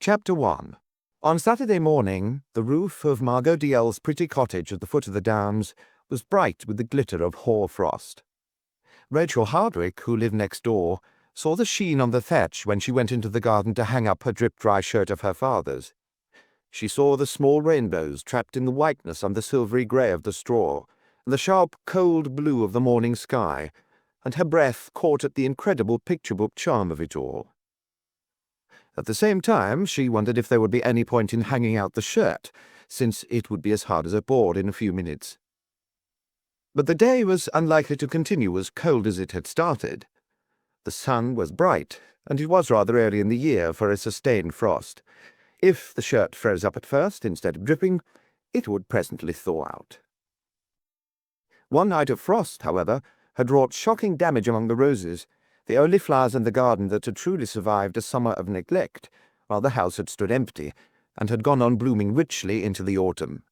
Chapter 1. On Saturday morning, the roof of Margot Dalziel's pretty cottage at the foot of the Downs was bright with the glitter of hoar frost. Rachel Hardwick, who lived next door, saw the sheen on the thatch when she went into the garden to hang up her drip-dry shirt of her father's. She saw the small rainbows trapped in the whiteness and the silvery grey of the straw, and the sharp, cold blue of the morning sky, and her breath caught at the incredible picture-book charm of it all. At the same time, she wondered if there would be any point in hanging out the shirt, since it would be as hard as a board in a few minutes. But the day was unlikely to continue as cold as it had started. The sun was bright, and it was rather early in the year for a sustained frost. If the shirt froze up at first, instead of dripping, it would presently thaw out. One night of frost, however, had wrought shocking damage among the roses, the only flowers in the garden that had truly survived a summer of neglect, while the house had stood empty, and had gone on blooming richly into the autumn.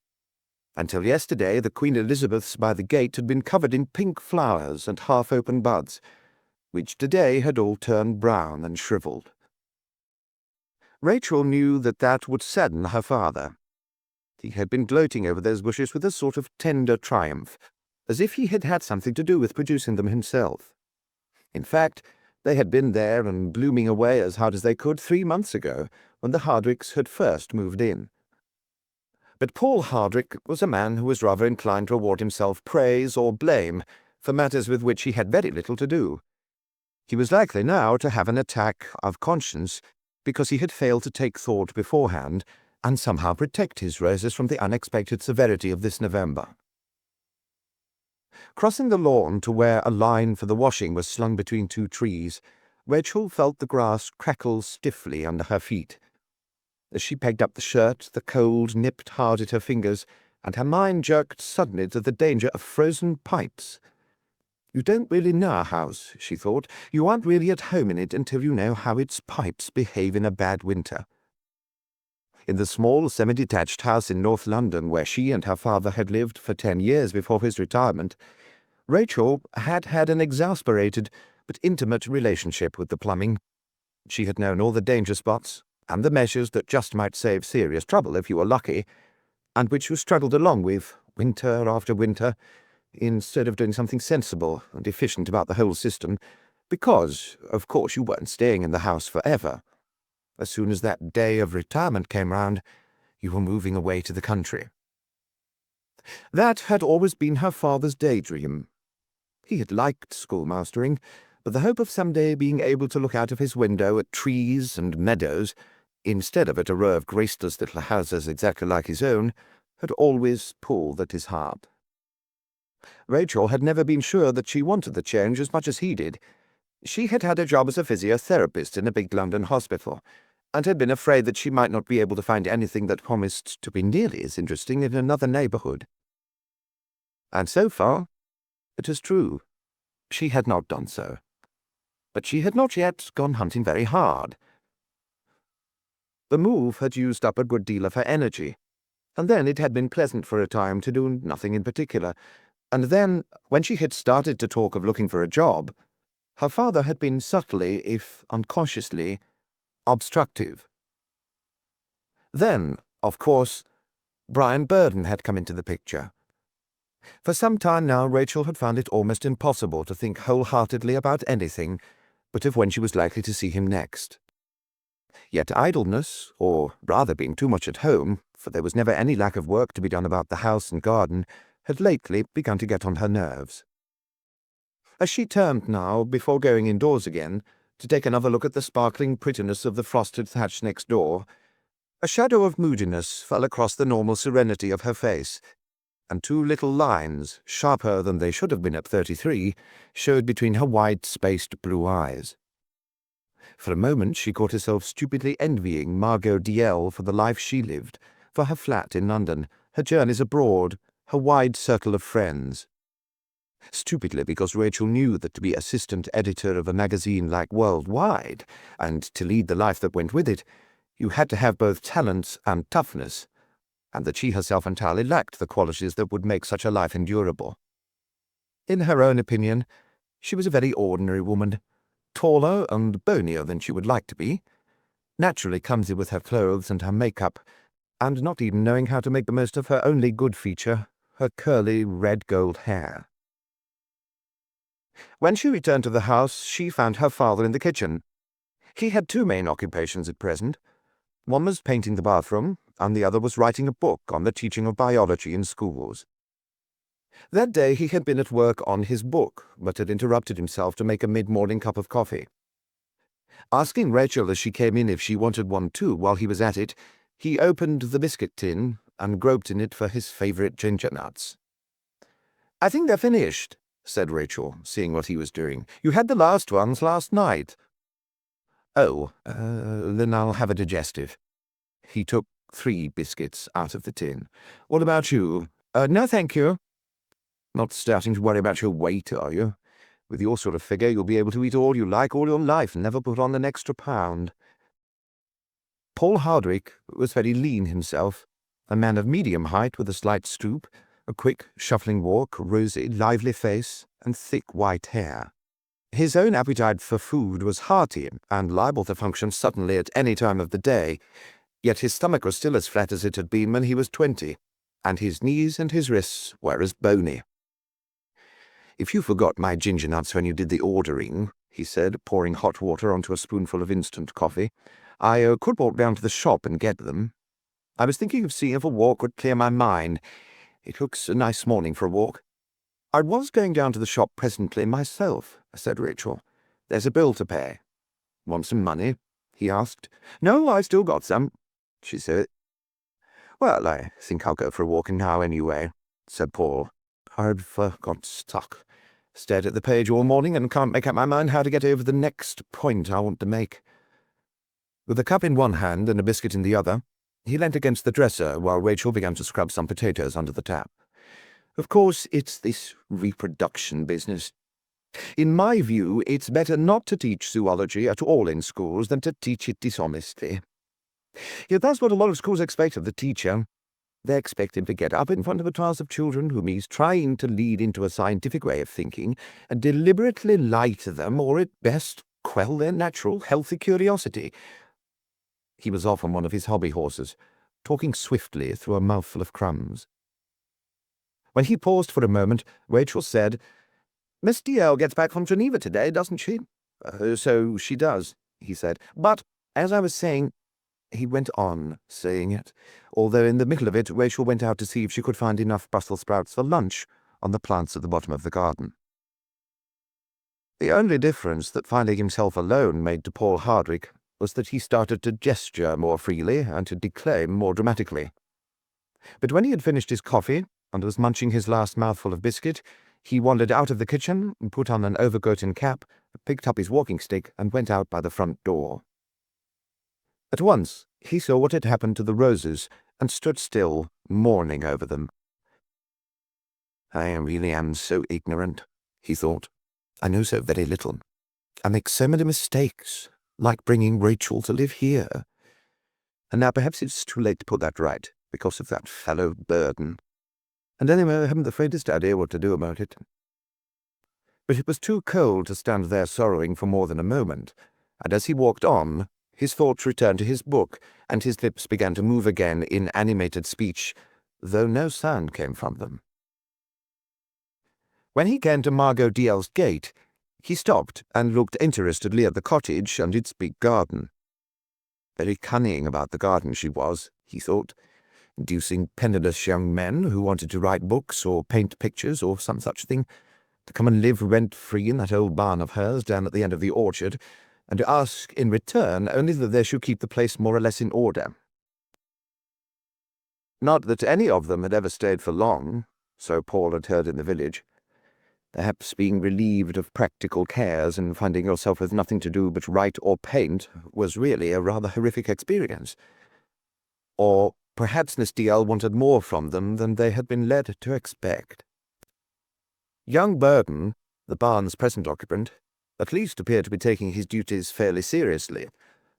Until yesterday, the Queen Elizabeths by the gate had been covered in pink flowers and half-open buds, which today had all turned brown and shriveled. Rachel knew that would sadden her father. He had been gloating over those bushes with a sort of tender triumph, as if he had had something to do with producing them himself. In fact, they had been there and blooming away as hard as they could 3 months ago, when the Hardwicks had first moved in. But Paul Hardwick was a man who was rather inclined to award himself praise or blame for matters with which he had very little to do. He was likely now to have an attack of conscience because he had failed to take thought beforehand and somehow protect his roses from the unexpected severity of this November. Crossing the lawn to where a line for the washing was slung between 2 trees, Rachel felt the grass crackle stiffly under her feet. As she pegged up the shirt, the cold nipped hard at her fingers, and her mind jerked suddenly to the danger of frozen pipes. "You don't really know a house," she thought. "You aren't really at home in it until you know how its pipes behave in a bad winter." In the small semi-detached house in North London, where she and her father had lived for 10 years before his retirement, Rachel had had an exasperated but intimate relationship with the plumbing. She had known all the danger spots, and the measures that just might save serious trouble if you were lucky, and which you struggled along with, winter after winter, instead of doing something sensible and efficient about the whole system, because, of course, you weren't staying in the house forever. As soon as that day of retirement came round, you were moving away to the country. That had always been her father's daydream. He had liked schoolmastering, but the hope of some day being able to look out of his window at trees and meadows, instead of at a row of graceless little houses exactly like his own, had always pulled at his heart. Rachel had never been sure that she wanted the change as much as he did. She had had a job as a physiotherapist in a big London hospital, and had been afraid that she might not be able to find anything that promised to be nearly as interesting in another neighbourhood. And so far, it is true, she had not done so. But she had not yet gone hunting very hard. The move had used up a good deal of her energy, and then it had been pleasant for a time to do nothing in particular, and then, when she had started to talk of looking for a job, her father had been subtly, if unconsciously, obstructive. Then, of course, Brian Burden had come into the picture. For some time now, Rachel had found it almost impossible to think wholeheartedly about anything but of when she was likely to see him next. Yet idleness, or rather being too much at home, for there was never any lack of work to be done about the house and garden, had lately begun to get on her nerves. As she turned now, before going indoors again, to take another look at the sparkling prettiness of the frosted thatch next door, a shadow of moodiness fell across the normal serenity of her face, and 2 little lines, sharper than they should have been at 33, showed between her wide-spaced blue eyes. For a moment she caught herself stupidly envying Margot Dalziel for the life she lived, for her flat in London, her journeys abroad, her wide circle of friends. Stupidly, because Rachel knew that to be assistant editor of a magazine like Worldwide, and to lead the life that went with it, you had to have both talents and toughness, and that she herself entirely lacked the qualities that would make such a life endurable. In her own opinion, she was a very ordinary woman, taller and bonier than she would like to be, naturally clumsy with her clothes and her makeup, and not even knowing how to make the most of her only good feature, her curly red-gold hair. When she returned to the house, she found her father in the kitchen. He had two main occupations at present. One was painting the bathroom, and the other was writing a book on the teaching of biology in schools. That day he had been at work on his book, but had interrupted himself to make a mid-morning cup of coffee. Asking Rachel as she came in if she wanted one too while he was at it, he opened the biscuit tin and groped in it for his favourite ginger nuts. "I think they're finished," said Rachel, seeing what he was doing. "You had the last ones last night." "Oh, then I'll have a digestive." He took 3 biscuits out of the tin. "What about you?" "No, thank you." "Not starting to worry about your weight, are you? With your sort of figure, you'll be able to eat all you like all your life and never put on an extra pound." Paul Hardwick was very lean himself, a man of medium height with a slight stoop, a quick, shuffling walk, rosy, lively face, and thick white hair. His own appetite for food was hearty and liable to function suddenly at any time of the day, yet his stomach was still as flat as it had been when he was 20, and his knees and his wrists were as bony. "If you forgot my ginger nuts when you did the ordering," he said, pouring hot water onto a spoonful of instant coffee, "I could walk down to the shop and get them. I was thinking of seeing if a walk would clear my mind. It looks a nice morning for a walk." "I was going down to the shop presently myself," said Rachel. "There's a bill to pay." "Want some money?" he asked. "No, I've still got some," she said. "Well, I think I'll go for a walk now anyway," said Paul. "I've got stuck. Stared at the page all morning and can't make up my mind how to get over the next point I want to make." With a cup in one hand and a biscuit in the other, he leant against the dresser while Rachel began to scrub some potatoes under the tap. "Of course, it's this reproduction business. In my view, it's better not to teach zoology at all in schools than to teach it dishonestly. Yet that's what a lot of schools expect of the teacher. They expect him to get up in front of a class of children whom he's trying to lead into a scientific way of thinking and deliberately lie to them, or at best quell their natural, healthy curiosity." He was off on one of his hobby horses, talking swiftly through a mouthful of crumbs. When he paused for a moment, Rachel said, "Miss DL gets back from Geneva today, doesn't she?" So she does," he said. "But, as I was saying—" He went on saying it, although in the middle of it Rachel went out to see if she could find enough Brussels sprouts for lunch on the plants at the bottom of the garden. The only difference that finding himself alone made to Paul Hardwick was that he started to gesture more freely and to declaim more dramatically. But when he had finished his coffee and was munching his last mouthful of biscuit, he wandered out of the kitchen, put on an overcoat and cap, picked up his walking stick, and went out by the front door. At once he saw what had happened to the roses, and stood still, mourning over them. "I really am so ignorant," he thought. "I know so very little. I make so many mistakes, like bringing Rachel to live here. And now perhaps it's too late to put that right, because of that fellow Burden. And anyway, I haven't the faintest idea what to do about it." But it was too cold to stand there sorrowing for more than a moment, and as he walked on, his thoughts returned to his book, and his lips began to move again in animated speech, though no sound came from them. When he came to Margot Dalziel's gate, he stopped and looked interestedly at the cottage and its big garden. Very cunning about the garden she was, he thought, inducing penniless young men who wanted to write books or paint pictures or some such thing to come and live rent-free in that old barn of hers down at the end of the orchard, and to ask in return only that they should keep the place more or less in order. Not that any of them had ever stayed for long, so Paul had heard in the village. Perhaps being relieved of practical cares and finding yourself with nothing to do but write or paint was really a rather horrific experience. Or perhaps Miss DL wanted more from them than they had been led to expect. Young Burden, the barn's present occupant, at least appeared to be taking his duties fairly seriously,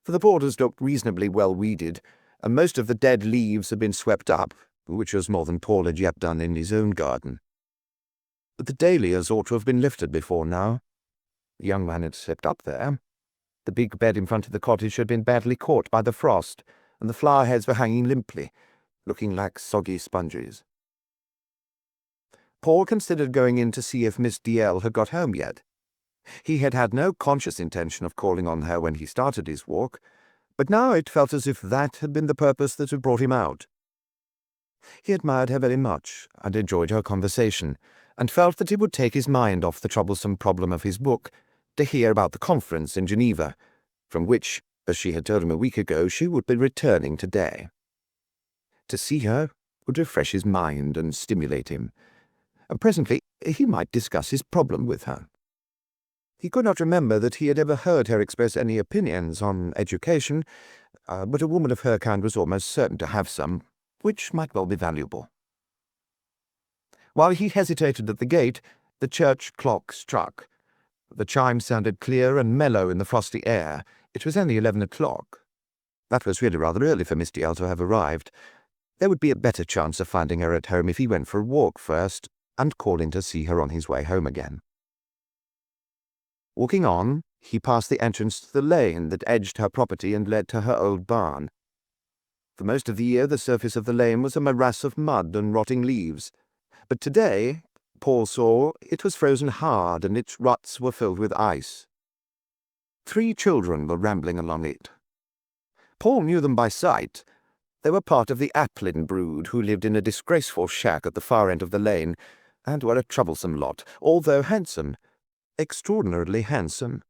for the borders looked reasonably well weeded, and most of the dead leaves had been swept up, which was more than Paul had yet done in his own garden. But the dahlias ought to have been lifted before now. The young man had slipped up there. The big bed in front of the cottage had been badly caught by the frost, and the flower heads were hanging limply, looking like soggy sponges. Paul considered going in to see if Miss Dalziel had got home yet. He had had no conscious intention of calling on her when he started his walk, but now it felt as if that had been the purpose that had brought him out. He admired her very much, and enjoyed her conversation, and felt that it would take his mind off the troublesome problem of his book to hear about the conference in Geneva, from which, as she had told him a week ago, she would be returning today. To see her would refresh his mind and stimulate him, and presently he might discuss his problem with her. He could not remember that he had ever heard her express any opinions on education, but a woman of her kind was almost certain to have some, which might well be valuable. While he hesitated at the gate, the church clock struck. The chime sounded clear and mellow in the frosty air. It was only 11 o'clock. That was really rather early for Miss Dalziel to have arrived. There would be a better chance of finding her at home if he went for a walk first, and called in to see her on his way home again. Walking on, he passed the entrance to the lane that edged her property and led to her old barn. For most of the year the surface of the lane was a morass of mud and rotting leaves, but today Paul saw it was frozen hard and its ruts were filled with ice. 3 children were rambling along it. Paul knew them by sight. They were part of the Applin brood who lived in a disgraceful shack at the far end of the lane, and were a troublesome lot, although handsome, extraordinarily handsome.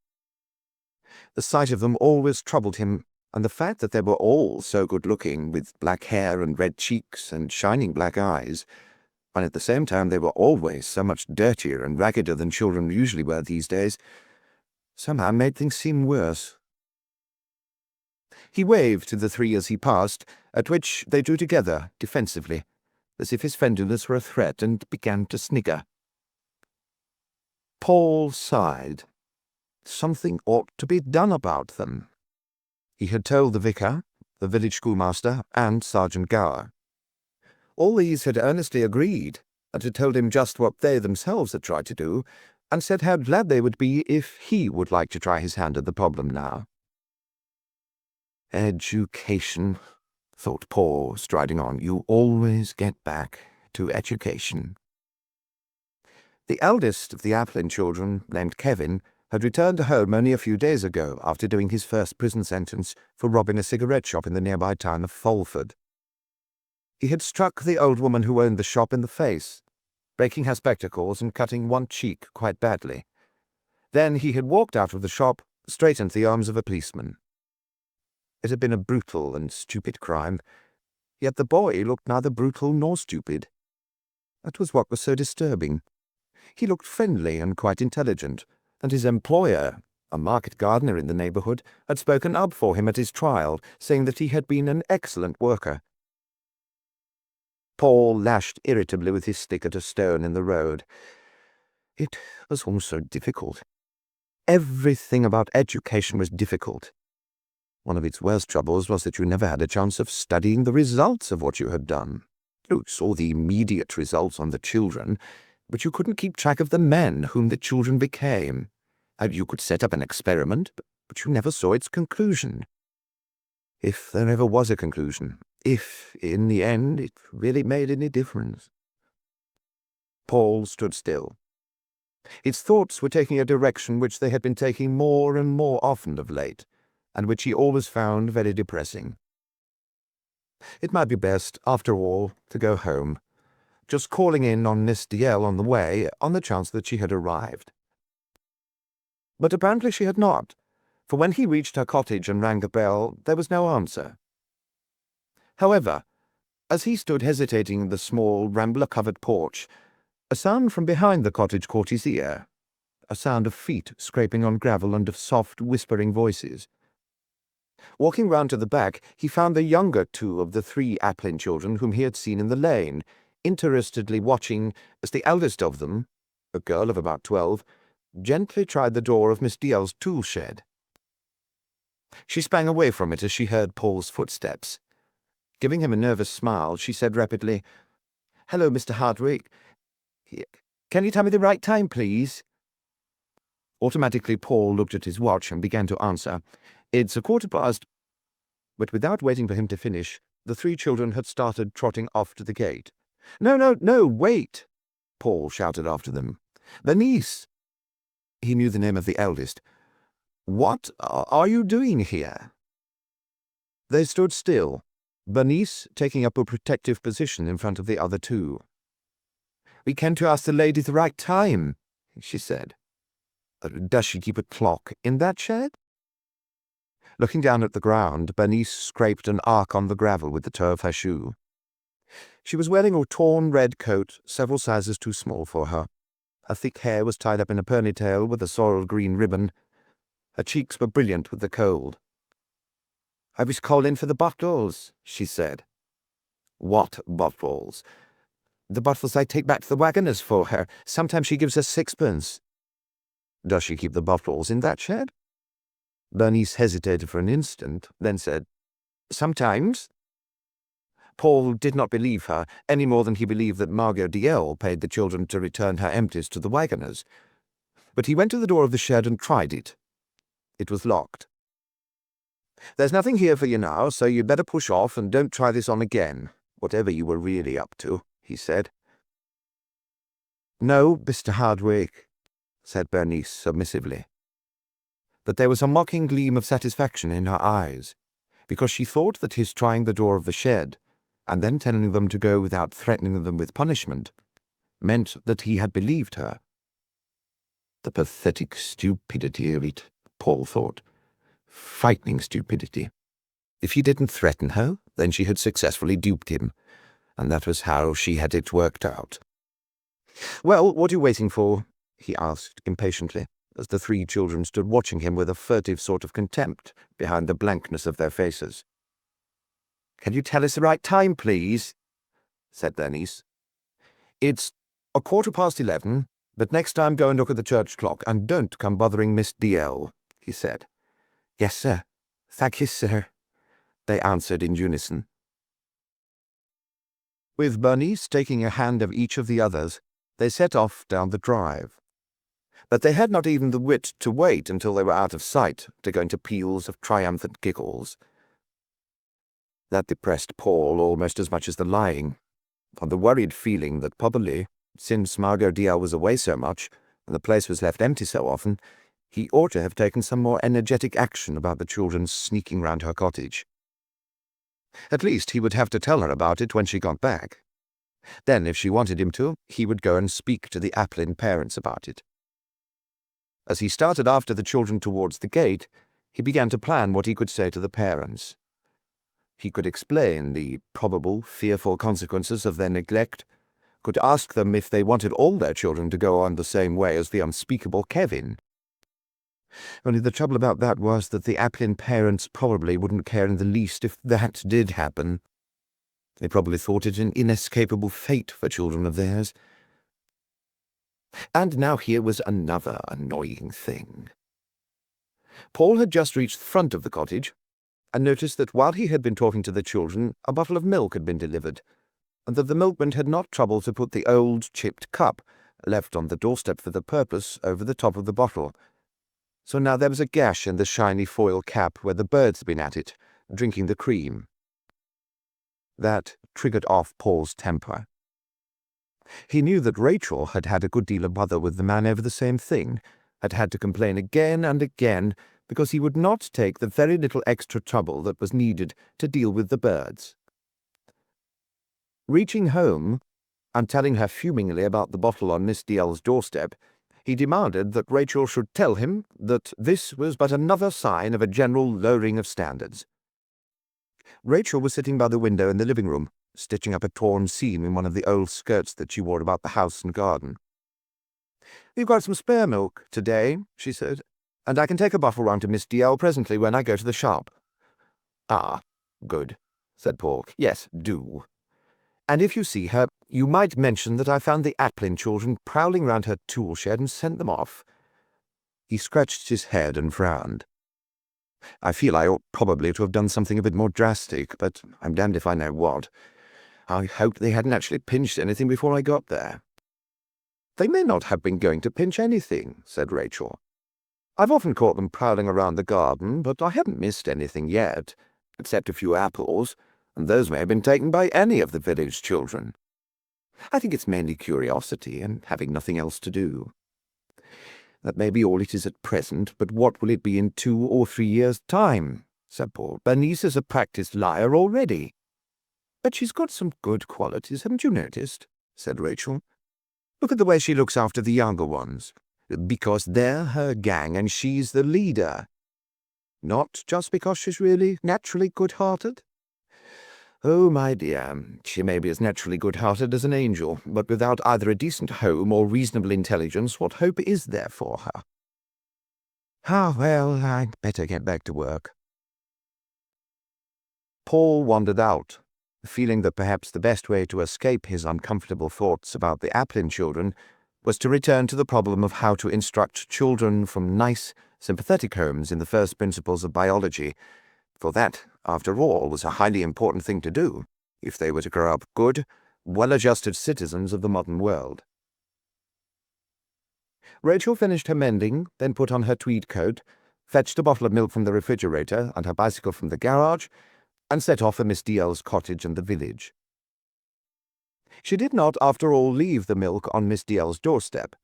The sight of them always troubled him, and the fact that they were all so good-looking, with black hair and red cheeks and shining black eyes, and at the same time they were always so much dirtier and raggeder than children usually were these days, somehow made things seem worse. He waved to the 3 as he passed, at which they drew together defensively, as if his friendliness were a threat, and began to snigger. Paul sighed. Something ought to be done about them. He had told the vicar, the village schoolmaster, and Sergeant Gower. All these had earnestly agreed, and had told him just what they themselves had tried to do, and said how glad they would be if he would like to try his hand at the problem now. Education, thought Paul, striding on. You always get back to education. The eldest of the Applin children, named Kevin, had returned home only a few days ago after doing his first prison sentence for robbing a cigarette shop in the nearby town of Fulford. He had struck the old woman who owned the shop in the face, breaking her spectacles and cutting one cheek quite badly. Then he had walked out of the shop, straight into the arms of a policeman. It had been a brutal and stupid crime, yet the boy looked neither brutal nor stupid. That was what was so disturbing. He looked friendly and quite intelligent, and his employer, a market gardener in the neighbourhood, had spoken up for him at his trial, saying that he had been an excellent worker. Paul lashed irritably with his stick at a stone in the road. It was all so difficult. Everything about education was difficult. One of its worst troubles was that you never had a chance of studying the results of what you had done. You saw the immediate results on the children, but you couldn't keep track of the men whom the children became. And you could set up an experiment, but you never saw its conclusion. If there ever was a conclusion, if, in the end, it really made any difference. Paul stood still. His thoughts were taking a direction which they had been taking more and more often of late, and which he always found very depressing. It might be best, after all, to go home, just calling in on Miss Dalziel on the way, on the chance that she had arrived. But apparently she had not, for when he reached her cottage and rang the bell, there was no answer. However, as he stood hesitating in the small, rambler-covered porch, a sound from behind the cottage caught his ear, a sound of feet scraping on gravel and of soft, whispering voices. Walking round to the back, he found the younger 2 of the 3 Applin children whom he had seen in the lane, interestedly watching as the eldest of them, a girl of about 12, gently tried the door of Miss Dalziel's tool shed. She sprang away from it as she heard Paul's footsteps. Giving him a nervous smile, she said rapidly, "Hello, Mr. Hardwick. Can you tell me the right time, please?" Automatically, Paul looked at his watch and began to answer. "It's 1:15. But without waiting for him to finish, the 3 children had started trotting off to the gate. "No, no, no, wait!" Paul shouted after them. "Bernice!" He knew the name of the eldest. "What are you doing here?" They stood still, Bernice taking up a protective position in front of the other 2. "We came to ask the lady the right time," she said. "Does she keep a clock in that shed?" Looking down at the ground, Bernice scraped an arc on the gravel with the toe of her shoe. She was wearing a torn red coat several sizes too small for her. Her thick hair was tied up in a ponytail with a soiled green ribbon. Her cheeks were brilliant with the cold. "I was calling for the bottles," she said. "What bottles?" "The bottles I take back to the wagoners for her. Sometimes she gives us 6pence. "Does she keep the bottles in that shed?" Bernice hesitated for an instant, then said, "Sometimes." Paul did not believe her, any more than he believed that Margot Dalziel paid the children to return her empties to the wagoners. But he went to the door of the shed and tried it. It was locked. "There's nothing here for you now, so you'd better push off and don't try this on again, whatever you were really up to," he said. "No, Mr. Hardwick," said Bernice submissively. But there was a mocking gleam of satisfaction in her eyes, because she thought that his trying the door of the shed, and then telling them to go without threatening them with punishment, meant that he had believed her. The pathetic stupidity of it, Paul thought. Frightening stupidity. If he didn't threaten her, then she had successfully duped him, and that was how she had it worked out. "Well, what are you waiting for?" he asked impatiently, as the 3 children stood watching him with a furtive sort of contempt behind the blankness of their faces. "Can you tell us the right time, please?" said Bernice. "It's 11:15, but next time go and look at the church clock, and don't come bothering Miss Dalziel," he said. "Yes, sir. Thank you, sir," they answered in unison. With Bernice taking a hand of each of the others, they set off down the drive. But they had not even the wit to wait until they were out of sight to go into peals of triumphant giggles. That depressed Paul almost as much as the lying, on the worried feeling that probably, since Margot Dalziel was away so much, and the place was left empty so often, he ought to have taken some more energetic action about the children sneaking round her cottage. At least he would have to tell her about it when she got back. Then, if she wanted him to, he would go and speak to the Applin parents about it. As he started after the children towards the gate, he began to plan what he could say to the parents. He could explain the probable, fearful consequences of their neglect, could ask them if they wanted all their children to go on the same way as the unspeakable Kevin. Only the trouble about that was that the Applin parents probably wouldn't care in the least if that did happen. They probably thought it an inescapable fate for children of theirs. And now here was another annoying thing. Paul had just reached the front of the cottage, and noticed that while he had been talking to the children, a bottle of milk had been delivered, and that the milkman had not troubled to put the old chipped cup, left on the doorstep for the purpose, over the top of the bottle. So now there was a gash in the shiny foil cap where the birds had been at it, drinking the cream. That triggered off Paul's temper. He knew that Rachel had had a good deal of bother with the man over the same thing, had had to complain again and again, because he would not take the very little extra trouble that was needed to deal with the birds. Reaching home, and telling her fumingly about the bottle on Miss Dalziel's doorstep, he demanded that Rachel should tell him that this was but another sign of a general lowering of standards. Rachel was sitting by the window in the living room, stitching up a torn seam in one of the old skirts that she wore about the house and garden. "We've got some spare milk today," she said, "and I can take a bottle round to Miss Dalziel presently when I go to the shop." "Ah, good," said Paul. "Yes, do. And if you see her, you might mention that I found the Applin children prowling round her tool shed and sent them off." He scratched his head and frowned. "I feel I ought probably to have done something a bit more drastic, but I'm damned if I know what. I hoped they hadn't actually pinched anything before I got there." "They may not have been going to pinch anything," said Rachel. I've often caught them prowling around the garden, but I haven't missed anything yet, except a few apples, and those may have been taken by any of the village children. I think it's mainly curiosity and having nothing else to do. That may be all it is at present, but what will it be in 2 or 3 years' time? So poor Bernice is a practised liar already. But she's got some good qualities, haven't you noticed? Said Rachel. Look at the way she looks after the younger ones. Because they're her gang and she's the leader. Not just because she's really naturally good-hearted? Oh, my dear, she may be as naturally good-hearted as an angel, but without either a decent home or reasonable intelligence, what hope is there for her? Ah, well, I'd better get back to work. Paul wandered out, feeling that perhaps the best way to escape his uncomfortable thoughts about the Applin children was to return to the problem of how to instruct children from nice, sympathetic homes in the first principles of biology, for that, after all, was a highly important thing to do, if they were to grow up good, well-adjusted citizens of the modern world. Rachel finished her mending, then put on her tweed coat, fetched a bottle of milk from the refrigerator and her bicycle from the garage, and set off for Miss DL's cottage and the village. She did not, after all, leave the milk on Miss DL's doorstep.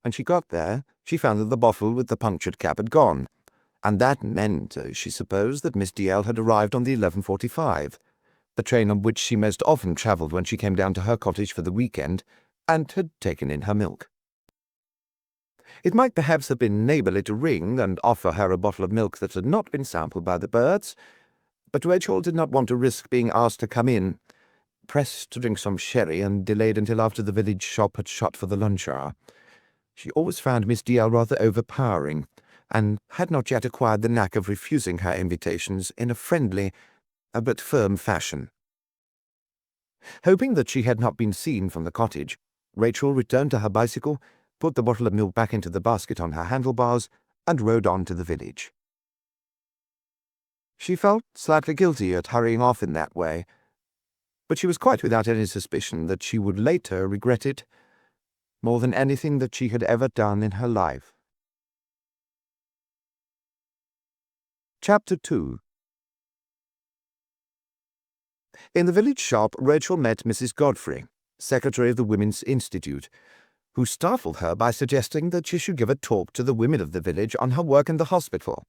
When she got there, she found that the bottle with the punctured cap had gone, and that meant, she supposed, that Miss DL had arrived on the 11:45, the train on which she most often travelled when she came down to her cottage for the weekend, and had taken in her milk. It might perhaps have been neighbourly to ring and offer her a bottle of milk that had not been sampled by the birds, but Rachel did not want to risk being asked to come in, pressed to drink some sherry, and delayed until after the village shop had shut for the lunch hour. She always found Miss DL rather overpowering, and had not yet acquired the knack of refusing her invitations in a friendly but firm fashion. Hoping that she had not been seen from the cottage, Rachel returned to her bicycle, put the bottle of milk back into the basket on her handlebars, and rode on to the village. She felt slightly guilty at hurrying off in that way, but she was quite without any suspicion that she would later regret it more than anything that she had ever done in her life. Chapter 2. In the village shop, Rachel met Mrs. Godfrey, secretary of the Women's Institute, who startled her by suggesting that she should give a talk to the women of the village on her work in the hospital.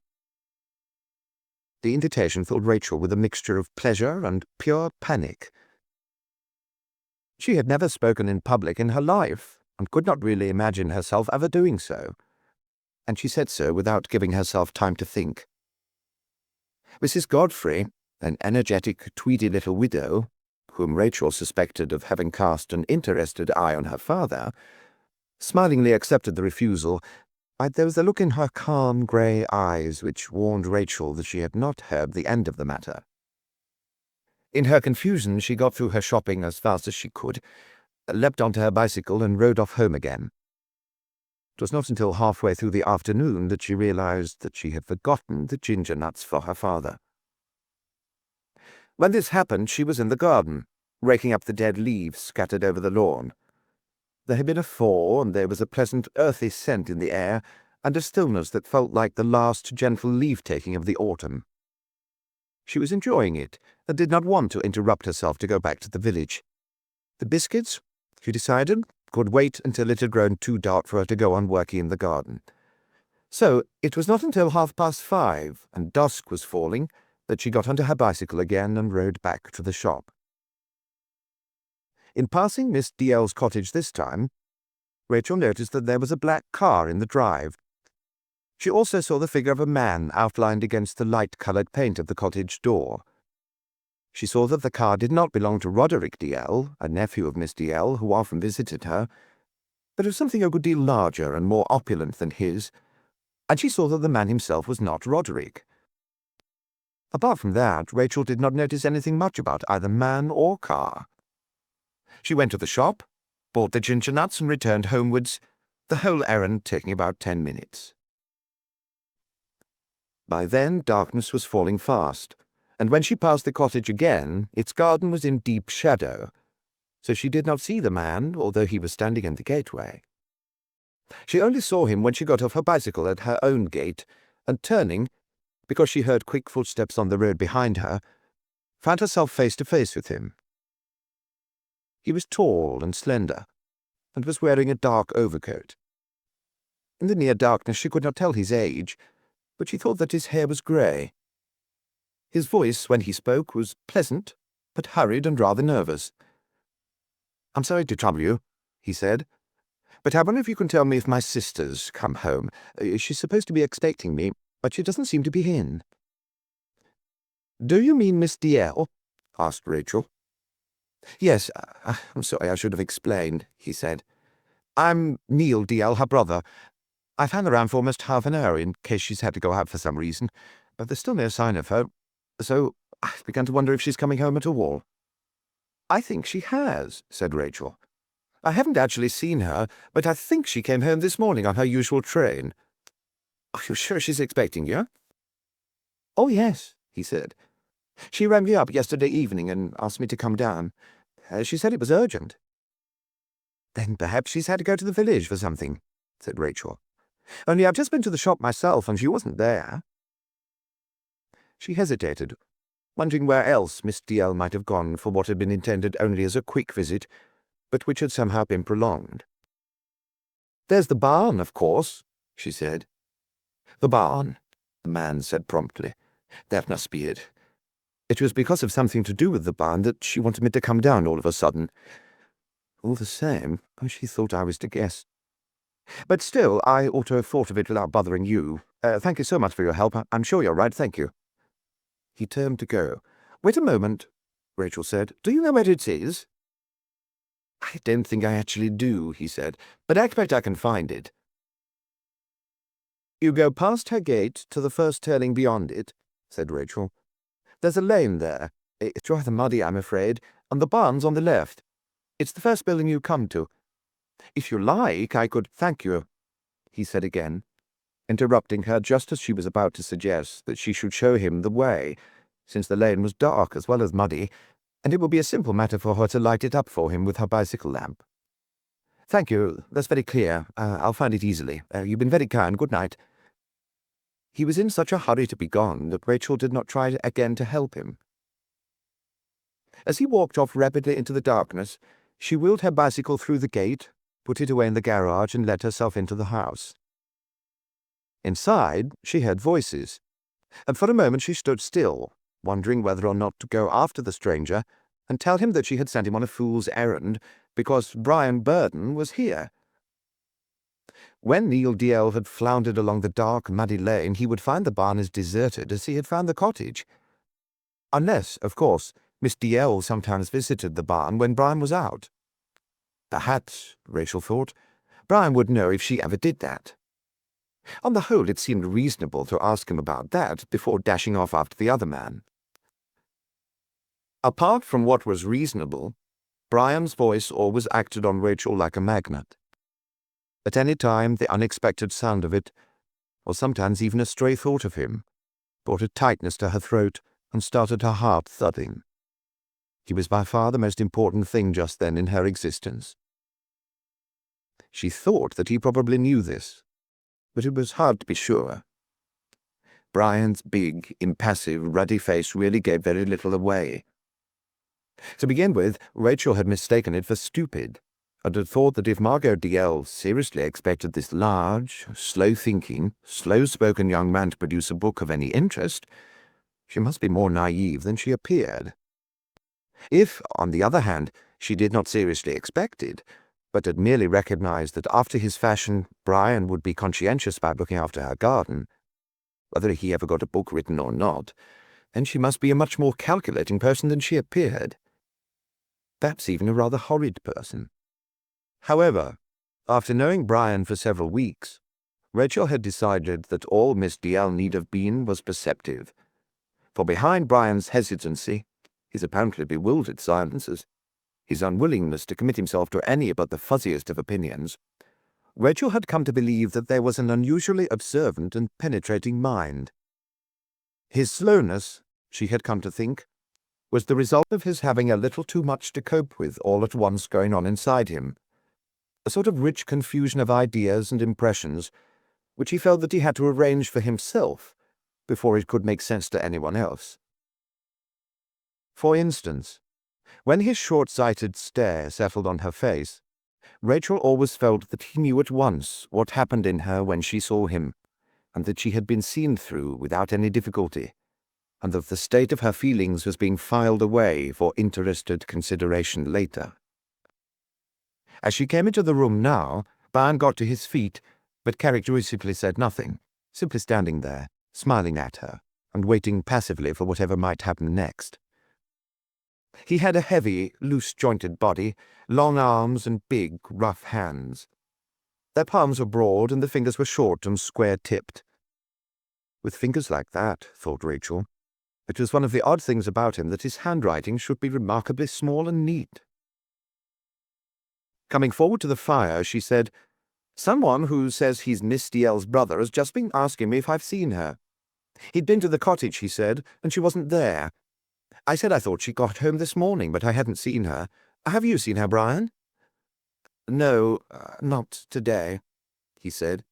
The invitation filled Rachel with a mixture of pleasure and pure panic. She had never spoken in public in her life, and could not really imagine herself ever doing so, and she said so without giving herself time to think. Mrs. Godfrey, an energetic, tweedy little widow, whom Rachel suspected of having cast an interested eye on her father, smilingly accepted the refusal, but there was a look in her calm grey eyes which warned Rachel that she had not heard the end of the matter. In her confusion, she got through her shopping as fast as she could, leapt onto her bicycle, and rode off home again. It was not until halfway through the afternoon that she realized that she had forgotten the ginger nuts for her father. When this happened, she was in the garden, raking up the dead leaves scattered over the lawn. There had been a thaw, and there was a pleasant earthy scent in the air, and a stillness that felt like the last gentle leave-taking of the autumn. She was enjoying it, and did not want to interrupt herself to go back to the village. The biscuits, she decided, could wait until it had grown too dark for her to go on working in the garden. So it was not until 5:30, and dusk was falling, that she got onto her bicycle again and rode back to the shop. In passing Miss DL's cottage this time, Rachel noticed that there was a black car in the drive. She also saw the figure of a man outlined against the light-coloured paint of the cottage door. She saw that the car did not belong to Roderick DL, a nephew of Miss DL, who often visited her, but of something a good deal larger and more opulent than his, and she saw that the man himself was not Roderick. Apart from that, Rachel did not notice anything much about either man or car. She went to the shop, bought the ginger nuts, and returned homewards, the whole errand taking about 10 minutes. By then, darkness was falling fast, and when she passed the cottage again, its garden was in deep shadow, so she did not see the man, although he was standing in the gateway. She only saw him when she got off her bicycle at her own gate, and turning, because she heard quick footsteps on the road behind her, found herself face to face with him. He was tall and slender, and was wearing a dark overcoat. In the near darkness she could not tell his age, but she thought that his hair was grey. His voice, when he spoke, was pleasant, but hurried and rather nervous. "I'm sorry to trouble you," he said, "but I wonder if you can tell me if my sister's come home. She's supposed to be expecting me, but she doesn't seem to be in." "Do you mean Miss Dalziel?" asked Rachel. "Yes, I'm sorry, I should have explained," he said. "I'm Neil Dalziel, her brother. I've hung around for almost half an hour in case she's had to go out for some reason, but there's still no sign of her, so I've begun to wonder if she's coming home at all." "I think she has," said Rachel. "I haven't actually seen her, but I think she came home this morning on her usual train." "Are you sure she's expecting you?" "Oh, yes," he said. "She rang me up yesterday evening and asked me to come down. She said it was urgent." "Then perhaps she's had to go to the village for something," said Rachel. "Only I've just been to the shop myself, and she wasn't there." She hesitated, wondering where else Miss Dalziel might have gone for what had been intended only as a quick visit, but which had somehow been prolonged. "There's the barn, of course," she said. "The barn," the man said promptly. "That must be it. It was because of something to do with the barn that she wanted me to come down all of a sudden. All the same, she thought I was to guess. But still, I ought to have thought of it without bothering you. Thank you so much for your help. I'm sure you're right, thank you." He turned to go. "Wait a moment," Rachel said. "Do you know where it is?" "I don't think I actually do," he said, "but I expect I can find it." "You go past her gate to the first turning beyond it," said Rachel. "There's a lane there. It's rather muddy, I'm afraid, and the barn's on the left. It's the first building you come to. If you like, I could—" "Thank you," he said again, interrupting her just as she was about to suggest that she should show him the way, since the lane was dark as well as muddy, and it would be a simple matter for her to light it up for him with her bicycle lamp. "Thank you, that's very clear. I'll find it easily. You've been very kind. Good night." He was in such a hurry to be gone that Rachel did not try again to help him. As he walked off rapidly into the darkness, she wheeled her bicycle through the gate, put it away in the garage, and let herself into the house. Inside, she heard voices, and for a moment she stood still, wondering whether or not to go after the stranger and tell him that she had sent him on a fool's errand because Brian Burden was here. When Neil Dalziel had floundered along the dark, muddy lane, he would find the barn as deserted as he had found the cottage. Unless, of course, Miss Dalziel sometimes visited the barn when Brian was out. Perhaps, Rachel thought, Brian would know if she ever did that. On the whole, it seemed reasonable to ask him about that before dashing off after the other man. Apart from what was reasonable, Brian's voice always acted on Rachel like a magnet. At any time, the unexpected sound of it, or sometimes even a stray thought of him, brought a tightness to her throat and started her heart thudding. He was by far the most important thing just then in her existence. She thought that he probably knew this, but it was hard to be sure. Brian's big, impassive, ruddy face really gave very little away. To begin with, Rachel had mistaken it for stupid, and had thought that if Margot Dalziel seriously expected this large, slow-thinking, slow-spoken young man to produce a book of any interest, she must be more naive than she appeared. If, on the other hand, she did not seriously expect it, but had merely recognized that after his fashion Brian would be conscientious about looking after her garden, whether he ever got a book written or not, then she must be a much more calculating person than she appeared. Perhaps even a rather horrid person. However, after knowing Brian for several weeks, Rachel had decided that all Miss Dalziel need have been was perceptive. For behind Brian's hesitancy, his apparently bewildered silences, his unwillingness to commit himself to any but the fuzziest of opinions, Rachel had come to believe that there was an unusually observant and penetrating mind. His slowness, she had come to think, was the result of his having a little too much to cope with all at once going on inside him. a sort of rich confusion of ideas and impressions, which he felt that he had to arrange for himself before it could make sense to anyone else. For instance, when his short-sighted stare settled on her face, Rachel always felt that he knew at once what happened in her when she saw him, and that she had been seen through without any difficulty, and that the state of her feelings was being filed away for interested consideration later. As she came into the room now, Brian got to his feet, but characteristically said nothing, simply standing there, smiling at her, and waiting passively for whatever might happen next. He had a heavy, loose-jointed body, long arms and big, rough hands. Their palms were broad and the fingers were short and square-tipped. With fingers like that, thought Rachel, it was one of the odd things about him that his handwriting should be remarkably small and neat. Coming forward to the fire, she said, "Someone who says he's Miss DL's brother has just been asking me if I've seen her. He'd been to the cottage, he said, and she wasn't there. I said I thought she got home this morning, but I hadn't seen her. Have you seen her, Brian?" "No, not today," he said.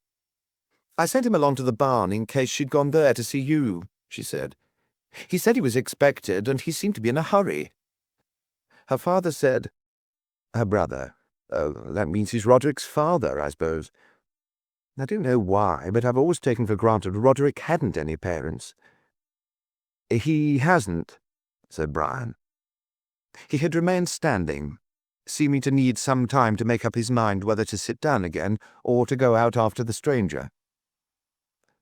"I sent him along to the barn in case she'd gone there to see you," she said. "He said he was expected, and he seemed to be in a hurry." Her father said, "Her brother. Oh, that means he's Roderick's father, I suppose. I don't know why, but I've always taken for granted Roderick hadn't any parents." "He hasn't," said Brian. He had remained standing, seeming to need some time to make up his mind whether to sit down again or to go out after the stranger.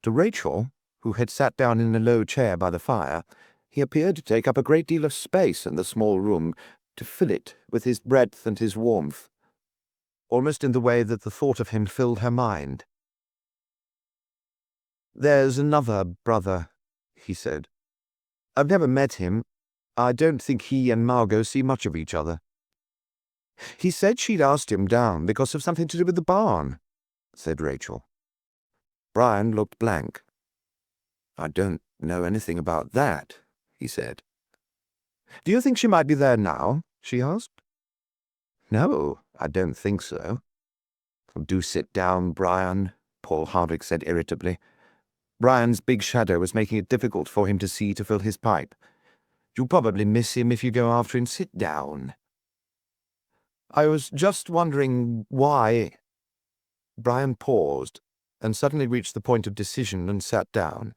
To Rachel, who had sat down in a low chair by the fire, he appeared to take up a great deal of space in the small room, to fill it with his breadth and his warmth, almost in the way that the thought of him filled her mind. "There's another brother," he said. "I've never met him. I don't think he and Margot see much of each other." "He said she'd asked him down because of something to do with the barn," said Rachel. Brian looked blank. "I don't know anything about that," he said. "Do you think she might be there now?" she asked. "No, I don't think so." "Do sit down, Brian," Paul Hardwick said irritably. Brian's big shadow was making it difficult for him to see to fill his pipe. "You'll probably miss him if you go after him. Sit down." "I was just wondering why—" Brian paused, and suddenly reached the point of decision and sat down.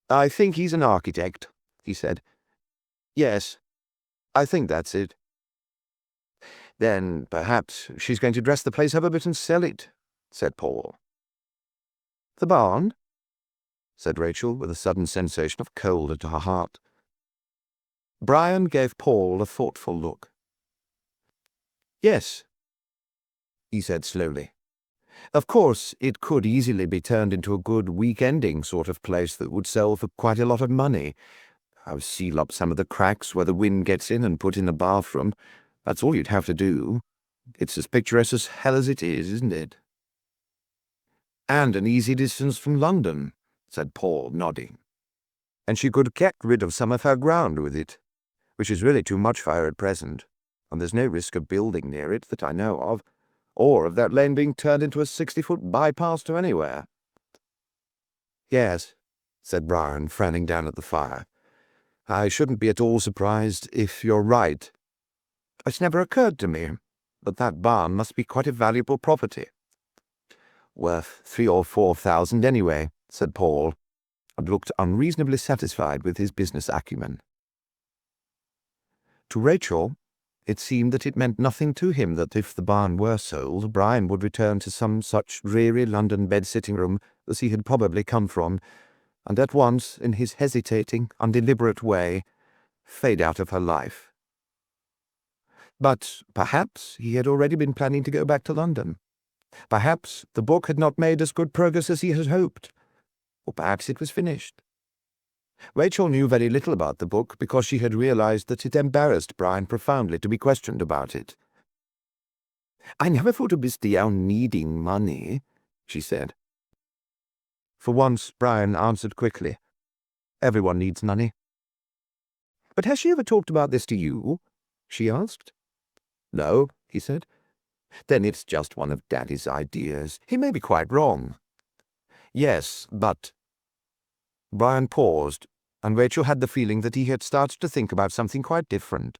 "I think he's an architect," he said. "Yes, I think that's it." "Then perhaps she's going to dress the place up a bit and sell it," said Paul. "The barn?" said Rachel, with a sudden sensation of cold at her heart. Brian gave Paul a thoughtful look. "Yes," he said slowly. "Of course, it could easily be turned into a good week-ending sort of place that would sell for quite a lot of money. I'll seal up some of the cracks where the wind gets in and put in a bathroom. That's all you'd have to do. It's as picturesque as hell as it is, isn't it?" "And an easy distance from London," said Paul, nodding. "And she could get rid of some of her ground with it, which is really too much for her at present, and there's no risk of building near it that I know of, or of that lane being turned into a 60-foot bypass to anywhere." "Yes," said Brian, frowning down at the fire. "I shouldn't be at all surprised if you're right. It's never occurred to me, but that barn must be quite a valuable property." "Worth 3,000 or 4,000 anyway," said Paul, and looked unreasonably satisfied with his business acumen. To Rachel, it seemed that it meant nothing to him that if the barn were sold, Brian would return to some such dreary London bed-sitting-room as he had probably come from, and at once, in his hesitating, undeliberate way, fade out of her life. But perhaps he had already been planning to go back to London. Perhaps the book had not made as good progress as he had hoped, or perhaps it was finished. Rachel knew very little about the book because she had realized that it embarrassed Brian profoundly to be questioned about it. "I never thought of Miss DL needing money," she said. For once, Brian answered quickly. "Everyone needs money." "But has she ever talked about this to you?" she asked. "No," he said. Then it's just one of Daddy's ideas. He may be quite wrong. Yes, but... Brian paused, and Rachel had the feeling that he had started to think about something quite different.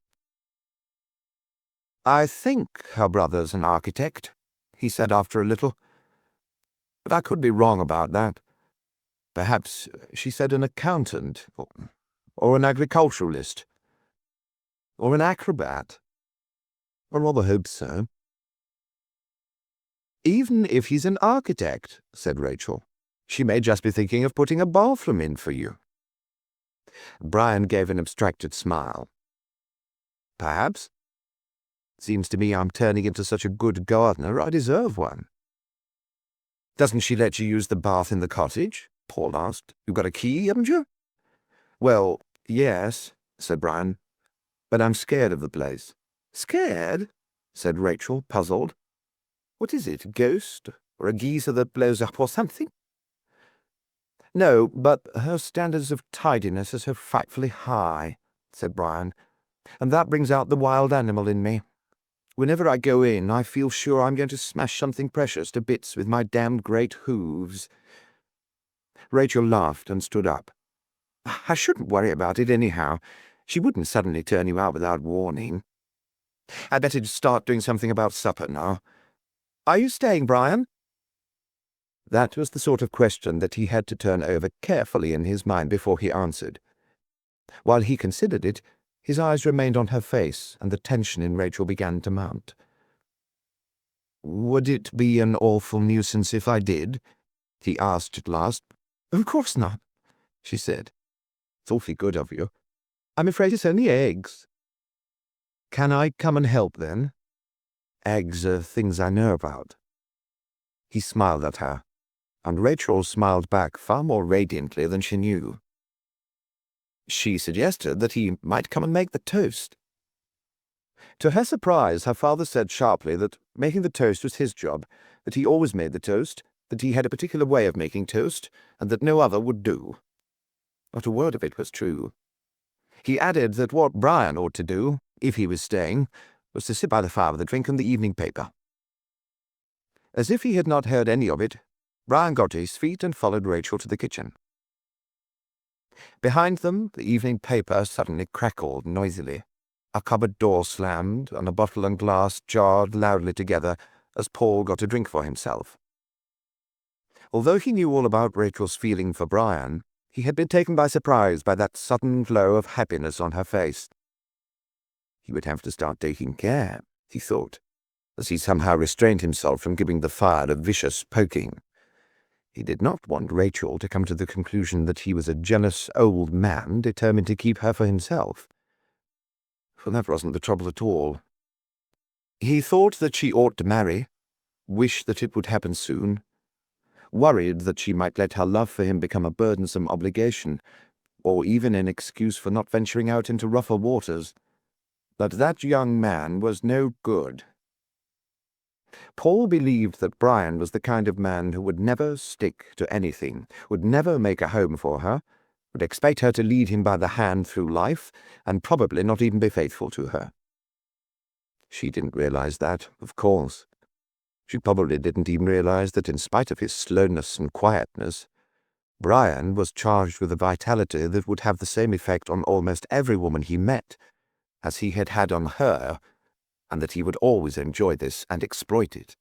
I think her brother's an architect, he said after a little. But I could be wrong about that. Perhaps, she said, an accountant, or an agriculturalist, or an acrobat. I rather hope so. Even if he's an architect, said Rachel, she may just be thinking of putting a bathroom in for you. Brian gave an abstracted smile. Perhaps. Seems to me I'm turning into such a good gardener I deserve one. Doesn't she let you use the bath in the cottage? Paul asked. You've got a key, haven't you? Well, yes, said Brian, but I'm scared of the place. Scared? Said Rachel, puzzled. What is it, a ghost, or a geezer that blows up or something? No, but her standards of tidiness are so frightfully high, said Brian, and that brings out the wild animal in me. Whenever I go in, I feel sure I'm going to smash something precious to bits with my damned great hooves. Rachel laughed and stood up. I shouldn't worry about it anyhow. She wouldn't suddenly turn you out without warning. I'd better start doing something about supper now. Are you staying, Brian? That was the sort of question that he had to turn over carefully in his mind before he answered. While he considered it, his eyes remained on her face, and the tension in Rachel began to mount. Would it be an awful nuisance if I did? He asked at last. Of course not, she said. It's awfully good of you. I'm afraid it's only eggs. Can I come and help, then? Eggs are things I know about. He smiled at her, and Rachel smiled back far more radiantly than she knew. She suggested that he might come and make the toast. To her surprise, her father said sharply that making the toast was his job, that he always made the toast, that he had a particular way of making toast, and that no other would do. Not a word of it was true. He added that what Brian ought to do, if he was staying, was to sit by the fire with a drink and the evening paper. As if he had not heard any of it, Brian got to his feet and followed Rachel to the kitchen. Behind them, the evening paper suddenly crackled noisily. A cupboard door slammed, and a bottle and glass jarred loudly together as Paul got a drink for himself. Although he knew all about Rachel's feeling for Brian, he had been taken by surprise by that sudden glow of happiness on her face. He would have to start taking care, he thought, as he somehow restrained himself from giving the fire a vicious poking. He did not want Rachel to come to the conclusion that he was a jealous old man determined to keep her for himself. For that wasn't the trouble at all. He thought that she ought to marry, wished that it would happen soon, worried that she might let her love for him become a burdensome obligation, or even an excuse for not venturing out into rougher waters. But that young man was no good. Paul believed that Brian was the kind of man who would never stick to anything, would never make a home for her, would expect her to lead him by the hand through life, and probably not even be faithful to her. She didn't realize that, of course. She probably didn't even realize that in spite of his slowness and quietness, Brian was charged with a vitality that would have the same effect on almost every woman he met as he had had on her, and that he would always enjoy this and exploit it.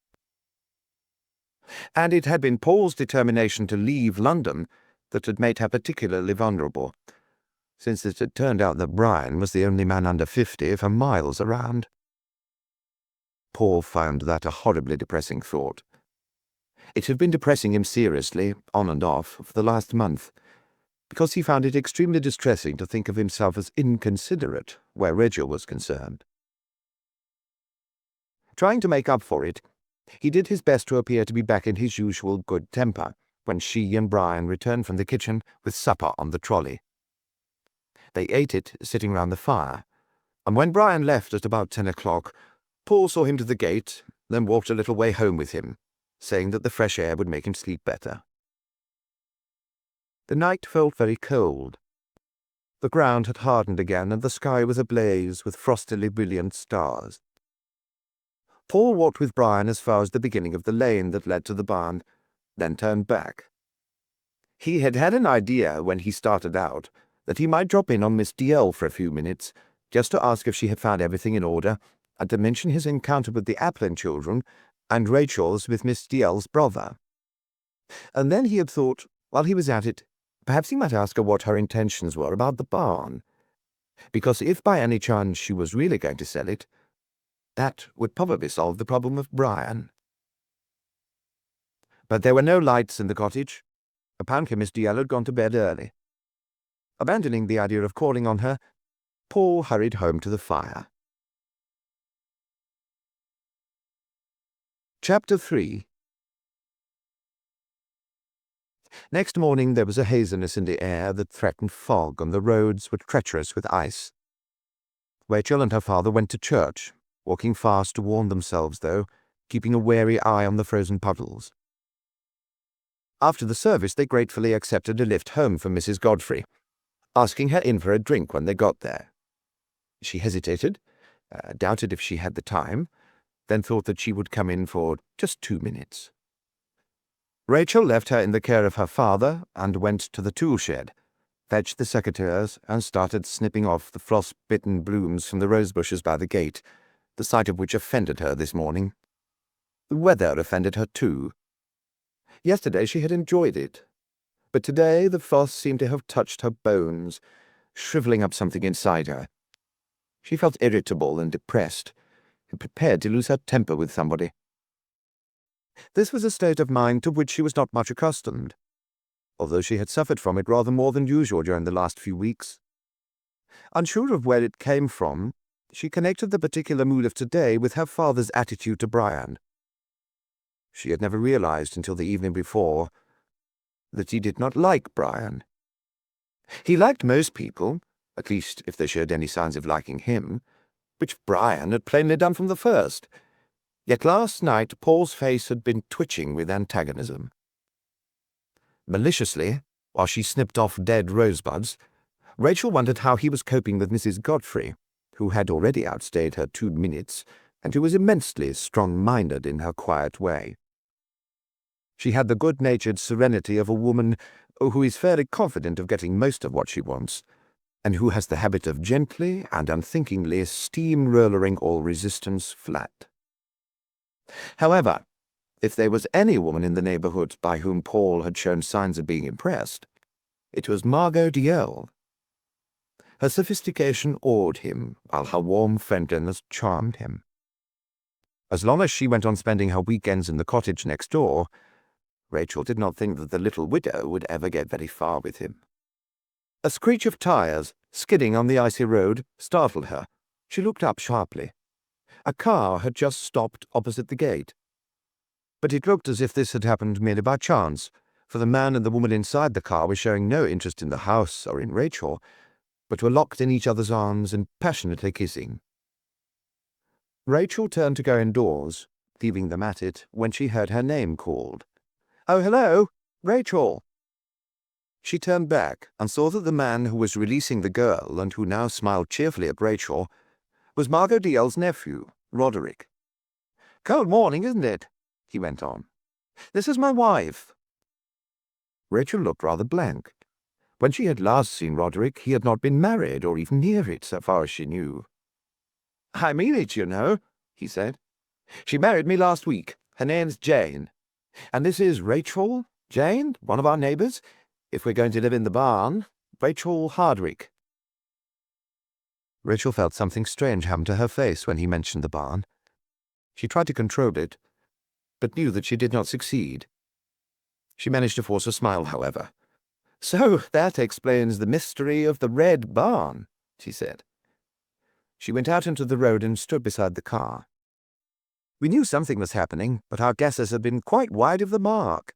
And it had been Paul's determination to leave London that had made her particularly vulnerable, since it had turned out that Brian was the only man under 50 for miles around. Paul found that a horribly depressing thought. It had been depressing him seriously, on and off, for the last month, because he found it extremely distressing to think of himself as inconsiderate where Rachel was concerned. Trying to make up for it, he did his best to appear to be back in his usual good temper when she and Brian returned from the kitchen with supper on the trolley. They ate it sitting round the fire, and when Brian left at about 10 o'clock, Paul saw him to the gate, then walked a little way home with him, saying that the fresh air would make him sleep better. The night felt very cold. The ground had hardened again, and the sky was ablaze with frostily brilliant stars. Paul walked with Brian as far as the beginning of the lane that led to the barn, then turned back. He had had an idea when he started out that he might drop in on Miss Dalziel for a few minutes, just to ask if she had found everything in order, and to mention his encounter with the Applin children and Rachel's with Miss Dalziel's brother. And then he had thought, while he was at it, perhaps he might ask her what her intentions were about the barn, because if by any chance she was really going to sell it, that would probably solve the problem of Brian. But there were no lights in the cottage. Apparently Miss Dalziel had gone to bed early. Abandoning the idea of calling on her, Paul hurried home to the fire. Chapter 3. Next morning there was a haziness in the air that threatened fog, and the roads were treacherous with ice. Rachel and her father went to church, walking fast to warn themselves, though, keeping a wary eye on the frozen puddles. After the service they gratefully accepted a lift home from Mrs. Godfrey, asking her in for a drink when they got there. She hesitated, doubted if she had the time, then thought that she would come in for just 2 minutes. Rachel left her in the care of her father and went to the tool shed, fetched the secateurs, and started snipping off the frost-bitten blooms from the rose bushes by the gate, the sight of which offended her this morning. The weather offended her too. Yesterday she had enjoyed it, but today the frost seemed to have touched her bones, shrivelling up something inside her. She felt irritable and depressed, and prepared to lose her temper with somebody. This was a state of mind to which she was not much accustomed, although she had suffered from it rather more than usual during the last few weeks. Unsure of where it came from, she connected the particular mood of today with her father's attitude to Brian. She had never realized until the evening before that he did not like Brian. He liked most people, at least if they showed any signs of liking him, which Brian had plainly done from the first. Yet last night Paul's face had been twitching with antagonism. Maliciously, while she snipped off dead rosebuds, Rachel wondered how he was coping with Mrs. Godfrey, who had already outstayed her 2 minutes, and who was immensely strong-minded in her quiet way. She had the good-natured serenity of a woman who is fairly confident of getting most of what she wants, and who has the habit of gently and unthinkingly steam-rollering all resistance flat. However, if there was any woman in the neighbourhood by whom Paul had shown signs of being impressed, it was Margot Dalziel. Her sophistication awed him, while her warm friendliness charmed him. As long as she went on spending her weekends in the cottage next door, Rachel did not think that the little widow would ever get very far with him. A screech of tyres, skidding on the icy road, startled her. She looked up sharply. A car had just stopped opposite the gate. But it looked as if this had happened merely by chance, for the man and the woman inside the car were showing no interest in the house or in Rachel, but were locked in each other's arms and passionately kissing. Rachel turned to go indoors, leaving them at it, when she heard her name called. "Oh, hello, Rachel!" She turned back and saw that the man who was releasing the girl, and who now smiled cheerfully at Rachel, was Margot Dalziel's nephew, Roderick. "Cold morning, isn't it?" he went on. "This is my wife." Rachel looked rather blank. When she had last seen Roderick, he had not been married, or even near it, so far as she knew. "I mean it, you know," he said. "She married me last week. Her name's Jane. And this is Rachel, Jane, one of our neighbours, if we're going to live in the barn, Rachel Hardwick." Rachel felt something strange happen to her face when he mentioned the barn. She tried to control it, but knew that she did not succeed. She managed to force a smile, however. "So that explains the mystery of the red barn," she said. She went out into the road and stood beside the car. "We knew something was happening, but our guesses had been quite wide of the mark."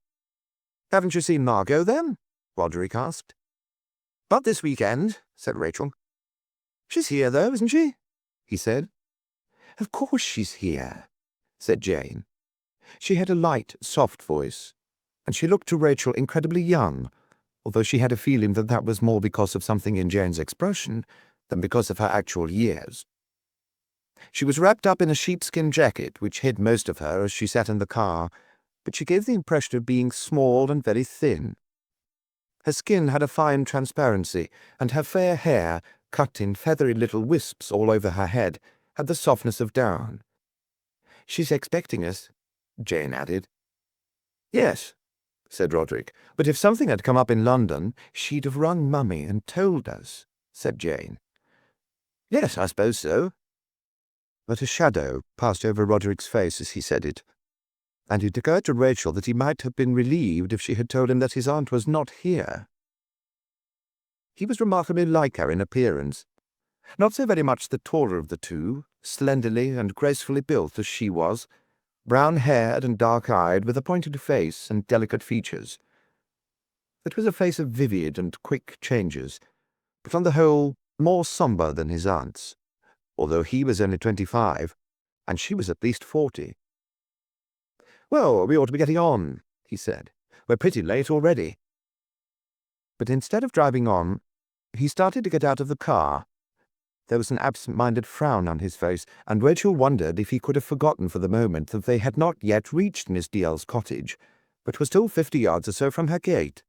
"Haven't you seen Margot, then?" Roderick asked. "Not this weekend," said Rachel. "She's here, though, isn't she?" he said. "Of course she's here," said Jane. She had a light, soft voice, and she looked to Rachel incredibly young, although she had a feeling that that was more because of something in Jane's expression than because of her actual years. She was wrapped up in a sheepskin jacket which hid most of her as she sat in the car, but she gave the impression of being small and very thin. Her skin had a fine transparency, and her fair hair, cut in feathery little wisps all over her head, had the softness of down. "She's expecting us," Jane added. "Yes," said Roderick, "but if something had come up in London, she'd have rung Mummy and told us," said Jane. "Yes, I suppose so." But a shadow passed over Roderick's face as he said it, and it occurred to Rachel that he might have been relieved if she had told him that his aunt was not here. He was remarkably like her in appearance, not so very much the taller of the two, slenderly and gracefully built as she was, brown-haired and dark-eyed, with a pointed face and delicate features. It was a face of vivid and quick changes, but on the whole more sombre than his aunt's, although he was only 25, and she was at least 40. "Well, we ought to be getting on," he said. "We're pretty late already." But instead of driving on, he started to get out of the car. There was an absent-minded frown on his face, and Rachel wondered if he could have forgotten for the moment that they had not yet reached Miss Dalziel's cottage, but were still 50 yards or so from her gate.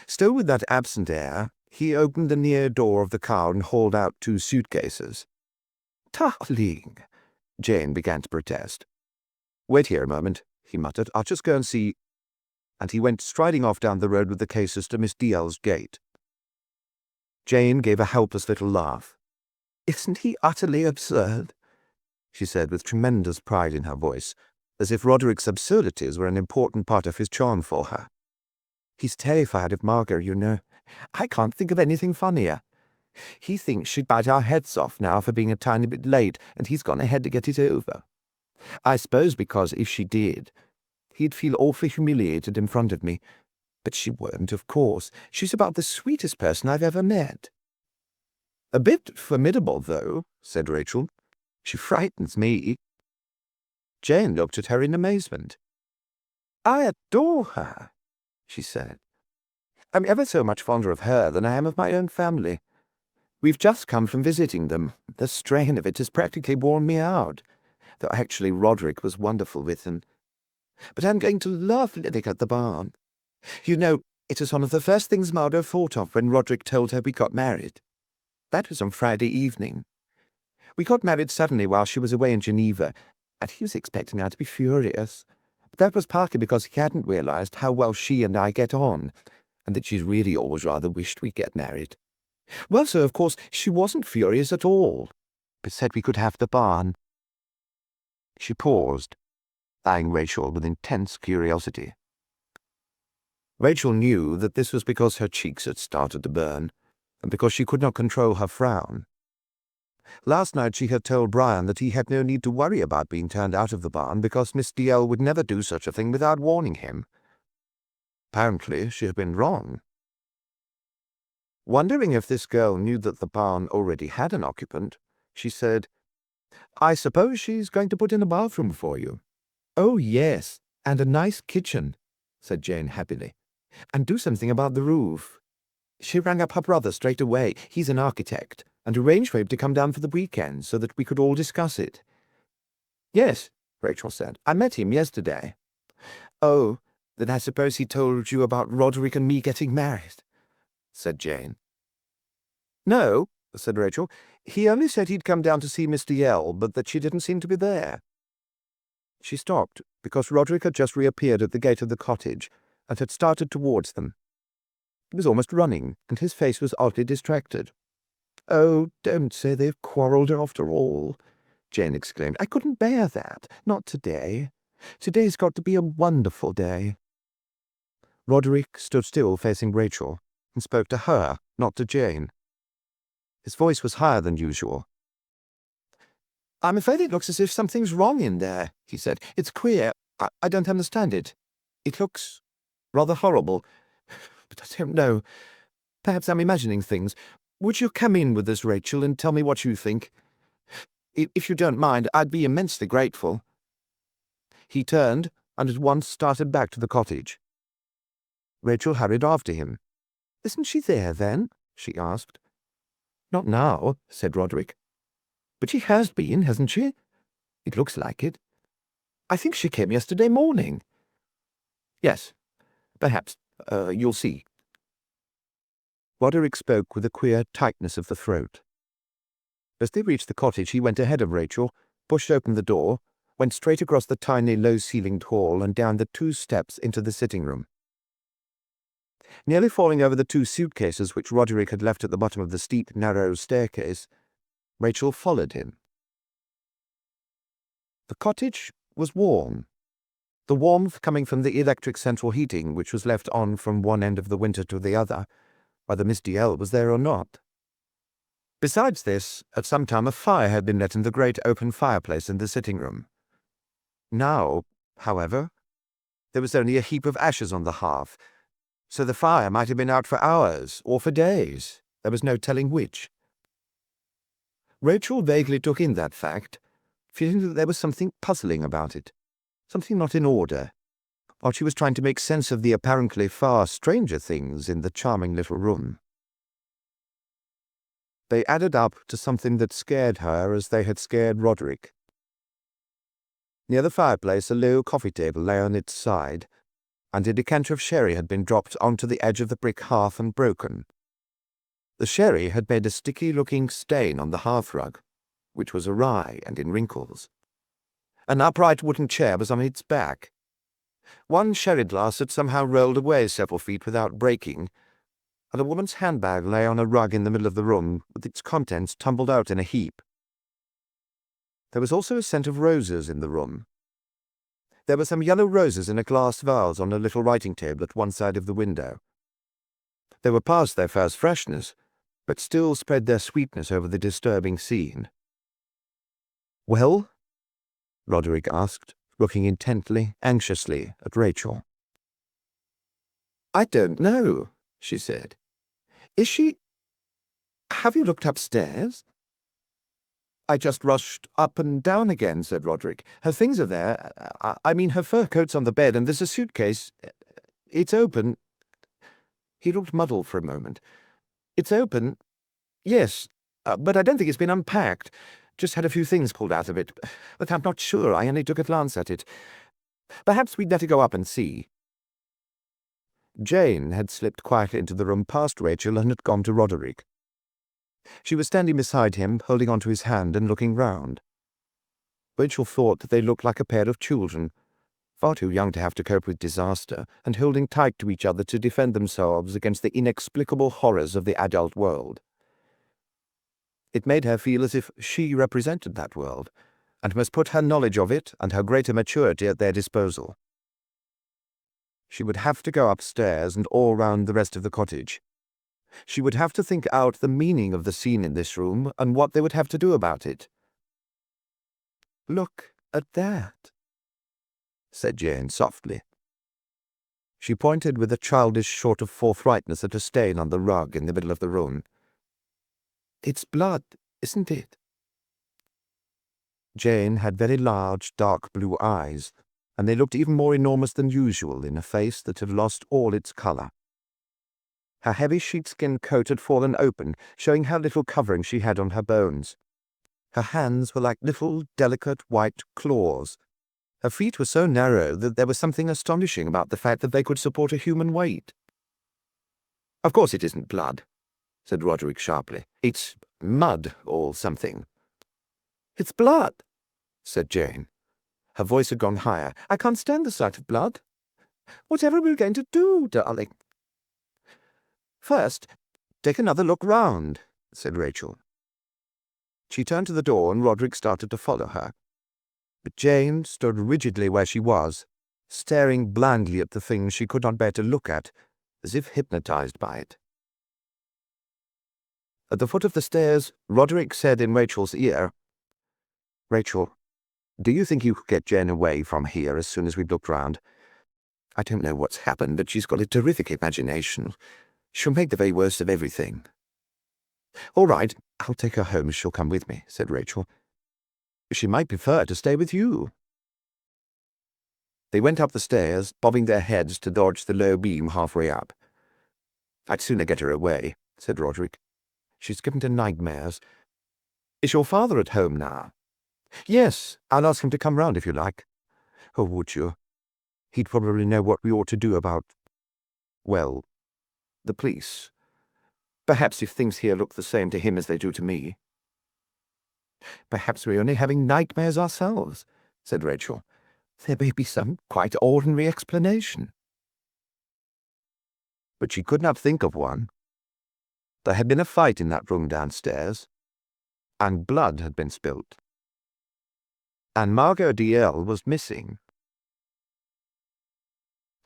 Still with that absent air, he opened the near door of the car and hauled out 2 suitcases. "Darling," Jane began to protest. "Wait here a moment," he muttered. "I'll just go and see—" And he went striding off down the road with the cases to Miss Dalziel's gate. Jane gave a helpless little laugh. "Isn't he utterly absurd?" she said with tremendous pride in her voice, as if Roderick's absurdities were an important part of his charm for her. "He's terrified of Margot, you know. I can't think of anything funnier. He thinks she'd bite our heads off now for being a tiny bit late, and he's gone ahead to get it over. I suppose because if she did, he'd feel awfully humiliated in front of me. But she won't, of course. She's about the sweetest person I've ever met." "A bit formidable, though," said Rachel. "She frightens me." Jane looked at her in amazement. "I adore her," she said. "I'm ever so much fonder of her than I am of my own family. We've just come from visiting them. The strain of it has practically worn me out, though actually Roderick was wonderful with them. But I'm going to love living at the barn. You know, it was one of the first things Margot thought of when Roderick told her we got married. That was on Friday evening. We got married suddenly while she was away in Geneva, and he was expecting her to be furious. But that was partly because he hadn't realized how well she and I get on, and that she's really always rather wished we'd get married. Well, so of course she wasn't furious at all, but said we could have the barn." She paused, eyeing Rachel with intense curiosity. Rachel knew that this was because her cheeks had started to burn, and because she could not control her frown. Last night she had told Brian that he had no need to worry about being turned out of the barn because Miss Dalziel would never do such a thing without warning him. Apparently she had been wrong. Wondering if this girl knew that the barn already had an occupant, she said, "I suppose she's going to put in a bathroom for you." "Oh, yes, and a nice kitchen," said Jane happily. "And do something about the roof. She rang up her brother straight away, he's an architect, and arranged for him to come down for the weekend so that we could all discuss it." "Yes," Rachel said. "I met him yesterday." "Oh, then I suppose he told you about Roderick and me getting married," said Jane. "No," said Rachel. "He only said he'd come down to see Miss Dalziel, but that she didn't seem to be there." She stopped, because Roderick had just reappeared at the gate of the cottage, and had started towards them. He was almost running, and his face was oddly distracted. "Oh, don't say they've quarrelled after all," Jane exclaimed. "I couldn't bear that. Not today. Today's got to be a wonderful day." Roderick stood still facing Rachel, and spoke to her, not to Jane. His voice was higher than usual. "I'm afraid it looks as if something's wrong in there," he said. "It's queer. I don't understand it. It looks rather horrible. But I don't know. Perhaps I'm imagining things. Would you come in with us, Rachel, and tell me what you think? If you don't mind, I'd be immensely grateful." He turned, and at once started back to the cottage. Rachel hurried after him. "Isn't she there, then?" she asked. "Not now," said Roderick. But she has been, hasn't she? It looks like it. I think she came yesterday morning. Yes, perhaps. You'll see. Roderick spoke with a queer tightness of the throat. As they reached the cottage, he went ahead of Rachel, pushed open the door, went straight across the tiny, low-ceilinged hall and down the 2 steps into the sitting room. Nearly falling over the 2 suitcases which Roderick had left at the bottom of the steep, narrow staircase, Rachel followed him. The cottage was warm, the warmth coming from the electric central heating which was left on from one end of the winter to the other, whether Miss Dalziel was there or not. Besides this, at some time a fire had been lit in the great open fireplace in the sitting room. Now, however, there was only a heap of ashes on the hearth, so the fire might have been out for hours or for days. There was no telling which. Rachel vaguely took in that fact, feeling that there was something puzzling about it, something not in order, while she was trying to make sense of the apparently far stranger things in the charming little room. They added up to something that scared her as they had scared Roderick. Near the fireplace a low coffee table lay on its side, and a decanter of sherry had been dropped onto the edge of the brick hearth and broken. The sherry had made a sticky-looking stain on the hearthrug, which was awry and in wrinkles. An upright wooden chair was on its back. One sherry glass had somehow rolled away several feet without breaking, and a woman's handbag lay on a rug in the middle of the room, with its contents tumbled out in a heap. There was also a scent of roses in the room. There were some yellow roses in a glass vase on a little writing table at one side of the window. They were past their first freshness, but still spread their sweetness over the disturbing scene. "Well?" Roderick asked, looking intently, anxiously at Rachel. "I don't know," she said. "Is she— Have you looked upstairs?" "I just rushed up and down again," said Roderick. "Her things are there. I mean, her fur coat's on the bed, and there's a suitcase. It's open." He looked muddled for a moment. "It's open, yes, but I don't think it's been unpacked. Just had a few things pulled out of it, but I'm not sure. I only took a glance at it. Perhaps we'd better go up and see." Jane had slipped quietly into the room past Rachel and had gone to Roderick. She was standing beside him, holding onto his hand and looking round. Rachel thought that they looked like a pair of children, far too young to have to cope with disaster, and holding tight to each other to defend themselves against the inexplicable horrors of the adult world. It made her feel as if she represented that world, and must put her knowledge of it and her greater maturity at their disposal. She would have to go upstairs and all round the rest of the cottage. She would have to think out the meaning of the scene in this room and what they would have to do about it. "Look at that," said Jane softly. She pointed with a childish sort of forthrightness at a stain on the rug in the middle of the room. "It's blood, isn't it?" Jane had very large, dark blue eyes, and they looked even more enormous than usual in a face that had lost all its colour. Her heavy sheepskin coat had fallen open, showing how little covering she had on her bones. Her hands were like little, delicate white claws. Her feet were so narrow that there was something astonishing about the fact that they could support a human weight. "Of course it isn't blood," said Roderick sharply. "It's mud or something." "It's blood," said Jane. Her voice had gone higher. "I can't stand the sight of blood. Whatever are we going to do, darling?" "First, take another look round," said Rachel. She turned to the door and Roderick started to follow her. But Jane stood rigidly where she was, staring blindly at the thing she could not bear to look at, as if hypnotized by it. At the foot of the stairs, Roderick said in Rachel's ear, "Rachel, do you think you could get Jane away from here as soon as we've looked round? I don't know what's happened, but she's got a terrific imagination. She'll make the very worst of everything." "All right, I'll take her home. She'll come with me," said Rachel. "She might prefer to stay with you." They went up the stairs, bobbing their heads to dodge the low beam halfway up. "I'd sooner get her away," said Roderick. "She's given to nightmares. Is your father at home now? Yes, I'll ask him to come round if you like. Oh, would you? He'd probably know what we ought to do about, well, the police. Perhaps if things here look the same to him as they do to me. Perhaps we're only having nightmares ourselves, said Rachel. There may be some quite ordinary explanation. But she could not think of one. There had been a fight in that room downstairs, and blood had been spilt. And Margot Dalziel was missing.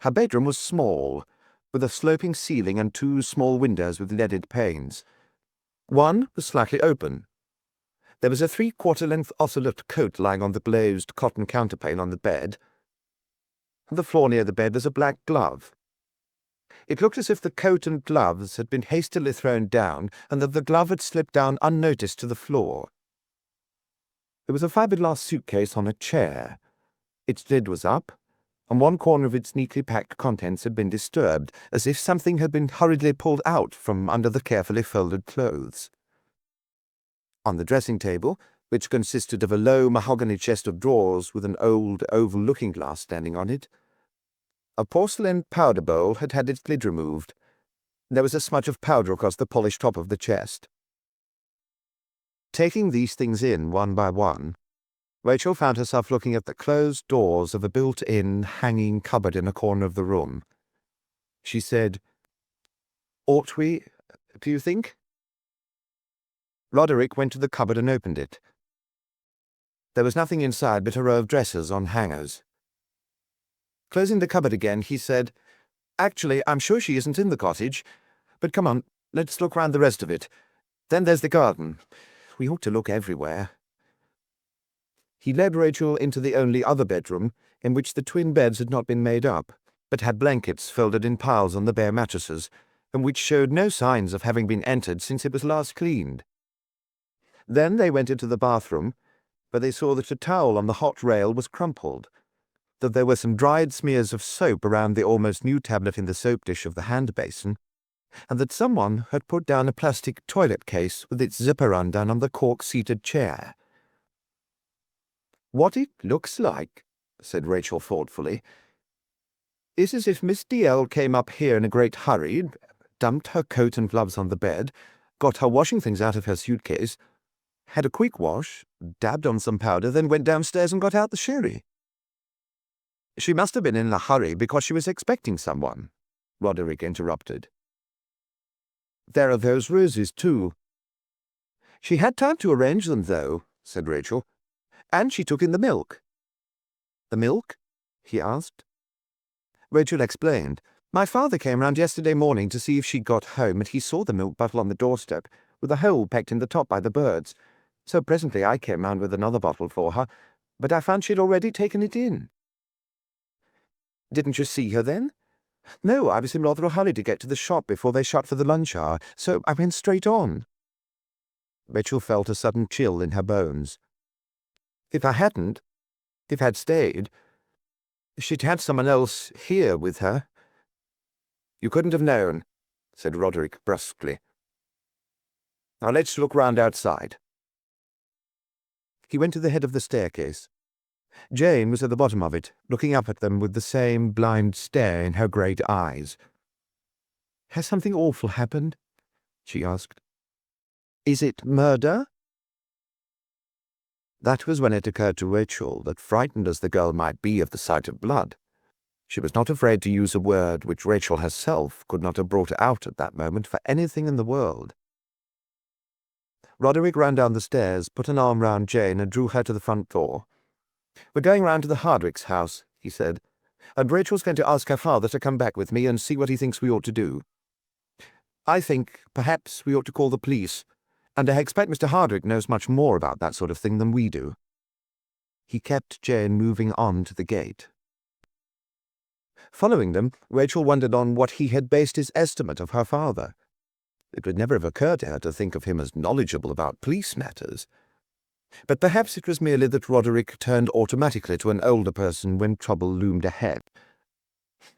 Her bedroom was small, with a sloping ceiling and 2 small windows with leaded panes. One was slightly open. There was a 3/4-length ocelot coat lying on the glazed cotton counterpane on the bed. On the floor near the bed was a black glove. It looked as if the coat and gloves had been hastily thrown down, and that the glove had slipped down unnoticed to the floor. There was a fiberglass suitcase on a chair. Its lid was up, and one corner of its neatly packed contents had been disturbed, as if something had been hurriedly pulled out from under the carefully folded clothes. On the dressing table, which consisted of a low mahogany chest of drawers with an old oval looking-glass standing on it, a porcelain powder bowl had had its lid removed. There was a smudge of powder across the polished top of the chest. Taking these things in one by one, Rachel found herself looking at the closed doors of a built-in hanging cupboard in a corner of the room. She said, "Ought we, do you think?" Roderick went to the cupboard and opened it. There was nothing inside but a row of dressers on hangers. Closing the cupboard again, he said, "Actually, I'm sure she isn't in the cottage. But come on, let's look round the rest of it. Then there's the garden. We ought to look everywhere." He led Rachel into the only other bedroom, in which the twin beds had not been made up, but had blankets folded in piles on the bare mattresses, and which showed no signs of having been entered since it was last cleaned. Then they went into the bathroom, where they saw that a towel on the hot rail was crumpled, that there were some dried smears of soap around the almost new tablet in the soap dish of the hand basin, and that someone had put down a plastic toilet case with its zipper undone on the cork-seated chair. "What it looks like," said Rachel thoughtfully, "is as if Miss Dalziel came up here in a great hurry, dumped her coat and gloves on the bed, got her washing things out of her suitcase, had a quick wash, dabbed on some powder, then went downstairs and got out the sherry. She must have been in a hurry because she was expecting someone," Roderick interrupted. "There are those roses, too." "She had time to arrange them, though," said Rachel. "And she took in the milk." "The milk?" he asked. Rachel explained. "My father came round yesterday morning to see if she'd got home, and he saw the milk bottle on the doorstep, with a hole pecked in the top by the birds. So presently I came round with another bottle for her, but I found she'd already taken it in." "Didn't you see her then?" "No, I was in rather a hurry to get to the shop before they shut for the lunch hour, so I went straight on." Rachel felt a sudden chill in her bones. If I'd stayed, she'd had someone else here with her." "You couldn't have known," said Roderick brusquely. "Now let's look round outside." He went to the head of the staircase. Jane was at the bottom of it, looking up at them with the same blind stare in her great eyes. "Has something awful happened?" she asked. "Is it murder?" That was when it occurred to Rachel that, frightened as the girl might be of the sight of blood, she was not afraid to use a word which Rachel herself could not have brought out at that moment for anything in the world. Roderick ran down the stairs, put an arm round Jane, and drew her to the front door. "We're going round to the Hardwicks' house," he said, "and Rachel's going to ask her father to come back with me and see what he thinks we ought to do. I think perhaps we ought to call the police, and I expect Mr. Hardwick knows much more about that sort of thing than we do." He kept Jane moving on to the gate. Following them, Rachel wondered on what he had based his estimate of her father. It would never have occurred to her to think of him as knowledgeable about police matters. But perhaps it was merely that Roderick turned automatically to an older person when trouble loomed ahead.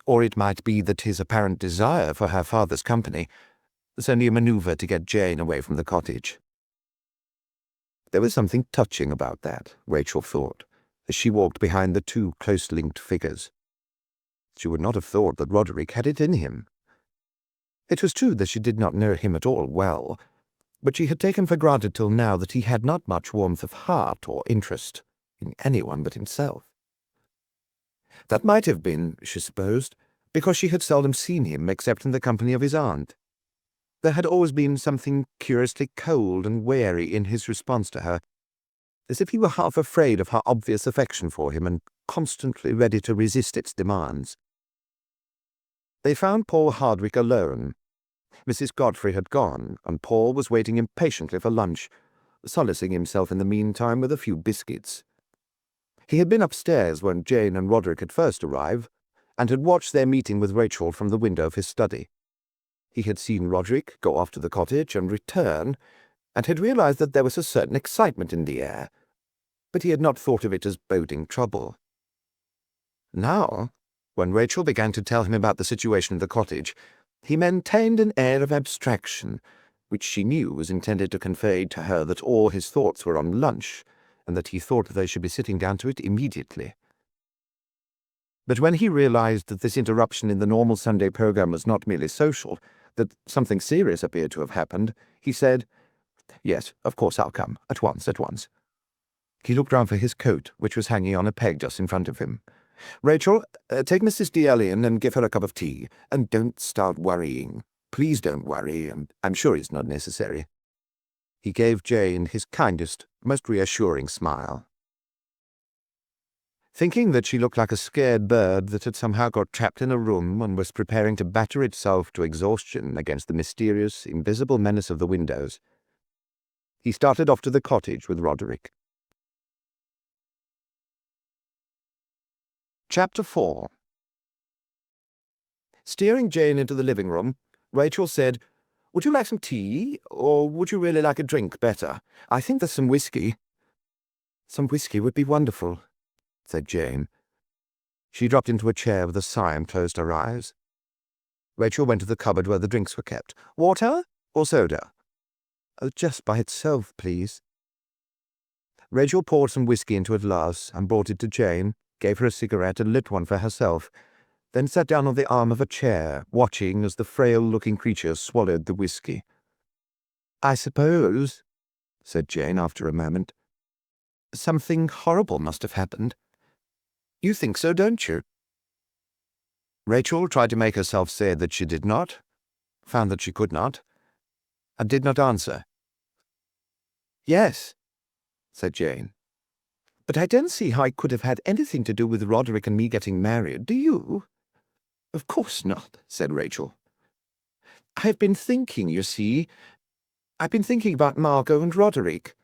Or it might be that his apparent desire for her father's company was only a manoeuvre to get Jane away from the cottage. There was something touching about that, Rachel thought, as she walked behind the two close-linked figures. She would not have thought that Roderick had it in him. It was true that she did not know him at all well, but she had taken for granted till now that he had not much warmth of heart or interest in anyone but himself. That might have been, she supposed, because she had seldom seen him except in the company of his aunt. There had always been something curiously cold and wary in his response to her, as if he were half afraid of her obvious affection for him and constantly ready to resist its demands. They found Paul Hardwick alone. Mrs. Godfrey had gone, and Paul was waiting impatiently for lunch, solacing himself in the meantime with a few biscuits. He had been upstairs when Jane and Roderick had first arrived, and had watched their meeting with Rachel from the window of his study. He had seen Roderick go off to the cottage and return, and had realized that there was a certain excitement in the air, but he had not thought of it as boding trouble. Now, when Rachel began to tell him about the situation in the cottage, he maintained an air of abstraction, which she knew was intended to convey to her that all his thoughts were on lunch, and that he thought they should be sitting down to it immediately. But when he realized that this interruption in the normal Sunday program was not merely social, that something serious appeared to have happened, he said, "Yes, of course I'll come. At once, at once." He looked round for his coat, which was hanging on a peg just in front of him. "Rachel, take Mrs. Dalziel in and give her a cup of tea. And don't start worrying. Please don't worry. I'm sure it's not necessary." He gave Jane his kindest, most reassuring smile. Thinking that she looked like a scared bird that had somehow got trapped in a room and was preparing to batter itself to exhaustion against the mysterious, invisible menace of the windows, he started off to the cottage with Roderick. Chapter 4. Steering Jane into the living room, Rachel said, "Would you like some tea, or would you really like a drink better? I think there's some whiskey." "Some whiskey would be wonderful," said Jane. She dropped into a chair with a sigh and closed her eyes. Rachel went to the cupboard where the drinks were kept. "Water or soda?" "Oh, just by itself, please." Rachel poured some whiskey into a glass and brought it to Jane, gave her a cigarette and lit one for herself, then sat down on the arm of a chair, watching as the frail-looking creature swallowed the whiskey. "I suppose," said Jane after a moment, "something horrible must have happened. You think so, don't you?" Rachel tried to make herself say that she did not, found that she could not, and did not answer. "Yes," said Jane, "but I don't see how it could have had anything to do with Roderick and me getting married, do you?" "Of course not," said Rachel. "I've been thinking, you see. I've been thinking about Margot and Roderick.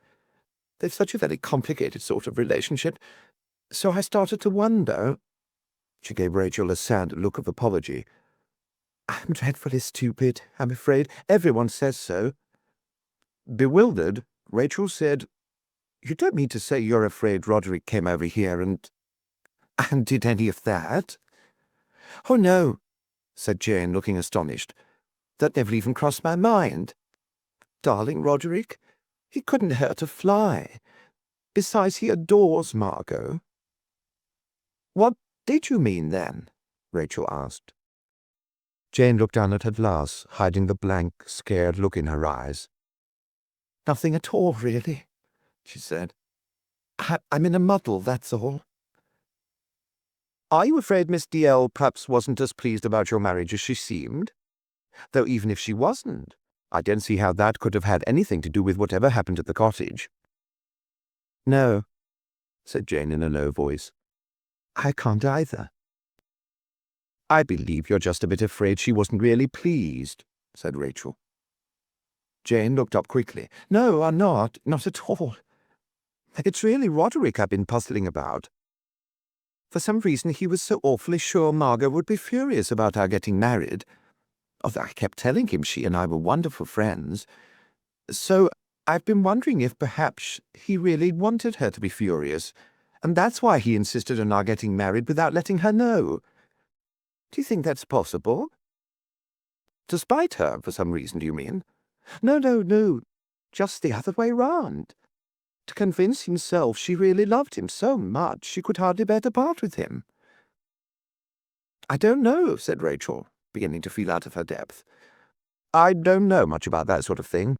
They've such a very complicated sort of relationship. So I started to wonder—" She gave Rachel a sad look of apology. "I'm dreadfully stupid, I'm afraid. Everyone says so." Bewildered, Rachel said, "You don't mean to say you're afraid Roderick came over here and did any of that?" "Oh, no," said Jane, looking astonished. "That never even crossed my mind. Darling Roderick, he couldn't hurt a fly. Besides, he adores Margot." "What did you mean, then?" Rachel asked. Jane looked down at her glass, hiding the blank, scared look in her eyes. "Nothing at all, really," she said. "I'm in a muddle, that's all." "Are you afraid Miss Dalziel perhaps wasn't as pleased about your marriage as she seemed? Though even if she wasn't, I don't see how that could have had anything to do with whatever happened at the cottage." "No," said Jane in a low voice. "I can't either." "I believe you're just a bit afraid she wasn't really pleased," said Rachel. Jane looked up quickly. "No, I'm not at all. It's really Roderick I've been puzzling about. For some reason he was so awfully sure Margot would be furious about our getting married, although I kept telling him she and I were wonderful friends. So I've been wondering if perhaps he really wanted her to be furious, and that's why he insisted on our getting married without letting her know. Do you think that's possible?" "To spite her, for some reason, do you mean?" No, just the other way round. to convince himself she really loved him so much she could hardly bear to part with him. "I don't know," said Rachel, beginning to feel out of her depth. "I don't know much about that sort of thing."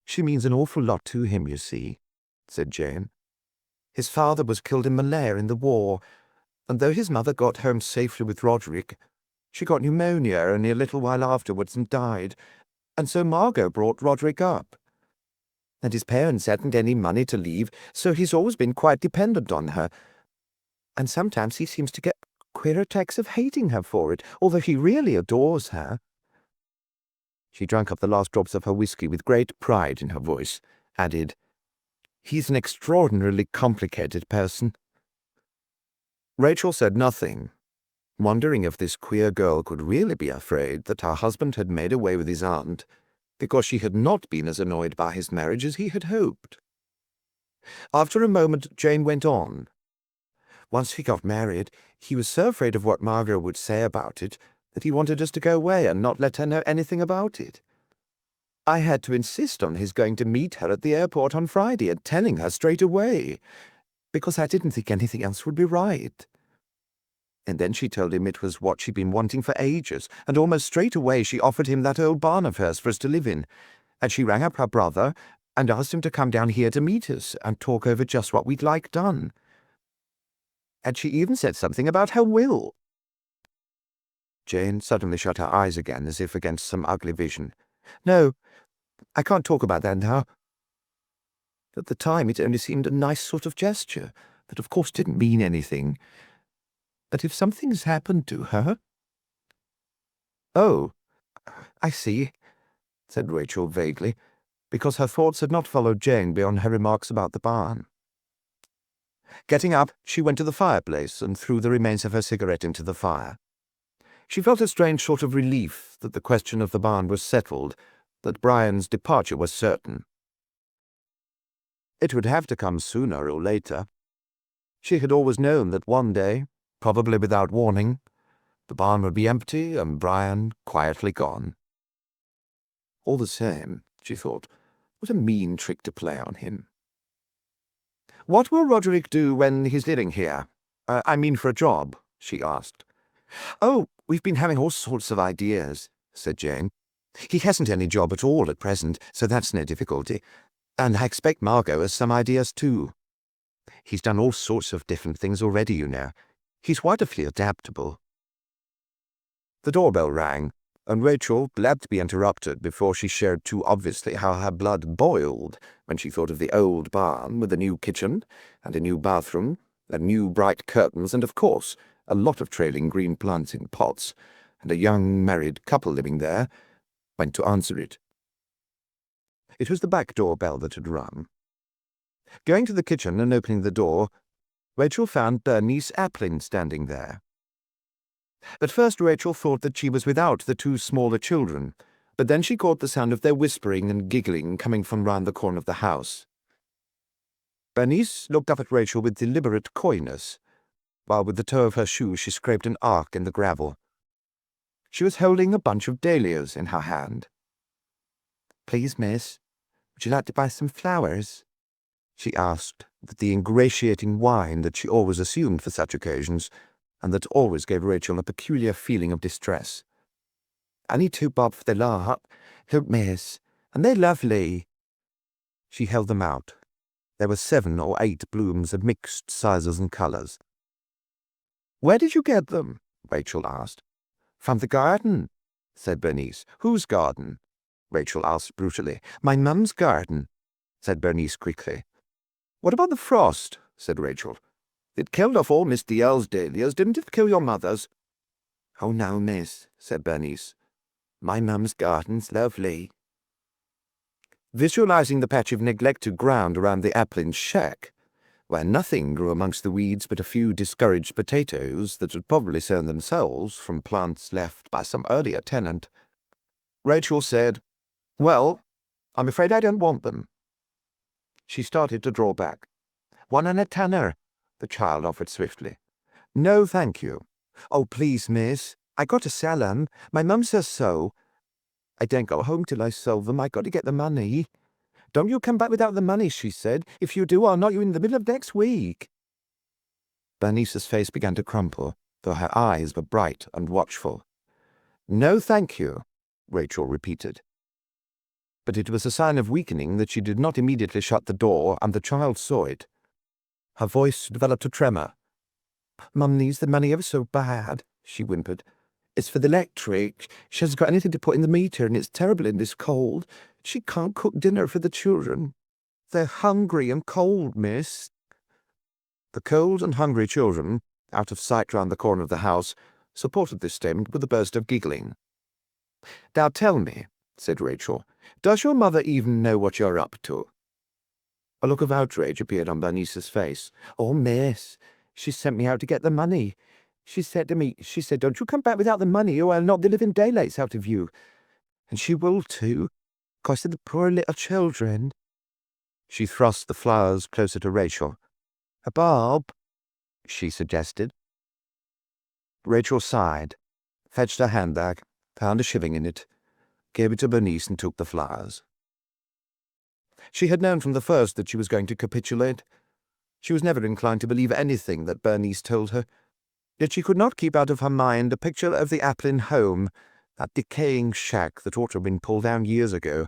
"She means an awful lot to him, you see," said Jane. "His father was killed in Malaya in the war, and though his mother got home safely with Roderick, she got pneumonia only a little while afterwards and died, and so Margot brought Roderick up. And his parents hadn't any money to leave, so he's always been quite dependent on her. And sometimes he seems to get queer attacks of hating her for it, although he really adores her." She drank up the last drops of her whiskey with great pride in her voice, added, "He's an extraordinarily complicated person." Rachel said nothing, wondering if this queer girl could really be afraid that her husband had made away with his aunt, because she had not been as annoyed by his marriage as he had hoped. After a moment, Jane went on. "Once he got married, he was so afraid of what Margot would say about it that he wanted us to go away and not let her know anything about it. I had to insist on his going to meet her at the airport on Friday and telling her straight away, because I didn't think anything else would be right. And then she told him it was what she'd been wanting for ages, and almost straight away she offered him that old barn of hers for us to live in, and she rang up her brother and asked him to come down here to meet us and talk over just what we'd like done. And she even said something about her will." Jane suddenly shut her eyes again as if against some ugly vision. "No, I can't talk about that now. At the time it only seemed a nice sort of gesture that of course didn't mean anything. But if something's happened to her—" "Oh, I see," said Rachel vaguely, because her thoughts had not followed Jane beyond her remarks about the barn. Getting up, she went to the fireplace and threw the remains of her cigarette into the fire. She felt a strange sort of relief that the question of the barn was settled, that Brian's departure was certain. It would have to come sooner or later. She had always known that one day, probably without warning, the barn would be empty and Brian quietly gone. All the same, she thought, what a mean trick to play on him. "What will Roderick do when he's living here? I mean for a job," she asked. "Oh, we've been having all sorts of ideas," said Jane. "He hasn't any job at all at present, so that's no difficulty. And I expect Margot has some ideas too. He's done all sorts of different things already, you know. He's wonderfully adaptable." The doorbell rang, and Rachel, glad to be interrupted before she showed too obviously how her blood boiled when she thought of the old barn with a new kitchen and a new bathroom and new bright curtains and, of course, a lot of trailing green plants in pots, and a young married couple living there, went to answer it. It was the back doorbell that had rung. Going to the kitchen and opening the door, Rachel found Bernice Applin standing there. At first Rachel thought that she was without the two smaller children, but then she caught the sound of their whispering and giggling coming from round the corner of the house. Bernice looked up at Rachel with deliberate coyness, while with the toe of her shoe she scraped an arc in the gravel. She was holding a bunch of dahlias in her hand. "Please, miss, would you like to buy some flowers?" she asked, with the ingratiating whine that she always assumed for such occasions, and that always gave Rachel a peculiar feeling of distress. "Only 2 bob for the lot. Look, miss, and they're lovely." She held them out. There were 7 or 8 blooms of mixed sizes and colours. "Where did you get them?" Rachel asked. "From the garden," said Bernice. "Whose garden?" Rachel asked brutally. "My mum's garden," said Bernice quickly. "What about the frost?" said Rachel. "It killed off all Miss Dalziel's dahlias. Didn't it kill your mother's?" "Oh, no, miss," said Bernice. "My mum's garden's lovely." Visualizing the patch of neglected ground around the Applins' shack, where nothing grew amongst the weeds but a few discouraged potatoes that had probably sown themselves from plants left by some earlier tenant, Rachel said, "Well, I'm afraid I don't want them." She started to draw back. "1 and a tenner," the child offered swiftly. "No, thank you." "Oh, please, miss, I got to sell 'em. My mum says so." "I don't go home till I sell them. I got to get the money." "Don't you come back without the money," she said. "If you do, I'll knock you in the middle of next week." Bernice's face began to crumple, though her eyes were bright and watchful. "No, thank you," Rachel repeated. But it was a sign of weakening that she did not immediately shut the door, and the child saw it. Her voice developed a tremor. "Mum needs the money ever so bad," she whimpered. "It's for the electric. She hasn't got anything to put in the meter, and it's terrible in this cold. She can't cook dinner for the children. They're hungry and cold, miss." The cold and hungry children, out of sight round the corner of the house, supported this statement with a burst of giggling. "Now tell me," said Rachel, "does your mother even know what you're up to?" A look of outrage appeared on Bernice's face. "Oh, miss, she sent me out to get the money. She said to me, don't you come back without the money, or I'll knock the living daylights out of you. And she will too, 'cause of the poor little children." She thrust the flowers closer to Rachel. "A bulb," she suggested. Rachel sighed, fetched her handbag, found a shilling in it, gave it to Bernice, and took the flowers. She had known from the first that she was going to capitulate. She was never inclined to believe anything that Bernice told her, yet she could not keep out of her mind a picture of the Applin home, that decaying shack that ought to have been pulled down years ago.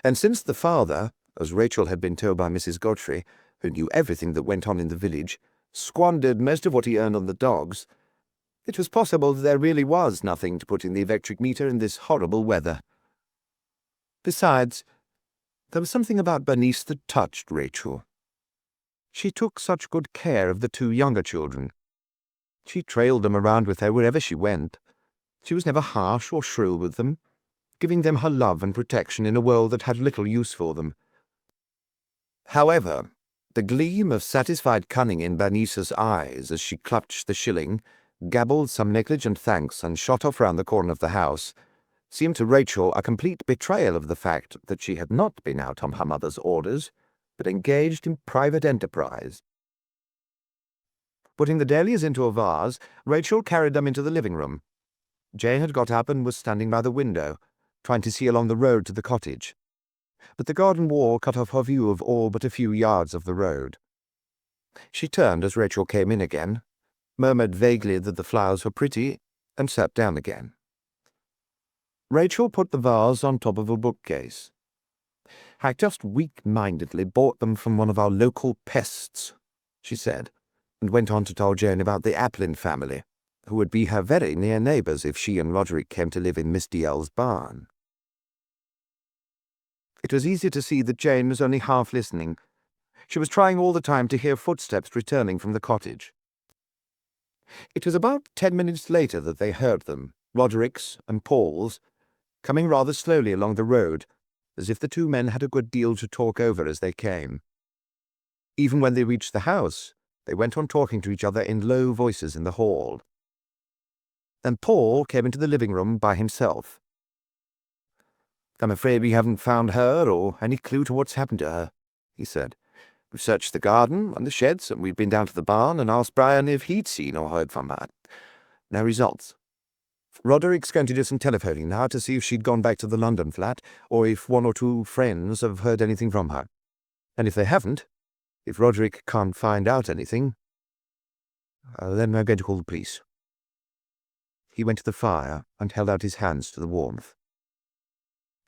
And since the father, as Rachel had been told by Mrs. Godfrey, who knew everything that went on in the village, squandered most of what he earned on the dogs, it was possible that there really was nothing to put in the electric meter in this horrible weather. Besides, there was something about Bernice that touched Rachel. She took such good care of the two younger children. She trailed them around with her wherever she went. She was never harsh or shrill with them, giving them her love and protection in a world that had little use for them. However, the gleam of satisfied cunning in Bernice's eyes as she clutched the shilling, gabbled some negligent thanks, and shot off round the corner of the house, seemed to Rachel a complete betrayal of the fact that she had not been out on her mother's orders, but engaged in private enterprise. Putting the dahlias into a vase, Rachel carried them into the living room. Jane had got up and was standing by the window, trying to see along the road to the cottage. But the garden wall cut off her view of all but a few yards of the road. She turned as Rachel came in again, murmured vaguely that the flowers were pretty, and sat down again. Rachel put the vase on top of a bookcase. "I just weak-mindedly bought them from one of our local pests," she said, and went on to tell Jane about the Applin family, who would be her very near neighbours if she and Roderick came to live in Miss DL's barn. It was easy to see that Jane was only half listening. She was trying all the time to hear footsteps returning from the cottage. It was about 10 minutes later that they heard them, Roderick's and Paul's, coming rather slowly along the road, as if the two men had a good deal to talk over as they came. Even when they reached the house, they went on talking to each other in low voices in the hall. Then Paul came into the living room by himself. "I'm afraid we haven't found her or any clue to what's happened to her," he said. "We've searched the garden and the sheds, and we've been down to the barn and asked Brian if he'd seen or heard from her. No results. Roderick's going to do some telephoning now to see if she'd gone back to the London flat, or if one or two friends have heard anything from her. And if they haven't, if Roderick can't find out anything, then we're going to call the police." He went to the fire and held out his hands to the warmth.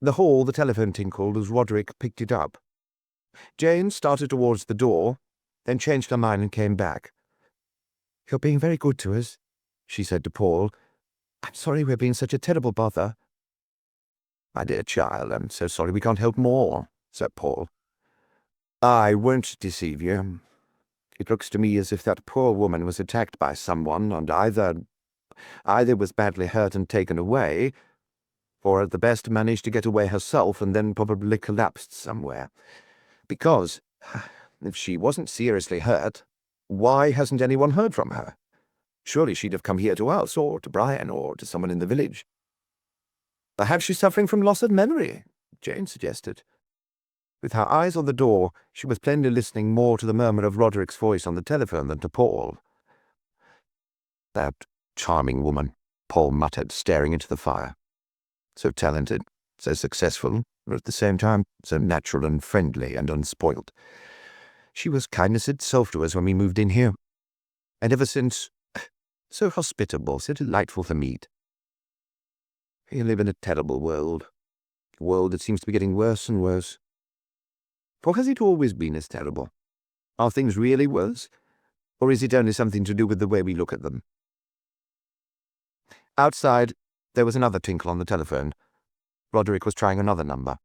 In the hall, the telephone tinkled as Roderick picked it up. Jane started towards the door, then changed her mind and came back. "You're being very good to us," she said to Paul. "I'm sorry we're being such a terrible bother." "My dear child, I'm so sorry we can't help more," said Paul. "I won't deceive you. It looks to me as if that poor woman was attacked by someone, and either was badly hurt and taken away, or at the best managed to get away herself and then probably collapsed somewhere. Because, if she wasn't seriously hurt, why hasn't anyone heard from her? Surely she'd have come here to us, or to Brian, or to someone in the village." "Perhaps she's suffering from loss of memory," Jane suggested. With her eyes on the door, she was plainly listening more to the murmur of Roderick's voice on the telephone than to Paul. "That charming woman," Paul muttered, staring into the fire. "So talented, So successful, but at the same time so natural and friendly and unspoilt. She was kindness itself to us when we moved in here. And ever since, so hospitable, so delightful to meet. We live in a terrible world. A world that seems to be getting worse and worse. Or has it always been as terrible? Are things really worse? Or is it only something to do with the way we look at them? Outside, there was another tinkle on the telephone. Roderick was trying another number.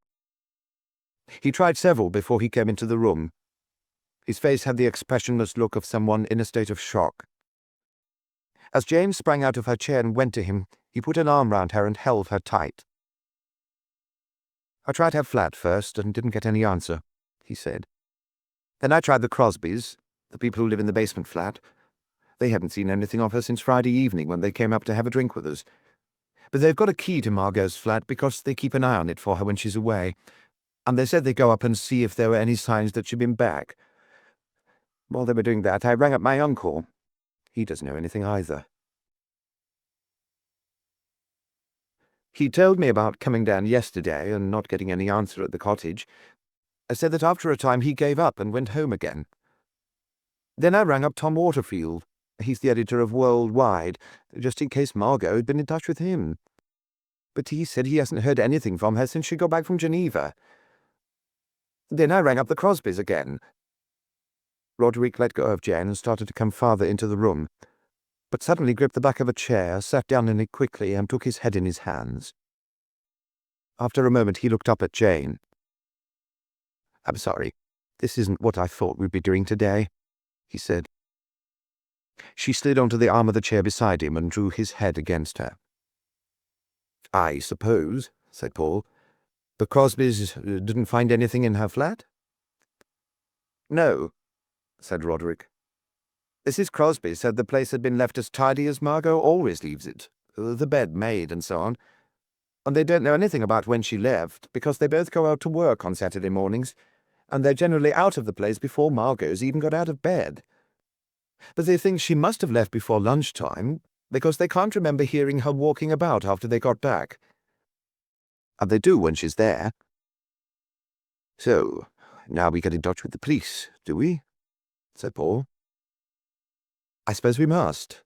He tried several before he came into the room. His face had the expressionless look of someone in a state of shock. As Jane sprang out of her chair and went to him, he put an arm round her and held her tight. "I tried her flat first and didn't get any answer," he said. "Then I tried the Crosbys, the people who live in the basement flat. They haven't seen anything of her since Friday evening when they came up to have a drink with us. But they've got a key to Margot's flat because they keep an eye on it for her when she's away, and they said they'd go up and see if there were any signs that she'd been back. While they were doing that, I rang up my uncle. He doesn't know anything either. He told me about coming down yesterday and not getting any answer at the cottage. I said that after a time he gave up and went home again. Then I rang up Tom Waterfield. He's the editor of Worldwide, just in case Margot had been in touch with him. But he said he hasn't heard anything from her since she got back from Geneva. Then I rang up the Crosbys again." Roderick let go of Jane and started to come farther into the room, but suddenly gripped the back of a chair, sat down in it quickly, and took his head in his hands. After a moment he looked up at Jane. "I'm sorry, this isn't what I thought we'd be doing today," he said. She slid onto the arm of the chair beside him and drew his head against her. "I suppose," said Paul, "the Crosbys didn't find anything in her flat?" "No," said Roderick. "Mrs. Crosby said the place had been left as tidy as Margot always leaves it, the bed made and so on. And they don't know anything about when she left, because they both go out to work on Saturday mornings, and they're generally out of the place before Margot's even got out of bed. But they think she must have left before lunchtime, because they can't remember hearing her walking about after they got back. And they do when she's there. So, now we get in touch with the police, do we?" said Paul. "I suppose we must.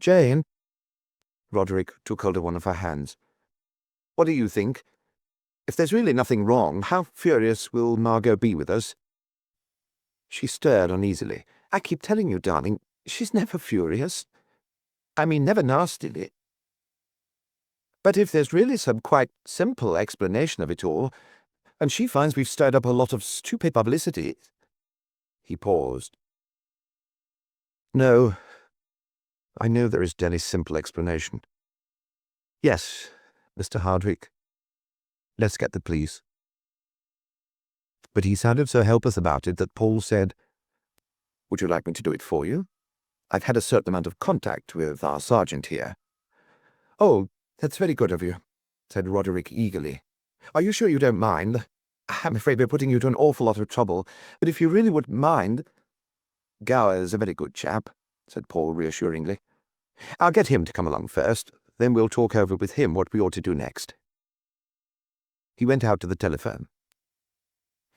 Jane," Roderick took hold of one of her hands, "what do you think? If there's really nothing wrong, how furious will Margot be with us?" She stirred uneasily. "I keep telling you, darling, she's never furious. I mean, never nastily. But if there's really some quite simple explanation of it all, and she finds we've stirred up a lot of stupid publicity—" He paused. "No, I know there is any simple explanation. Yes, Mr. Hardwick, let's get the police." But he sounded so helpless about it that Paul said, "Would you like me to do it for you? I've had a certain amount of contact with our sergeant here." "Oh, that's very good of you," said Roderick eagerly. "Are you sure you don't mind? I'm afraid we're putting you to an awful lot of trouble, but if you really wouldn't mind—" "Gower's a very good chap," said Paul reassuringly. "I'll get him to come along first, then we'll talk over with him what we ought to do next." He went out to the telephone.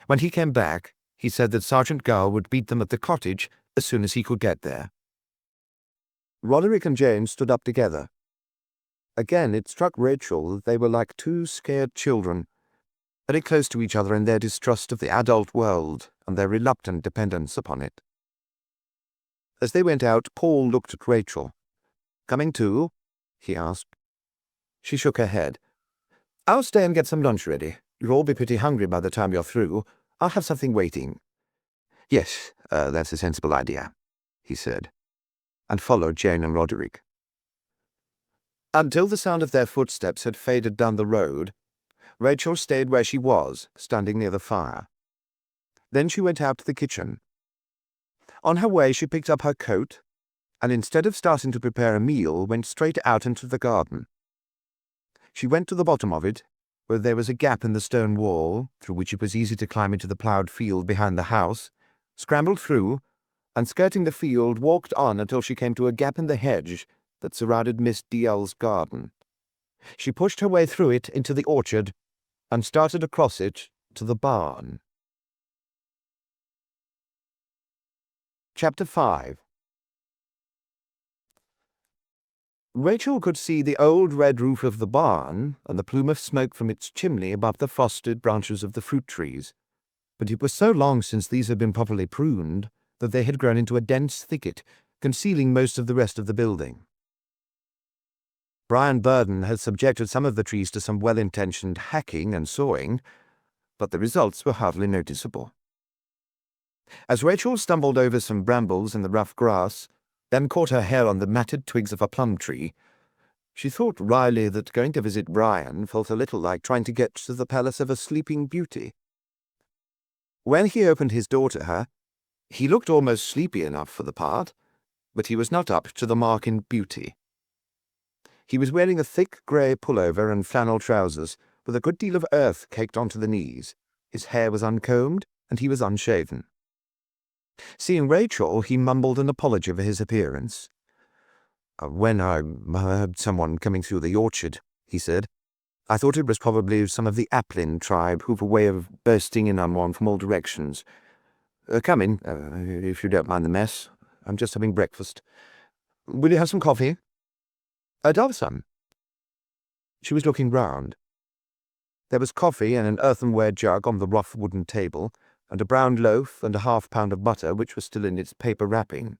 When he came back, he said that Sergeant Gower would meet them at the cottage as soon as he could get there. Roderick and Jane stood up together. Again it struck Rachel that they were like two scared children, very close to each other in their distrust of the adult world and their reluctant dependence upon it. As they went out, Paul looked at Rachel. "Coming too?" he asked. She shook her head. "I'll stay and get some lunch ready. You'll all be pretty hungry by the time you're through. I'll have something waiting." "Yes, that's a sensible idea," he said, and followed Jane and Roderick. Until the sound of their footsteps had faded down the road, Rachel stayed where she was, standing near the fire. Then she went out to the kitchen. On her way she picked up her coat, and instead of starting to prepare a meal, went straight out into the garden. She went to the bottom of it, where there was a gap in the stone wall, through which it was easy to climb into the ploughed field behind the house, scrambled through, and skirting the field, walked on until she came to a gap in the hedge that surrounded Miss D.L.'s garden. She pushed her way through it into the orchard and started across it to the barn. Chapter 5. Rachel could see the old red roof of the barn and the plume of smoke from its chimney above the frosted branches of the fruit trees, but it was so long since these had been properly pruned that they had grown into a dense thicket, concealing most of the rest of the building. Brian Burden had subjected some of the trees to some well-intentioned hacking and sawing, but the results were hardly noticeable. As Rachel stumbled over some brambles in the rough grass, then caught her hair on the matted twigs of a plum tree, she thought wryly that going to visit Brian felt a little like trying to get to the palace of a sleeping beauty. When he opened his door to her, he looked almost sleepy enough for the part, but he was not up to the mark in beauty. He was wearing a thick grey pullover and flannel trousers, with a good deal of earth caked onto the knees. His hair was uncombed, and he was unshaven. Seeing Rachel, he mumbled an apology for his appearance. "When I heard someone coming through the orchard," he said, "I thought it was probably some of the Applin tribe who've a way of bursting in on one from all directions. Come in, if you don't mind the mess. I'm just having breakfast. Will you have some coffee?" "I'd have some." She was looking round. There was coffee in an earthenware jug on the rough wooden table, and a brown loaf and a half-pound of butter which was still in its paper wrapping.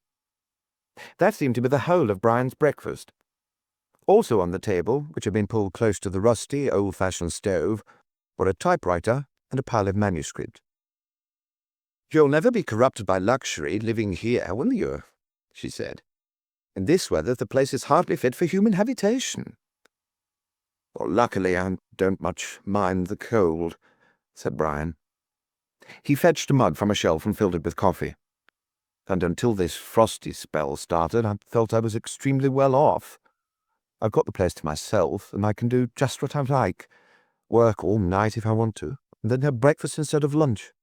That seemed to be the whole of Brian's breakfast. Also on the table, which had been pulled close to the rusty, old-fashioned stove, were a typewriter and a pile of manuscript. "You'll never be corrupted by luxury living here, will you?" she said. "In this weather the place is hardly fit for human habitation." "Well, luckily I don't much mind the cold," said Brian. He fetched a mug from a shelf and filled it with coffee. "And until this frosty spell started, I felt I was extremely well off. I've got the place to myself, and I can do just what I like. Work all night if I want to, and then have breakfast instead of lunch."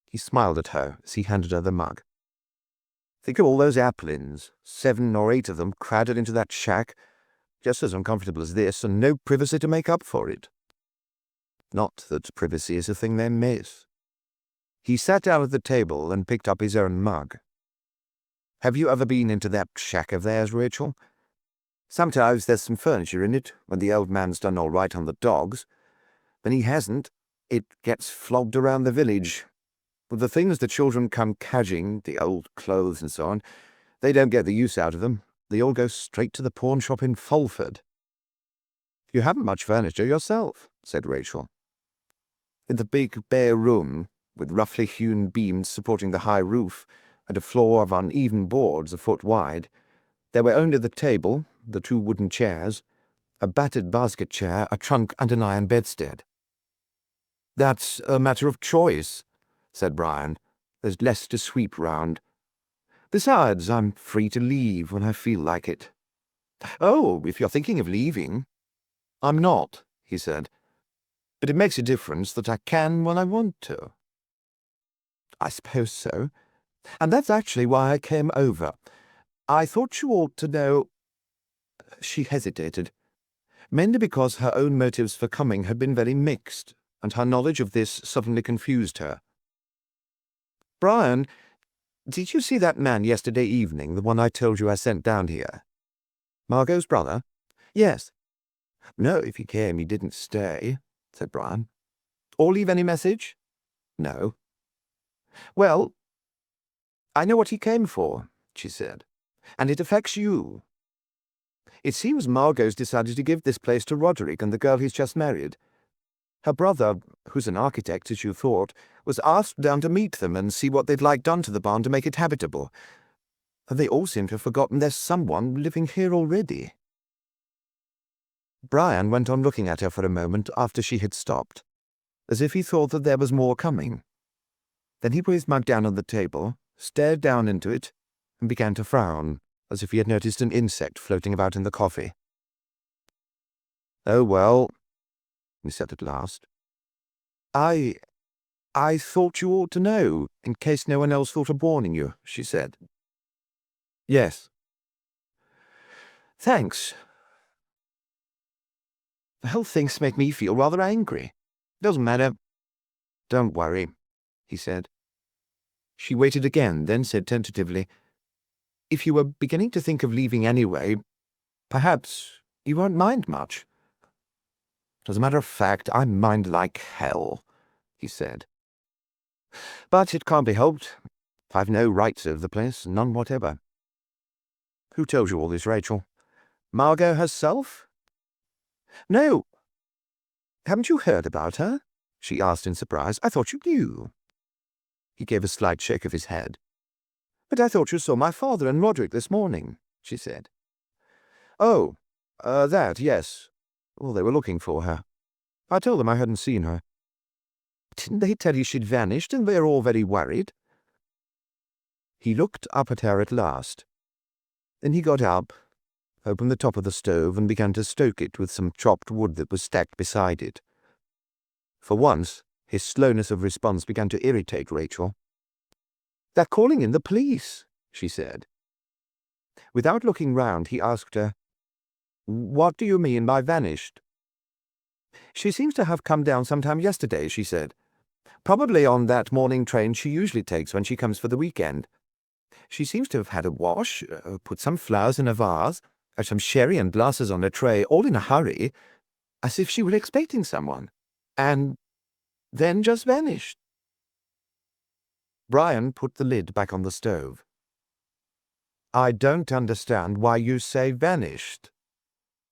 He smiled at her as he handed her the mug. "Think of all those Applins, 7 or 8 of them crowded into that shack, just as uncomfortable as this, and no privacy to make up for it. Not that privacy is a thing they miss." He sat down at the table and picked up his own mug. "Have you ever been into that shack of theirs, Rachel? Sometimes there's some furniture in it, when the old man's done all right on the dogs. When he hasn't, it gets flogged around the village. With the things the children come cadging, the old clothes and so on, they don't get the use out of them. They all go straight to the pawn shop in Fulford." "You haven't much furniture yourself," said Rachel. In the big bare room, with roughly hewn beams supporting the high roof, and a floor of uneven boards a foot wide, there were only the table, the 2 wooden chairs, a battered basket chair, a trunk, and an iron bedstead. "That's a matter of choice," said Brian. "There's less to sweep round. Besides, I'm free to leave when I feel like it." "Oh, if you're thinking of leaving—" "I'm not," he said. "But it makes a difference that I can when I want to." "I suppose so. And that's actually why I came over. I thought you ought to know—" She hesitated, mainly because her own motives for coming had been very mixed, and her knowledge of this suddenly confused her. "Brian, did you see that man yesterday evening, the one I told you I sent down here?" "Margot's brother?" "Yes." "No, if he came he didn't stay," said Brian. "Or leave any message?" "No." "Well, I know what he came for," she said, "and it affects you. It seems Margot's decided to give this place to Roderick and the girl he's just married. Her brother, who's an architect, as you thought, was asked down to meet them and see what they'd like done to the barn to make it habitable. And they all seem to have forgotten there's someone living here already." Brian went on looking at her for a moment after she had stopped, as if he thought that there was more coming. Then he put his mug down on the table, stared down into it, and began to frown, as if he had noticed an insect floating about in the coffee. "Oh, well," he said at last. I thought you ought to know, in case no one else thought of warning you," she said. "Yes." "Thanks. The whole thing's make me feel rather angry. Doesn't matter. Don't worry, he said. She waited again, then said tentatively, If you were beginning to think of leaving anyway, perhaps you won't mind much. As a matter of fact, I mind like hell, he said. But it can't be helped. I've no rights over the place, none whatever. Who told you all this, Rachel? Margot herself? No. Haven't you heard about her? She asked in surprise. I thought you knew. He gave a slight shake of his head. But I thought you saw my father and Roderick this morning, she said. Oh, that, yes. Well, they were looking for her. I told them I hadn't seen her. Didn't they tell you she'd vanished and they were all very worried? He looked up at her at last. Then he got up, opened the top of the stove and began to stoke it with some chopped wood that was stacked beside it. For once, his slowness of response began to irritate Rachel. They're calling in the police, she said. Without looking round, he asked her, What do you mean by vanished? She seems to have come down sometime yesterday, she said. Probably on that morning train she usually takes when she comes for the weekend. She seems to have had a wash, put some flowers in a vase, and some sherry and glasses on a tray, all in a hurry, as if she were expecting someone, and then just vanished. Brian put the lid back on the stove. I don't understand why you say vanished.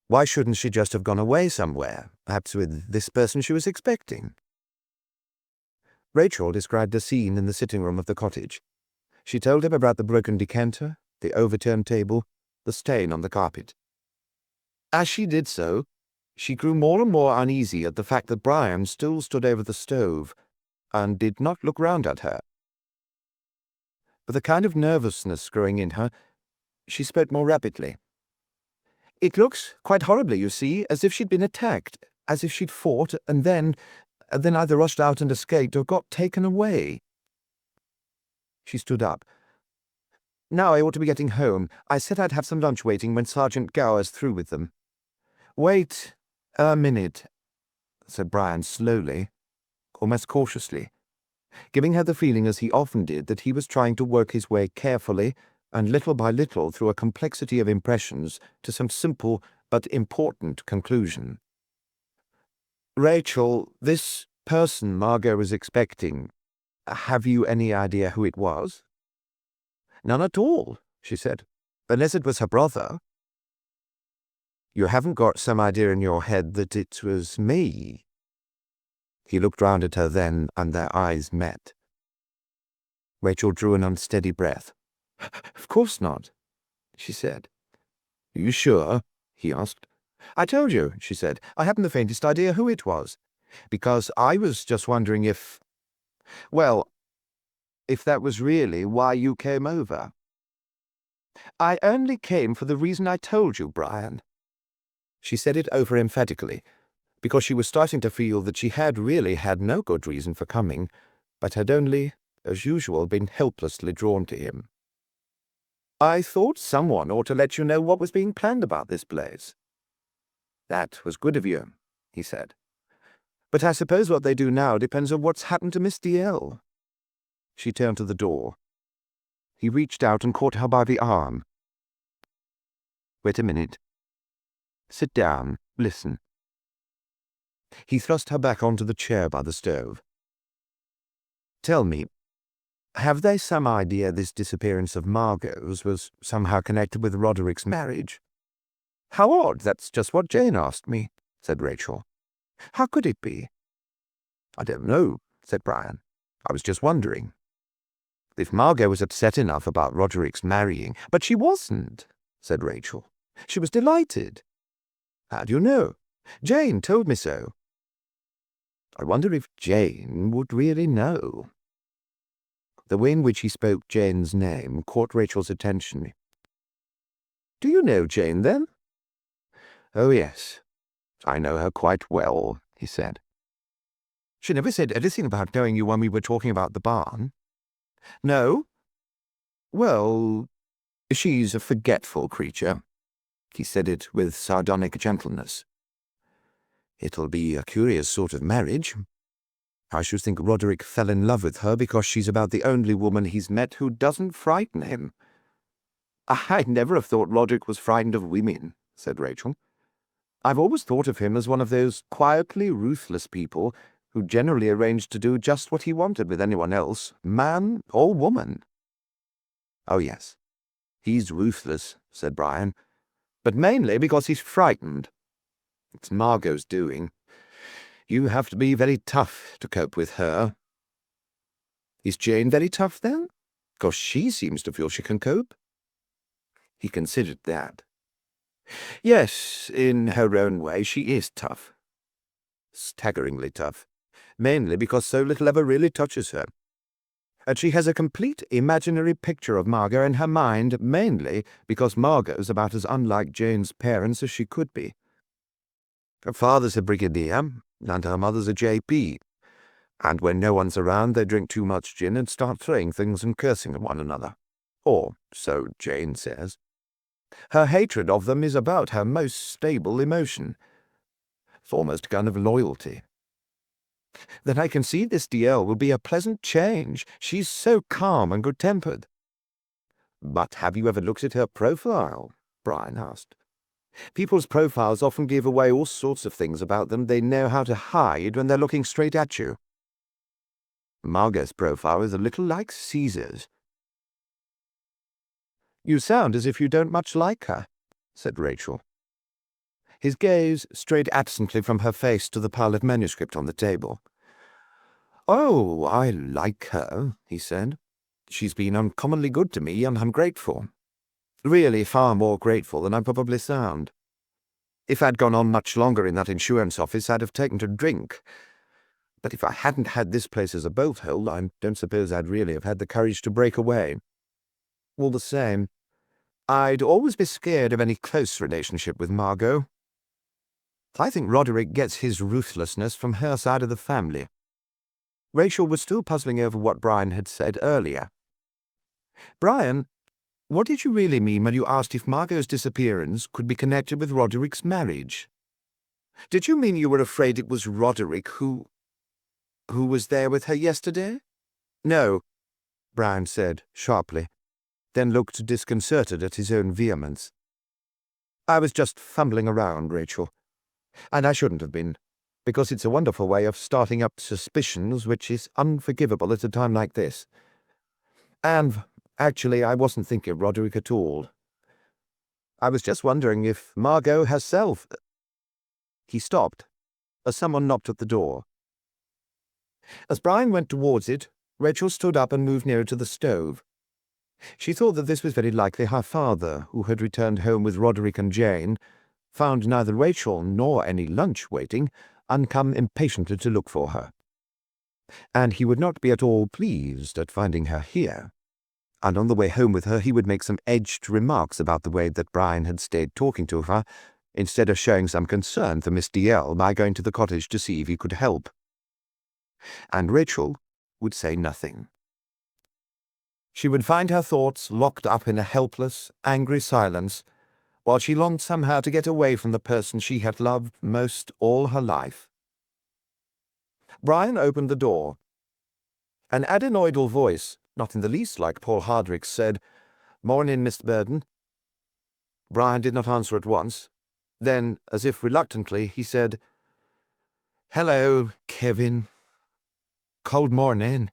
Why shouldn't she just have gone away somewhere, perhaps with this person she was expecting? Rachel described the scene in the sitting room of the cottage. She told him about the broken decanter, the overturned table, the stain on the carpet. As she did so, she grew more and more uneasy at the fact that Brian still stood over the stove and did not look round at her. With a kind of nervousness growing in her, she spoke more rapidly. It looks quite horribly, you see, as if she'd been attacked, as if she'd fought, and then either rushed out and escaped or got taken away. She stood up. Now I ought to be getting home. I said I'd have some lunch waiting when Sergeant Gower's through with them. Wait a minute, said Brian slowly, almost cautiously, giving her the feeling, as he often did, that he was trying to work his way carefully and little by little through a complexity of impressions to some simple but important conclusion. Rachel, this person Margot was expecting, have you any idea who it was? None at all, she said, unless it was her brother. You haven't got some idea in your head that it was me? He looked round at her then, and their eyes met. Rachel drew an unsteady breath. Of course not, she said. Are you sure? He asked. I told you, she said. I haven't the faintest idea who it was, because I was just wondering if that was really why you came over. I only came for the reason I told you, Brian. She said it over emphatically, because she was starting to feel that she had really had no good reason for coming, but had only, as usual, been helplessly drawn to him. I thought someone ought to let you know what was being planned about this place. That was good of you, he said. But I suppose what they do now depends on what's happened to Miss D.L. She turned to the door. He reached out and caught her by the arm. Wait a minute. Sit down. Listen. He thrust her back onto the chair by the stove. Tell me, have they some idea this disappearance of Margot's was somehow connected with Roderick's marriage? How odd, that's just what Jane asked me, said Rachel. How could it be? I don't know, said Brian. I was just wondering. If Margot was upset enough about Roderick's marrying, but she wasn't, said Rachel. She was delighted. How do you know? Jane told me so. I wonder if Jane would really know. The way in which he spoke Jane's name caught Rachel's attention. Do you know Jane, then? Oh, yes. I know her quite well, he said. She never said anything about knowing you when we were talking about the barn. No? Well, she's a forgetful creature. He said it with sardonic gentleness. It'll be a curious sort of marriage. I should think Roderick fell in love with her because she's about the only woman he's met who doesn't frighten him." "I'd never have thought Roderick was frightened of women," said Rachel. "I've always thought of him as one of those quietly ruthless people who generally arranged to do just what he wanted with anyone else, man or woman." "Oh, yes, he's ruthless," said Brian, "but mainly because he's frightened. It's Margot's doing. You have to be very tough to cope with her." "Is Jane very tough, then? Because she seems to feel she can cope." He considered that. "Yes, in her own way, she is tough. Staggeringly tough. Mainly because so little ever really touches her. And she has a complete imaginary picture of Margot in her mind, mainly because Margot's about as unlike Jane's parents as she could be. Her father's a brigadier, and her mother's a JP. And when no one's around, they drink too much gin and start throwing things and cursing at one another. Or so Jane says. Her hatred of them is about her most stable emotion. It's almost a kind of loyalty. Then I can see this DL will be a pleasant change. She's so calm and good-tempered." "But have you ever looked at her profile?" Brian asked. "People's profiles often give away all sorts of things about them they know how to hide when they're looking straight at you. Margot's profile is a little like Caesar's." "You sound as if you don't much like her," said Rachel. His gaze strayed absently from her face to the pile of manuscript on the table. "Oh, I like her," he said. "She's been uncommonly good to me, and I'm grateful. Really far more grateful than I probably sound. If I'd gone on much longer in that insurance office, I'd have taken to drink. But if I hadn't had this place as a bolt hole, I don't suppose I'd really have had the courage to break away. All the same, I'd always be scared of any close relationship with Margot. I think Roderick gets his ruthlessness from her side of the family." Rachel was still puzzling over what Brian had said earlier. "Brian, what did you really mean when you asked if Margot's disappearance could be connected with Roderick's marriage? Did you mean you were afraid it was Roderick who was there with her yesterday?" "No," Brian said sharply, then looked disconcerted at his own vehemence. "I was just fumbling around, Rachel. And I shouldn't have been, because it's a wonderful way of starting up suspicions which is unforgivable at a time like this. And, actually, I wasn't thinking of Roderick at all. I was just wondering if Margot herself—" He stopped, as someone knocked at the door. As Brian went towards it, Rachel stood up and moved nearer to the stove. She thought that this was very likely her father, who had returned home with Roderick and Jane, found neither Rachel nor any lunch waiting, and come impatiently to look for her. And he would not be at all pleased at finding her here. And on the way home with her he would make some edged remarks about the way that Brian had stayed talking to her, instead of showing some concern for Miss DL by going to the cottage to see if he could help. And Rachel would say nothing. She would find her thoughts locked up in a helpless, angry silence, while she longed somehow to get away from the person she had loved most all her life. Brian opened the door. An adenoidal voice, not in the least like Paul Hardrick's, said, "Morning, Mr. Burden." Brian did not answer at once. Then, as if reluctantly, he said, "Hello, Kevin. Cold morning."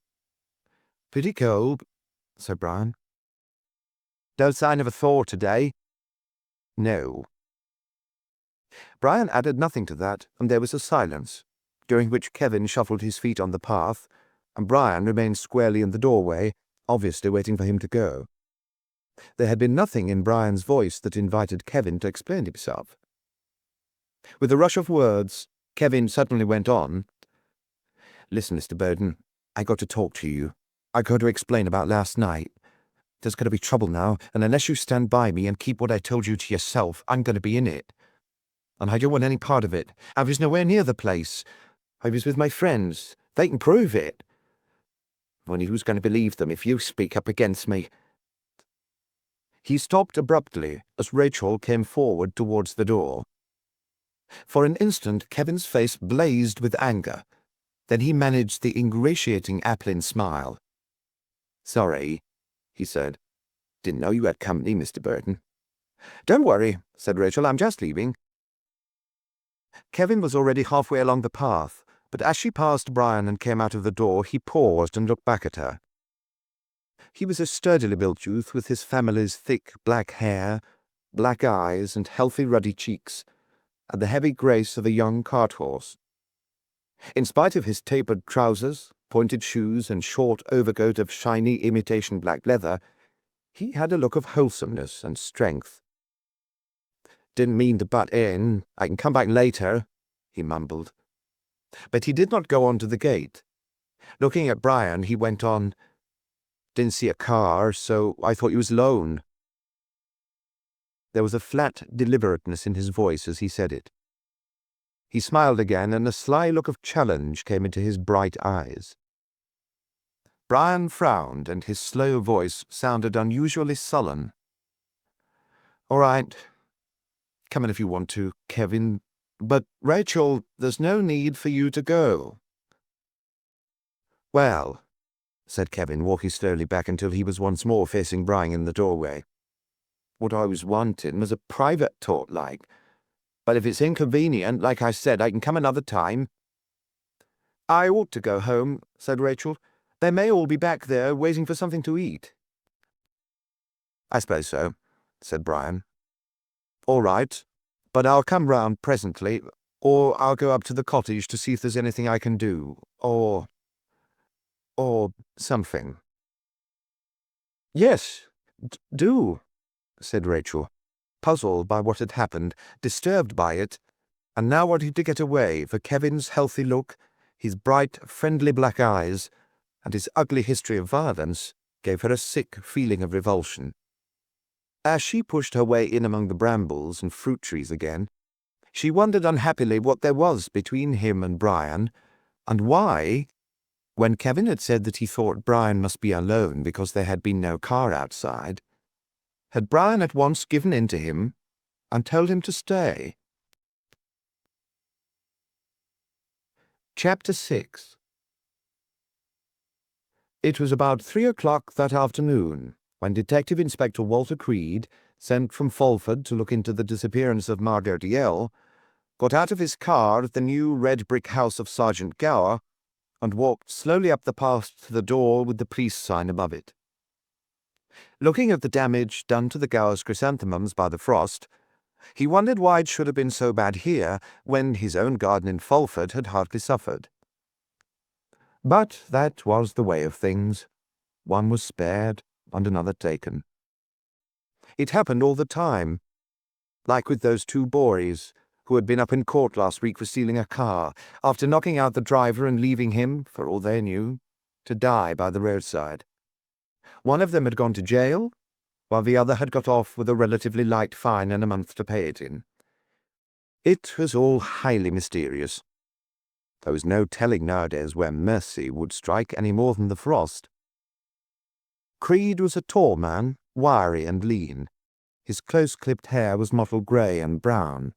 "Pretty cold," said Brian. "No sign of a thaw today?" "No." Brian added nothing to that, and there was a silence, during which Kevin shuffled his feet on the path, and Brian remained squarely in the doorway, obviously waiting for him to go. There had been nothing in Brian's voice that invited Kevin to explain himself. With a rush of words, Kevin suddenly went on, "Listen, Mr. Burden, I got to talk to you. I got to explain about last night. There's going to be trouble now, and unless you stand by me and keep what I told you to yourself, I'm going to be in it. And I don't want any part of it. I was nowhere near the place. I was with my friends. They can prove it. Only who's going to believe them if you speak up against me?" He stopped abruptly as Rachel came forward towards the door. For an instant, Kevin's face blazed with anger. Then he managed the ingratiating Applin smile. "Sorry," he said. "Didn't know you had company, Mr. Burton." "Don't worry," said Rachel. "I'm just leaving." Kevin was already halfway along the path, but as she passed Brian and came out of the door, he paused and looked back at her. He was a sturdily built youth with his family's thick black hair, black eyes, and healthy ruddy cheeks, and the heavy grace of a young cart horse. In spite of his tapered trousers, pointed shoes, and short overcoat of shiny imitation black leather, he had a look of wholesomeness and strength. "Didn't mean to butt in. I can come back later," he mumbled. But he did not go on to the gate. Looking at Brian, he went on, "Didn't see a car, so I thought you was alone." There was a flat deliberateness in his voice as he said it. He smiled again, and a sly look of challenge came into his bright eyes. Brian frowned, and his slow voice sounded unusually sullen. "All right. Come in if you want to, Kevin. But, Rachel, there's no need for you to go." "Well," said Kevin, walking slowly back until he was once more facing Brian in the doorway, "what I was wanting was a private talk, like. But if it's inconvenient, like I said, I can come another time." "I ought to go home," said Rachel. "They may all be back there, waiting for something to eat." "I suppose so," said Brian. "All right, but I'll come round presently, or I'll go up to the cottage to see if there's anything I can do, or something." "Yes, do," said Rachel, puzzled by what had happened, disturbed by it, and now wanting to get away, for Kevin's healthy look, his bright, friendly black eyes, and his ugly history of violence gave her a sick feeling of revulsion. As she pushed her way in among the brambles and fruit trees again, she wondered unhappily what there was between him and Brian, and why, when Kevin had said that he thought Brian must be alone because there had been no car outside, had Brian at once given in to him and told him to stay. Chapter 6. It was about 3 o'clock that afternoon when Detective Inspector Walter Creed, sent from Fulford to look into the disappearance of Margot Dalziel, got out of his car at the new red brick house of Sergeant Gower and walked slowly up the path to the door with the police sign above it. Looking at the damage done to the Gowers' chrysanthemums by the frost, he wondered why it should have been so bad here when his own garden in Fulford had hardly suffered. But that was the way of things. One was spared and another taken. It happened all the time, like with those two boys who had been up in court last week for stealing a car, after knocking out the driver and leaving him, for all they knew, to die by the roadside. One of them had gone to jail, while the other had got off with a relatively light fine and a month to pay it in. It was all highly mysterious. There was no telling nowadays where mercy would strike any more than the frost. Creed was a tall man, wiry and lean. His close-clipped hair was mottled grey and brown.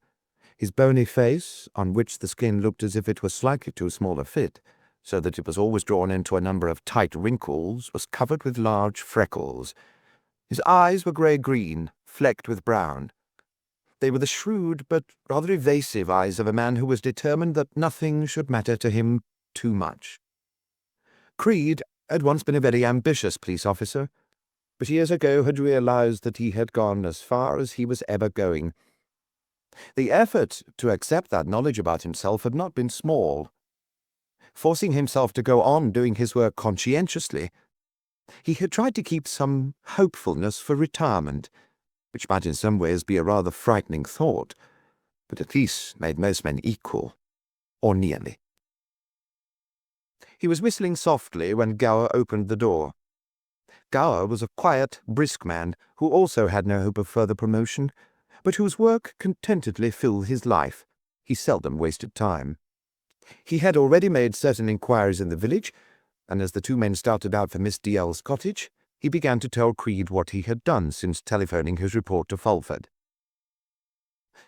His bony face, on which the skin looked as if it were slightly too small a fit, so that it was always drawn into a number of tight wrinkles, was covered with large freckles. His eyes were grey-green, flecked with brown. They were the shrewd but rather evasive eyes of a man who was determined that nothing should matter to him too much. Creed had once been a very ambitious police officer, but years ago had realized that he had gone as far as he was ever going. The effort to accept that knowledge about himself had not been small. Forcing himself to go on doing his work conscientiously, he had tried to keep some hopefulness for retirement, which might in some ways be a rather frightening thought, but at least made most men equal, or nearly. He was whistling softly when Gower opened the door. Gower was a quiet, brisk man who also had no hope of further promotion, but whose work contentedly filled his life. He seldom wasted time. He had already made certain inquiries in the village, and as the two men started out for Miss Dalziel's cottage, he began to tell Creed what he had done since telephoning his report to Fulford.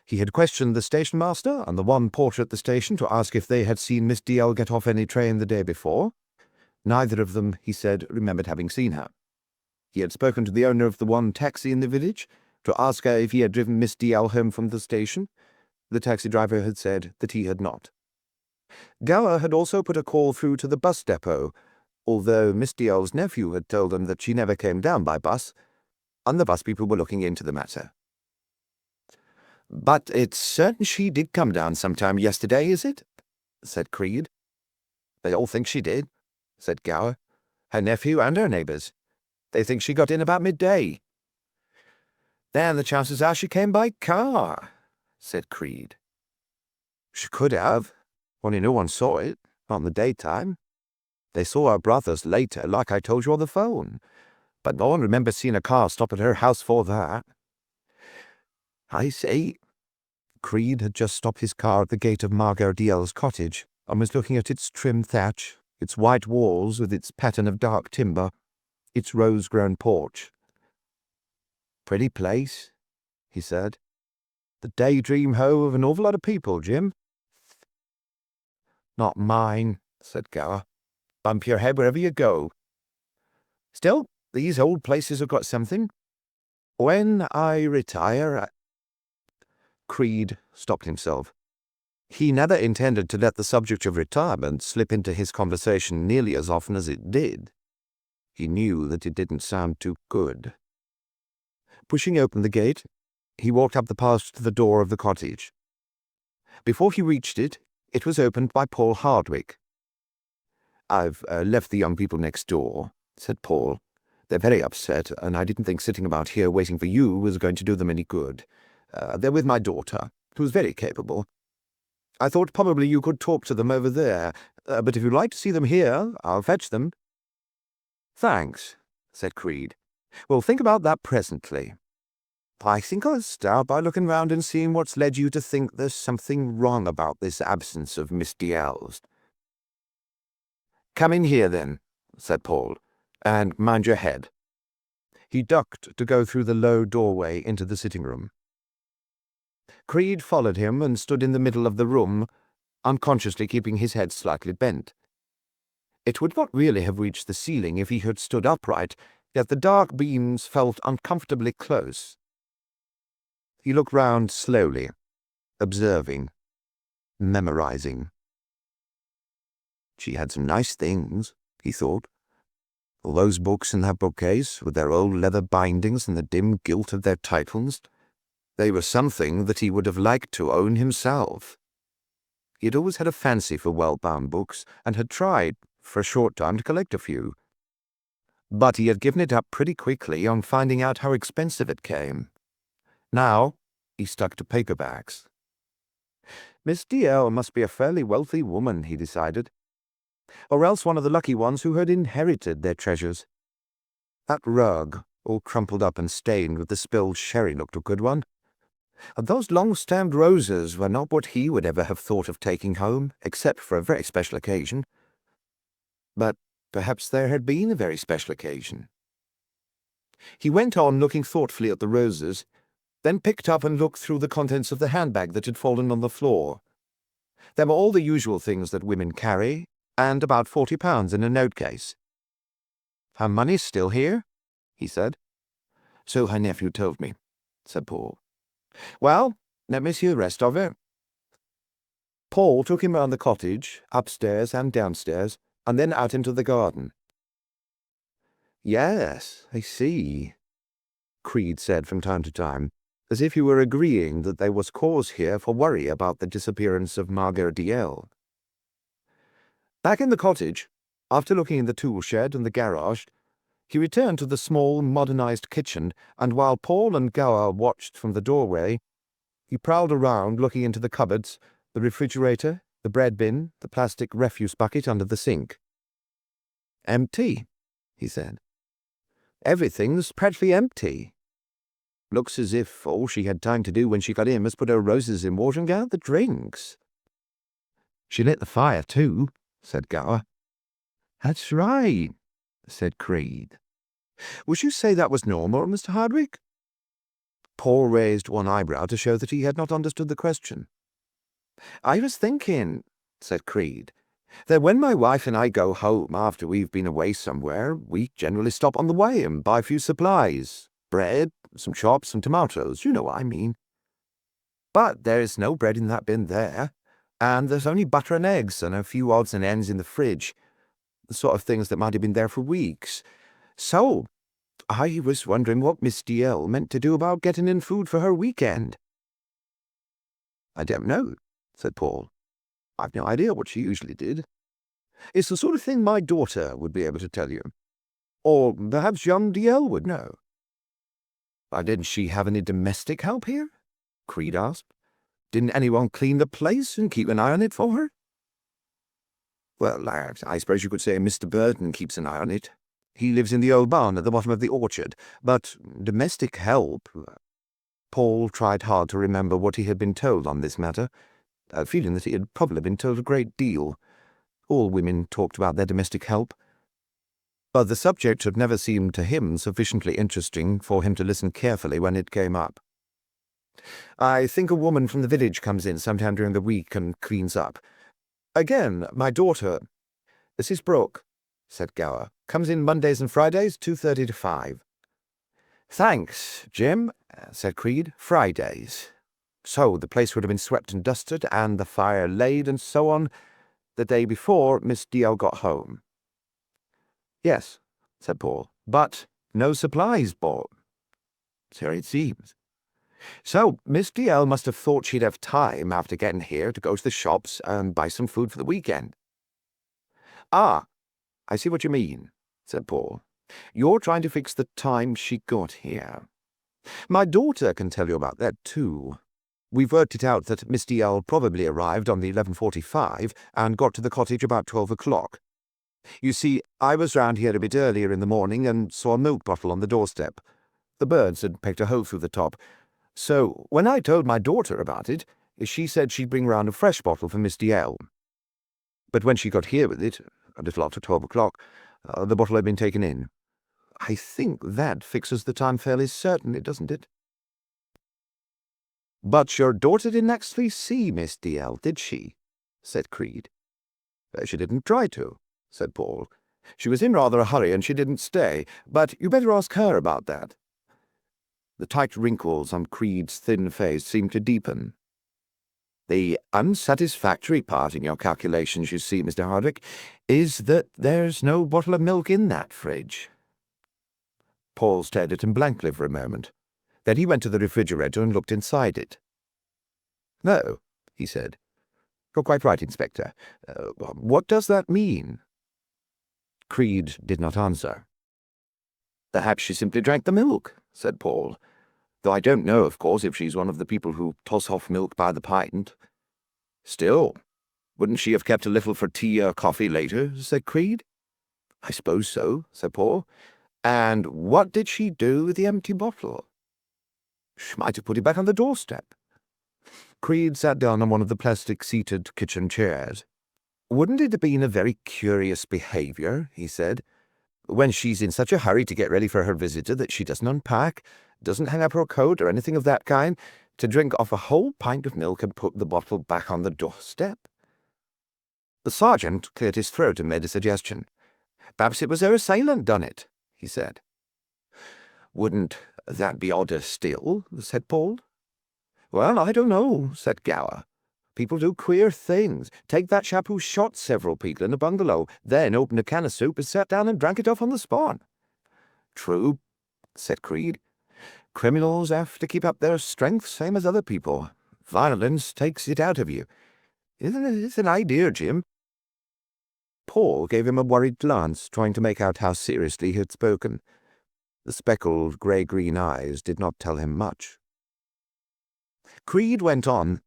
He had questioned the station master and the one porter at the station to ask if they had seen Miss DL get off any train the day before. Neither of them, he said, remembered having seen her. He had spoken to the owner of the one taxi in the village to ask her if he had driven Miss DL home from the station. The taxi driver had said that he had not. Gower had also put a call through to the bus depot, although Miss DL's nephew had told him that she never came down by bus, and the bus people were looking into the matter. "But it's certain she did come down sometime yesterday, is it?" said Creed. "They all think she did," said Gower. "Her nephew and her neighbours. They think she got in about midday." "Then the chances are she came by car," said Creed. "She could have, only no one saw it, not in the daytime. They saw her brothers later, like I told you on the phone, but no one remembers seeing a car stop at her house for that." "I see." Creed had just stopped his car at the gate of Margot Dalziel's cottage, and was looking at its trim thatch, its white walls with its pattern of dark timber, its rose-grown porch. "Pretty place," he said. "The daydream home of an awful lot of people, Jim." "Not mine," said Gower. "Bump your head wherever you go. Still, these old places have got something. When I retire, Creed stopped himself. He never intended to let the subject of retirement slip into his conversation nearly as often as it did. He knew that it didn't sound too good. Pushing open the gate, he walked up the path to the door of the cottage. Before he reached it, it was opened by Paul Hardwick. "I've left the young people next door," said Paul. "They're very upset, and I didn't think sitting about here waiting for you was going to do them any good. They're with my daughter, who's very capable. I thought probably you could talk to them over there, but if you'd like to see them here, I'll fetch them." "Thanks," said Creed. "We'll think about that presently. I think I'll start by looking round and seeing what's led you to think there's something wrong about this absence of Miss DL's." "Come in here, then," said Paul, "and mind your head." He ducked to go through the low doorway into the sitting-room. Creed followed him and stood in the middle of the room, unconsciously keeping his head slightly bent. It would not really have reached the ceiling if he had stood upright, yet the dark beams felt uncomfortably close. He looked round slowly, observing, memorizing. She had some nice things, he thought. All those books in that bookcase, with their old leather bindings and the dim gilt of their titles, they were something that he would have liked to own himself. He had always had a fancy for well-bound books, and had tried, for a short time, to collect a few. But he had given it up pretty quickly on finding out how expensive it came. Now he stuck to paperbacks. Miss DL must be a fairly wealthy woman, he decided, or else one of the lucky ones who had inherited their treasures. That rug, all crumpled up and stained with the spilled sherry, looked a good one. And those long-stemmed roses were not what he would ever have thought of taking home, except for a very special occasion. But perhaps there had been a very special occasion. He went on looking thoughtfully at the roses, then picked up and looked through the contents of the handbag that had fallen on the floor. There were all the usual things that women carry, and about £40 in a note-case. "Her money's still here?" he said. "So her nephew told me," said Paul. "Well, let me see the rest of it." Paul took him round the cottage, upstairs and downstairs, and then out into the garden. "Yes, I see," Creed said from time to time, as if he were agreeing that there was cause here for worry about the disappearance of Margot Dalziel. Back in the cottage, after looking in the tool shed and the garage, he returned to the small, modernized kitchen, and while Paul and Gower watched from the doorway, he prowled around looking into the cupboards, the refrigerator, the bread bin, the plastic refuse bucket under the sink. "Empty," he said. "Everything's practically empty. Looks as if all she had time to do when she got in was put her roses in water and get out the drinks." "She lit the fire, too," said Gower. "That's right," said Creed. "Would you say that was normal, Mr. Hardwick?" Paul raised one eyebrow to show that he had not understood the question. "I was thinking," said Creed, "that when my wife and I go home after we've been away somewhere, we generally stop on the way and buy a few supplies. Bread, some chops, and tomatoes, you know what I mean. But there's no bread in that bin there, and there's only butter and eggs and a few odds and ends in the fridge, the sort of things that might have been there for weeks. So I was wondering what Miss DL meant to do about getting in food for her weekend." "I don't know," said Paul. "I've no idea what she usually did. It's the sort of thing my daughter would be able to tell you. Or perhaps young DL would know." "Didn't she have any domestic help here?" Creed asked. "Didn't anyone clean the place and keep an eye on it for her?" "Well, I suppose you could say Mr. Burton keeps an eye on it. He lives in the old barn at the bottom of the orchard. But domestic help—" Paul tried hard to remember what he had been told on this matter, feeling that he had probably been told a great deal. All women talked about their domestic help. But the subject had never seemed to him sufficiently interesting for him to listen carefully when it came up. "I think a woman from the village comes in sometime during the week and cleans up. Again, my daughter, Mrs. Brooke," said Gower, "comes in Mondays and Fridays, 2:30 to 5. "Thanks, Jim," said Creed. "Fridays. So the place would have been swept and dusted, and the fire laid, and so on, the day before Miss DL got home." "Yes," said Paul, "but no supplies bought." "So it seems. So Miss DL must have thought she'd have time after getting here to go to the shops and buy some food for the weekend." "Ah, I see what you mean," said Paul. "You're trying to fix the time she got here. My daughter can tell you about that, too. We've worked it out that Miss DL probably arrived on the 11:45 and got to the cottage about 12 o'clock. You see, I was round here a bit earlier in the morning and saw a milk bottle on the doorstep. The birds had pecked a hole through the top. So when I told my daughter about it, she said she'd bring round a fresh bottle for Miss DL. But when she got here with it, a little after 12 o'clock, the bottle had been taken in. I think that fixes the time fairly certainly, doesn't it?" "But your daughter didn't actually see Miss DL, did she?" said Creed. "She didn't try to," said Paul. "She was in rather a hurry and she didn't stay, but you better ask her about that." The tight wrinkles on Creed's thin face seemed to deepen. "The unsatisfactory part in your calculations, you see, Mr. Hardwick, is that there's no bottle of milk in that fridge." Paul stared at him blankly for a moment. Then he went to the refrigerator and looked inside it. "No," he said. "You're quite right, Inspector. What does that mean?" Creed did not answer. "Perhaps she simply drank the milk," said Paul, "though I don't know, of course, if she's one of the people who toss off milk by the pint." "Still, wouldn't she have kept a little for tea or coffee later?" said Creed. "I suppose so," said Paul. "And what did she do with the empty bottle?" "She might have put it back on the doorstep." Creed sat down on one of the plastic-seated kitchen chairs. "Wouldn't it have been a very curious behaviour," he said, "when she's in such a hurry to get ready for her visitor that she doesn't unpack, doesn't hang up her coat or anything of that kind, to drink off a whole pint of milk and put the bottle back on the doorstep?" The sergeant cleared his throat and made a suggestion. "Perhaps it was her assailant done it," he said. "Wouldn't that be odder still?" said Paul. "Well, I don't know," said Gower. "People do queer things. Take that chap who shot several people in a bungalow, then opened a can of soup and sat down and drank it off on the spot." "True," said Creed. "Criminals have to keep up their strength, same as other people. Violence takes it out of you. It's an idea, Jim." Paul gave him a worried glance, trying to make out how seriously he had spoken. The speckled grey-green eyes did not tell him much. Creed went on.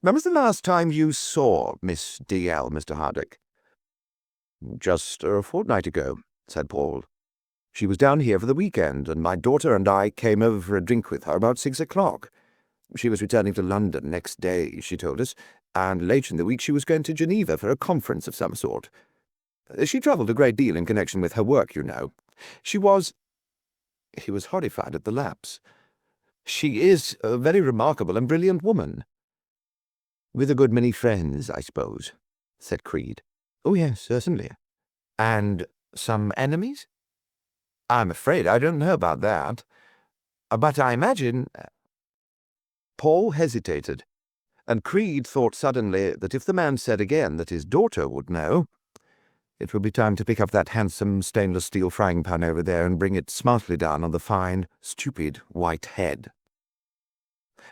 "When was the last time you saw Miss DL, Mr. Hardwick?" "Just a fortnight ago," said Paul. "She was down here for the weekend, and my daughter and I came over for a drink with her about 6 o'clock. She was returning to London next day, she told us, and later in the week she was going to Geneva for a conference of some sort. She travelled a great deal in connection with her work, you know. She was—" He was horrified at the lapse. She is a very remarkable and brilliant woman." "With a good many friends, I suppose," said Creed. "Oh, yes, certainly." "And some enemies?" "I'm afraid I don't know about that. But I imagine—" Paul hesitated, and Creed thought suddenly that if the man said again that his daughter would know, it would be time to pick up that handsome stainless steel frying pan over there and bring it smartly down on the fine, stupid white head.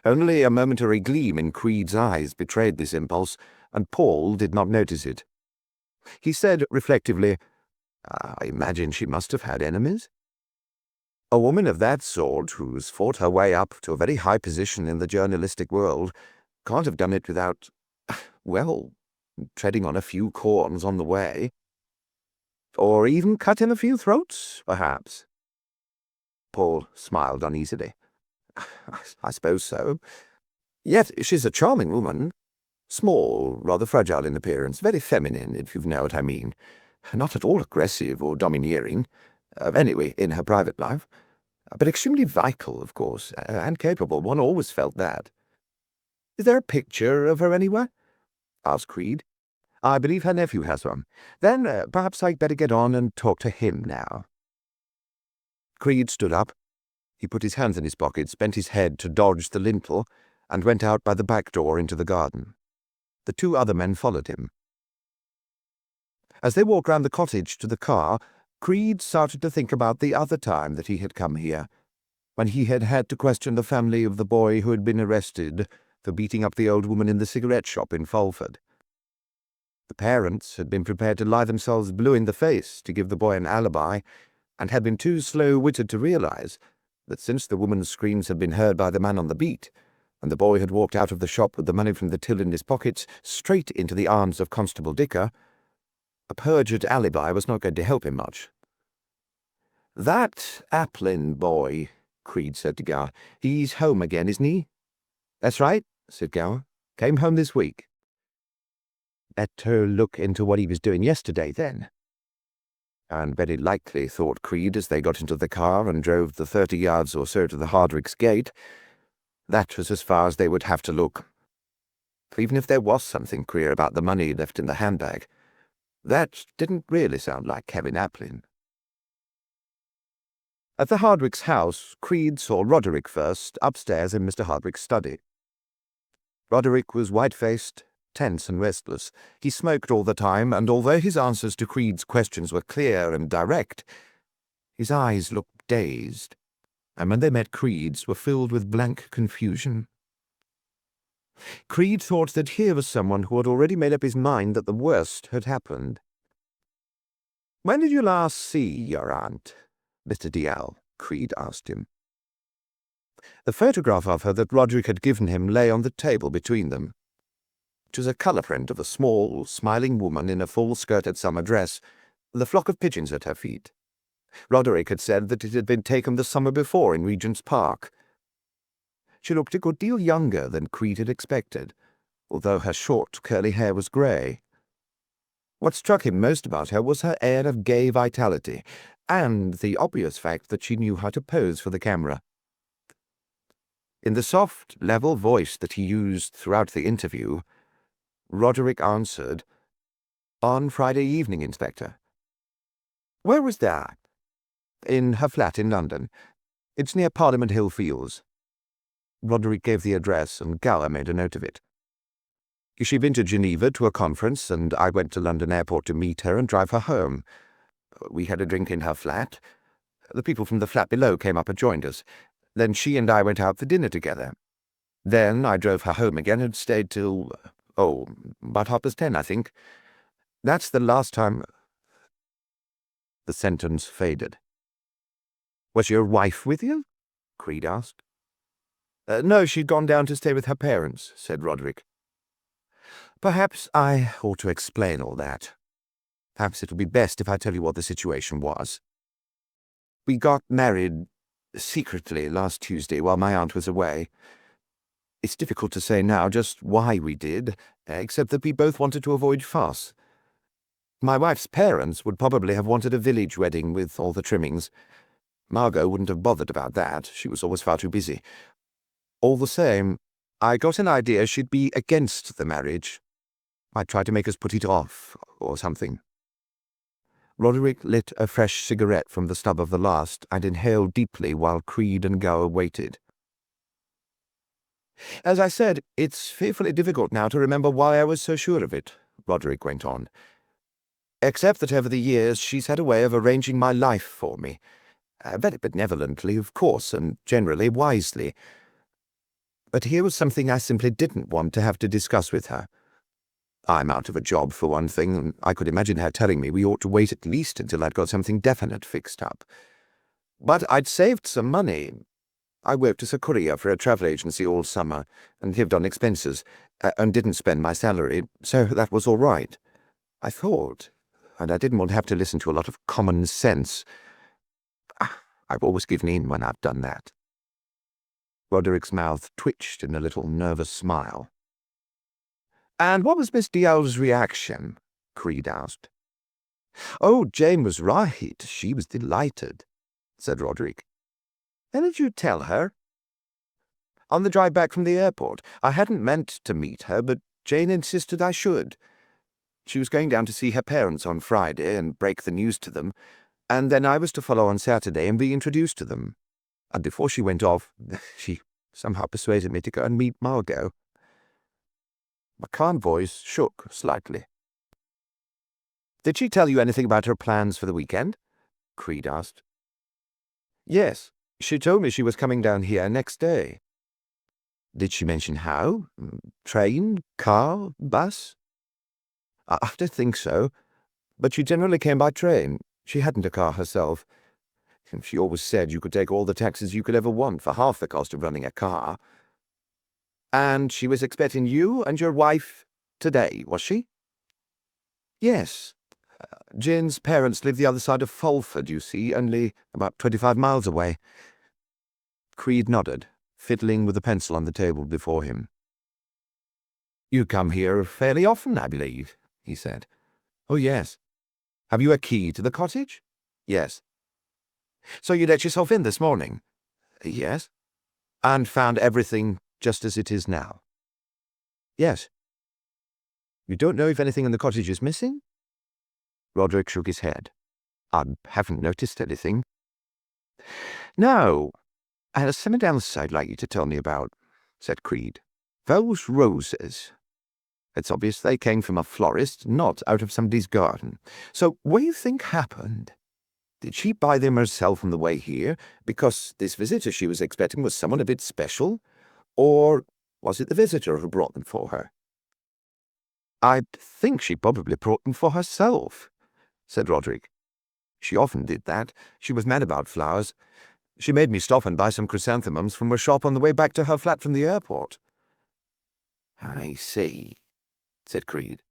Only a momentary gleam in Creed's eyes betrayed this impulse, and Paul did not notice it. He said reflectively, "I imagine she must have had enemies. A woman of that sort, who's fought her way up to a very high position in the journalistic world, can't have done it without, well, treading on a few corns on the way. Or even cutting a few throats, perhaps." Paul smiled uneasily. "I suppose so. Yet she's a charming woman. Small, rather fragile in appearance, very feminine, if you know what I mean. Not at all aggressive or domineering, anyway, in her private life. But extremely vital, of course, and capable. One always felt that." "Is there a picture of her anywhere?" asked Creed. "I believe her nephew has one. Then perhaps I'd better get on and talk to him now." Creed stood up. He put his hands in his pockets, bent his head to dodge the lintel, and went out by the back door into the garden. The two other men followed him. As they walked round the cottage to the car, Creed started to think about the other time that he had come here, when he had had to question the family of the boy who had been arrested for beating up the old woman in the cigarette shop in Fulford. The parents had been prepared to lie themselves blue in the face to give the boy an alibi, and had been too slow-witted to realize that since the woman's screams had been heard by the man on the beat, and the boy had walked out of the shop with the money from the till in his pockets straight into the arms of Constable Dicker, a perjured alibi was not going to help him much. "That Applin boy," Creed said to Gower. "He's home again, isn't he?" "That's right," said Gower. "Came home this week." "Better look into what he was doing yesterday, then." And very likely, thought Creed as they got into the car and drove the 30 yards or so to the Hardwicks gate, that was as far as they would have to look. Even if there was something queer about the money left in the handbag, that didn't really sound like Kevin Applin. At the Hardwicks house, Creed saw Roderick first, upstairs in Mr. Hardwick's study. Roderick was white-faced, tense and restless. He smoked all the time, and although his answers to Creed's questions were clear and direct, his eyes looked dazed, and when they met Creed's were filled with blank confusion. Creed thought that here was someone who had already made up his mind that the worst had happened. "When did you last see your aunt, Mr. Dalziel?" Creed asked him. The photograph of her that Roderick had given him lay on the table between them. It was a colour print of a small, smiling woman in a full-skirted summer dress, with a flock of pigeons at her feet. Roderick had said that it had been taken the summer before in Regent's Park. She looked a good deal younger than Creed had expected, although her short, curly hair was grey. What struck him most about her was her air of gay vitality, and the obvious fact that she knew how to pose for the camera. In the soft, level voice that he used throughout the interview, Roderick answered, "On Friday evening, Inspector." "Where was that?" "In her flat in London. It's near Parliament Hill Fields." Roderick gave the address, and Gower made a note of it. "She'd been to Geneva to a conference, and I went to London Airport to meet her and drive her home. We had a drink in her flat. The people from the flat below came up and joined us. Then she and I went out for dinner together. Then I drove her home again and stayed till, about 10:30, I think. That's the last time—" The sentence faded. "Was your wife with you?" Creed asked. "No, she'd gone down to stay with her parents," said Roderick. "Perhaps I ought to explain all that. Perhaps it'll be best if I tell you what the situation was. We got married secretly last Tuesday while my aunt was away. It's difficult to say now just why we did, except that we both wanted to avoid fuss. My wife's parents would probably have wanted a village wedding with all the trimmings. Margot wouldn't have bothered about that. She was always far too busy. All the same, I got an idea she'd be against the marriage. Might try to make us put it off, or something." Roderick lit a fresh cigarette from the stub of the last and inhaled deeply while Creed and Gower waited. "As I said, it's fearfully difficult now to remember why I was so sure of it," Roderick went on. "Except that over the years she's had a way of arranging my life for me. Very benevolently, of course, and generally wisely. But here was something I simply didn't want to have to discuss with her. I'm out of a job, for one thing, and I could imagine her telling me we ought to wait at least until I'd got something definite fixed up. But I'd saved some money. I worked as a courier for a travel agency all summer, and lived on expenses, and didn't spend my salary, so that was all right. I thought, and I didn't want to have to listen to a lot of common sense. I've always given in when I've done that." Roderick's mouth twitched in a little nervous smile. "And what was Miss Dalziel's reaction?" Creed asked. "Oh, Jane was right. She was delighted," said Roderick. "And did you tell her?" "On the drive back from the airport. I hadn't meant to meet her, but Jane insisted I should. She was going down to see her parents on Friday and break the news to them, and then I was to follow on Saturday and be introduced to them. And before she went off, she somehow persuaded me to go and meet Margot." McCann's voice shook slightly. "Did she tell you anything about her plans for the weekend?" Creed asked. "Yes, she told me she was coming down here next day." "Did she mention how? Train, car, bus?" "I don't think so, but she generally came by train. She hadn't a car herself. She always said you could take all the taxis you could ever want for half the cost of running a car." "And she was expecting you and your wife today, was she?" "Yes. Jane's parents live the other side of Fulford, you see, only about 25 miles away." Creed nodded, fiddling with a pencil on the table before him. "You come here fairly often, I believe," he said. "Oh, yes." "Have you a key to the cottage?" "Yes." "So you let yourself in this morning?" "Yes." "And found everything just as it is now?" "Yes." "You don't know if anything in the cottage is missing?" Roderick shook his head. "I haven't noticed anything." "No. And there's something else I'd like you to tell me about," said Creed. "Those roses. It's obvious they came from a florist, not out of somebody's garden. So what do you think happened? Did she buy them herself on the way here, because this visitor she was expecting was someone a bit special? Or was it the visitor who brought them for her?" "I think she probably brought them for herself," said Roderick. "She often did that. She was mad about flowers. She made me stop and buy some chrysanthemums from her shop on the way back to her flat from the airport." "I see," said Creed.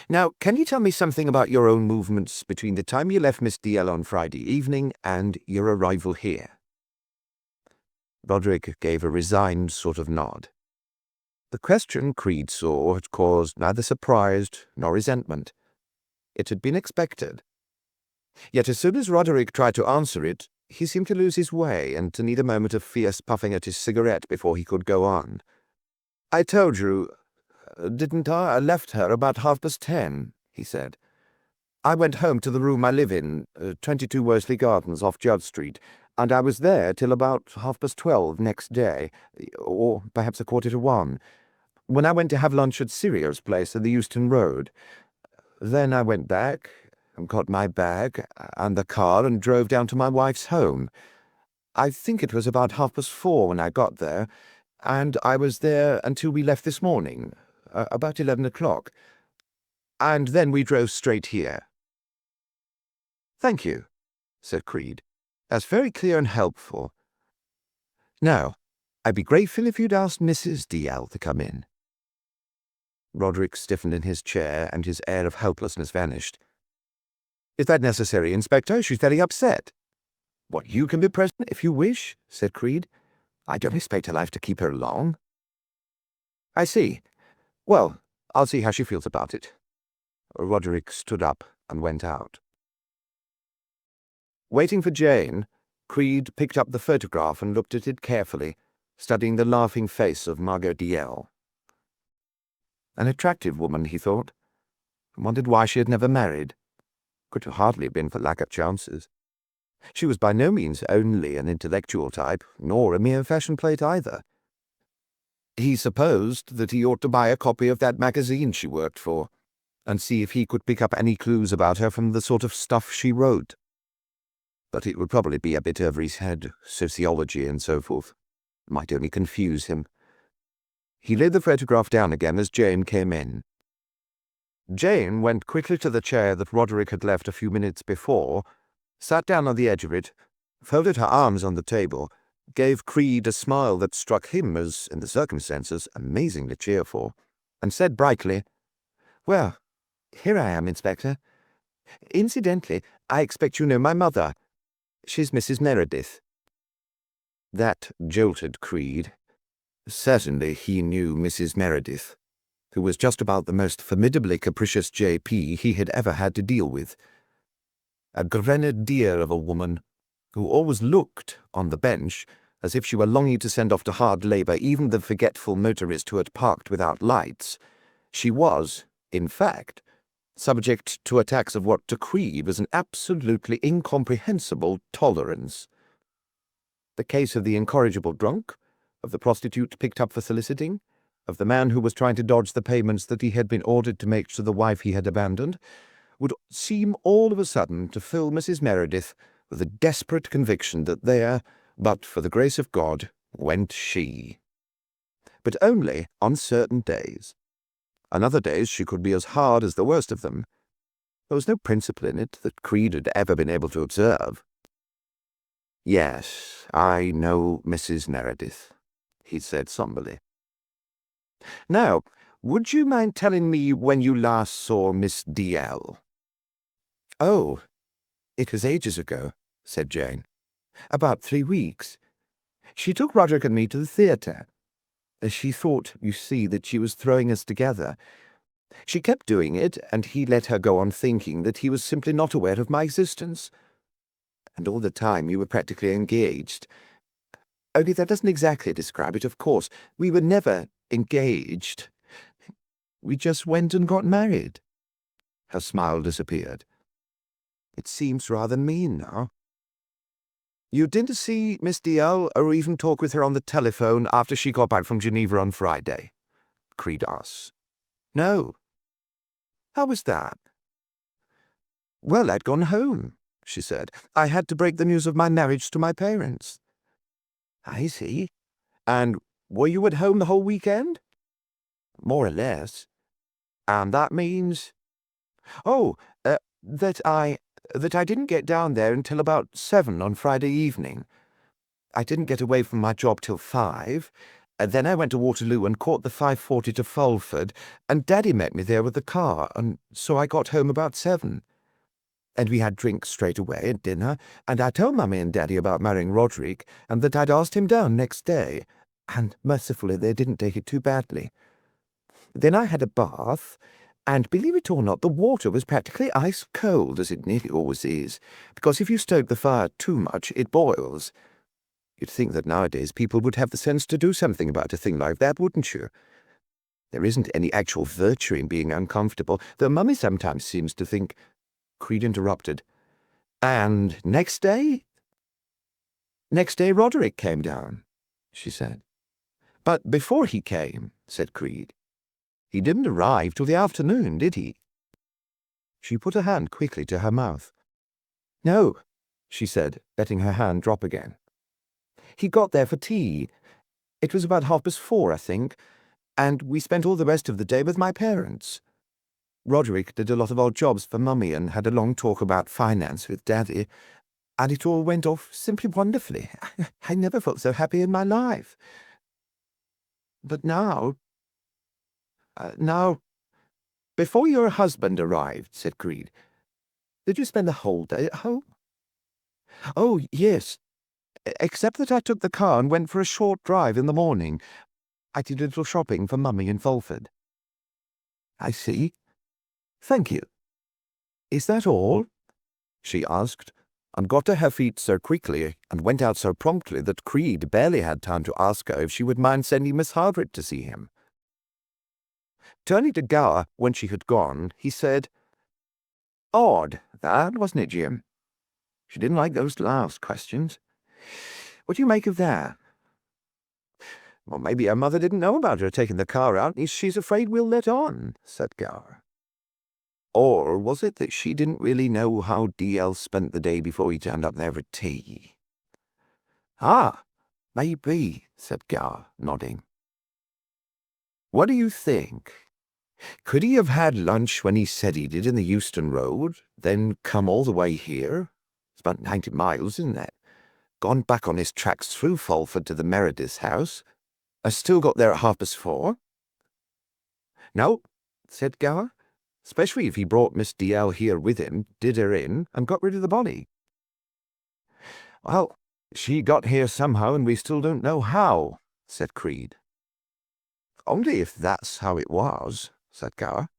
"Now, can you tell me something about your own movements between the time you left Miss Dalziel on Friday evening and your arrival here?" Roderick gave a resigned sort of nod. The question, Creed saw, had caused neither surprise nor resentment. It had been expected. Yet as soon as Roderick tried to answer it, he seemed to lose his way and to need a moment of fierce puffing at his cigarette before he could go on. "I told you, didn't I? I left her about 10:30, he said. "I went home to the room I live in, 22 Worsley Gardens off Judd Street, and I was there till about 12:30 next day, or perhaps 1:45, when I went to have lunch at Cyria's place at the Euston Road. Then I went back and got my bag and the car and drove down to my wife's home. I think it was about 4:30 when I got there, and I was there until we left this morning, about 11 o'clock. And then we drove straight here." "Thank you," said Creed. "That's very clear and helpful. Now, I'd be grateful if you'd ask Mrs. Dalziel to come in." Roderick stiffened in his chair, and his air of helplessness vanished. "Is that necessary, Inspector? She's very upset." "What, you can be present if you wish," said Creed. "I don't expect I'll have to keep her long." "I see. Well, I'll see how she feels about it." Roderick stood up and went out. Waiting for Jane, Creed picked up the photograph and looked at it carefully, studying the laughing face of Margot Dalziel. An attractive woman, he thought, and wondered why she had never married. Could hardly have been for lack of chances. She was by no means only an intellectual type, nor a mere fashion plate either. He supposed that he ought to buy a copy of that magazine she worked for, and see if he could pick up any clues about her from the sort of stuff she wrote. But it would probably be a bit over his head, sociology and so forth. It might only confuse him. He laid the photograph down again as Jane came in. Jane went quickly to the chair that Roderick had left a few minutes before, sat down on the edge of it, folded her arms on the table, gave Creed a smile that struck him as, in the circumstances, amazingly cheerful, and said brightly, "Well, here I am, Inspector. Incidentally, I expect you know my mother. She's Mrs. Meredith." That jolted Creed. Certainly he knew Mrs. Meredith, who was just about the most formidably capricious J.P. he had ever had to deal with. A grenadier of a woman, who always looked, on the bench, as if she were longing to send off to hard labour even the forgetful motorist who had parked without lights. She was, in fact, subject to attacks of what to Creed was an absolutely incomprehensible tolerance. The case of the incorrigible drunk, of the prostitute picked up for soliciting, of the man who was trying to dodge the payments that he had been ordered to make to the wife he had abandoned, would seem all of a sudden to fill Mrs. Meredith with a desperate conviction that there, but for the grace of God, went she. But only on certain days. On other days she could be as hard as the worst of them. There was no principle in it that Creed had ever been able to observe. "Yes, I know Mrs. Meredith," he said somberly. "Now, would you mind telling me when you last saw Miss Dalziel?" "Oh, it was ages ago," said Jane. "About 3 weeks. She took Roderick and me to the theatre. She thought, you see, that she was throwing us together. She kept doing it, and he let her go on thinking that he was simply not aware of my existence. And all the time you were practically engaged. Only that doesn't exactly describe it, of course. We were never engaged. We just went and got married." Her smile disappeared. "It seems rather mean now." "You didn't see Miss Dalziel or even talk with her on the telephone after she got back from Geneva on Friday?" Creed asked. "No." "How was that?" "Well, I'd gone home," she said. "I had to break the news of my marriage to my parents." "I see. And were you at home the whole weekend?" "More or less." "And that means—" "Oh, that I didn't get down there until about 7 on Friday evening. I didn't get away from my job till 5. Then I went to Waterloo and caught the 5:40 to Fulford, and Daddy met me there with the car, and so I got home about 7. And we had drinks straight away at dinner, and I told Mummy and Daddy about marrying Roderick, and that I'd asked him down next day, and mercifully they didn't take it too badly. Then I had a bath, and believe it or not, the water was practically ice cold, as it nearly always is, because if you stoke the fire too much, it boils. You'd think that nowadays people would have the sense to do something about a thing like that, wouldn't you? There isn't any actual virtue in being uncomfortable, though Mummy sometimes seems to think—" Creed interrupted. "And next day?" "Next day Roderick came down," she said. "But before he came," said Creed, "he didn't arrive till the afternoon, did he?" She put her hand quickly to her mouth. "No," she said, letting her hand drop again. "He got there for tea. It was about 4:30, I think, and we spent all the rest of the day with my parents. Roderick did a lot of odd jobs for Mummy and had a long talk about finance with Daddy, and it all went off simply wonderfully. I never felt so happy in my life. But now, before your husband arrived," said Creed, "did you spend the whole day at home?" "Oh, yes, except that I took the car and went for a short drive in the morning. I did a little shopping for Mummy in Fulford." "I see. Thank you. Is that all?" she asked, and got to her feet so quickly and went out so promptly that Creed barely had time to ask her if she would mind sending Miss Hardwick to see him. Turning to Gower when she had gone, he said, "Odd, that, wasn't it, Jim? She didn't like those last questions. What do you make of that?" "Well, maybe her mother didn't know about her taking the car out, and she's afraid we'll let on," said Gower. "Or was it that she didn't really know how D.L. spent the day before he turned up there for tea?" "Ah, maybe," said Gower, nodding. "What do you think? Could he have had lunch when he said he did in the Euston Road, then come all the way here? It's about 90 miles, isn't it? Gone back on his tracks through Fulford to the Meredith's house, and still got there at 4:30? "No," said Gower, "especially if he brought Miss D.L. here with him, did her in, and got rid of the body." "Well, she got here somehow, and we still don't know how," said Creed. "Only if that's how it was," said Gower.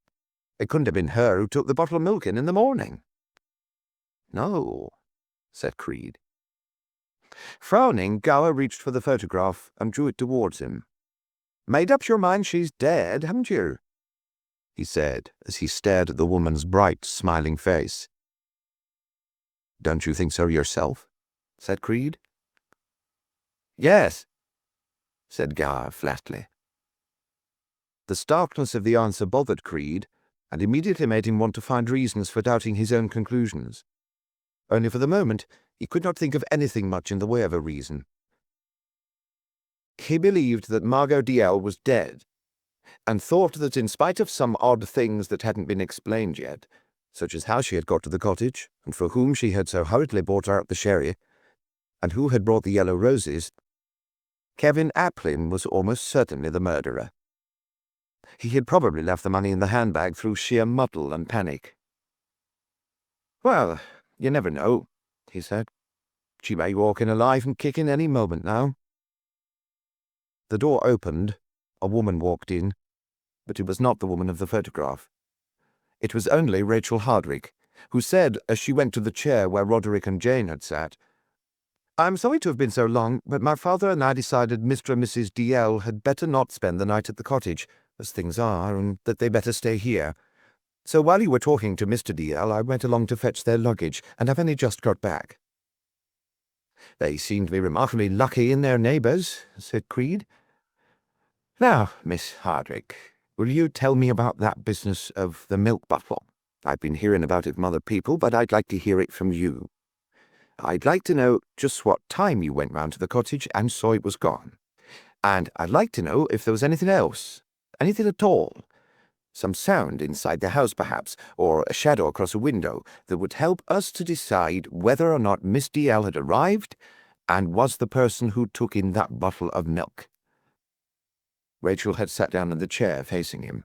"It couldn't have been her who took the bottle of milk in the morning." "No," said Creed. Frowning, Gower reached for the photograph and drew it towards him. "Made up your mind she's dead, haven't you?" he said, as he stared at the woman's bright, smiling face. "Don't you think so yourself?" said Creed. "Yes," said Gower flatly. The starkness of the answer bothered Creed, and immediately made him want to find reasons for doubting his own conclusions. Only for the moment he could not think of anything much in the way of a reason. He believed that Margot Dalziel was dead, and thought that in spite of some odd things that hadn't been explained yet, such as how she had got to the cottage, and for whom she had so hurriedly brought out the sherry, and who had brought the yellow roses, Kevin Aplin was almost certainly the murderer. He had probably left the money in the handbag through sheer muddle and panic. "Well, you never know," he said. "She may walk in alive and kicking any moment now." The door opened. A woman walked in, but it was not the woman of the photograph. It was only Rachel Hardwick, who said, as she went to the chair where Roderick and Jane had sat, "I'm sorry to have been so long, but my father and I decided Mr. and Mrs. D.L. had better not spend the night at the cottage, as things are, and that they better stay here. So while you were talking to Mr. D.L., I went along to fetch their luggage, and I've only just got back." "They seem to be remarkably lucky in their neighbours," said Creed. "Now, Miss Hardwick, will you tell me about that business of the milk bottle? I've been hearing about it from other people, but I'd like to hear it from you. I'd like to know just what time you went round to the cottage and saw it was gone. And I'd like to know if there was anything else, anything at all. Some sound inside the house, perhaps, or a shadow across a window that would help us to decide whether or not Miss D.L. had arrived and was the person who took in that bottle of milk." Rachel had sat down in the chair facing him.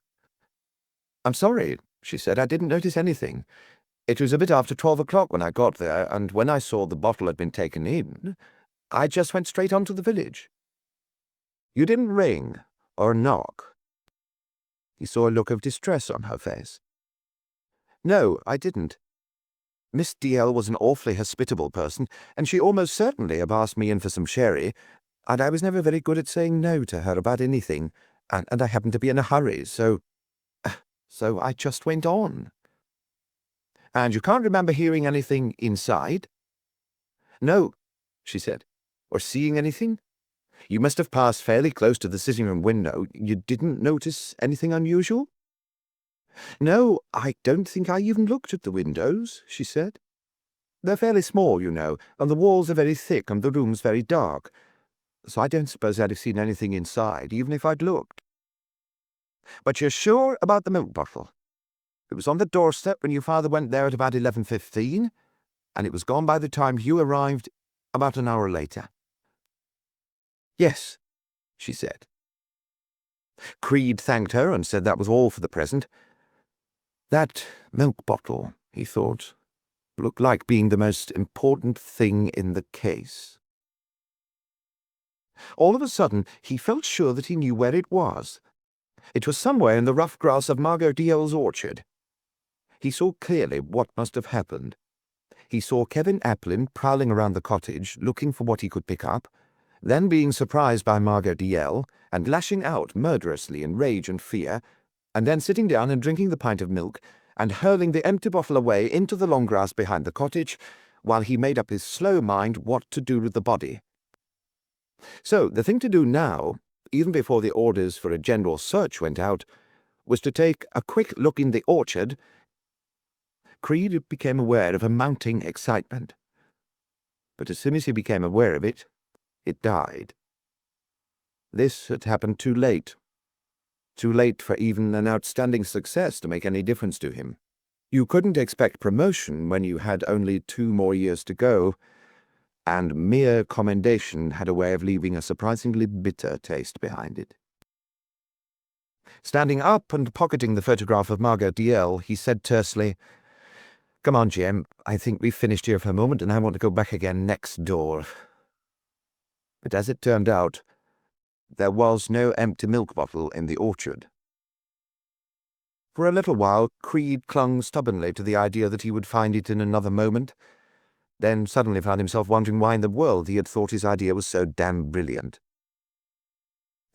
"I'm sorry," she said. "I didn't notice anything. It was a bit after 12 o'clock when I got there, and when I saw the bottle had been taken in, I just went straight on to the village." "You didn't ring or knock?" He saw a look of distress on her face. "No, I didn't. Miss D.L. was an awfully hospitable person, and she almost certainly have asked me in for some sherry, and I was never very good at saying no to her about anything, and I happened to be in a hurry, so I just went on." "And you can't remember hearing anything inside?" "No," she said. "Or seeing anything? You must have passed fairly close to the sitting-room window. You didn't notice anything unusual?" "No, I don't think I even looked at the windows," she said. "They're fairly small, you know, and the walls are very thick and the room's very dark, so I don't suppose I'd have seen anything inside, even if I'd looked." "But you're sure about the milk bottle? It was on the doorstep when your father went there at about 11:15, and it was gone by the time you arrived about an hour later." "Yes," she said. Creed thanked her and said that was all for the present. That milk bottle, he thought, looked like being the most important thing in the case. All of a sudden, he felt sure that he knew where it was. It was somewhere in the rough grass of Margot Dalziel's orchard. He saw clearly what must have happened. he saw Kevin Applin prowling around the cottage, looking for what he could pick up, then being surprised by Margot Dalziel, and lashing out murderously in rage and fear, and then sitting down and drinking the pint of milk, and hurling the empty bottle away into the long grass behind the cottage, while he made up his slow mind what to do with the body. So the thing to do now, even before the orders for a general search went out, was to take a quick look in the orchard. Creed became aware of a mounting excitement. But as soon as he became aware of it, it died. This had happened too late. Too late for even an outstanding success to make any difference to him. You couldn't expect promotion when you had only 2 more years to go, and mere commendation had a way of leaving a surprisingly bitter taste behind it. Standing up and pocketing the photograph of Margot Dalziel, he said tersely, "Come on, Jim, I think we've finished here for a moment, and I want to go back again next door." But as it turned out, there was no empty milk bottle in the orchard. For a little while, Creed clung stubbornly to the idea that he would find it in another moment, then suddenly found himself wondering why in the world he had thought his idea was so damn brilliant.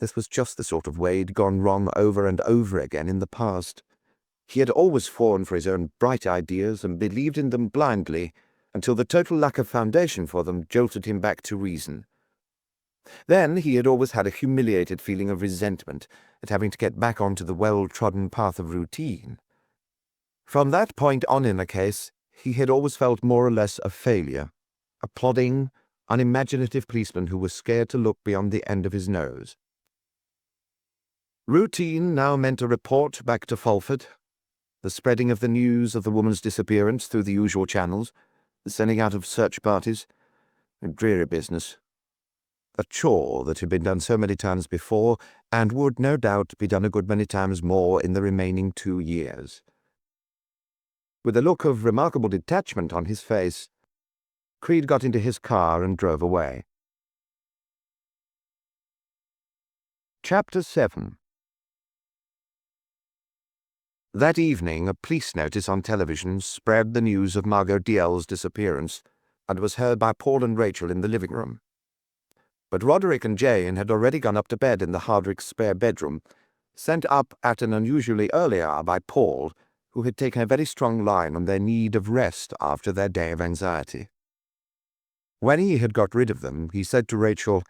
This was just the sort of way he'd gone wrong over and over again in the past. He had always fallen for his own bright ideas and believed in them blindly, until the total lack of foundation for them jolted him back to reason. Then he had always had a humiliated feeling of resentment at having to get back onto the well-trodden path of routine. From that point on in the case, he had always felt more or less a failure, a plodding, unimaginative policeman who was scared to look beyond the end of his nose. Routine now meant a report back to Fulford, the spreading of the news of the woman's disappearance through the usual channels, the sending out of search parties, a dreary business. A chore that had been done so many times before, and would no doubt be done a good many times more in the remaining 2 years. With a look of remarkable detachment on his face, Creed got into his car and drove away. Chapter 7. That evening, a police notice on television spread the news of Margot Dalziel's disappearance, and was heard by Paul and Rachel in the living room. But Roderick and Jane had already gone up to bed in the Hardwick's spare bedroom, sent up at an unusually early hour by Paul, who had taken a very strong line on their need of rest after their day of anxiety. When he had got rid of them, he said to Rachel,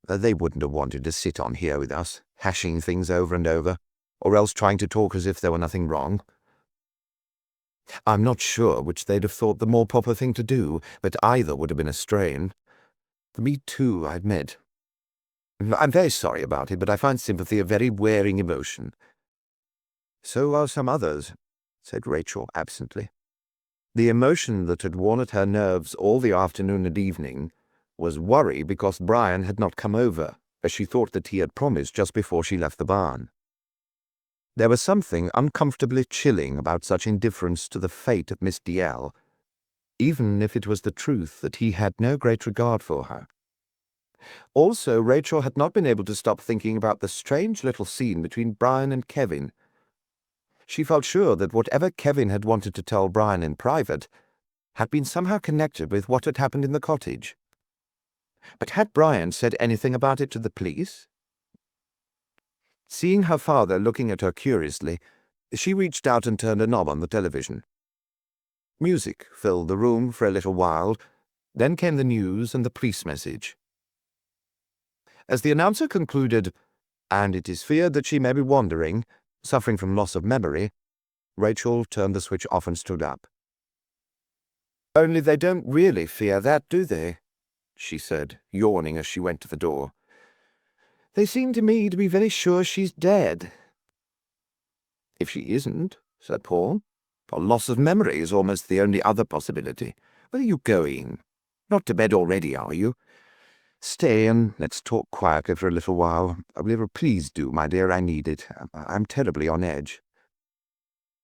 "They wouldn't have wanted to sit on here with us, hashing things over and over, or else trying to talk as if there were nothing wrong. I'm not sure which they'd have thought the more proper thing to do, but either would have been a strain. For me too, I admit. I'm very sorry about it, but I find sympathy a very wearing emotion." "So are some others," said Rachel absently. The emotion that had worn at her nerves all the afternoon and evening was worry because Brian had not come over, as she thought that he had promised just before she left the barn. There was something uncomfortably chilling about such indifference to the fate of Miss Dalziel, even if it was the truth that he had no great regard for her. Also, Rachel had not been able to stop thinking about the strange little scene between Brian and Kevin. She felt sure that whatever Kevin had wanted to tell Brian in private had been somehow connected with what had happened in the cottage. But had Brian said anything about it to the police? Seeing her father looking at her curiously, she reached out and turned a knob on the television. Music filled the room for a little while, then came the news and the police message. As the announcer concluded, "And it is feared that she may be wandering, suffering from loss of memory," Rachel turned the switch off and stood up. "Only they don't really fear that, do they?" she said, yawning as she went to the door. "They seem to me to be very sure she's dead." "If she isn't," said Paul, "for loss of memory is almost the only other possibility. Where are you going? Not to bed already, are you? Stay and let's talk quietly for a little while. Please do, my dear, I need it. I'm terribly on edge."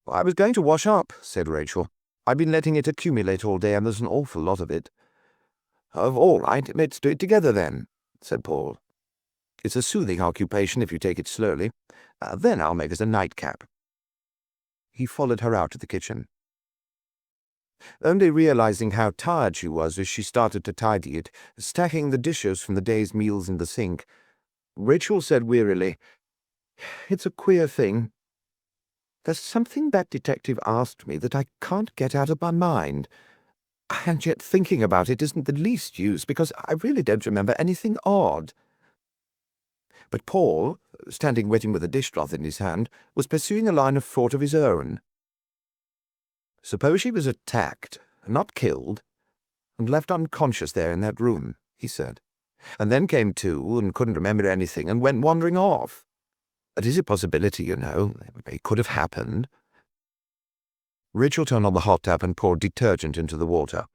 "I was going to wash up," said Rachel. "I've been letting it accumulate all day, and there's an awful lot of it." "Oh, all right, let's do it together then," said Paul. "It's a soothing occupation if you take it slowly. Then I'll make us a nightcap." He followed her out to the kitchen. only realizing how tired she was as she started to tidy it, stacking the dishes from the day's meals in the sink. Rachel said wearily, "It's a queer thing. There's something that detective asked me that I can't get out of my mind. And yet thinking about it isn't the least use, because I really don't remember anything odd." But Paul, standing waiting with a dishcloth in his hand, was pursuing a line of thought of his own. "Suppose she was attacked, not killed, and left unconscious there in that room," he said, "and then came to and couldn't remember anything and went wandering off. It is a possibility, you know. It could have happened." Rachel turned on the hot tap and poured detergent into the water.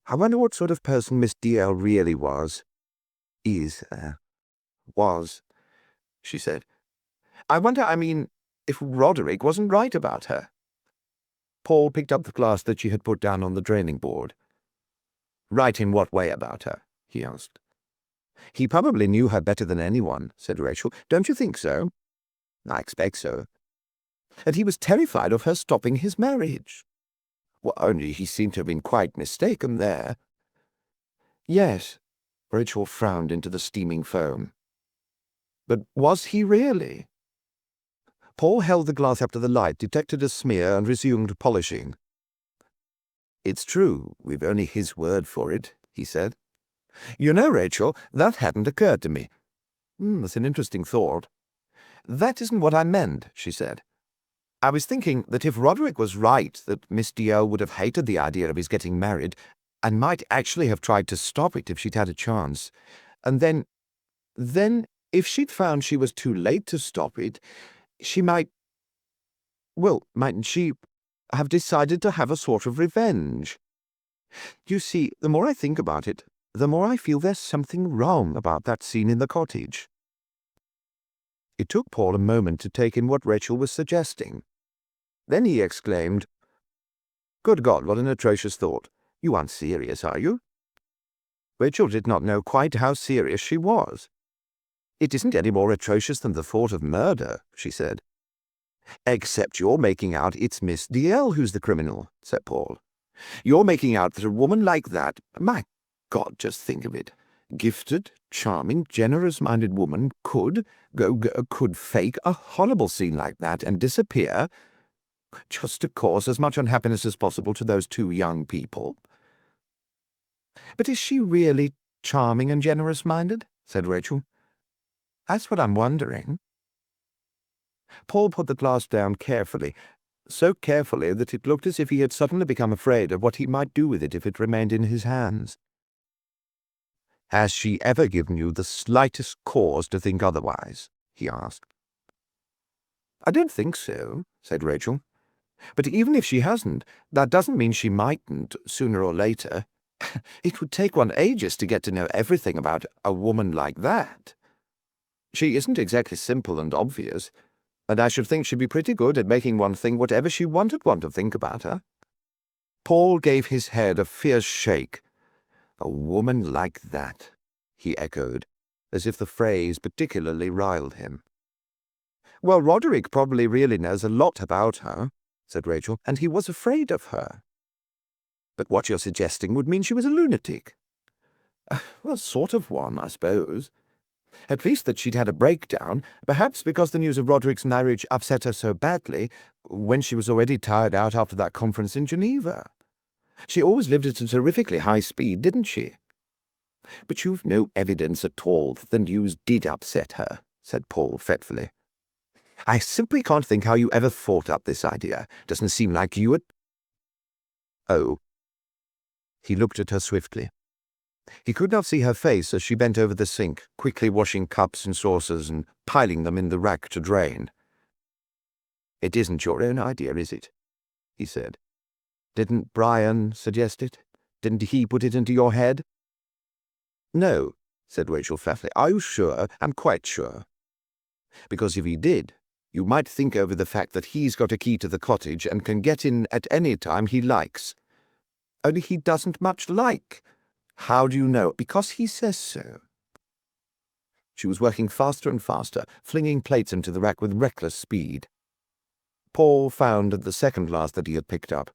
"I wonder what sort of person Miss DL really was." Was, she said. "I wonder, if Roderick wasn't right about her." Paul picked up the glass that she had put down on the draining board. "Right in what way about her?" he asked. "He probably knew her better than anyone," said Rachel. "Don't you think so?" "I expect so." "And he was terrified of her stopping his marriage." "Well, only he seemed to have been quite mistaken there." "Yes." Rachel frowned into the steaming foam. "But was he really?" Paul held the glass up to the light, detected a smear, and resumed polishing. "It's true, we've only his word for it," he said. "You know, Rachel, that hadn't occurred to me." That's an interesting thought." "That isn't what I meant," she said. "I was thinking that if Roderick was right, that Miss DL would have hated the idea of his getting married, and might actually have tried to stop it if she'd had a chance. And then, if she'd found she was too late to stop it, she mightn't she have decided to have a sort of revenge? You see, the more I think about it, the more I feel there's something wrong about that scene in the cottage." It took Paul a moment to take in what Rachel was suggesting. Then he exclaimed, "Good God, what an atrocious thought! You aren't serious, are you?" Rachel did not know quite how serious she was. "It isn't any more atrocious than the thought of murder," she said. "Except you're making out it's Miss DL who's the criminal," said Paul. "You're making out that a woman like that, my God, just think of it, gifted, charming, generous-minded woman could fake a horrible scene like that and disappear, just to cause as much unhappiness as possible to those two young people." "But is she really charming and generous-minded?" said Rachel. "That's what I'm wondering." Paul put the glass down carefully, so carefully that it looked as if he had suddenly become afraid of what he might do with it if it remained in his hands. "Has she ever given you the slightest cause to think otherwise?" he asked. "I don't think so," said Rachel. "But even if she hasn't, that doesn't mean she mightn't, sooner or later. It would take one ages to get to know everything about a woman like that. She isn't exactly simple and obvious, and I should think she'd be pretty good at making one think whatever she wanted one to think about her." Paul gave his head a fierce shake. "A woman like that," he echoed, as if the phrase particularly riled him. "Well, Roderick probably really knows a lot about her," said Rachel, "and he was afraid of her." "But what you're suggesting would mean she was a lunatic." "Well, sort of one, I suppose. At least that she'd had a breakdown, perhaps because the news of Roderick's marriage upset her so badly, when she was already tired out after that conference in Geneva. She always lived at a terrifically high speed, didn't she?" "But you've no evidence at all that the news did upset her," said Paul fretfully. "I simply can't think how you ever thought up this idea. Doesn't seem like you had—" "Oh." He looked at her swiftly. He could not see her face as she bent over the sink, quickly washing cups and saucers and piling them in the rack to drain. "It isn't your own idea, is it?" he said. "Didn't Brian suggest it? Didn't he put it into your head?" "No," said Rachel flatly. "Are you sure?" "I'm quite sure. Because if he did, you might think over the fact that he's got a key to the cottage and can get in at any time he likes. Only he doesn't much like. How do you know? Because he says so." She was working faster and faster, flinging plates into the rack with reckless speed. Paul found the second glass that he had picked up.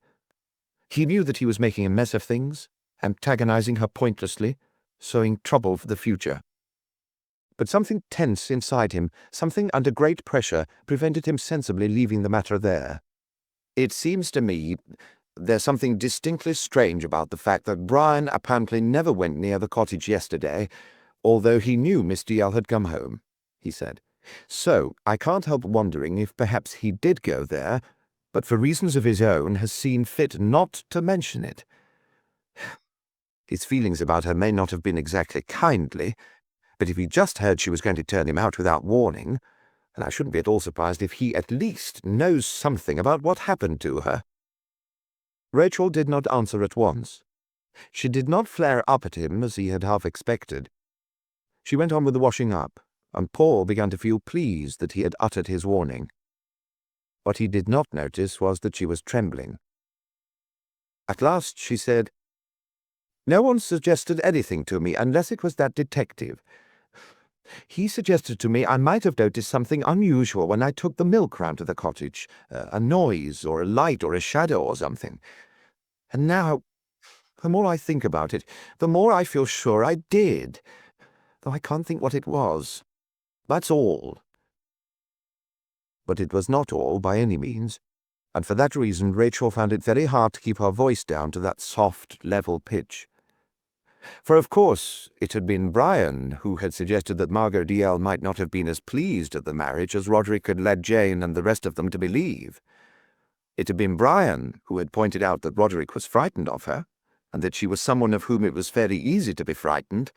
He knew that he was making a mess of things, antagonizing her pointlessly, sowing trouble for the future. But something tense inside him, something under great pressure, prevented him sensibly leaving the matter there. "It seems to me there's something distinctly strange about the fact that Brian apparently never went near the cottage yesterday, although he knew Miss Dalziel had come home," he said. "So I can't help wondering if perhaps he did go there, but for reasons of his own has seen fit not to mention it. His feelings about her may not have been exactly kindly, but if he just heard she was going to turn him out without warning, and I shouldn't be at all surprised if he at least knows something about what happened to her." Rachel did not answer at once. She did not flare up at him as he had half expected. She went on with the washing up, and Paul began to feel pleased that he had uttered his warning. What he did not notice was that she was trembling. At last she said, "No one suggested anything to me unless it was that detective. He suggested to me I might have noticed something unusual when I took the milk round to the cottage, a noise or a light or a shadow or something. And now, the more I think about it, the more I feel sure I did, though I can't think what it was. That's all." But it was not all by any means, and for that reason Rachel found it very hard to keep her voice down to that soft, level pitch. For of course it had been Brian who had suggested that Margot Dalziel might not have been as pleased at the marriage as Roderick had led Jane and the rest of them to believe. It had been Brian who had pointed out that Roderick was frightened of her, and that she was someone of whom it was fairly easy to be frightened.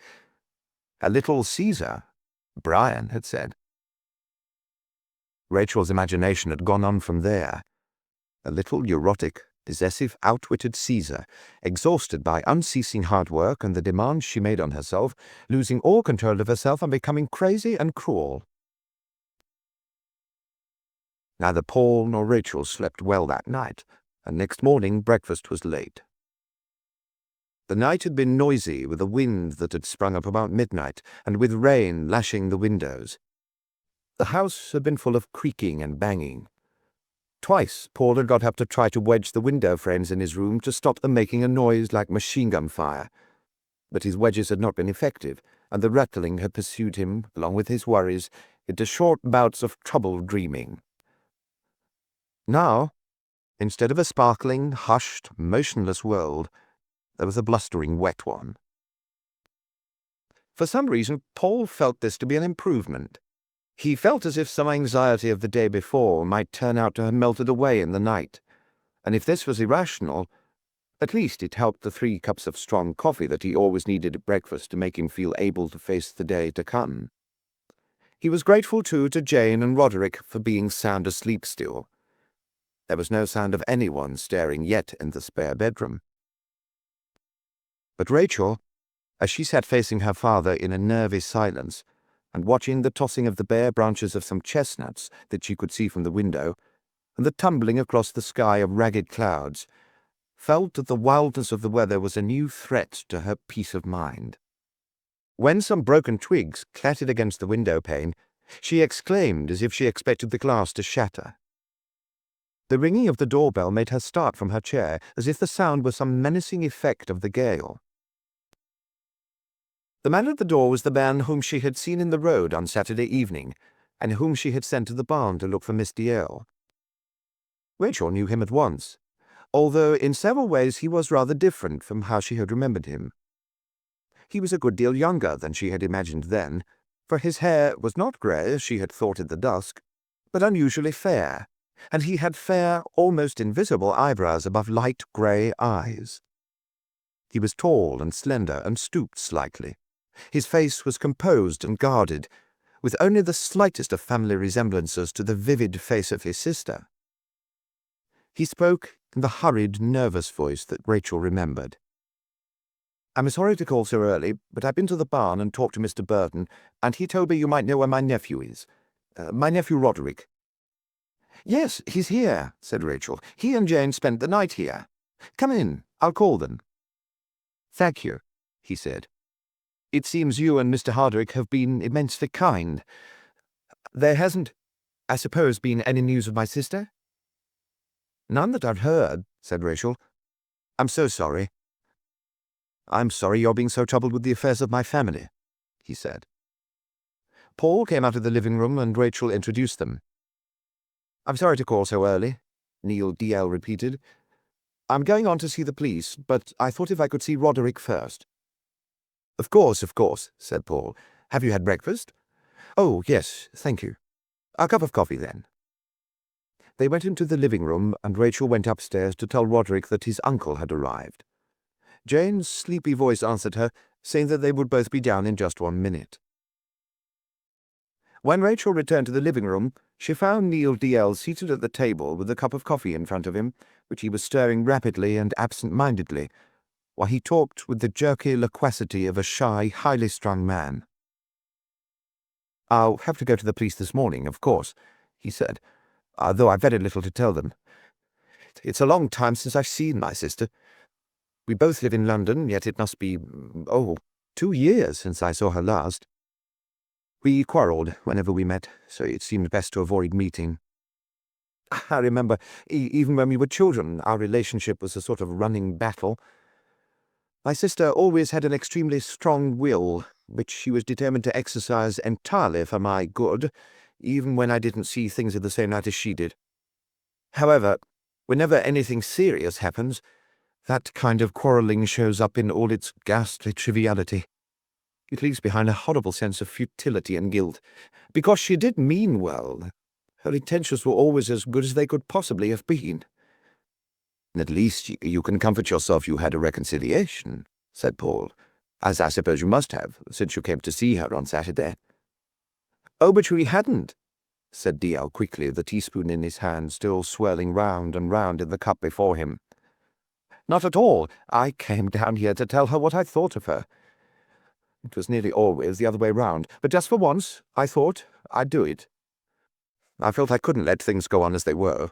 "A little Caesar," Brian had said. Rachel's imagination had gone on from there. A little neurotic, possessive, outwitted Caesar, exhausted by unceasing hard work and the demands she made on herself, losing all control of herself and becoming crazy and cruel. Neither Paul nor Rachel slept well that night, and next morning breakfast was late. The night had been noisy, with a wind that had sprung up about midnight, and with rain lashing the windows. The house had been full of creaking and banging. Twice Paul had got up to try to wedge the window frames in his room to stop them making a noise like machine-gun fire, but his wedges had not been effective, and the rattling had pursued him, along with his worries, into short bouts of troubled dreaming. Now, instead of a sparkling, hushed, motionless world, there was a blustering wet one. For some reason, Paul felt this to be an improvement. He felt as if some anxiety of the day before might turn out to have melted away in the night, and if this was irrational, at least it helped the 3 cups of strong coffee that he always needed at breakfast to make him feel able to face the day to come. He was grateful, too, to Jane and Roderick for being sound asleep still. There was no sound of anyone stirring yet in the spare bedroom. But Rachel, as she sat facing her father in a nervy silence, and watching the tossing of the bare branches of some chestnuts that she could see from the window, and the tumbling across the sky of ragged clouds, felt that the wildness of the weather was a new threat to her peace of mind. When some broken twigs clattered against the window pane, she exclaimed as if she expected the glass to shatter. The ringing of the doorbell made her start from her chair, as if the sound was some menacing effect of the gale. The man at the door was the man whom she had seen in the road on Saturday evening, and whom she had sent to the barn to look for Miss Dalziel. Rachel knew him at once, although in several ways he was rather different from how she had remembered him. He was a good deal younger than she had imagined then, for his hair was not grey as she had thought in the dusk, but unusually fair, and he had fair, almost invisible eyebrows above light grey eyes. He was tall and slender and stooped slightly. His face was composed and guarded, with only the slightest of family resemblances to the vivid face of his sister. He spoke in the hurried, nervous voice that Rachel remembered. "I'm sorry to call so early, but I've been to the barn and talked to Mr. Burton, and he told me you might know where my nephew is. My nephew Roderick." "Yes, he's here," said Rachel. "He and Jane spent the night here. Come in, I'll call them." "Thank you," he said. "It seems you and Mr. Hardwick have been immensely kind. There hasn't, I suppose, been any news of my sister?" "None that I've heard," said Rachel. I'm so sorry. I'm sorry you're being so troubled with the affairs of my family, he said. Paul came out of the living room and Rachel introduced them. I'm sorry to call so early, Neil D.L. repeated. I'm going on to see the police, but I thought if I could see Roderick first. Of course, said Paul. Have you had breakfast? Oh, yes, thank you. A cup of coffee, then. They went into the living room, and Rachel went upstairs to tell Roderick that his uncle had arrived. Jane's sleepy voice answered her, saying that they would both be down in just 1 minute. When Rachel returned to the living room, she found Neil D.L. seated at the table with a cup of coffee in front of him, which he was stirring rapidly and absent-mindedly, while he talked with the jerky loquacity of a shy, highly strung man. I'll have to go to the police this morning, of course, he said, though I've very little to tell them. It's a long time since I've seen my sister. We both live in London, yet it must be, 2 years since I saw her last. We quarrelled whenever we met, so it seemed best to avoid meeting. I remember, even when we were children, our relationship was a sort of running battle. My sister always had an extremely strong will, which she was determined to exercise entirely for my good, even when I didn't see things in the same light as she did. However, whenever anything serious happens, that kind of quarrelling shows up in all its ghastly triviality. It leaves behind a horrible sense of futility and guilt. Because she did mean well, her intentions were always as good as they could possibly have been. At least you can comfort yourself you had a reconciliation, said Paul, as I suppose you must have, since you came to see her on Saturday. Oh, but we hadn't, said D.L. quickly, the teaspoon in his hand still swirling round and round in the cup before him. Not at all. I came down here to tell her what I thought of her. It was nearly always the other way round, but just for once, I thought I'd do it. I felt I couldn't let things go on as they were.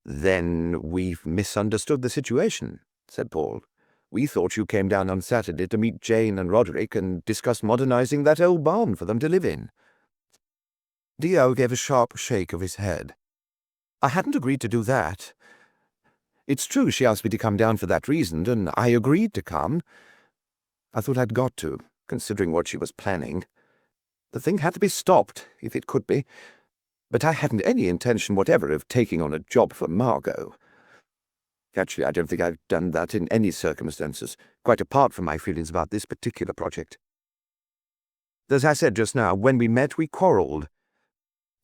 Then we've misunderstood the situation, said Paul. We thought you came down on Saturday to meet Jane and Roderick and discuss modernizing that old barn for them to live in. D.O. gave a sharp shake of his head. I hadn't agreed to do that. It's true she asked me to come down for that reason, and I agreed to come. I thought I'd got to, considering what she was planning. The thing had to be stopped, if it could be, but I hadn't any intention whatever of taking on a job for Margot. Actually, I don't think I've done that in any circumstances, quite apart from my feelings about this particular project. As I said just now, when we met, we quarrelled.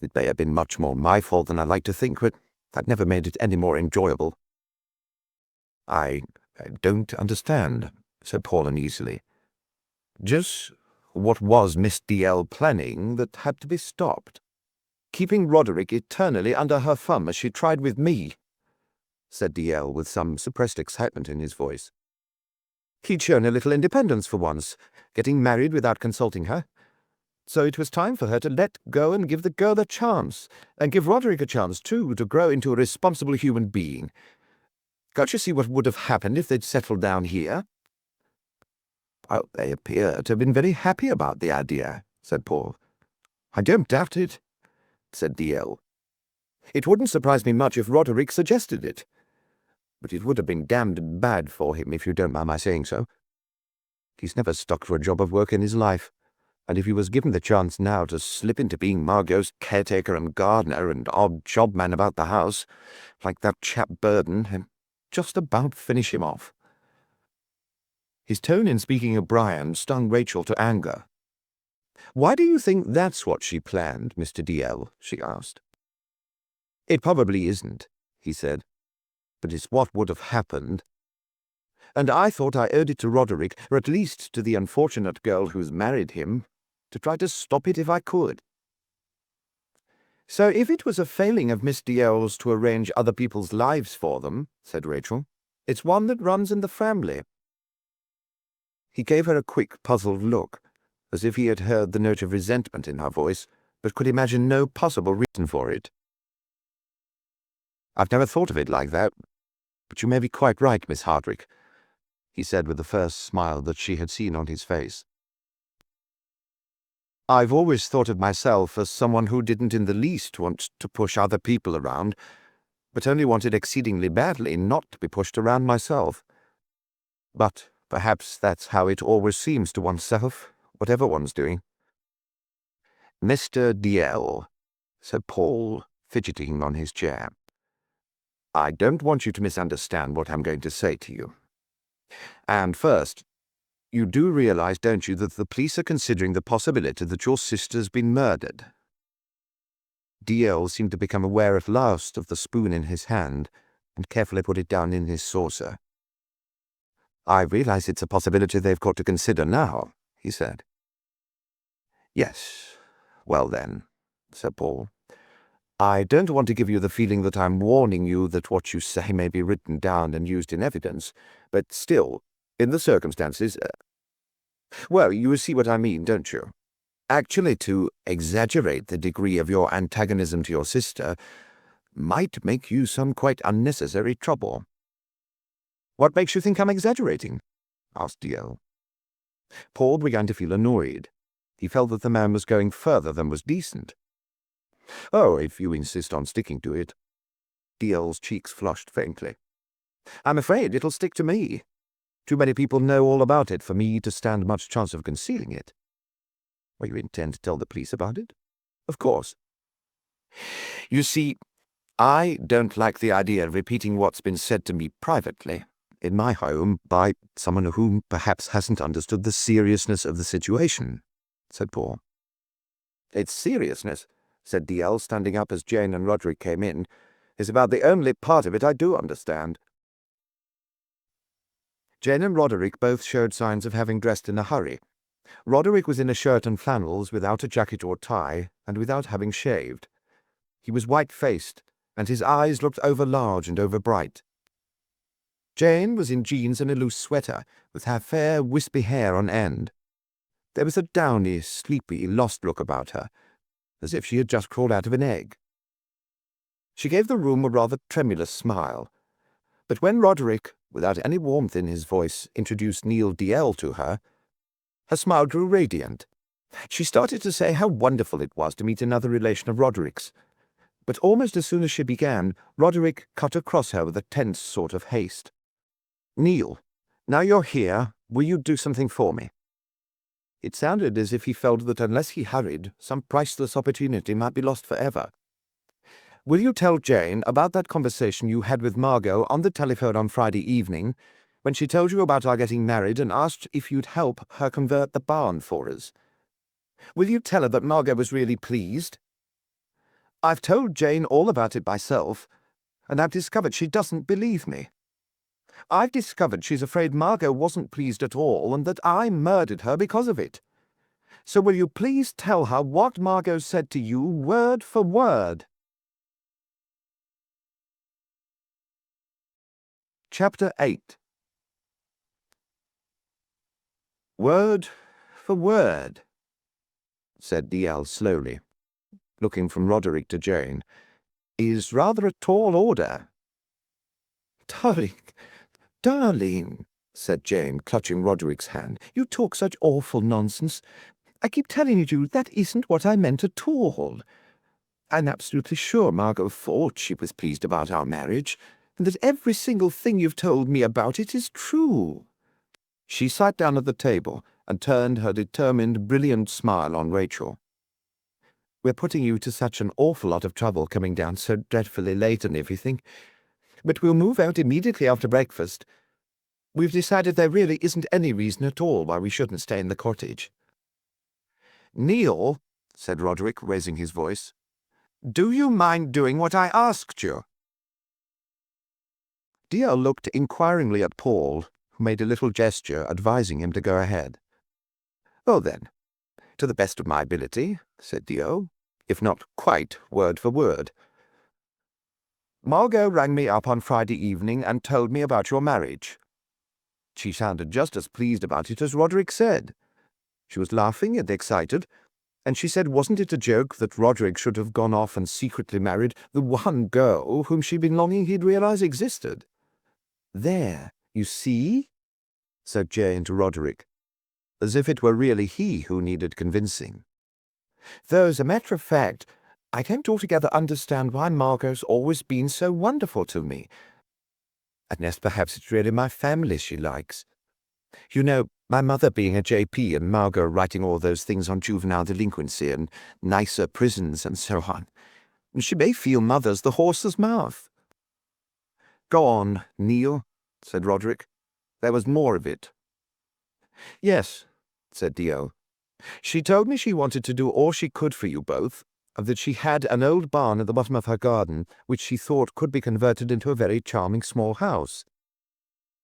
It may have been much more my fault than I like to think, but that never made it any more enjoyable. I don't understand, said Paul uneasily. Just what was Miss D.L. planning that had to be stopped? Keeping Roderick eternally under her thumb as she tried with me, said D.L. with some suppressed excitement in his voice. He'd shown a little independence for once, getting married without consulting her. So it was time for her to let go and give the girl a chance, and give Roderick a chance, too, to grow into a responsible human being. Can't you see what would have happened if they'd settled down here? Well, they appear to have been very happy about the idea, said Paul. I don't doubt it, said D.L. It wouldn't surprise me much if Roderick suggested it. But it would have been damned bad for him, if you don't mind my saying so. He's never stuck to a job of work in his life, and if he was given the chance now to slip into being Margot's caretaker and gardener and odd jobman about the house, like that chap Burden, he'd just about finish him off. His tone in speaking of Brian stung Rachel to anger. Why do you think that's what she planned, Mr. D.L.? She asked. It probably isn't, he said, but it's what would have happened. And I thought I owed it to Roderick, or at least to the unfortunate girl who's married him, to try to stop it if I could. So if it was a failing of Miss D.L.'s to arrange other people's lives for them, said Rachel, it's one that runs in the family. He gave her a quick, puzzled look, as if he had heard the note of resentment in her voice, but could imagine no possible reason for it. I've never thought of it like that, but you may be quite right, Miss Hardwick, he said with the first smile that she had seen on his face. I've always thought of myself as someone who didn't in the least want to push other people around, but only wanted exceedingly badly not to be pushed around myself. But perhaps that's how it always seems to oneself, whatever one's doing. Mr. DL, said Paul, fidgeting on his chair. I don't want you to misunderstand what I'm going to say to you. And first, you do realize, don't you, that the police are considering the possibility that your sister's been murdered? DL seemed to become aware at last of the spoon in his hand, and carefully put it down in his saucer. I realize it's a possibility they've got to consider now, he said. Yes. Well then, said Paul. I don't want to give you the feeling that I'm warning you that what you say may be written down and used in evidence, but still, in the circumstances, well, you see what I mean, don't you? Actually, to exaggerate the degree of your antagonism to your sister might make you some quite unnecessary trouble. What makes you think I'm exaggerating? Asked DL. Paul began to feel annoyed. He felt that the man was going further than was decent. Oh, if you insist on sticking to it. DL's cheeks flushed faintly. I'm afraid it'll stick to me. Too many people know all about it for me to stand much chance of concealing it. Well, you intend to tell the police about it? Of course. You see, I don't like the idea of repeating what's been said to me privately, in my home, by someone whom perhaps hasn't understood the seriousness of the situation, said Paul. Its seriousness, said DL, standing up as Jane and Roderick came in, is about the only part of it I do understand. Jane and Roderick both showed signs of having dressed in a hurry. Roderick was in a shirt and flannels, without a jacket or tie, and without having shaved. He was white-faced, and his eyes looked over-large and over-bright. Jane was in jeans and a loose sweater, with her fair, wispy hair on end. There was a downy, sleepy, lost look about her, as if she had just crawled out of an egg. She gave the room a rather tremulous smile, but when Roderick, without any warmth in his voice, introduced Neil DL to her, her smile grew radiant. She started to say how wonderful it was to meet another relation of Roderick's, but almost as soon as she began, Roderick cut across her with a tense sort of haste. Neil, now you're here, will you do something for me? It sounded as if he felt that unless he hurried, some priceless opportunity might be lost forever. Will you tell Jane about that conversation you had with Margot on the telephone on Friday evening, when she told you about our getting married and asked if you'd help her convert the barn for us? Will you tell her that Margot was really pleased? I've told Jane all about it myself, and I've discovered she doesn't believe me. I've discovered she's afraid Margot wasn't pleased at all and that I murdered her because of it. So will you please tell her what Margot said to you, word for word? Chapter 8. Word for word, said DL slowly, looking from Roderick to Jane, is rather a tall order. Darling, said Jane, clutching Roderick's hand, you talk such awful nonsense. I keep telling you that isn't what I meant at all. I'm absolutely sure Margot thought she was pleased about our marriage, and that every single thing you've told me about it is true. She sat down at the table and turned her determined, brilliant smile on Rachel. We're putting you to such an awful lot of trouble coming down so dreadfully late and everything, but we'll move out immediately after breakfast. We've decided there really isn't any reason at all why we shouldn't stay in the cottage. Neil, said Roderick, raising his voice, do you mind doing what I asked you? DL looked inquiringly at Paul, who made a little gesture advising him to go ahead. Oh, then, to the best of my ability, said DL, if not quite word for word. Margot rang me up on Friday evening and told me about your marriage. She sounded just as pleased about it as Roderick said. She was laughing and excited, and she said wasn't it a joke that Roderick should have gone off and secretly married the one girl whom she'd been longing he'd realize existed. There, you see, said Jane to Roderick, as if it were really he who needed convincing. Though, as a matter of fact, I don't altogether understand why Margot's always been so wonderful to me. Unless perhaps it's really my family she likes. You know, my mother being a JP and Margot writing all those things on juvenile delinquency and nicer prisons and so on. She may feel Mother's the horse's mouth. Go on, Neil, said Roderick. There was more of it. Yes, said Dio. She told me she wanted to do all she could for you both, and that she had an old barn at the bottom of her garden, which she thought could be converted into a very charming small house.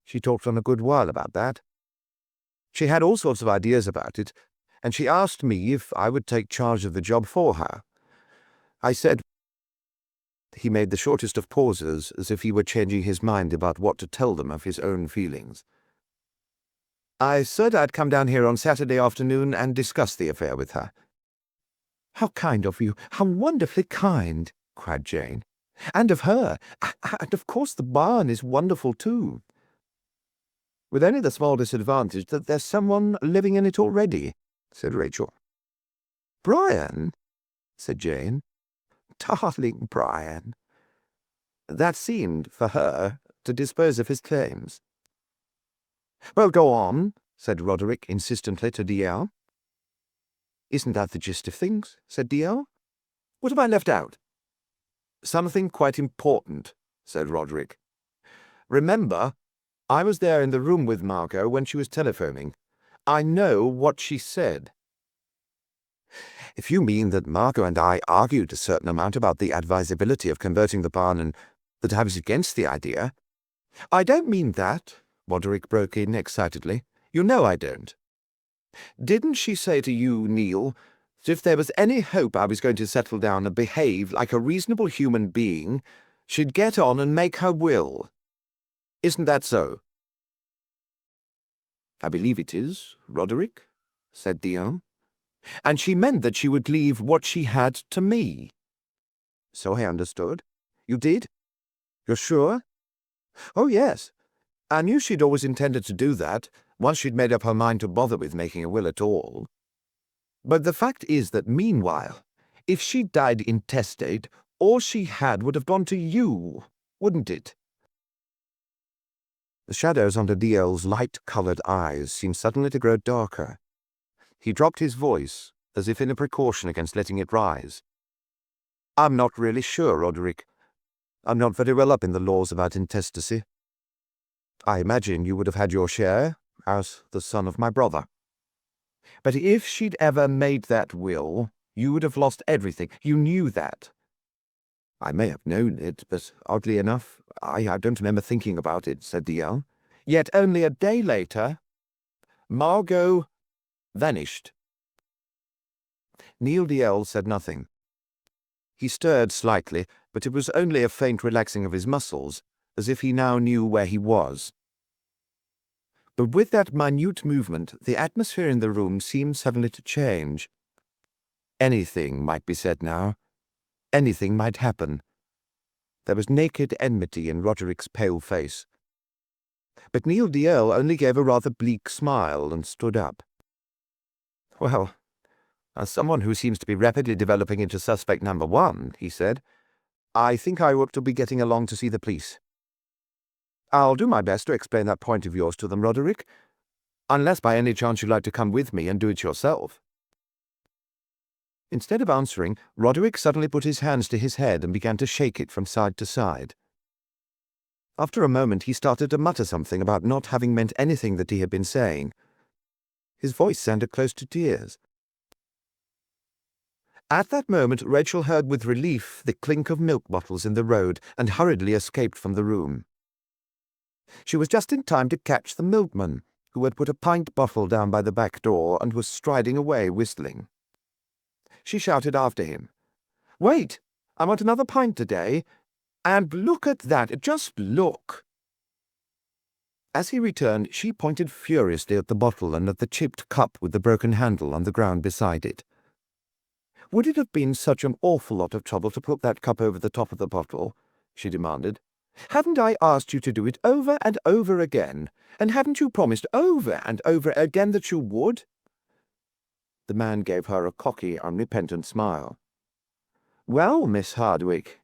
She talked on a good while about that. She had all sorts of ideas about it, and she asked me if I would take charge of the job for her. I said— He made the shortest of pauses, as if he were changing his mind about what to tell them of his own feelings. I said I'd come down here on Saturday afternoon and discuss the affair with her. How kind of you! How wonderfully kind! Cried Jane. And of her! And of course the barn is wonderful too. With only the small disadvantage that there's someone living in it already, said Rachel. Brian, said Jane. Darling Brian. That seemed, for her, to dispose of his claims. Well, go on, said Roderick insistently to D.L. Isn't that the gist of things? Said D.L. What have I left out? Something quite important, said Roderick. Remember, I was there in the room with Margot when she was telephoning. I know what she said. If you mean that Margot and I argued a certain amount about the advisability of converting the barn and that I was against the idea— I don't mean that, Roderick broke in excitedly. You know I don't. Didn't she say to you, Neil, that if there was any hope I was going to settle down and behave like a reasonable human being, she'd get on and make her will? Isn't that so? I believe it is, Roderick, said Dion. And she meant that she would leave what she had to me. So I understood. You did? You're sure? Oh, yes. I knew she'd always intended to do that, once she'd made up her mind to bother with making a will at all. But the fact is that meanwhile, if she died intestate, all she had would have gone to you, wouldn't it? The shadows under D.L.'s light-coloured eyes seemed suddenly to grow darker. He dropped his voice, as if in a precaution against letting it rise. I'm not really sure, Roderick. I'm not very well up in the laws about intestacy. I imagine you would have had your share, as the son of my brother. But if she'd ever made that will, you would have lost everything. You knew that. I may have known it, but oddly enough, I don't remember thinking about it, said D.L. Yet only a day later, Margot vanished. Neil D.L. said nothing. He stirred slightly, but it was only a faint relaxing of his muscles, as if he now knew where he was. But with that minute movement, the atmosphere in the room seemed suddenly to change. Anything might be said now. Anything might happen. There was naked enmity in Roderick's pale face. But Neil D.L. only gave a rather bleak smile and stood up. Well, as someone who seems to be rapidly developing into suspect number one, he said, I think I ought to be getting along to see the police. I'll do my best to explain that point of yours to them, Roderick, unless by any chance you'd like to come with me and do it yourself. Instead of answering, Roderick suddenly put his hands to his head and began to shake it from side to side. After a moment he started to mutter something about not having meant anything that he had been saying. His voice sounded close to tears. At that moment Rachel heard with relief the clink of milk bottles in the road and hurriedly escaped from the room. She was just in time to catch the milkman, who had put a pint bottle down by the back door and was striding away whistling. She shouted after him, Wait! I want another pint today. And look at that! Just look! As he returned, she pointed furiously at the bottle and at the chipped cup with the broken handle on the ground beside it. Would it have been such an awful lot of trouble to put that cup over the top of the bottle? She demanded. Haven't I asked you to do it over and over again? And haven't you promised over and over again that you would? The man gave her a cocky, unrepentant smile. "Well, Miss Hardwick,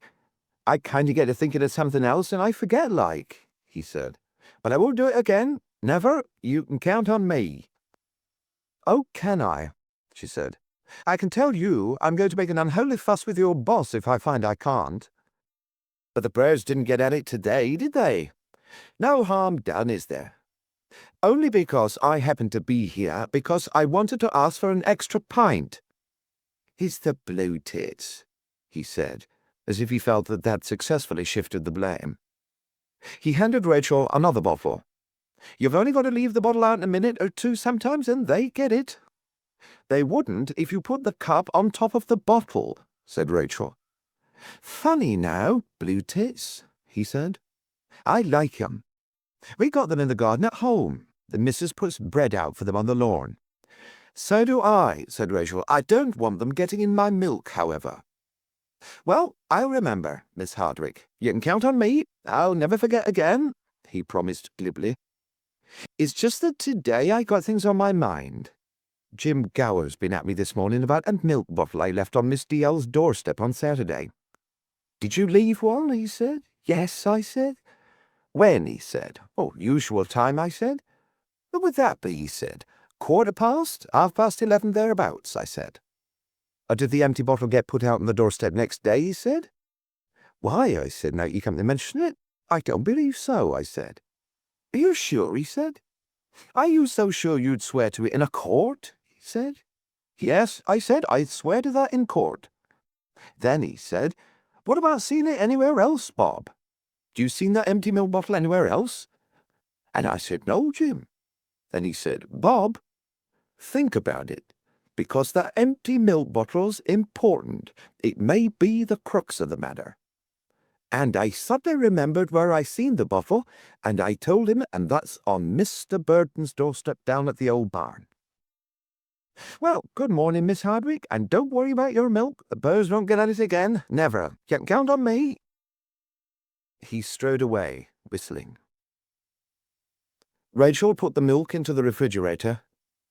I kind of get to thinking of something else and I forget like," he said. "But I won't do it again. Never. You can count on me." "Oh, can I?" she said. "I can tell you I'm going to make an unholy fuss with your boss if I find I can't." "But the birds didn't get at it today, did they? No harm done, is there? Only because I happened to be here, because I wanted to ask for an extra pint." "It's the blue tits," he said, as if he felt that successfully shifted the blame. He handed Rachel another bottle. "You've only got to leave the bottle out in a minute or two sometimes, and they get it." "They wouldn't if you put the cup on top of the bottle," said Rachel. "Funny now, blue tits," he said. "I like 'em. We got them in the garden at home. The missus puts bread out for them on the lawn." "So do I," said Rachel. "I don't want them getting in my milk, however." "Well, I'll remember, Miss Hardwick. You can count on me. I'll never forget again," he promised glibly. "It's just that today I got things on my mind. Jim Gower's been at me this morning about a milk bottle I left on Miss DL's doorstep on Saturday. 'Did you leave one?' he said. 'Yes,' I said. 'When?' he said. 'Oh, usual time,' I said. 'What would that be?' he said. 'Quarter past, 11:30 thereabouts,' I said. 'Did the empty bottle get put out on the doorstep next day?' he said. 'Why,' I said, 'now you come to mention it, I don't believe so,' I said. 'Are you sure?' he said. 'Are you so sure you'd swear to it in a court?' he said. 'Yes,' I said, 'I'd swear to that in court.' Then he said, 'What about seeing it anywhere else, Bob? Do you seen that empty milk bottle anywhere else?' And I said, 'No, Jim.' Then he said, 'Bob, think about it, because that empty milk bottle's important. It may be the crux of the matter.' And I suddenly remembered where I seen the bottle, and I told him, and that's on Mr. Burton's doorstep down at the old barn. Well, good morning, Miss Hardwick, and don't worry about your milk. The birds won't get at it again, never. You can count on me." He strode away, whistling. Rachel put the milk into the refrigerator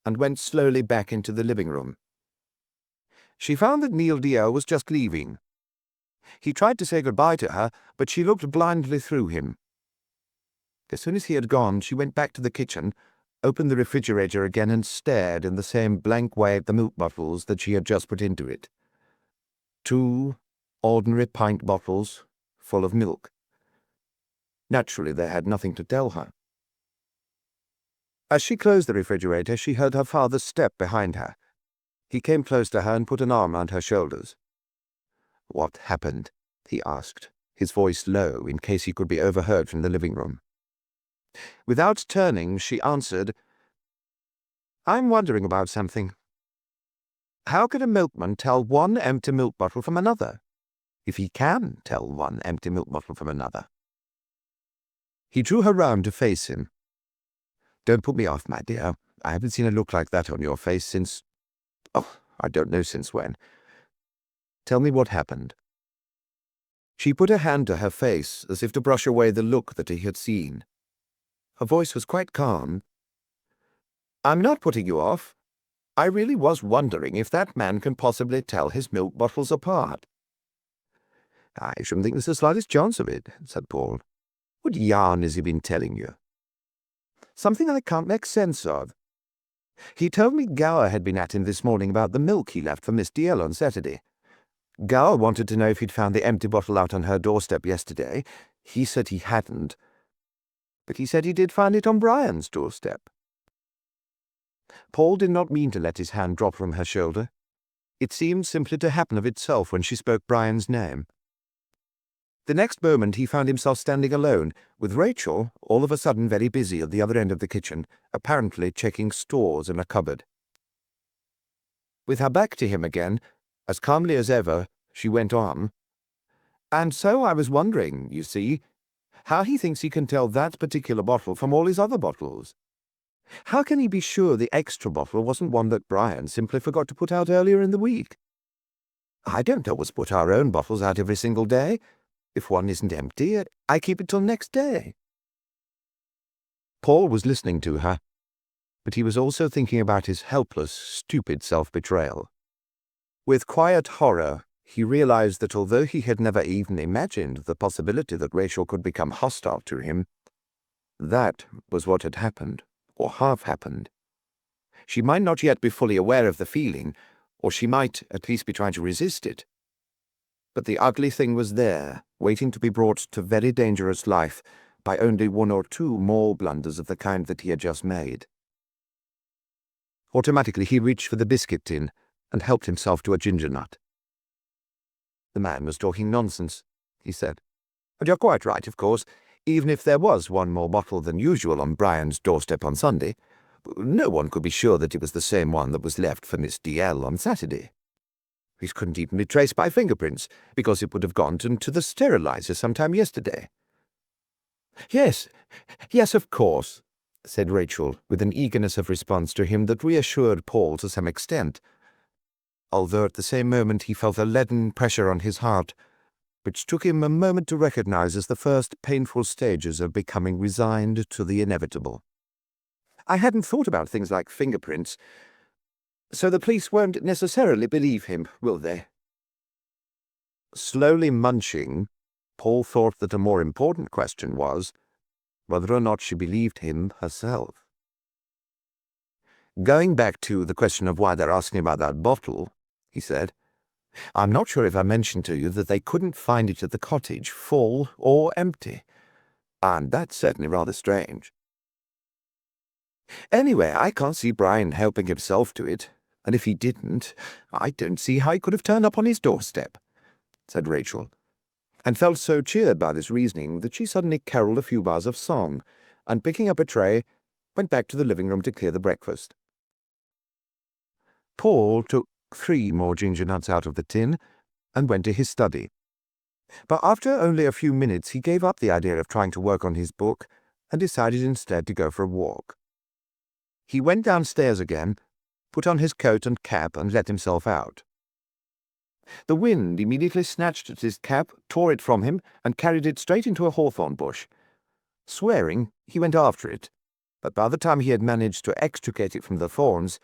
and went slowly back into the living room. She found that Neil Dio was just leaving. He tried to say goodbye to her, but she looked blindly through him. As soon as he had gone, she went back to the kitchen, opened the refrigerator again, and stared in the same blank way at the milk bottles that she had just put into it. 2 ordinary pint bottles full of milk. Naturally, they had nothing to tell her. As she closed the refrigerator, she heard her father's step behind her. He came close to her and put an arm round her shoulders. "What happened?" he asked, his voice low in case he could be overheard from the living room. Without turning, she answered, "I'm wondering about something. How could a milkman tell one empty milk bottle from another, if he can tell one empty milk bottle from another?" He drew her round to face him. "Don't put me off, my dear. I haven't seen a look like that on your face since... I don't know since when. Tell me what happened." She put her hand to her face, as if to brush away the look that he had seen. Her voice was quite calm. "I'm not putting you off. I really was wondering if that man can possibly tell his milk bottles apart." "I shouldn't think there's the slightest chance of it," said Paul. "What yarn has he been telling you?" "Something I can't make sense of. He told me Gower had been at him this morning about the milk he left for Miss DL on Saturday. Gower wanted to know if he'd found the empty bottle out on her doorstep yesterday. He said he hadn't, but he said he did find it on Brian's doorstep." Paul did not mean to let his hand drop from her shoulder. It seemed simply to happen of itself when she spoke Brian's name. The next moment he found himself standing alone, with Rachel all of a sudden very busy at the other end of the kitchen, apparently checking stores in a cupboard. With her back to him again, as calmly as ever, she went on, "And so I was wondering, you see, how he thinks he can tell that particular bottle from all his other bottles. How can he be sure the extra bottle wasn't one that Brian simply forgot to put out earlier in the week? I don't always put our own bottles out every single day. If one isn't empty, I keep it till next day." Paul was listening to her, but he was also thinking about his helpless, stupid self-betrayal. With quiet horror, he realized that although he had never even imagined the possibility that Rachel could become hostile to him, that was what had happened, or half happened. She might not yet be fully aware of the feeling, or she might at least be trying to resist it. But the ugly thing was there, waiting to be brought to very dangerous life by only one or two more blunders of the kind that he had just made. Automatically he reached for the biscuit tin and helped himself to a ginger nut. The man was talking nonsense, he said. And you're quite right, of course. Even if there was one more bottle than usual on Brian's doorstep on Sunday, no one could be sure that it was the same one that was left for Miss D.L. on Saturday. It couldn't even be traced by fingerprints, because it would have gone to the sterilizer sometime yesterday. Yes, of course, said Rachel, with an eagerness of response to him that reassured Paul to some extent, although at the same moment he felt a leaden pressure on his heart, which took him a moment to recognize as the first painful stages of becoming resigned to the inevitable. I hadn't thought about things like fingerprints, so the police won't necessarily believe him, will they? Slowly munching, Paul thought that a more important question was whether or not she believed him herself. Going back to the question of why they're asking about that bottle, he said, I'm not sure if I mentioned to you that they couldn't find it at the cottage, full or empty, and that's certainly rather strange. Anyway, I can't see Brian helping himself to it, and if he didn't, I don't see how he could have turned up on his doorstep, said Rachel, and felt so cheered by this reasoning that she suddenly caroled a few bars of song, and picking up a tray, went back to the living room to clear the breakfast. Paul took 3 more ginger nuts out of the tin and went to his study. But after only a few minutes he gave up the idea of trying to work on his book and decided instead to go for a walk. He went downstairs again, put on his coat and cap and let himself out. The wind immediately snatched at his cap, tore it from him, and carried it straight into a hawthorn bush. Swearing, he went after it, but by the time he had managed to extricate it from the thorns,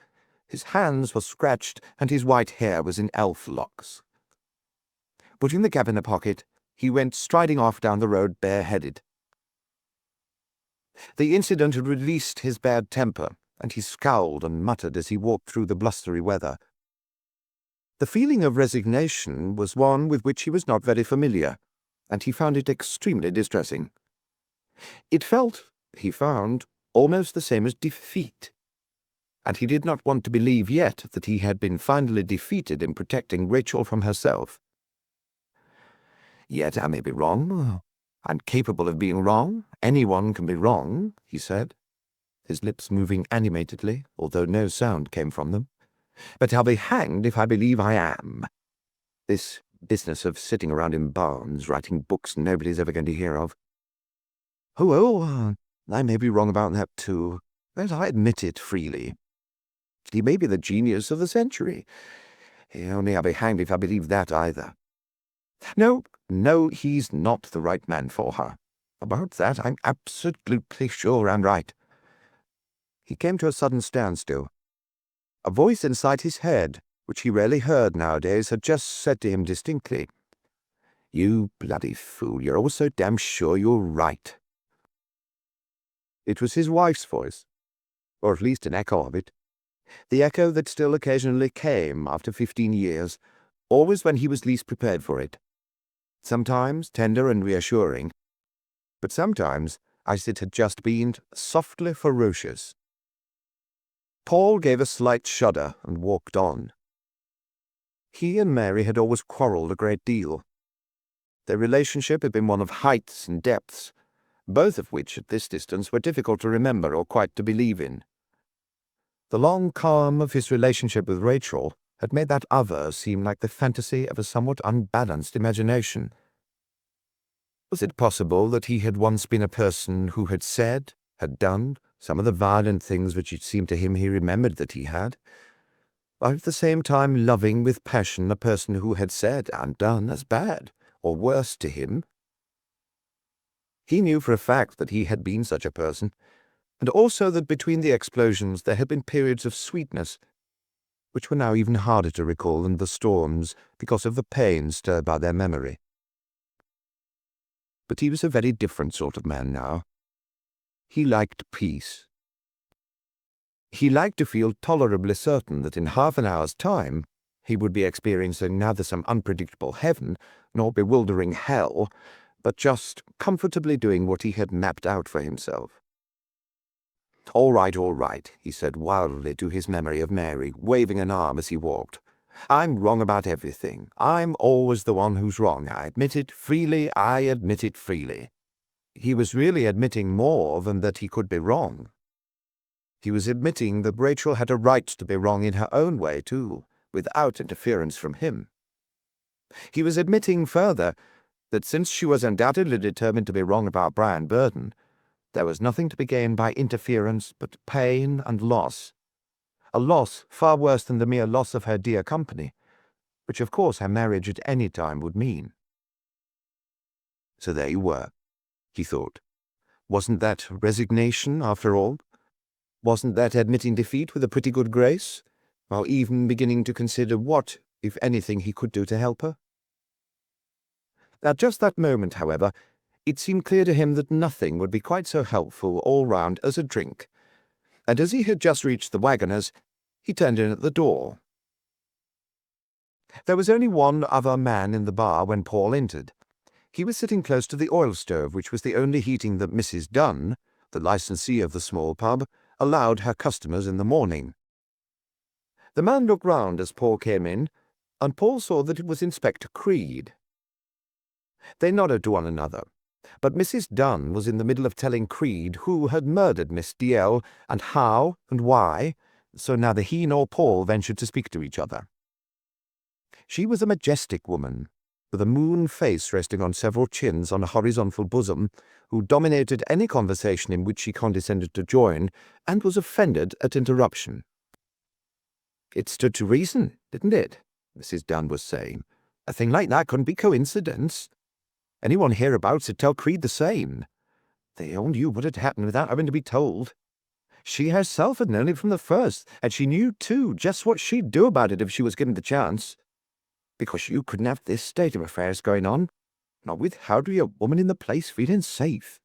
his hands were scratched and his white hair was in elf locks. Putting the cap in a pocket, he went striding off down the road bareheaded. The incident had released his bad temper, and he scowled and muttered as he walked through the blustery weather. The feeling of resignation was one with which he was not very familiar, and he found it extremely distressing. It felt, he found, almost the same as defeat, and he did not want to believe yet that he had been finally defeated in protecting Rachel from herself. Yet I may be wrong. I'm capable of being wrong. Anyone can be wrong, he said, his lips moving animatedly, although no sound came from them. But I'll be hanged if I believe I am. This business of sitting around in barns, writing books nobody's ever going to hear of. I may be wrong about that too, but I admit it freely. He may be the genius of the century. Only I'll be hanged if I believe that either. No, he's not the right man for her. About that I'm absolutely sure and right. He came to a sudden standstill. A voice inside his head, which he rarely heard nowadays, had just said to him distinctly, "You bloody fool, you're always so damn sure you're right." It was his wife's voice, or at least an echo of it. The echo that still occasionally came after 15 years, always when he was least prepared for it. Sometimes tender and reassuring, but sometimes as it had just been softly ferocious. Paul gave a slight shudder and walked on. He and Mary had always quarrelled a great deal. Their relationship had been one of heights and depths, both of which at this distance were difficult to remember or quite to believe in. The long calm of his relationship with Rachel had made that other seem like the fantasy of a somewhat unbalanced imagination. Was it possible that he had once been a person who had said, had done, some of the violent things which it seemed to him he remembered that he had, while at the same time loving with passion a person who had said and done as bad, or worse to him? He knew for a fact that he had been such a person, and also that between the explosions there had been periods of sweetness, which were now even harder to recall than the storms because of the pain stirred by their memory. But he was a very different sort of man now. He liked peace. He liked to feel tolerably certain that in half an hour's time he would be experiencing neither some unpredictable heaven nor bewildering hell, but just comfortably doing what he had mapped out for himself. All right, he said wildly to his memory of Mary, waving an arm as he walked. I'm wrong about everything. I'm always the one who's wrong. I admit it freely. He was really admitting more than that he could be wrong. He was admitting that Rachel had a right to be wrong in her own way, too, without interference from him. He was admitting further that since she was undoubtedly determined to be wrong about Brian Burton, there was nothing to be gained by interference but pain and loss. A loss far worse than the mere loss of her dear company, which of course her marriage at any time would mean. So there you were, he thought. Wasn't that resignation, after all? Wasn't that admitting defeat with a pretty good grace, while even beginning to consider what, if anything, he could do to help her? At just that moment, however, it seemed clear to him that nothing would be quite so helpful all round as a drink, and as he had just reached the Wagoners, he turned in at the door. There was only one other man in the bar when Paul entered. He was sitting close to the oil stove, which was the only heating that Mrs. Dunn, the licensee of the small pub, allowed her customers in the morning. The man looked round as Paul came in, and Paul saw that it was Inspector Creed. They nodded to one another, but Mrs. Dunn was in the middle of telling Creed who had murdered Miss Dalziel and how and why, so neither he nor Paul ventured to speak to each other. She was a majestic woman, with a moon face resting on several chins on a horizontal bosom, who dominated any conversation in which she condescended to join, and was offended at interruption. "It stood to reason, didn't it?" Mrs. Dunn was saying. "A thing like that couldn't be coincidence. Anyone hereabouts would tell Creed the same. They all knew what had happened without having to be told. She herself had known it from the first, and she knew, too, just what she'd do about it if she was given the chance. Because you couldn't have this state of affairs going on, not with hardly a woman in the place feeling safe.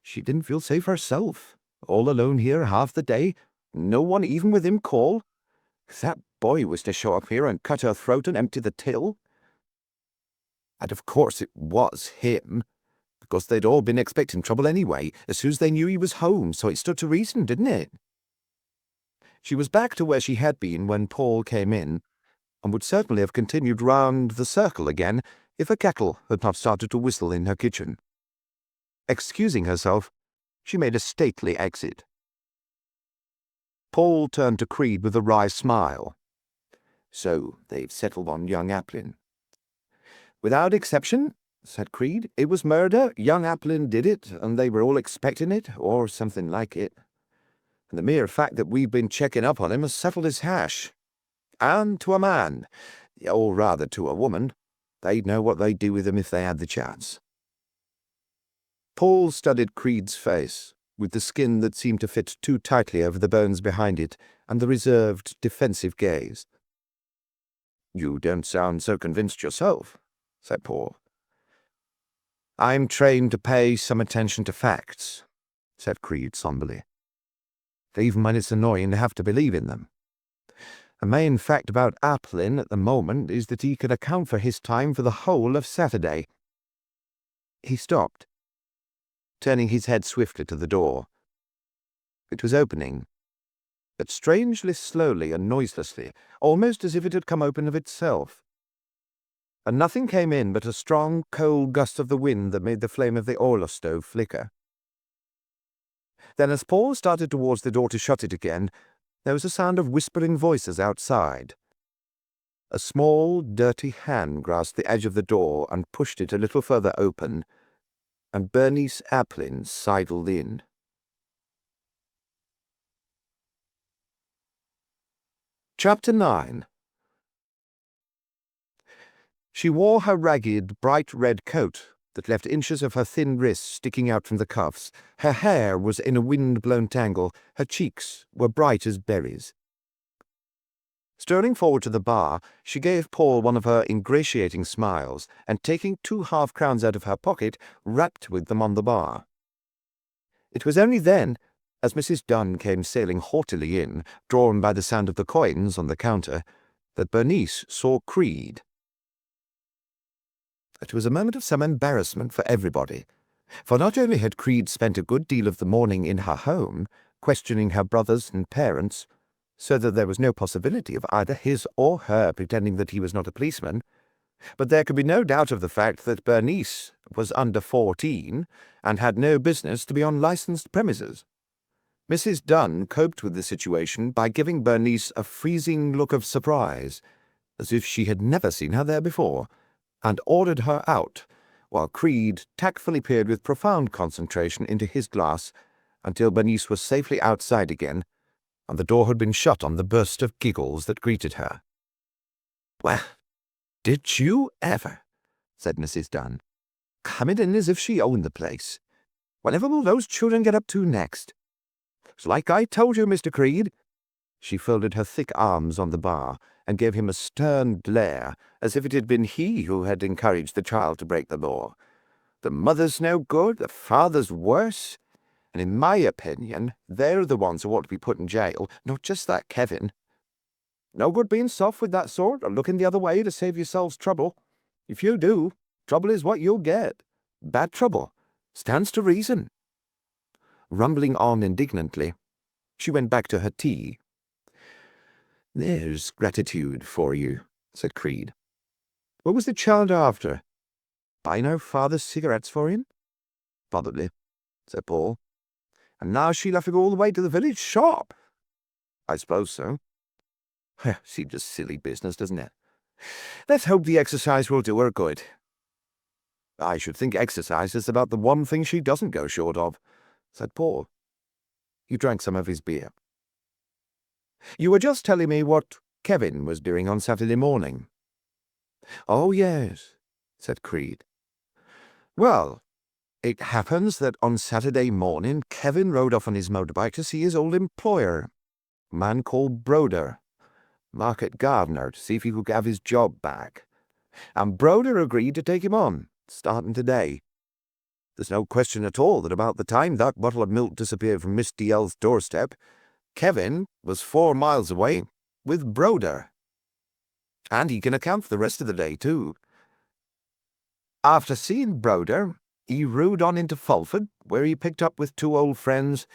She didn't feel safe herself, all alone here half the day, no one even within call. That boy was to show up here and cut her throat and empty the till. And of course it was him, because they'd all been expecting trouble anyway, as soon as they knew he was home, so it stood to reason, didn't it?" She was back to where she had been when Paul came in, and would certainly have continued round the circle again if a kettle had not started to whistle in her kitchen. Excusing herself, she made a stately exit. Paul turned to Creed with a wry smile. "So they've settled on young Applin." "Without exception," said Creed. "It was murder. Young Applin did it, and they were all expecting it, or something like it. And the mere fact that we've been checking up on him has settled his hash. And to a man, or rather to a woman, they'd know what they'd do with him if they had the chance." Paul studied Creed's face, with the skin that seemed to fit too tightly over the bones behind it, and the reserved, defensive gaze. "You don't sound so convinced yourself," said Paul. "I'm trained to pay some attention to facts," said Creed somberly. "Even when it's annoying to have to believe in them. The main fact about Applin at the moment is that he can account for his time for the whole of Saturday." He stopped, turning his head swiftly to the door. It was opening, but strangely slowly and noiselessly, almost as if it had come open of itself. And nothing came in but a strong, cold gust of the wind that made the flame of the oil stove flicker. Then as Paul started towards the door to shut it again, there was a sound of whispering voices outside. A small, dirty hand grasped the edge of the door and pushed it a little further open, and Bernice Applin sidled in. Chapter 9. She wore her ragged, bright red coat that left inches of her thin wrists sticking out from the cuffs. Her hair was in a wind-blown tangle. Her cheeks were bright as berries. Strolling forward to the bar, she gave Paul one of her ingratiating smiles, and taking 2 half-crowns out of her pocket, rapped with them on the bar. It was only then, as Mrs. Dunn came sailing haughtily in, drawn by the sound of the coins on the counter, that Bernice saw Creed. It was a moment of some embarrassment for everybody, for not only had Creed spent a good deal of the morning in her home, questioning her brothers and parents, so that there was no possibility of either his or her pretending that he was not a policeman, but there could be no doubt of the fact that Bernice was under 14 and had no business to be on licensed premises. Mrs. Dunn coped with the situation by giving Bernice a freezing look of surprise, as if she had never seen her there before, and ordered her out, while Creed tactfully peered with profound concentration into his glass until Bernice was safely outside again, and the door had been shut on the burst of giggles that greeted her. "Well, did you ever?" said Mrs. Dunn, coming in as if she owned the place. "Whatever will those children get up to next? It's like I told you, Mr. Creed." She folded her thick arms on the bar and gave him a stern glare, as if it had been he who had encouraged the child to break the law. "The mother's no good, the father's worse, and in my opinion, they're the ones who ought to be put in jail, not just that Kevin. No good being soft with that sort, or looking the other way to save yourselves trouble. If you do, trouble is what you'll get. Bad trouble. Stands to reason." Rumbling on indignantly, she went back to her tea. "There's gratitude for you," said Creed. "What was the child after? Buying her father's cigarettes for him?" "Probably," said Paul. "And now she'll have to go all the way to the village shop?" "I suppose so." "Seems a silly business, doesn't it? Let's hope the exercise will do her good." "I should think exercise is about the one thing she doesn't go short of," said Paul. He drank some of his beer. "You were just telling me what Kevin was doing on Saturday morning." "Oh, yes," said Creed. "Well, it happens that on Saturday morning Kevin rode off on his motorbike to see his old employer, a man called Broder, market gardener, to see if he could have his job back. And Broder agreed to take him on, starting today. There's no question at all that about the time that bottle of milk disappeared from Miss DL's doorstep, Kevin was 4 miles away with Broder. And he can account for the rest of the day, too. After seeing Broder, he rode on into Fulford, where he picked up with 2 old friends,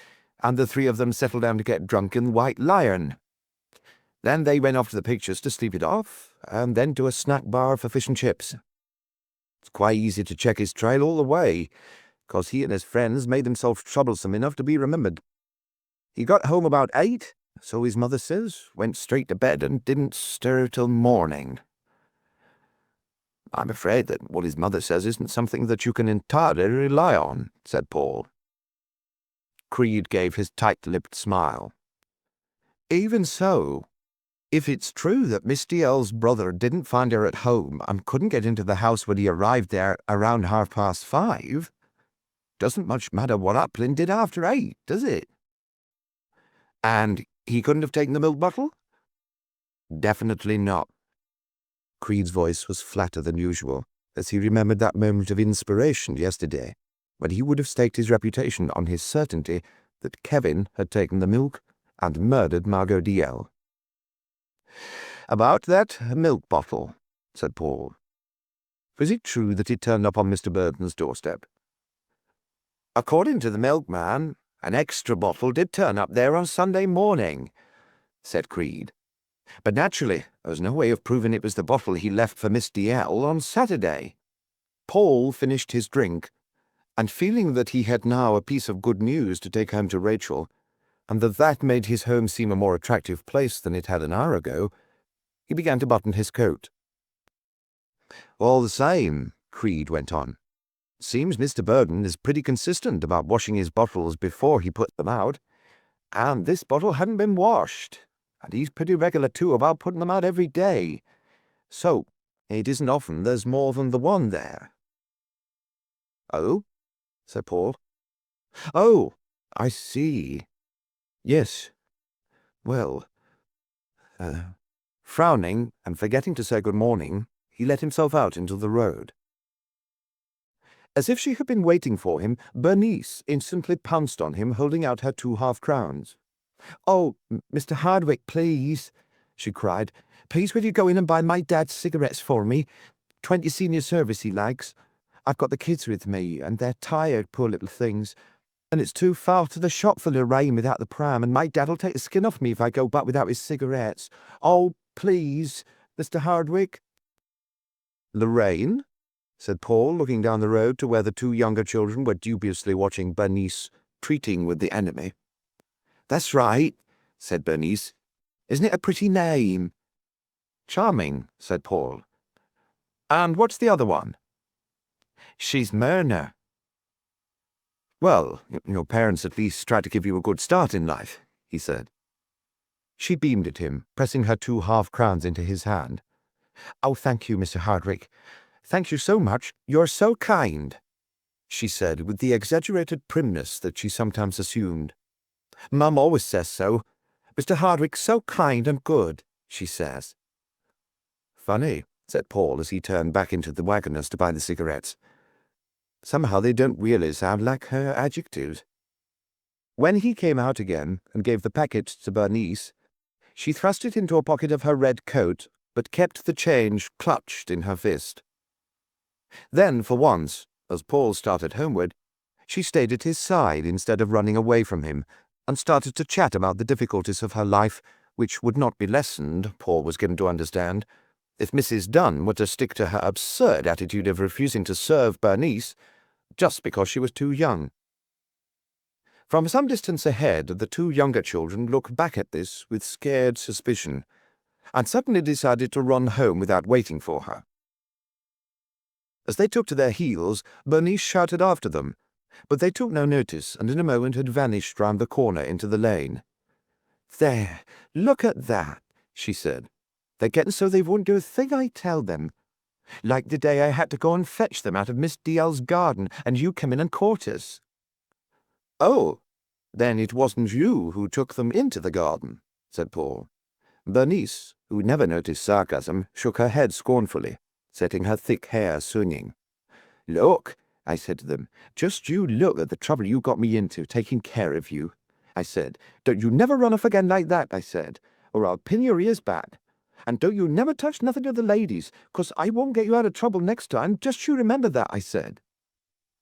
and the 3 of them settled down to get drunk in the White Lion. Then they went off to the pictures to sleep it off, and then to a snack bar for fish and chips. It's quite easy to check his trail all the way, 'cause he and his friends made themselves troublesome enough to be remembered. He got home about 8, so his mother says, went straight to bed and didn't stir till morning." "I'm afraid that what his mother says isn't something that you can entirely rely on," said Paul. Creed gave his tight-lipped smile. "Even so, if it's true that Miss DL's brother didn't find her at home and couldn't get into the house when he arrived there around 5:30, doesn't much matter what Upland did after 8, does it?" "And he couldn't have taken the milk bottle?" "Definitely not." Creed's voice was flatter than usual, as he remembered that moment of inspiration yesterday, when he would have staked his reputation on his certainty that Kevin had taken the milk and murdered Margot Dalziel. "About that milk bottle," said Paul. "Was it true that it turned up on Mr. Burton's doorstep?" "According to the milkman, an extra bottle did turn up there on Sunday morning," said Creed. "But naturally, there was no way of proving it was the bottle he left for Miss DL on Saturday." Paul finished his drink, and feeling that he had now a piece of good news to take home to Rachel, and that made his home seem a more attractive place than it had an hour ago, he began to button his coat. "All the same," Creed went on, "seems Mr. Burton is pretty consistent about washing his bottles before he put them out, and this bottle hadn't been washed, and he's pretty regular, too, about putting them out every day. So, it isn't often there's more than the one there." "Oh?" said Paul. "Oh, I see. Yes. Well, Frowning and forgetting to say good morning, he let himself out into the road. As if she had been waiting for him, Bernice instantly pounced on him, holding out her 2 half-crowns. "Oh, Mr. Hardwick, please," she cried. "Please will you go in and buy my dad cigarettes for me? 20 senior service he likes. I've got the kids with me, and they're tired, poor little things. And it's too far to the shop for Lorraine without the pram, and my dad'll take the skin off me if I go back without his cigarettes. Oh, please, Mr. Hardwick." "Lorraine?" said Paul, looking down the road to where the 2 younger children were dubiously watching Bernice treating with the enemy. "That's right," said Bernice. "Isn't it a pretty name?" "Charming," said Paul. "And what's the other one?" "She's Myrna." "Well, your parents at least tried to give you a good start in life," he said. She beamed at him, pressing her 2 half-crowns into his hand. "Oh, thank you, Mr. Hardwick. Thank you so much. You're so kind," she said with the exaggerated primness that she sometimes assumed. "Mum always says so. Mr. Hardwick's so kind and good, she says." "Funny," said Paul as he turned back into the wagoners to buy the cigarettes. "Somehow they don't really sound like her adjectives." When he came out again and gave the packet to Bernice, she thrust it into a pocket of her red coat, but kept the change clutched in her fist. Then, for once, as Paul started homeward, she stayed at his side instead of running away from him, and started to chat about the difficulties of her life, which would not be lessened, Paul was given to understand, if Mrs. Dunn were to stick to her absurd attitude of refusing to serve Bernice just because she was too young. From some distance ahead, the 2 younger children looked back at this with scared suspicion, and suddenly decided to run home without waiting for her. As they took to their heels, Bernice shouted after them, but they took no notice, and in a moment had vanished round the corner into the lane. "There, look at that," she said. "They're getting so they won't do a thing I tell them. Like the day I had to go and fetch them out of Miss DL's garden, and you came in and caught us." "Oh, then it wasn't you who took them into the garden," said Paul. Bernice, who never noticed sarcasm, shook her head scornfully, setting her thick hair swinging. "Look," I said to them, "just you look at the trouble you got me into, taking care of you," I said. "Don't you never run off again like that," I said, "or I'll pin your ears back. And don't you never touch nothing to the ladies, 'cause I won't get you out of trouble next time, just you remember that," I said.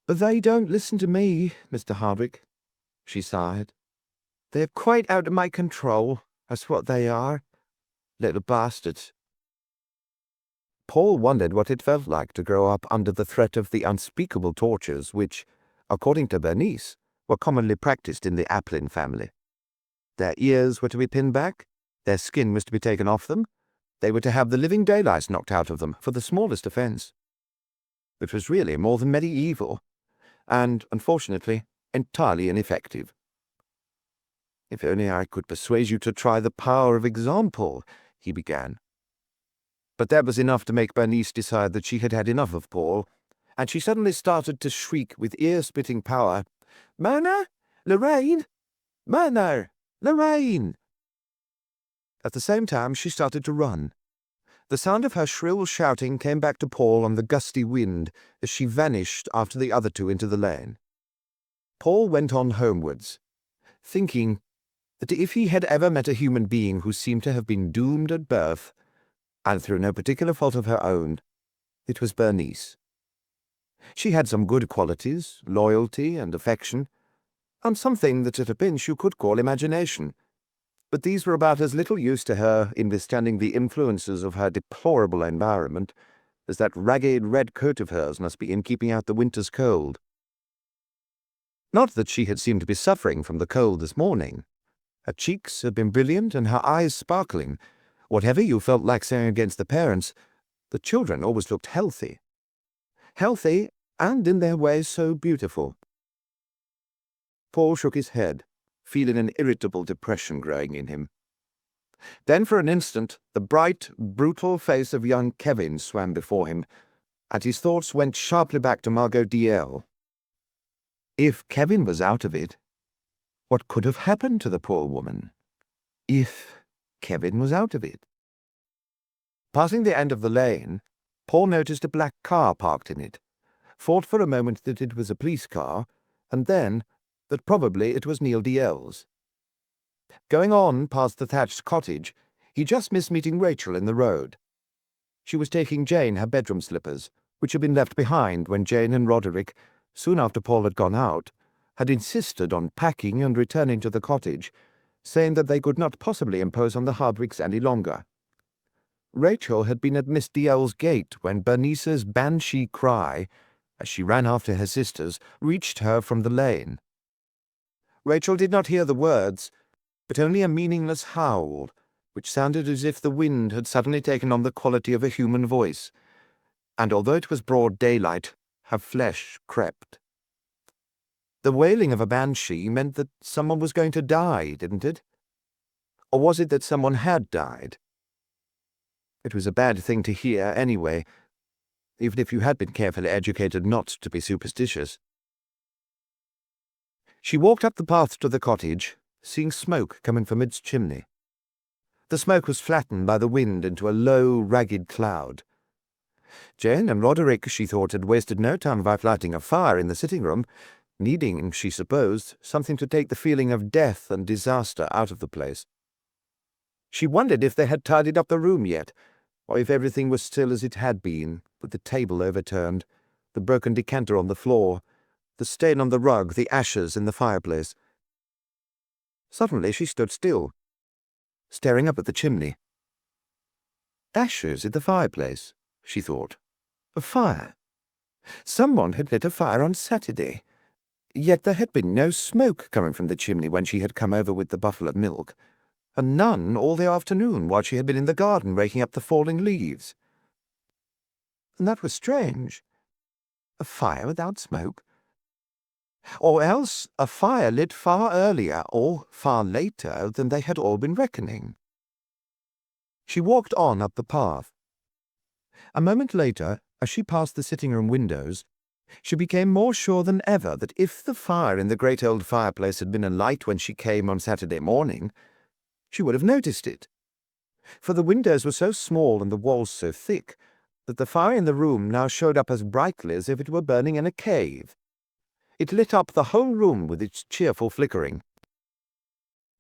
"But they don't listen to me, Mr. Hardwick," she sighed. "They're quite out of my control, that's what they are. Little bastards." Paul wondered what it felt like to grow up under the threat of the unspeakable tortures which, according to Bernice, were commonly practiced in the Applin family. Their ears were to be pinned back, their skin was to be taken off them, they were to have the living daylights knocked out of them for the smallest offence. It was really more than medieval, and, unfortunately, entirely ineffective. "If only I could persuade you to try the power of example," he began. But that was enough to make Bernice decide that she had had enough of Paul, and she suddenly started to shriek with ear-splitting power, "Myrna! Lorraine! Myrna! Lorraine!" At the same time she started to run. The sound of her shrill shouting came back to Paul on the gusty wind as she vanished after the other 2 into the lane. Paul went on homewards, thinking that if he had ever met a human being who seemed to have been doomed at birth, and through no particular fault of her own, it was Bernice. She had some good qualities, loyalty and affection, and something that at a pinch you could call imagination, but these were about as little use to her in withstanding the influences of her deplorable environment as that ragged red coat of hers must be in keeping out the winter's cold. Not that she had seemed to be suffering from the cold this morning. Her cheeks had been brilliant and her eyes sparkling. Whatever you felt like saying against the parents, the children always looked healthy. Healthy, and in their way so beautiful. Paul shook his head, feeling an irritable depression growing in him. Then for an instant the bright, brutal face of young Kevin swam before him, and his thoughts went sharply back to Margot Dalziel. If Kevin was out of it, what could have happened to the poor woman? If Kevin was out of it. Passing the end of the lane, Paul noticed a black car parked in it, thought for a moment that it was a police car, and then that probably it was Neil Dalziel's. Going on past the thatched cottage, he just missed meeting Rachel in the road. She was taking Jane her bedroom slippers, which had been left behind when Jane and Roderick, soon after Paul had gone out, had insisted on packing and returning to the cottage, saying that they could not possibly impose on the Hardwicks any longer. Rachel had been at Miss Dalziel's gate when Bernice's banshee cry, as she ran after her sisters, reached her from the lane. Rachel did not hear the words, but only a meaningless howl, which sounded as if the wind had suddenly taken on the quality of a human voice, and although it was broad daylight, her flesh crept. The wailing of a banshee meant that someone was going to die, didn't it? Or was it that someone had died? It was a bad thing to hear, anyway, even if you had been carefully educated not to be superstitious. She walked up the path to the cottage, seeing smoke coming from its chimney. The smoke was flattened by the wind into a low, ragged cloud. Jane and Roderick, she thought, had wasted no time by lighting a fire in the sitting room, needing, she supposed, something to take the feeling of death and disaster out of the place. She wondered if they had tidied up the room yet, or if everything was still as it had been, with the table overturned, the broken decanter on the floor, the stain on the rug, the ashes in the fireplace. Suddenly she stood still, staring up at the chimney. Ashes in the fireplace, she thought. A fire. Someone had lit a fire on Saturday, yet there had been no smoke coming from the chimney when she had come over with the buffalo milk, and none all the afternoon while she had been in the garden raking up the falling leaves. And that was strange. A fire without smoke. Or else a fire lit far earlier or far later than they had all been reckoning. She walked on up the path. A moment later, as she passed the sitting-room windows, she became more sure than ever that if the fire in the great old fireplace had been alight when she came on Saturday morning, she would have noticed it. For the windows were so small and the walls so thick that the fire in the room now showed up as brightly as if it were burning in a cave. It lit up the whole room with its cheerful flickering.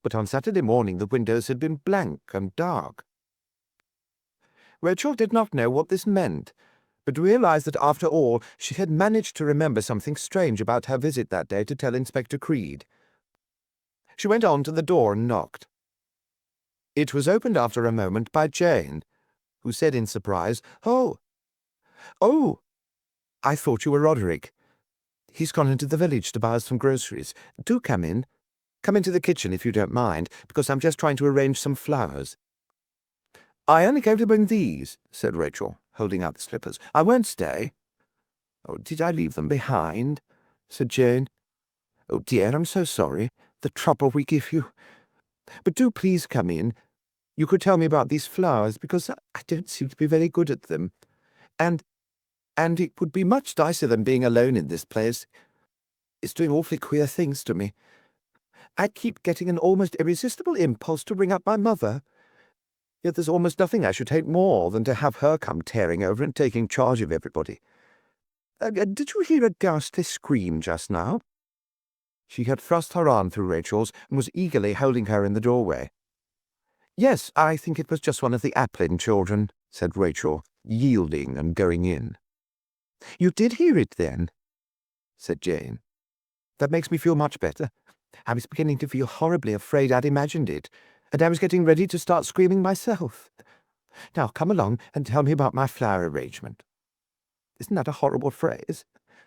But on Saturday morning the windows had been blank and dark. Rachel did not know what this meant, but realized that after all she had managed to remember something strange about her visit that day to tell Inspector Creed. She went on to the door and knocked. It was opened after a moment by Jane, who said in surprise, "Oh, I thought you were Roderick. He's gone into the village to buy us some groceries. Do come in. Come into the kitchen if you don't mind, because I'm just trying to arrange some flowers." "I only came to bring these," said Rachel, holding out the slippers. "I won't stay." "Oh, did I leave them behind?" said Jane. "Oh, dear, I'm so sorry. The trouble we give you. But do please come in. You could tell me about these flowers, because I don't seem to be very good at them. And it would be much nicer than being alone in this place. It's doing awfully queer things to me. I keep getting an almost irresistible impulse to ring up my mother. Yet there's almost nothing I should hate more than to have her come tearing over and taking charge of everybody. Did you hear a ghastly scream just now?" She had thrust her arm through Rachel's and was eagerly holding her in the doorway. "Yes, I think it was just one of the Applin children," said Rachel, yielding and going in. "You did hear it, then?" said Jane. "That makes me feel much better. I was beginning to feel horribly afraid I'd imagined it, and I was getting ready to start screaming myself. Now come along and tell me about my flower arrangement. Isn't that a horrible phrase?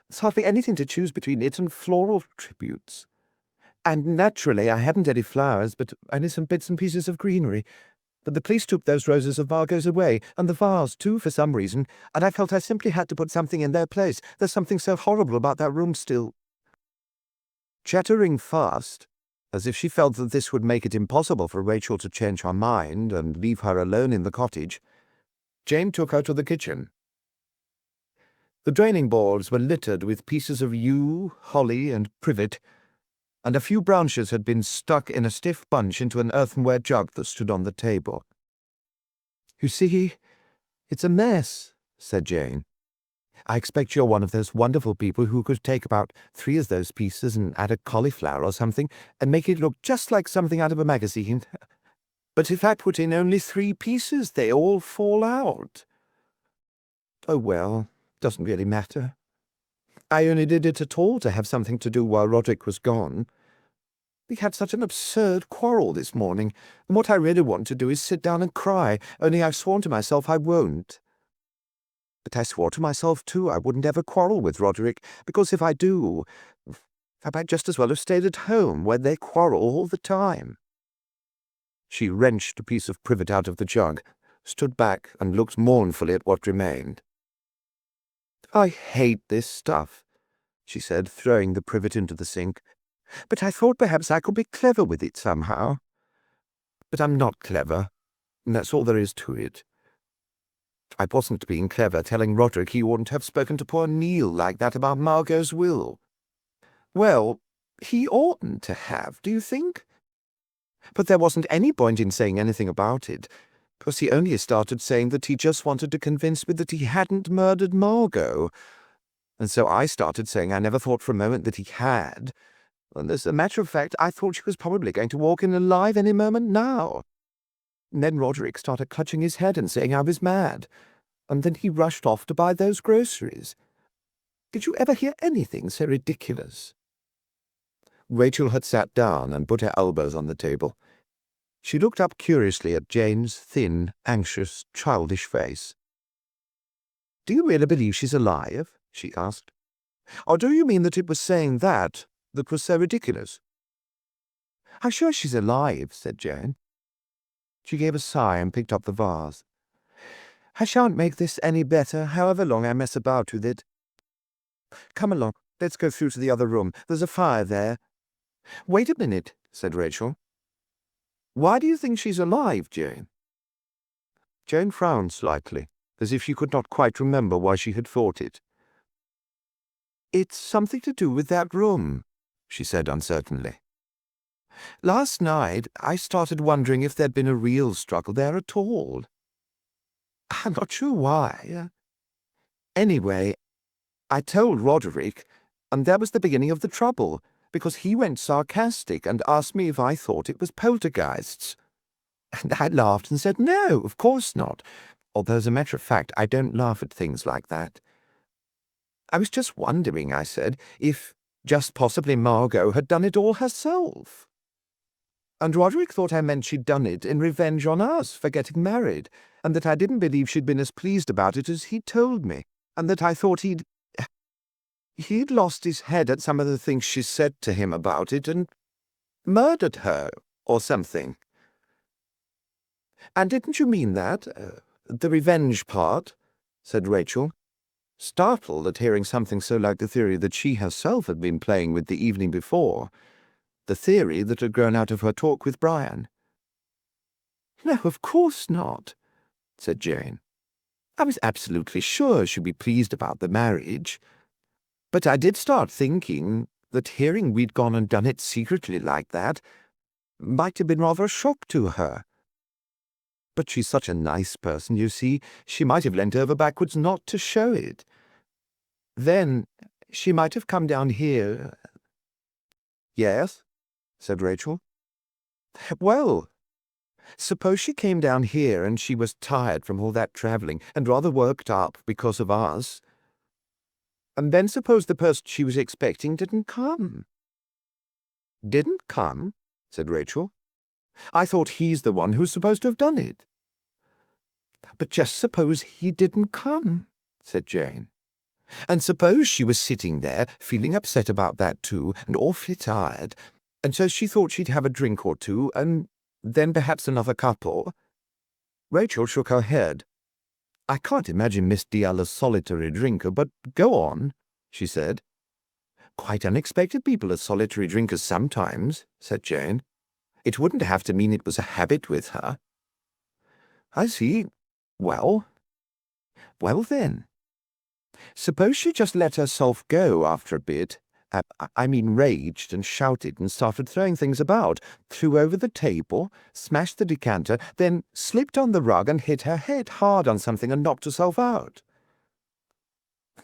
There's hardly anything to choose between it and floral tributes. And naturally I hadn't any flowers, but only some bits and pieces of greenery. But the police took those roses of Margot's away, and the vase too, for some reason, and I felt I simply had to put something in their place. There's something so horrible about that room still." Chattering fast, as if she felt that this would make it impossible for Rachel to change her mind and leave her alone in the cottage, Jane took her to the kitchen. The draining boards were littered with pieces of yew, holly, and privet, and a few branches had been stuck in a stiff bunch into an earthenware jug that stood on the table. "You see," "It's a mess," said Jane. "I expect you're one of those wonderful people who could take about 3 of those pieces and add a cauliflower or something and make it look just like something out of a magazine. But if I put in only 3 pieces, they all fall out." "Oh, well, doesn't really matter. I only did it at all to have something to do while Roderick was gone. We had such an absurd quarrel this morning, and what I really want to do is sit down and cry, only I've sworn to myself I won't. But I swore to myself, too, I wouldn't ever quarrel with Roderick, because if I do, I might just as well have stayed at home, where they quarrel all the time." She wrenched a piece of privet out of the jug, stood back, and looked mournfully at what remained. "I hate this stuff," she said, throwing the privet into the sink. "But I thought perhaps I could be clever with it somehow. But I'm not clever, and that's all there is to it. I wasn't being clever telling Roderick he oughtn't have spoken to poor Neil like that about Margot's will. Well, he oughtn't to have, do you think? But there wasn't any point in saying anything about it, because he only started saying that he just wanted to convince me that he hadn't murdered Margot. And so I started saying I never thought for a moment that he had. And as a matter of fact, I thought she was probably going to walk in alive any moment now. And then Roderick started clutching his head and saying I was mad. And then he rushed off to buy those groceries. Did you ever hear anything so ridiculous?" Rachel had sat down and put her elbows on the table. She looked up curiously at Jane's thin, anxious, childish face. "Do you really believe she's alive?" she asked. "Or do you mean that it was saying that was so ridiculous?" "I'm sure she's alive," said Jane. She gave a sigh and picked up the vase. "I shan't make this any better, however long I mess about with it. Come along, let's go through to the other room. There's a fire there." "Wait a minute," said Rachel. "Why do you think she's alive, Jane?" Jane frowned slightly, as if she could not quite remember why she had thought it. "It's something to do with that room," she said uncertainly. "Last night I started wondering if there'd been a real struggle there at all. I'm not sure why. Anyway, I told Roderick, and that was the beginning of the trouble, because he went sarcastic and asked me if I thought it was poltergeists. And I laughed and said, no, of course not, although as a matter of fact I don't laugh at things like that. I was just wondering, I said, if just possibly Margot had done it all herself. And Roderick thought I meant she'd done it in revenge on us for getting married, and that I didn't believe she'd been as pleased about it as he'd told me, and that I thought he'd lost his head at some of the things she said to him about it and murdered her or something." "And didn't you mean that, the revenge part?" said Rachel, startled at hearing something so like the theory that she herself had been playing with the evening before, the theory that had grown out of her talk with Brian. "No, of course not," said Jane. "I was absolutely sure she'd be pleased about the marriage. But I did start thinking that hearing we'd gone and done it secretly like that might have been rather a shock to her. But she's such a nice person, you see, she might have leant over backwards not to show it. Then she might have come down here." "Yes?" said Rachel. "Well, suppose she came down here and she was tired from all that travelling and rather worked up because of us. And then suppose the person she was expecting didn't come." "Didn't come?" said Rachel. "I thought he's the one who's supposed to have done it." "But just suppose he didn't come," said Jane. "And suppose she was sitting there, feeling upset about that too, and awfully tired, and so she thought she'd have a drink or two, and then perhaps another couple." Rachel shook her head. "I can't imagine Miss Dalziel a solitary drinker, but go on," she said. "Quite unexpected people are solitary drinkers sometimes," said Jane. "It wouldn't have to mean it was a habit with her." "I see. Well then. Suppose she just let herself go after a bit, I mean raged and shouted and started throwing things about, threw over the table, smashed the decanter, then slipped on the rug and hit her head hard on something and knocked herself out."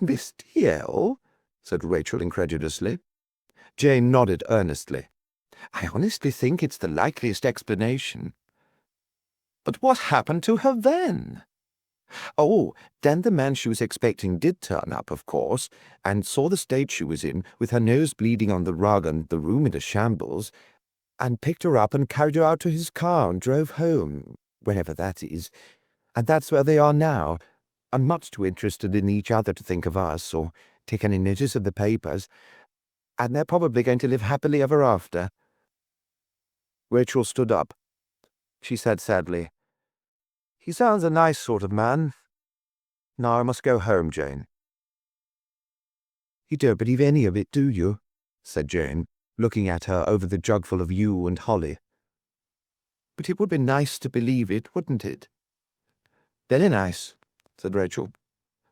"Miss DL?" said Rachel incredulously. Jane nodded earnestly. "I honestly think it's the likeliest explanation." "But what happened to her then?" "Oh, then the man she was expecting did turn up, of course, and saw the state she was in, with her nose bleeding on the rug and the room in a shambles, and picked her up and carried her out to his car and drove home, wherever that is. And that's where they are now, and much too interested in each other to think of us, or take any notice of the papers, and they're probably going to live happily ever after." Rachel stood up. She said sadly, "He sounds a nice sort of man. Now I must go home, Jane." "You don't believe any of it, do you?" said Jane, looking at her over the jugful of yew and holly. "But it would be nice to believe it, wouldn't it?" "Very nice," said Rachel.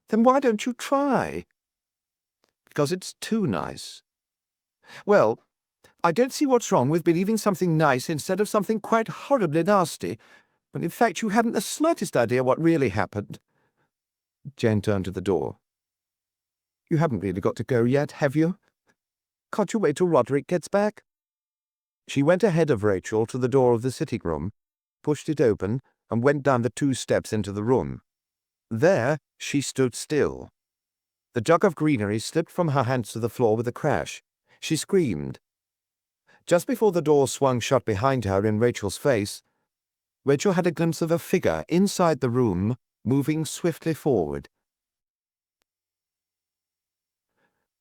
"Then why don't you try?" "Because it's too nice." "Well, I don't see what's wrong with believing something nice instead of something quite horribly nasty, when in fact you haven't the slightest idea what really happened." Jane turned to the door. "You haven't really got to go yet, have you? Can't you wait till Roderick gets back?" She went ahead of Rachel to the door of the sitting room, pushed it open, and went down the 2 steps into the room. There she stood still. The jug of greenery slipped from her hands to the floor with a crash. She screamed. Just before the door swung shut behind her in Rachel's face, Rachel had a glimpse of a figure inside the room, moving swiftly forward.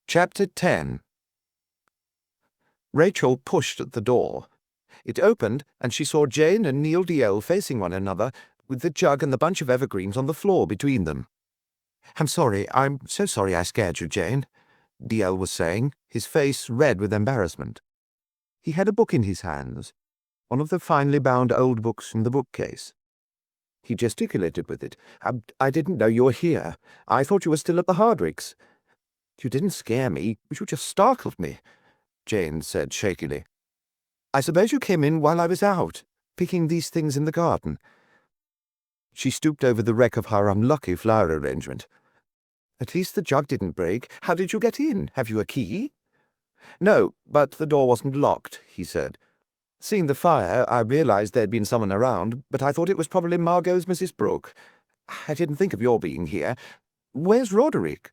Chapter 10. Rachel pushed at the door. It opened, and she saw Jane and Neil DL facing one another, with the jug and the bunch of evergreens on the floor between them. I'm so sorry I scared you, Jane," DL was saying, his face red with embarrassment. He had a book in his hands, one of the finely bound old books from the bookcase. He gesticulated with it. I didn't know you were here. I thought you were still at the Hardwicks." "You didn't scare me, you just startled me," Jane said shakily. "I suppose you came in while I was out, picking these things in the garden." She stooped over the wreck of her unlucky flower arrangement. "At least the jug didn't break. How did you get in? Have you a key?" "No, but the door wasn't locked," he said. "Seeing the fire, I realized there'd been someone around, but I thought it was probably Margot's Mrs. Brooke. I didn't think of your being here. Where's Roderick?"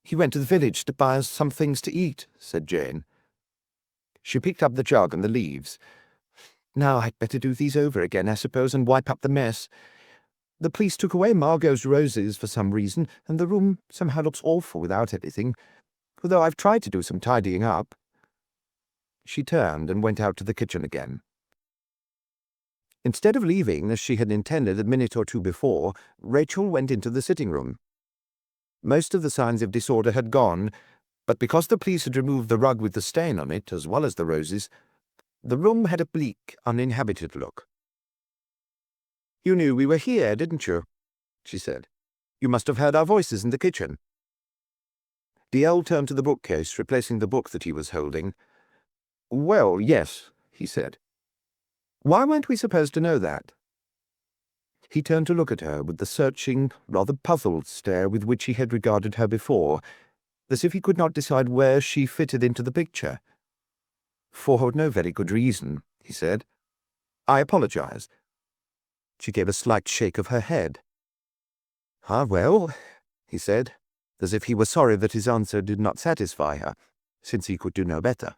"He went to the village to buy us some things to eat," said Jane. She picked up the jug and the leaves. "Now I'd better do these over again, I suppose, and wipe up the mess. The police took away Margot's roses for some reason, and the room somehow looks awful without anything, although I've tried to do some tidying up." She turned and went out to the kitchen again. Instead of leaving, as she had intended a minute or two before, Rachel went into the sitting room. Most of the signs of disorder had gone, but because the police had removed the rug with the stain on it, as well as the roses, the room had a bleak, uninhabited look. "You knew we were here, didn't you?" she said. "You must have heard our voices in the kitchen." DL turned to the bookcase, replacing the book that he was holding. "Well, yes," he said. "Why weren't we supposed to know that?" He turned to look at her with the searching, rather puzzled stare with which he had regarded her before, as if he could not decide where she fitted into the picture. "For no very good reason," he said. "I apologize." She gave a slight shake of her head. "Ah, well," he said, as if he were sorry that his answer did not satisfy her, since he could do no better.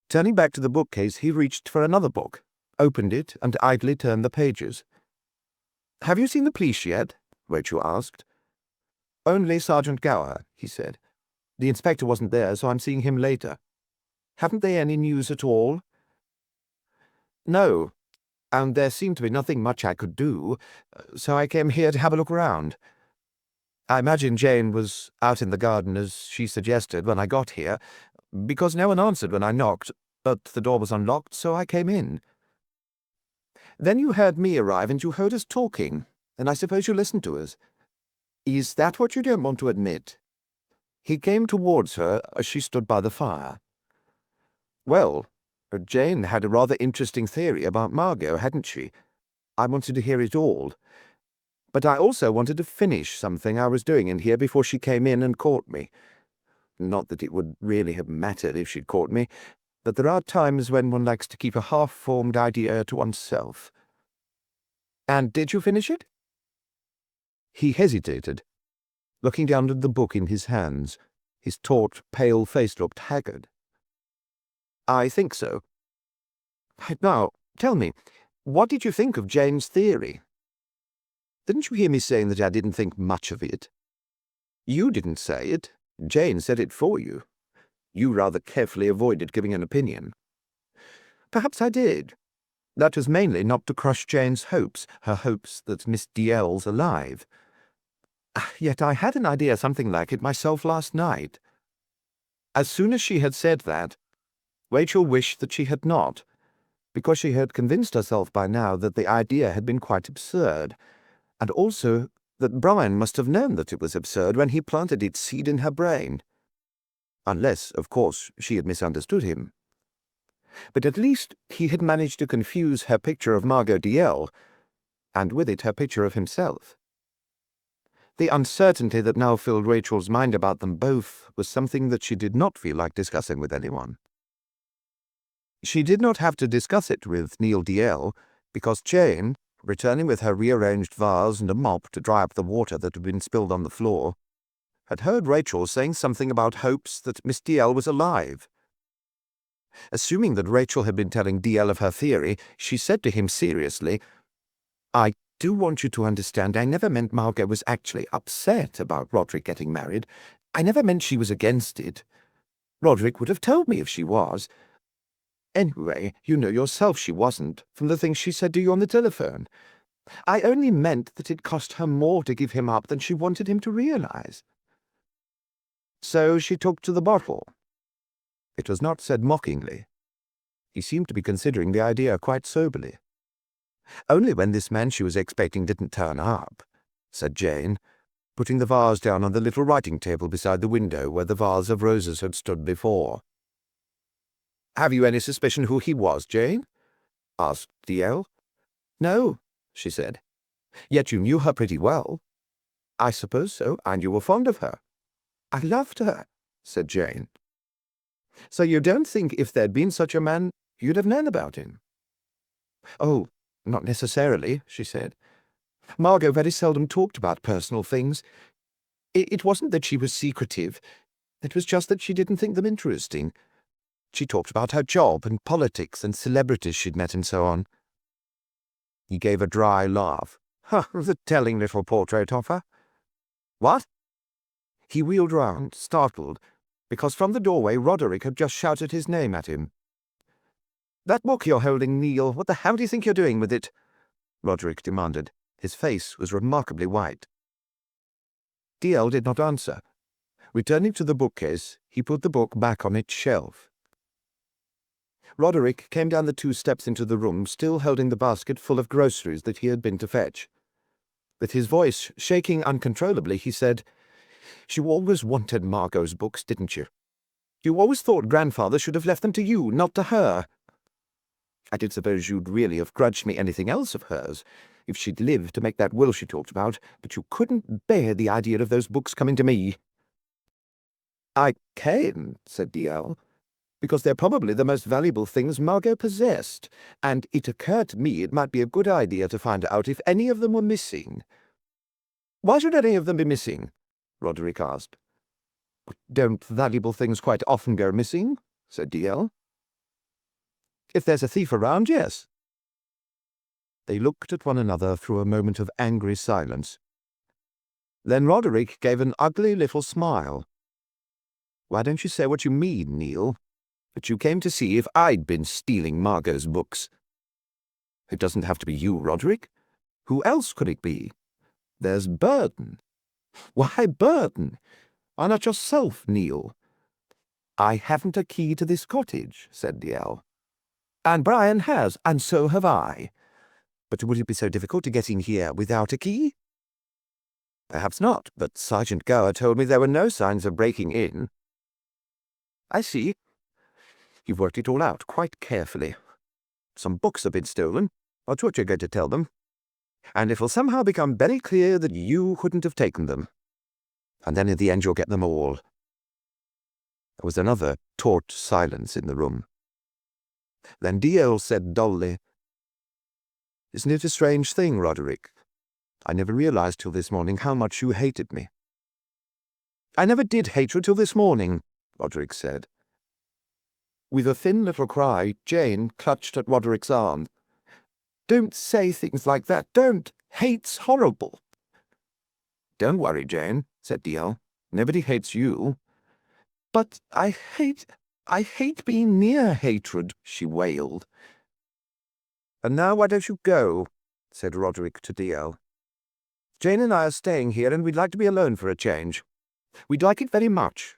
Turning back to the bookcase, he reached for another book, opened it, and idly turned the pages. "Have you seen the police yet?" Rachel asked. "Only Sergeant Gower," he said. "The inspector wasn't there, so I'm seeing him later. Haven't they any news at all?" "No, and there seemed to be nothing much I could do, so I came here to have a look round. I imagine Jane was out in the garden, as she suggested, when I got here, because no one answered when I knocked, but the door was unlocked, so I came in. Then you heard me arrive, and you heard us talking, and I suppose you listened to us. Is that what you don't want to admit?" He came towards her as she stood by the fire. "Well, Jane had a rather interesting theory about Margot, hadn't she? I wanted to hear it all. But I also wanted to finish something I was doing in here before she came in and caught me. Not that it would really have mattered if she'd caught me, but there are times when one likes to keep a half-formed idea to oneself." "And did you finish it?" He hesitated, looking down at the book in his hands. His taut, pale face looked haggard. "I think so. Now, tell me, what did you think of Jane's theory? Didn't you hear me saying that I didn't think much of it? You didn't say it. Jane said it for you. You rather carefully avoided giving an opinion." "Perhaps I did. That was mainly not to crush Jane's hopes, her hopes that Miss Dalziel's alive. Yet I had an idea something like it myself last night." As soon as she had said that, Rachel wished that she had not, because she had convinced herself by now that the idea had been quite absurd, and also that Brian must have known that it was absurd when he planted its seed in her brain. Unless, of course, she had misunderstood him. But at least he had managed to confuse her picture of Margot Dalziel, and with it her picture of himself. The uncertainty that now filled Rachel's mind about them both was something that she did not feel like discussing with anyone. She did not have to discuss it with Neil Dalziel, because Jane, returning with her rearranged vase and a mop to dry up the water that had been spilled on the floor, had heard Rachel saying something about hopes that Miss Dalziel was alive. Assuming that Rachel had been telling Dalziel of her theory, she said to him seriously, "I do want you to understand I never meant Margot was actually upset about Roderick getting married. I never meant she was against it. Roderick would have told me if she was. Anyway, you know yourself she wasn't, from the things she said to you on the telephone. I only meant that it cost her more to give him up than she wanted him to realize." So she took to the bottle. It was not said mockingly. He seemed to be considering the idea quite soberly. "Only when this man she was expecting didn't turn up," said Jane, putting the vase down on the little writing table beside the window where the vase of roses had stood before. "Have you any suspicion who he was, Jane?" asked Dalziel. "No," she said. "Yet you knew her pretty well." "I suppose so, and you were fond of her." "I loved her," said Jane. "So you don't think if there'd been such a man, you'd have known about him?" "Oh, not necessarily," she said. "Margot very seldom talked about personal things. It wasn't that she was secretive. It was just that she didn't think them interesting. She talked about her job and politics and celebrities she'd met and so on." He gave a dry laugh. "The telling little portrait of her." "What?" He wheeled round, startled, because from the doorway Roderick had just shouted his name at him. "That book you're holding, Neil, what the hell do you think you're doing with it?" Roderick demanded. His face was remarkably white. Dalziel did not answer. Returning to the bookcase, he put the book back on its shelf. Roderick came down the 2 steps into the room, still holding the basket full of groceries that he had been to fetch. With his voice shaking uncontrollably, he said, "You always wanted Margot's books, didn't you? You always thought Grandfather should have left them to you, not to her. I did suppose you'd really have grudged me anything else of hers, if she'd lived to make that will she talked about, but you couldn't bear the idea of those books coming to me." "I can," said Dalziel, "because they're probably the most valuable things Margot possessed, and it occurred to me it might be a good idea to find out if any of them were missing." "Why should any of them be missing?" Roderick asked. "Don't valuable things quite often go missing?" said Dalziel. "If there's a thief around, yes." They looked at one another through a moment of angry silence. Then Roderick gave an ugly little smile. "Why don't you say what you mean, Neil? That you came to see if I'd been stealing Margot's books." "It doesn't have to be you, Roderick. Who else could it be? There's Burton." "Why Burton? Why not yourself, Neil?" "I haven't a key to this cottage," said Dalziel. "And Brian has, and so have I. But would it be so difficult to get in here without a key?" Perhaps not, but Sergeant Gower told me there were no signs of breaking in. I see. You've worked it all out quite carefully. Some books have been stolen. That's what you're going to tell them. And it will somehow become very clear that you couldn't have taken them. And then in the end you'll get them all. There was another taut silence in the room. Then D.L. said dully, "Isn't it a strange thing, Roderick? I never realized till this morning how much you hated me." "I never did hate you till this morning," Roderick said. With a thin little cry, Jane clutched at Roderick's arm. "Don't say things like that. Don't. Hate's horrible." "Don't worry, Jane," said D.L. "Nobody hates you." "But I hate being near hatred," she wailed. "And now why don't you go?" said Roderick to D.L. "Jane and I are staying here, and we'd like to be alone for a change. We'd like it very much."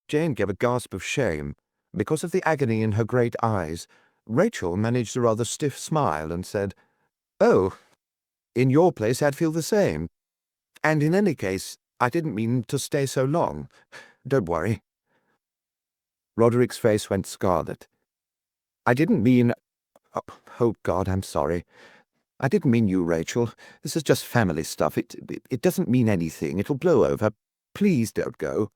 Jane gave a gasp of shame. Because of the agony in her great eyes, Rachel managed a rather stiff smile and said, "Oh, in your place I'd feel the same. And in any case, I didn't mean to stay so long. Don't worry." Roderick's face went scarlet. "I didn't mean— Oh, God, I'm sorry. I didn't mean you, Rachel. This is just family stuff. It doesn't mean anything. It'll blow over. Please don't go."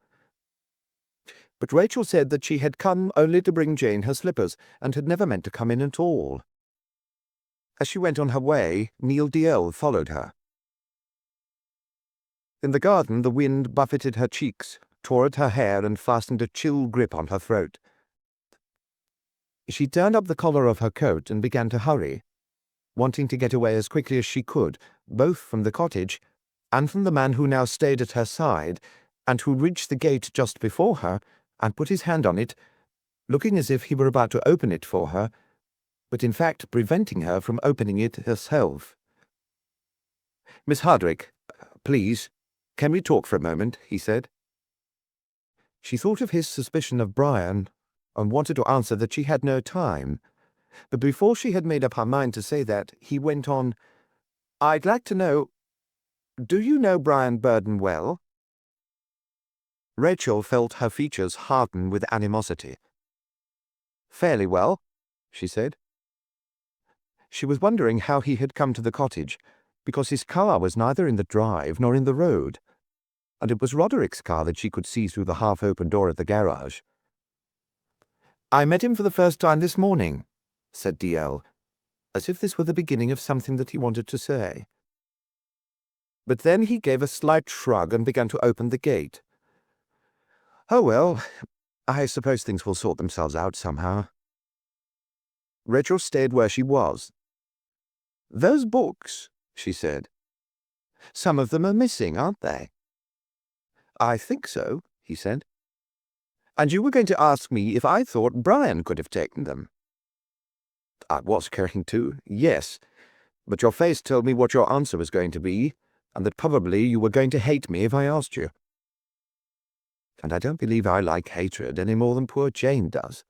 But Rachel said that she had come only to bring Jane her slippers, and had never meant to come in at all. As she went on her way, Neil D.L. followed her. In the garden, the wind buffeted her cheeks, tore at her hair, and fastened a chill grip on her throat. She turned up the collar of her coat and began to hurry, wanting to get away as quickly as she could, both from the cottage and from the man who now stayed at her side, and who reached the gate just before her and put his hand on it, looking as if he were about to open it for her, but in fact preventing her from opening it herself. "Miss Hardwick, please, can we talk for a moment?" he said. She thought of his suspicion of Brian, and wanted to answer that she had no time. But before she had made up her mind to say that, he went on, "I'd like to know, do you know Brian Burden well?" Rachel felt her features harden with animosity. "Fairly well," she said. She was wondering how he had come to the cottage, because his car was neither in the drive nor in the road, and it was Roderick's car that she could see through the half-open door of the garage. "I met him for the first time this morning," said D.L., as if this were the beginning of something that he wanted to say. But then he gave a slight shrug and began to open the gate. "Oh, well, I suppose things will sort themselves out somehow." Rachel stayed where she was. "Those books," she said. "Some of them are missing, aren't they?" "I think so," he said. "And you were going to ask me if I thought Brian could have taken them." "I was going to, yes, but your face told me what your answer was going to be, and that probably you were going to hate me if I asked you. And I don't believe I like hatred any more than poor Jane does."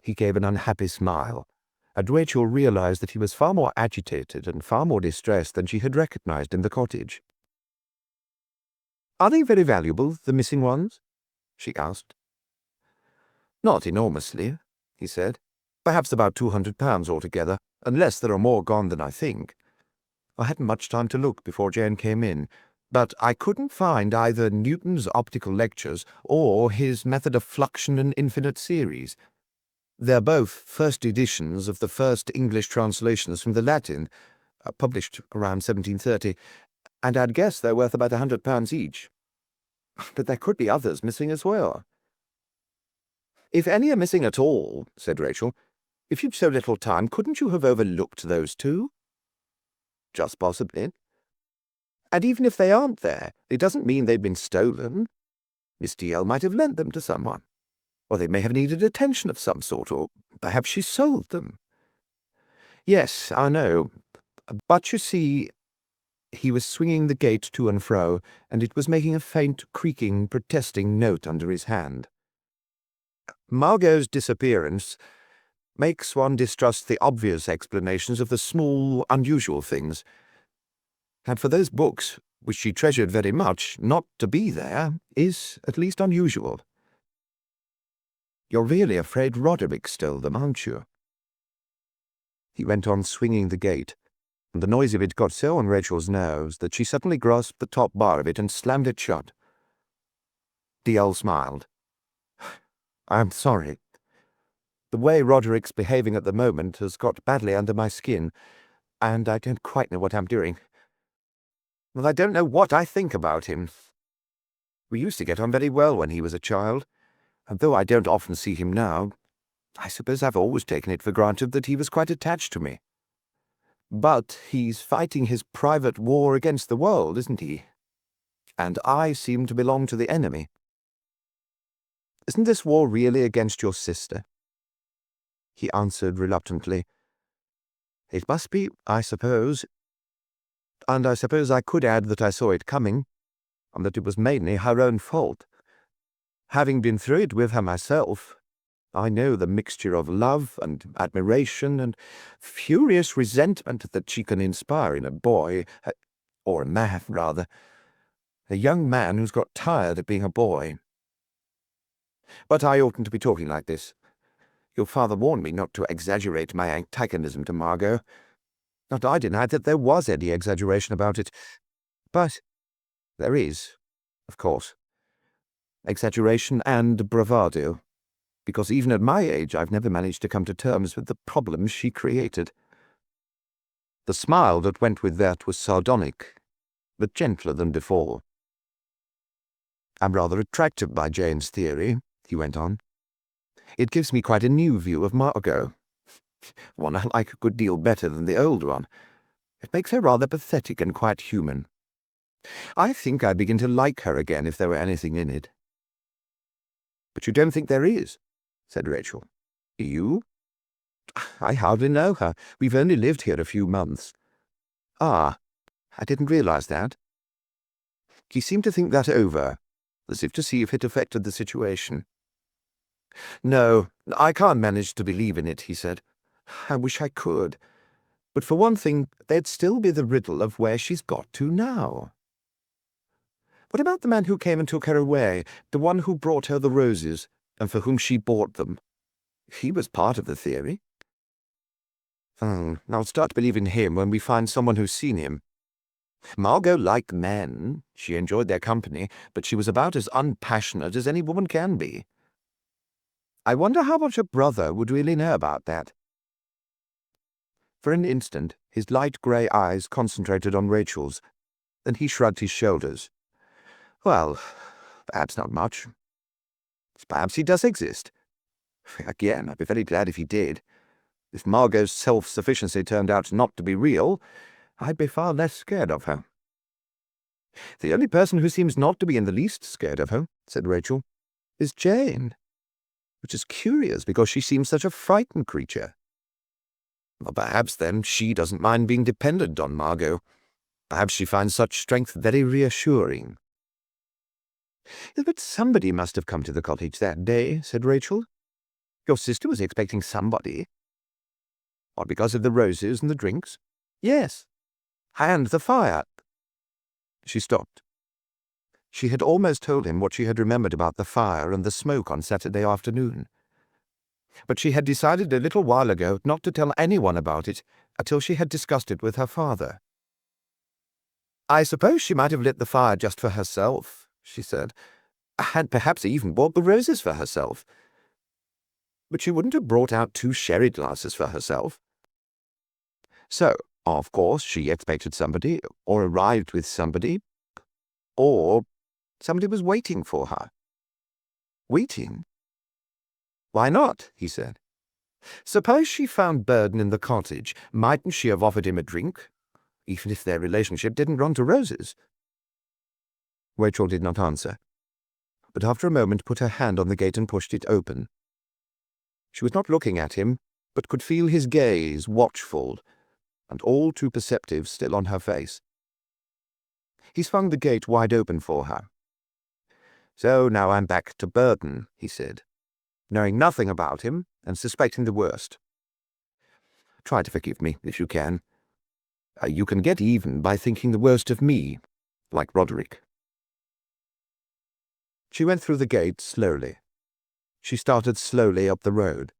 He gave an unhappy smile, and Rachel realized that he was far more agitated and far more distressed than she had recognized in the cottage. "Are they very valuable, the missing ones?" she asked. "Not enormously," he said. "Perhaps about £200 altogether, unless there are more gone than I think. I hadn't much time to look before Jane came in, but I couldn't find either Newton's optical lectures or his method of fluxion and infinite series. They're both first editions of the first English translations from the Latin, published around 1730, and I'd guess they're worth about £100 each. But there could be others missing as well." "If any are missing at all," said Rachel, "if you'd so little time, couldn't you have overlooked those two?" "Just possibly. And even if they aren't there, it doesn't mean they've been stolen. Miss D.L. might have lent them to someone, or they may have needed attention of some sort, or perhaps she sold them." "Yes, I know. But you see—" He was swinging the gate to and fro, and it was making a faint, creaking, protesting note under his hand. "Margot's disappearance makes one distrust the obvious explanations of the small, unusual things. And for those books, which she treasured very much, not to be there is at least unusual. You're really afraid Roderick stole them, aren't you? He went on swinging the gate, and the noise of it got so on Rachel's nerves that she suddenly grasped the top bar of it and slammed it shut. D.L. smiled. I'm sorry. The way Roderick's behaving at the moment has got badly under my skin, and I don't quite know what I'm doing. Well, I don't know what I think about him. We used to get on very well when he was a child, and though I don't often see him now, I suppose I've always taken it for granted that he was quite attached to me. But he's fighting his private war against the world, isn't he? And I seem to belong to the enemy. Isn't this war really against your sister? He answered reluctantly. It must be, I suppose. And I suppose I could add that I saw it coming, and that it was mainly her own fault. Having been through it with her myself, I know the mixture of love and admiration and furious resentment that she can inspire in a boy, or a man, rather, a young man who's got tired of being a boy. But I oughtn't to be talking like this. Your father warned me not to exaggerate my antagonism to Margot. Not I denied that there was any exaggeration about it. But there is, of course. Exaggeration and bravado. Because even at my age I've never managed to come to terms with the problems she created. The smile that went with that was sardonic, but gentler than before. I'm rather attracted by Jane's theory, he went on. It gives me quite a new view of Margot. One I like a good deal better than the old one. It makes her rather pathetic and quite human. I think I'd begin to like her again if there were anything in it. But you don't think there is? Said Rachel. Do you? I hardly know her. We've only lived here a few months. Ah, I didn't realize that. He seemed to think that over, as if to see if it affected the situation. No, I can't manage to believe in it, he said. I wish I could. But for one thing, there'd still be the riddle of where she's got to now. What about the man who came and took her away, the one who brought her the roses, and for whom she bought them? He was part of the theory. I'll start believing him when we find someone who's seen him. Margot liked men. She enjoyed their company, but she was about as unpassionate as any woman can be. I wonder how much a brother would really know about that. For an instant, his light grey eyes concentrated on Rachel's. Then he shrugged his shoulders. Well, perhaps not much. Perhaps he does exist. Again, I'd be very glad if he did. If Margot's self-sufficiency turned out not to be real, I'd be far less scared of her. The only person who seems not to be in the least scared of her, said Rachel, is Jane. Which is curious, because she seems such a frightened creature. Well, perhaps, then, she doesn't mind being dependent on Margot. Perhaps she finds such strength very reassuring. But somebody must have come to the cottage that day, said Rachel. Your sister was expecting somebody. What, because of the roses and the drinks? Yes. And the fire. She stopped. She had almost told him what she had remembered about the fire and the smoke on Saturday afternoon. But she had decided a little while ago not to tell anyone about it until she had discussed it with her father. I suppose she might have lit the fire just for herself, she said, and perhaps even bought the roses for herself. But she wouldn't have brought out 2 sherry glasses for herself. So, of course, she expected somebody, or arrived with somebody, or somebody was waiting for her. Waiting? Why not? He said. Suppose she found Burden in the cottage, mightn't she have offered him a drink, even if their relationship didn't run to roses? Rachel did not answer, but after a moment put her hand on the gate and pushed it open. She was not looking at him, but could feel his gaze, watchful, and all too perceptive, still on her face. He swung the gate wide open for her. So now I'm back to Burden, he said, knowing nothing about him and suspecting the worst. Try to forgive me, if you can. You can get even by thinking the worst of me, like Roderick. She went through the gate slowly. She started slowly up the road.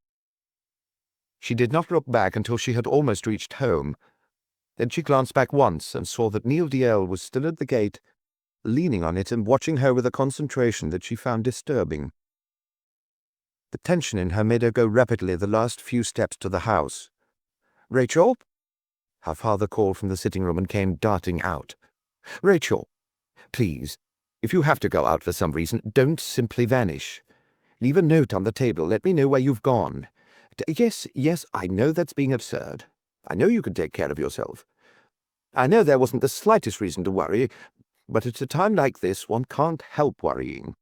She did not look back until she had almost reached home. Then she glanced back once and saw that Neil Dalziel was still at the gate, leaning on it and watching her with a concentration that she found disturbing. The tension in her made her go rapidly the last few steps to the house. "Rachel?" Her father called from the sitting room and came darting out. "Rachel, please, if you have to go out for some reason, don't simply vanish. Leave a note on the table. Let me know where you've gone. Yes, I know that's being absurd. I know you can take care of yourself. I know there wasn't the slightest reason to worry, but at a time like this one can't help worrying.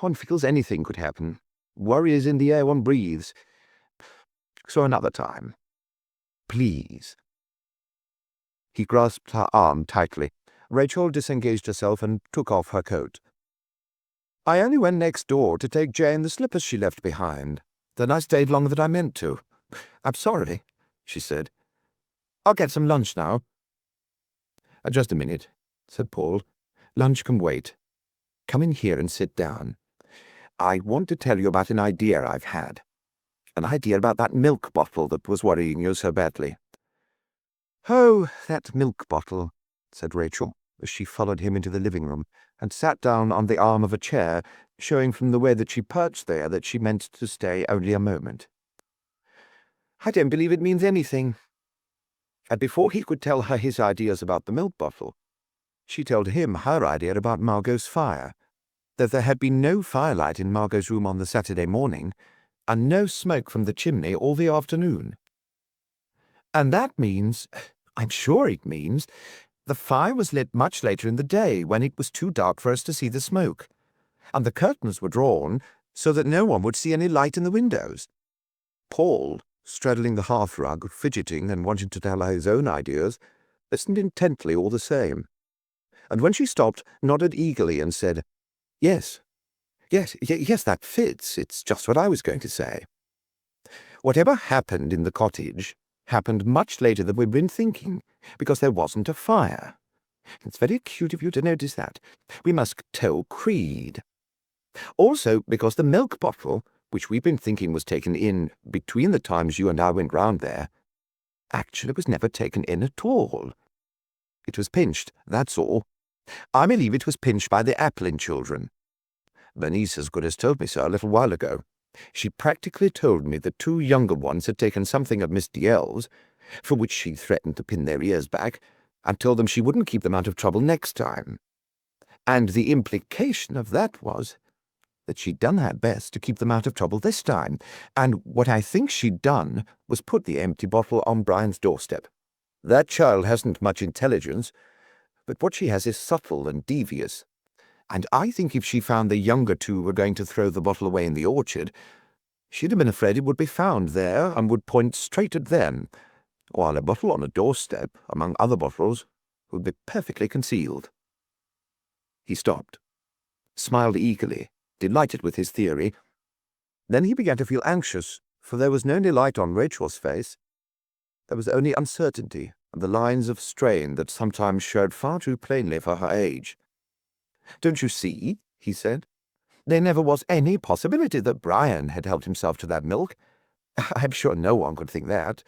One feels anything could happen. Worry is in the air one breathes. So another time. Please." He grasped her arm tightly. Rachel disengaged herself and took off her coat. "I only went next door to take Jane the slippers she left behind. Then I stayed longer than I meant to. I'm sorry," she said. "I'll get some lunch now." Just a minute," said Paul. "Lunch can wait. Come in here and sit down. I want to tell you about an idea I've had. An idea about that milk bottle that was worrying you so badly." "Oh, that milk bottle," said Rachel, as she followed him into the living room and sat down on the arm of a chair, showing from the way that she perched there that she meant to stay only a moment. "I don't believe it means anything." And before he could tell her his ideas about the milk bottle, she told him her idea about Margot's fire, that there had been no firelight in Margot's room on the Saturday morning, and no smoke from the chimney all the afternoon. "And that means, I'm sure it means, the fire was lit much later in the day, when it was too dark for us to see the smoke, and the curtains were drawn so that no one would see any light in the windows." Paul, straddling the hearthrug, fidgeting and wanting to tell her his own ideas, listened intently all the same, and when she stopped, nodded eagerly and said, Yes, that fits. It's just what I was going to say. Whatever happened in the cottage happened much later than we'd been thinking, because there wasn't a fire. It's very cute of you to notice that. We must toe Creed. Also, because the milk bottle, which we've been thinking was taken in between the times you and I went round there, actually was never taken in at all. It was pinched, that's all. I believe it was pinched by the Applin children. Bernice as good as told me so a little while ago. She practically told me the two younger ones had taken something of Miss Dalziel's, for which she threatened to pin their ears back, and told them she wouldn't keep them out of trouble next time. And the implication of that was that she'd done her best to keep them out of trouble this time, and what I think she'd done was put the empty bottle on Brian's doorstep. That child hasn't much intelligence, but what she has is subtle and devious, and I think if she found the younger two were going to throw the bottle away in the orchard, she'd have been afraid it would be found there and would point straight at them, while a bottle on a doorstep, among other bottles, would be perfectly concealed. He stopped, smiled eagerly, delighted with his theory. Then he began to feel anxious, for there was no delight on Rachel's face. There was only uncertainty and the lines of strain that sometimes showed far too plainly for her age. "Don't you see?" he said. "There never was any possibility that Brian had helped himself to that milk. I'm sure no one could think that.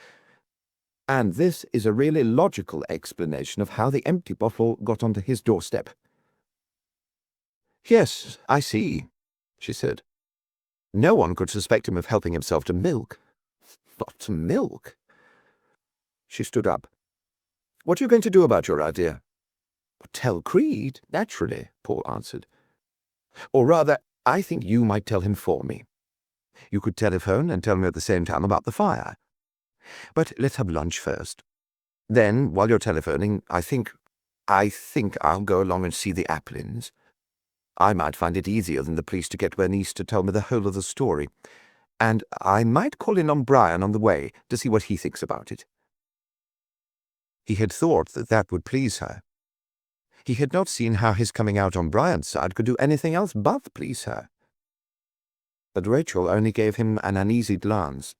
And this is a really logical explanation of how the empty bottle got onto his doorstep." "Yes, I see," she said. "No one could suspect him of helping himself to milk. Not to milk." She stood up. "What are you going to do about your idea?" "Tell Creed, naturally," Paul answered. "Or rather, I think you might tell him for me. You could telephone and tell me at the same time about the fire. But let's have lunch first. Then, while you're telephoning, I think I'll go along and see the Applins. I might find it easier than the police to get Bernice to tell me the whole of the story, and I might call in on Brian on the way to see what he thinks about it." He had thought that that would please her. He had not seen how his coming out on Brian's side could do anything else but please her. But Rachel only gave him an uneasy glance,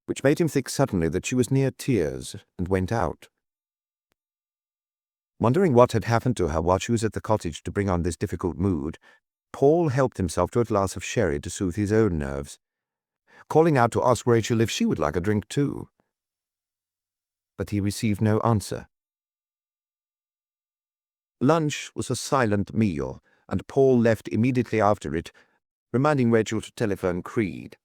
which made him think suddenly that she was near tears, and went out. Wondering what had happened to her while she was at the cottage to bring on this difficult mood, Paul helped himself to a glass of sherry to soothe his own nerves, calling out to ask Rachel if she would like a drink too. But he received no answer. Lunch was a silent meal, and Paul left immediately after it, reminding Rachel to telephone Creed.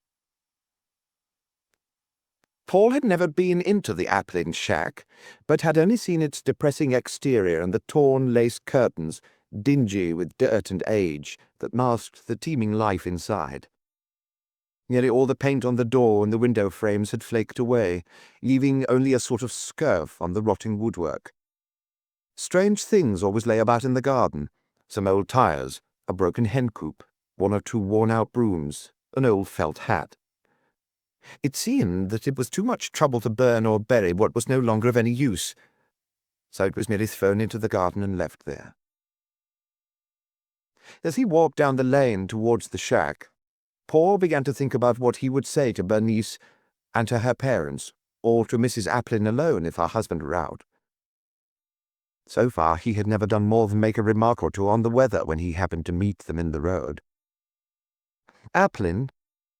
Paul had never been into the Applin shack, but had only seen its depressing exterior and the torn lace curtains, dingy with dirt and age, that masked the teeming life inside. Nearly all the paint on the door and the window frames had flaked away, leaving only a sort of scurf on the rotting woodwork. Strange things always lay about in the garden, some old tires, a broken hen coop, one or two worn-out brooms, an old felt hat. It seemed that it was too much trouble to burn or bury what was no longer of any use, so it was merely thrown into the garden and left there. As he walked down the lane towards the shack, Paul began to think about what he would say to Bernice and to her parents, or to Mrs. Applin alone if her husband were out. So far he had never done more than make a remark or two on the weather when he happened to meet them in the road. Applin,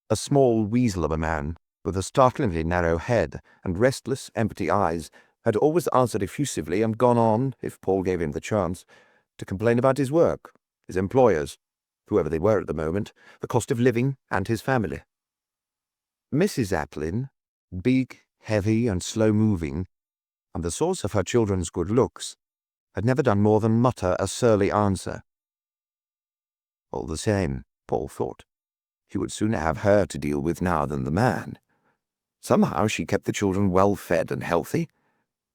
a small weasel of a man, with a startlingly narrow head and restless, empty eyes, had always answered effusively and gone on, if Paul gave him the chance, to complain about his work, his employers, whoever they were at the moment, the cost of living, and his family. Mrs. Applin, big, heavy, and slow-moving, and the source of her children's good looks, had never done more than mutter a surly answer. All the same, Paul thought, he would sooner have her to deal with now than the man. Somehow she kept the children well fed and healthy.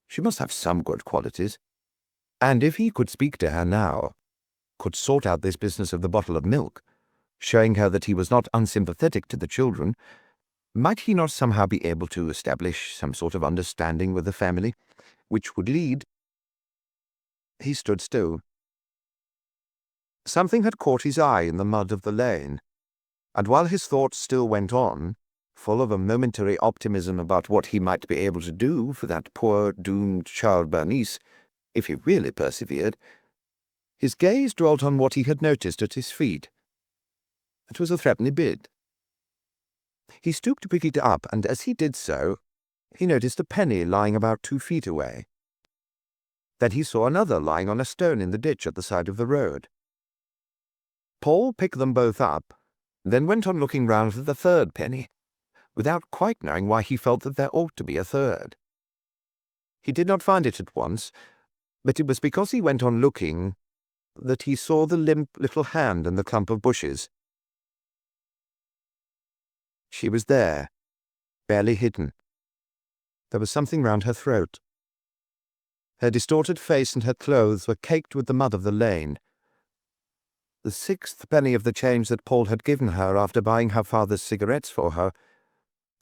She must have some good qualities. And if he could speak to her now, could sort out this business of the bottle of milk, showing her that he was not unsympathetic to the children, might he not somehow be able to establish some sort of understanding with the family, which would lead— He stood still. Something had caught his eye in the mud of the lane, and while his thoughts still went on, full of a momentary optimism about what he might be able to do for that poor, doomed child Bernice, if he really persevered, his gaze dwelt on what he had noticed at his feet. It was a threepenny bid. He stooped to pick it up, and as he did so, he noticed a penny lying about 2 feet away. Then he saw another lying on a stone in the ditch at the side of the road. Paul picked them both up, then went on looking round for the third penny, without quite knowing why he felt that there ought to be a third. He did not find it at once, but it was because he went on looking that he saw the limp little hand in the clump of bushes. She was there, barely hidden. There was something round her throat. Her distorted face and her clothes were caked with the mud of the lane. The 6th penny of the change that Paul had given her after buying her father's cigarettes for her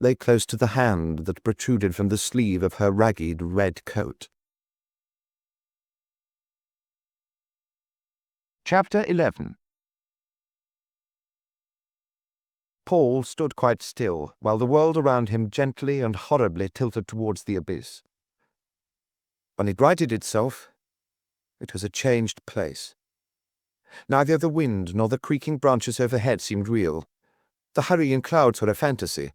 lay close to the hand that protruded from the sleeve of her ragged red coat. Chapter 11. Paul stood quite still, while the world around him gently and horribly tilted towards the abyss. When it righted itself, it was a changed place. Neither the wind nor the creaking branches overhead seemed real. The hurrying clouds were a fantasy.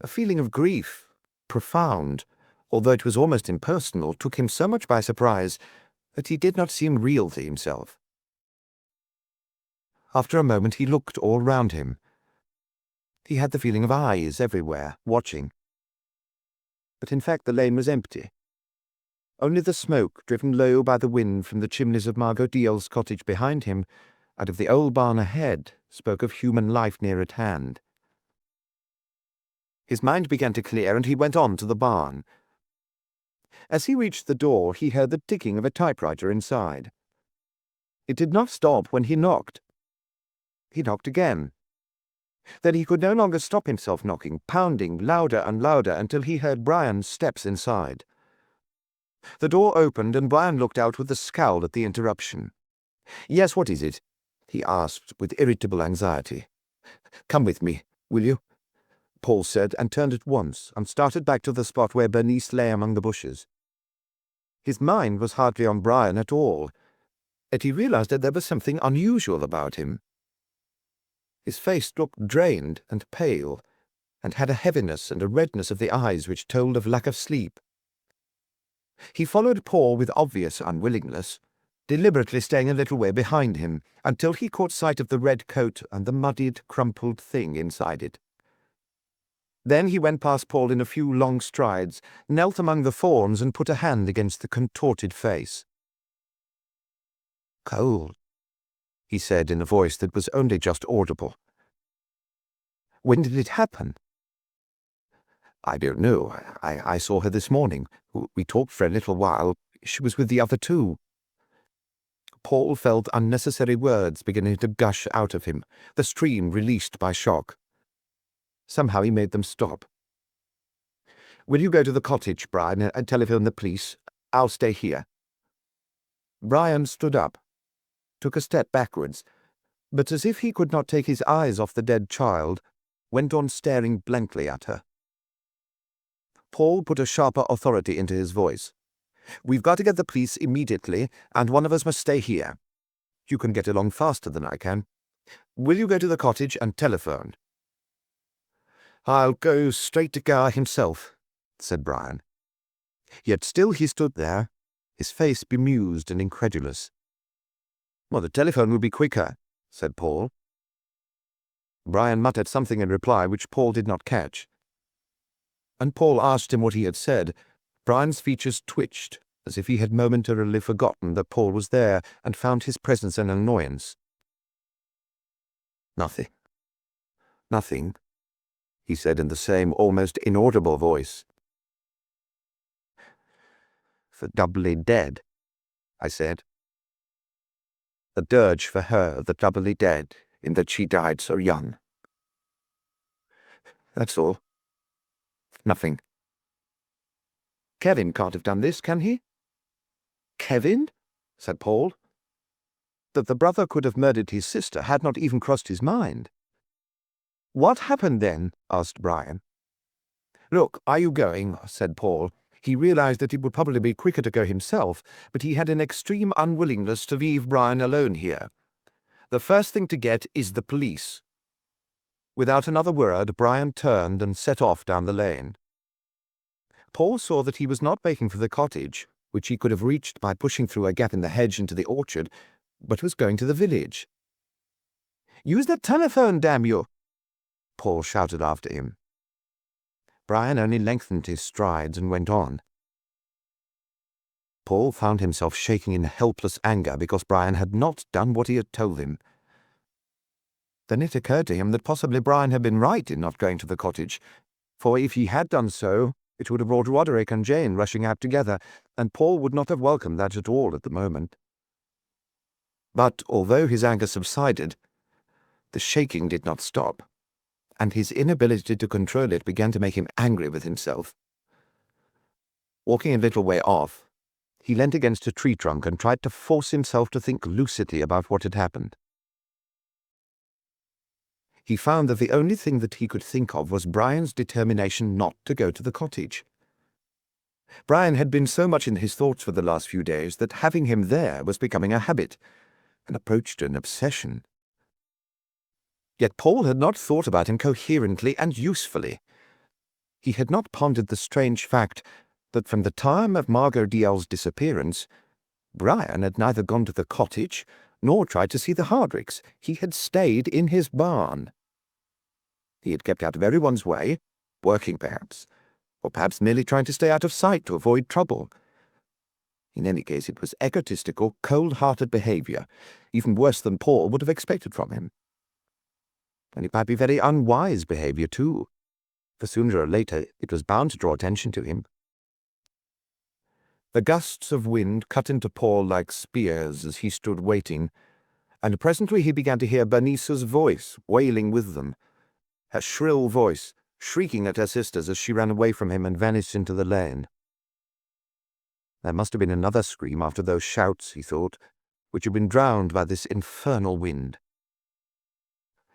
A feeling of grief, profound, although it was almost impersonal, took him so much by surprise that he did not seem real to himself. After a moment he looked all round him. He had the feeling of eyes everywhere, watching. But in fact the lane was empty. Only the smoke, driven low by the wind from the chimneys of Margot Dalziel's cottage behind him, and of the old barn ahead, spoke of human life near at hand. His mind began to clear, and he went on to the barn. As he reached the door, he heard the ticking of a typewriter inside. It did not stop when he knocked. He knocked again. Then he could no longer stop himself knocking, pounding louder and louder until he heard Brian's steps inside. The door opened, and Brian looked out with a scowl at the interruption. "Yes, what is it?" he asked with irritable anxiety. "Come with me, will you?" Paul said, and turned at once, and started back to the spot where Bernice lay among the bushes. His mind was hardly on Brian at all, yet he realized that there was something unusual about him. His face looked drained and pale, and had a heaviness and a redness of the eyes which told of lack of sleep. He followed Paul with obvious unwillingness, deliberately staying a little way behind him, until he caught sight of the red coat and the muddied, crumpled thing inside it. Then he went past Paul in a few long strides, knelt among the thorns, and put a hand against the contorted face. "Cold," he said in a voice that was only just audible. "When did it happen?" "I don't know. I saw her this morning. We talked for a little while. She was with the other two." Paul felt unnecessary words beginning to gush out of him, the stream released by shock. Somehow he made them stop. "Will you go to the cottage, Brian, and telephone the police? I'll stay here." Brian stood up, took a step backwards, but as if he could not take his eyes off the dead child, went on staring blankly at her. Paul put a sharper authority into his voice. "We've got to get the police immediately, and one of us must stay here. You can get along faster than I can. Will you go to the cottage and telephone?" "I'll go straight to Gar himself," said Brian. Yet still he stood there, his face bemused and incredulous. "Well, the telephone will be quicker," said Paul. Brian muttered something in reply which Paul did not catch. When Paul asked him what he had said, Brian's features twitched, as if he had momentarily forgotten that Paul was there and found his presence an annoyance. "Nothing. Nothing," he said in the same almost inaudible voice. "For Doubly Dead," I said. "A dirge for her, the doubly dead, in that she died so young. That's all. Nothing." "Kevin can't have done this, can he?" "Kevin?" said Paul. That the brother could have murdered his sister had not even crossed his mind. "What happened then?" asked Brian. "Look, are you going?" said Paul. He realized that it would probably be quicker to go himself, but he had an extreme unwillingness to leave Brian alone here. "The first thing to get is the police." Without another word, Brian turned and set off down the lane. Paul saw that he was not making for the cottage, which he could have reached by pushing through a gap in the hedge into the orchard, but was going to the village. "Use the telephone, damn you!" Paul shouted after him. Brian only lengthened his strides and went on. Paul found himself shaking in helpless anger because Brian had not done what he had told him. Then it occurred to him that possibly Brian had been right in not going to the cottage, for if he had done so, it would have brought Roderick and Jane rushing out together, and Paul would not have welcomed that at all at the moment. But although his anger subsided, the shaking did not stop, and his inability to control it began to make him angry with himself. Walking a little way off, he leant against a tree trunk and tried to force himself to think lucidly about what had happened. He found that the only thing that he could think of was Brian's determination not to go to the cottage. Brian had been so much in his thoughts for the last few days that having him there was becoming a habit, and approached an obsession. Yet Paul had not thought about him coherently and usefully. He had not pondered the strange fact that from the time of Margot Dalziel's disappearance, Brian had neither gone to the cottage nor tried to see the Hardwicks. He had stayed in his barn. He had kept out of everyone's way, working perhaps, or perhaps merely trying to stay out of sight to avoid trouble. In any case, it was egotistical, cold-hearted behaviour, even worse than Paul would have expected from him. And it might be very unwise behaviour too, for sooner or later it was bound to draw attention to him. The gusts of wind cut into Paul like spears as he stood waiting, and presently he began to hear Bernice's voice wailing with them, her shrill voice shrieking at her sisters as she ran away from him and vanished into the lane. There must have been another scream after those shouts, he thought, which had been drowned by this infernal wind.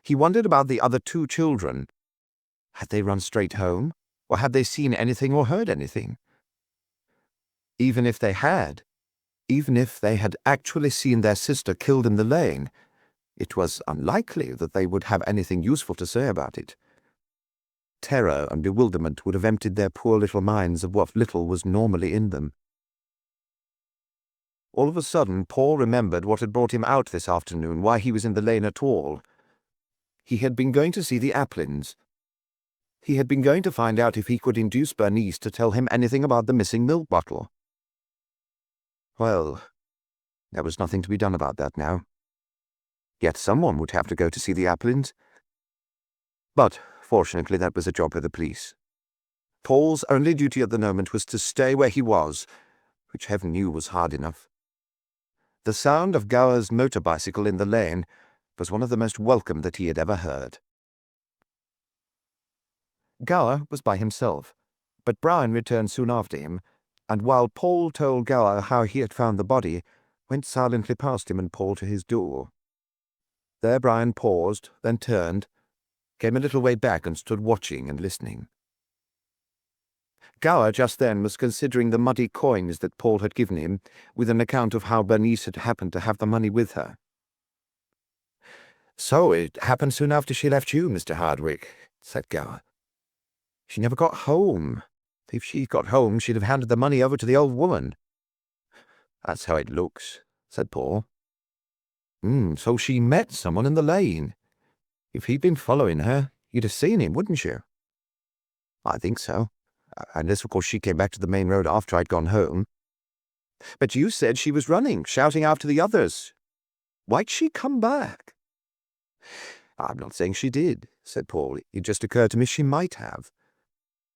He wondered about the other two children. Had they run straight home, or had they seen anything or heard anything? Even if they had actually seen their sister killed in the lane, it was unlikely that they would have anything useful to say about it. Terror and bewilderment would have emptied their poor little minds of what little was normally in them. All of a sudden, Paul remembered what had brought him out this afternoon, why he was in the lane at all. He had been going to see the Applins. He had been going to find out if he could induce Bernice to tell him anything about the missing milk bottle. Well, there was nothing to be done about that now. Yet someone would have to go to see the Applins. But, fortunately, that was a job for the police. Paul's only duty at the moment was to stay where he was, which heaven knew was hard enough. The sound of Gower's motor bicycle in the lane was one of the most welcome that he had ever heard. Gower was by himself, but Brian returned soon after him, and while Paul told Gower how he had found the body, went silently past him and Paul to his door. There Brian paused, then turned, came a little way back and stood watching and listening. Gower just then was considering the muddy coins that Paul had given him, with an account of how Bernice had happened to have the money with her. "So it happened soon after she left you, Mr. Hardwick," said Gower. "She never got home. If she got home, she'd have handed the money over to the old woman." "That's how it looks," said Paul. So she met someone in the lane. If he'd been following her, you'd have seen him, wouldn't you?" "I think so. Unless, of course, she came back to the main road after I'd gone home." "But you said she was running, shouting after the others. Why'd she come back?" "I'm not saying she did," said Paul. "It just occurred to me she might have.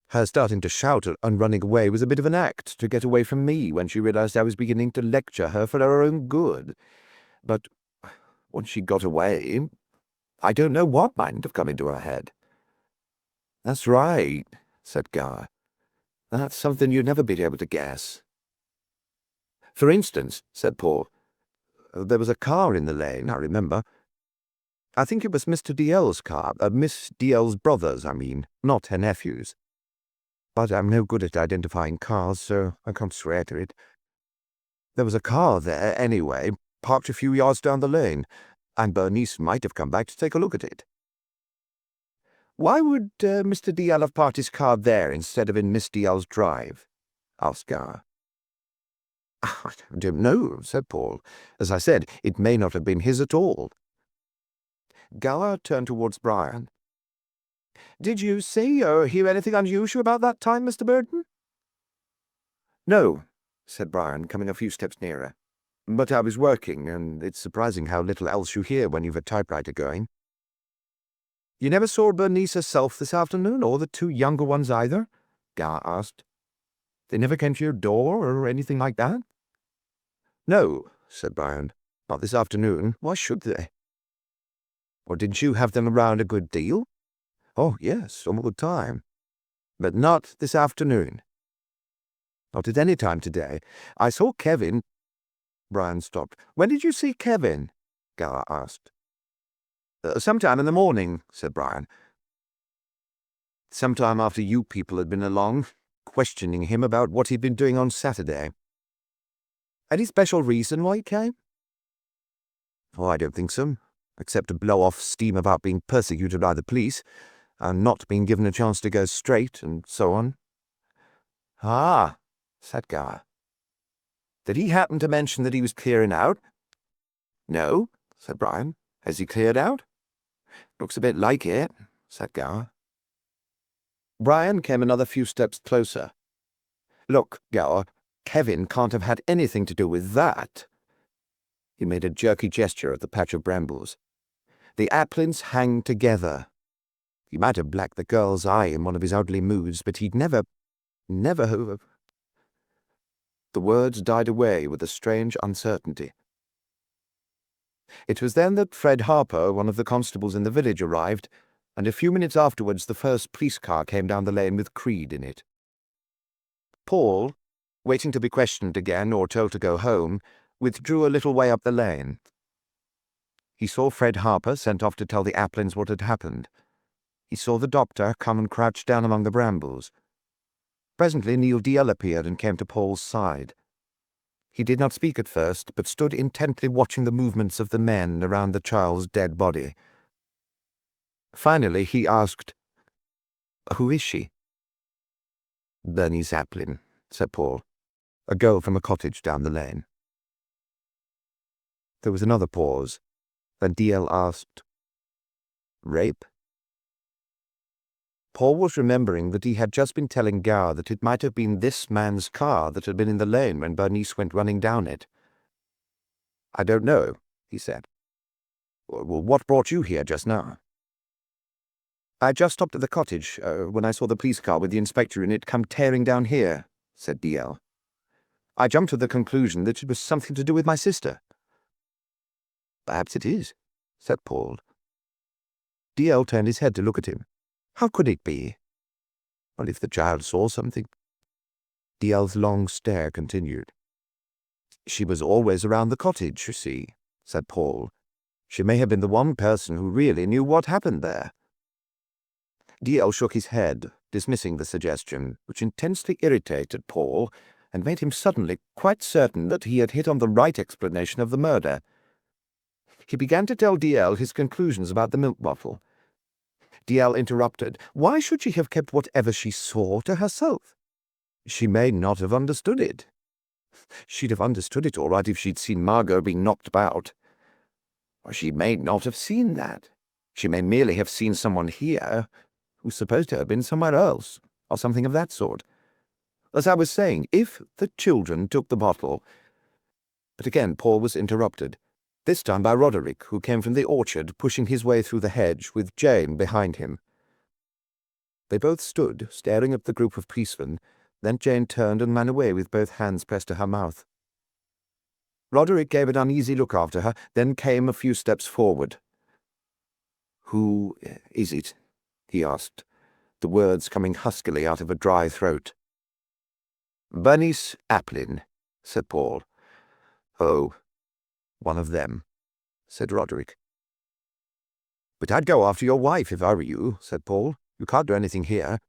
Her starting to shout and running away was a bit of an act to get away from me when she realized I was beginning to lecture her for her own good. But once she got away, I don't know what might have come into her head." "That's right," said Gower. "That's something you'd never be able to guess." "For instance," said Paul, "there was a car in the lane, I remember. I think it was Mr. DL's car, Miss DL's brother's, I mean, not her nephew's. But I'm no good at identifying cars, so I can't swear to it. There was a car there, anyway, parked a few yards down the lane, and Bernice might have come back to take a look at it." "Why would Mr. DL have parked his car there instead of in Miss DL's drive?" asked Gower. "I don't know," said Paul. "As I said, it may not have been his at all." Gower turned towards Brian. "Did you see or hear anything unusual about that time, Mr. Burton?" "No," said Brian, coming a few steps nearer. "But I was working, and it's surprising how little else you hear when you've a typewriter going." "You never saw Bernice herself this afternoon, or the two younger ones either?" Gower asked. "They never came to your door, or anything like that?" "No," said Brian. "Not this afternoon. Why should they?" "Or didn't you have them around a good deal?" "Oh, yes, all the time. But not this afternoon." "Not at any time today. I saw Kevin—" Brian stopped. "When did you see Kevin?" Gower asked. Sometime in the morning," said Brian. "Sometime after you people had been along, questioning him about what he'd been doing on Saturday." "Any special reason why he came?" "Oh, I don't think so, except to blow off steam about being persecuted by the police, and not being given a chance to go straight, and so on." "Ah," said Gower. "Did he happen to mention that he was clearing out?" "No," said Brian. "Has he cleared out?" "Looks a bit like it," said Gower. Brian came another few steps closer. "Look, Gower, Kevin can't have had anything to do with that." He made a jerky gesture at the patch of brambles. "The Applins hang together. He might have blacked the girl's eye in one of his ugly moods, but he'd never have—" The words died away with a strange uncertainty. It was then that Fred Harper, one of the constables in the village, arrived, and a few minutes afterwards the first police car came down the lane with Creed in it. Paul, waiting to be questioned again or told to go home, withdrew a little way up the lane. He saw Fred Harper sent off to tell the Applins what had happened. He saw the doctor come and crouch down among the brambles. Presently Neil DL appeared and came to Paul's side. He did not speak at first, but stood intently watching the movements of the men around the child's dead body. Finally he asked, "Who is she?" "Bernice Applin," said Paul. "A girl from a cottage down the lane." There was another pause. Then DL asked, "Rape?" Paul was remembering that he had just been telling Gower that it might have been this man's car that had been in the lane when Bernice went running down it. "I don't know," he said. "Well, what brought you here just now?" "I just stopped at the cottage when I saw the police car with the inspector in it come tearing down here," said DL. "I jumped to the conclusion that it was something to do with my sister." "Perhaps it is," said Paul. DL turned his head to look at him. "How could it be?" "Well, if the child saw something." DL's long stare continued. "She was always around the cottage, you see," said Paul. "She may have been the one person who really knew what happened there." DL shook his head, dismissing the suggestion, which intensely irritated Paul and made him suddenly quite certain that he had hit on the right explanation of the murder. He began to tell DL his conclusions about the milk bottle. DL interrupted. Why should she have kept whatever she saw to herself? She may not have understood it. She'd have understood it all right if she'd seen Margot being knocked about. Or she may not have seen that. She may merely have seen someone here who's supposed to have been somewhere else, or something of that sort. As I was saying, if the children took the bottle— But again Paul was interrupted, this time by Roderick, who came from the orchard, pushing his way through the hedge, with Jane behind him. They both stood, staring at the group of policemen. Then Jane turned and ran away with both hands pressed to her mouth. Roderick gave an uneasy look after her, then came a few steps forward. "Who is it?" he asked, the words coming huskily out of a dry throat. "Bernice Applin," said Paul. "Oh, one of them," said Roderick. "But I'd go after your wife if I were you," said Paul. "You can't do anything here."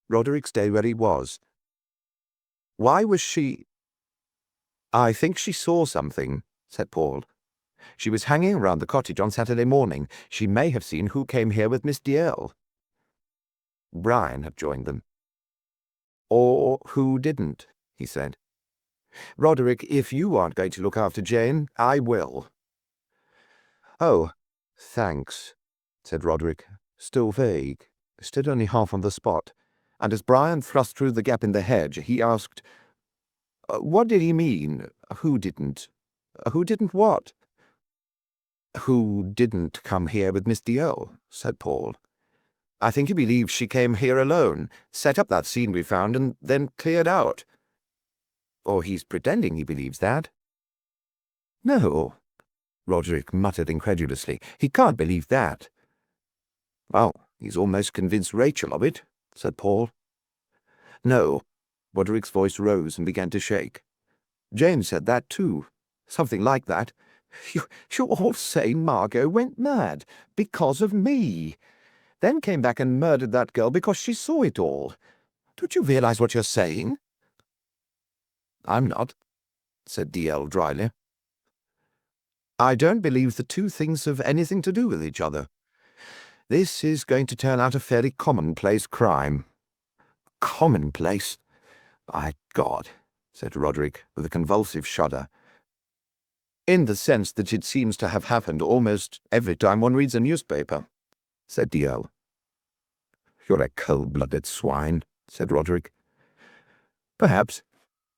Roderick stayed where he was. "Why was she—" "I think she saw something," said Paul. "She was hanging around the cottage on Saturday morning. She may have seen who came here with Miss DL. Brian had joined them. "Or who didn't," he said. "Roderick, if you aren't going to look after Jane, I will." "Oh, thanks," said Roderick, still vague, still only half on the spot, and as Brian thrust through the gap in the hedge, he asked, "What did he mean? Who didn't? Who didn't what?" "Who didn't come here with Miss DL," said Paul. "I think he believes she came here alone, set up that scene we found, and then cleared out. Or he's pretending he believes that." "No," Roderick muttered incredulously. "He can't believe that." "Well, he's almost convinced Rachel of it," said Paul. "No." Roderick's voice rose and began to shake. "Jane said that too. Something like that. You're all saying Margot went mad because of me. Then came back and murdered that girl because she saw it all. Don't you realize what you're saying?" "I'm not," said DL dryly. "I don't believe the two things have anything to do with each other. This is going to turn out a fairly commonplace crime." "Commonplace? My God," said Roderick, with a convulsive shudder. "In the sense that it seems to have happened almost every time one reads a newspaper," said DL. "You're a cold-blooded swine," said Roderick. "Perhaps,"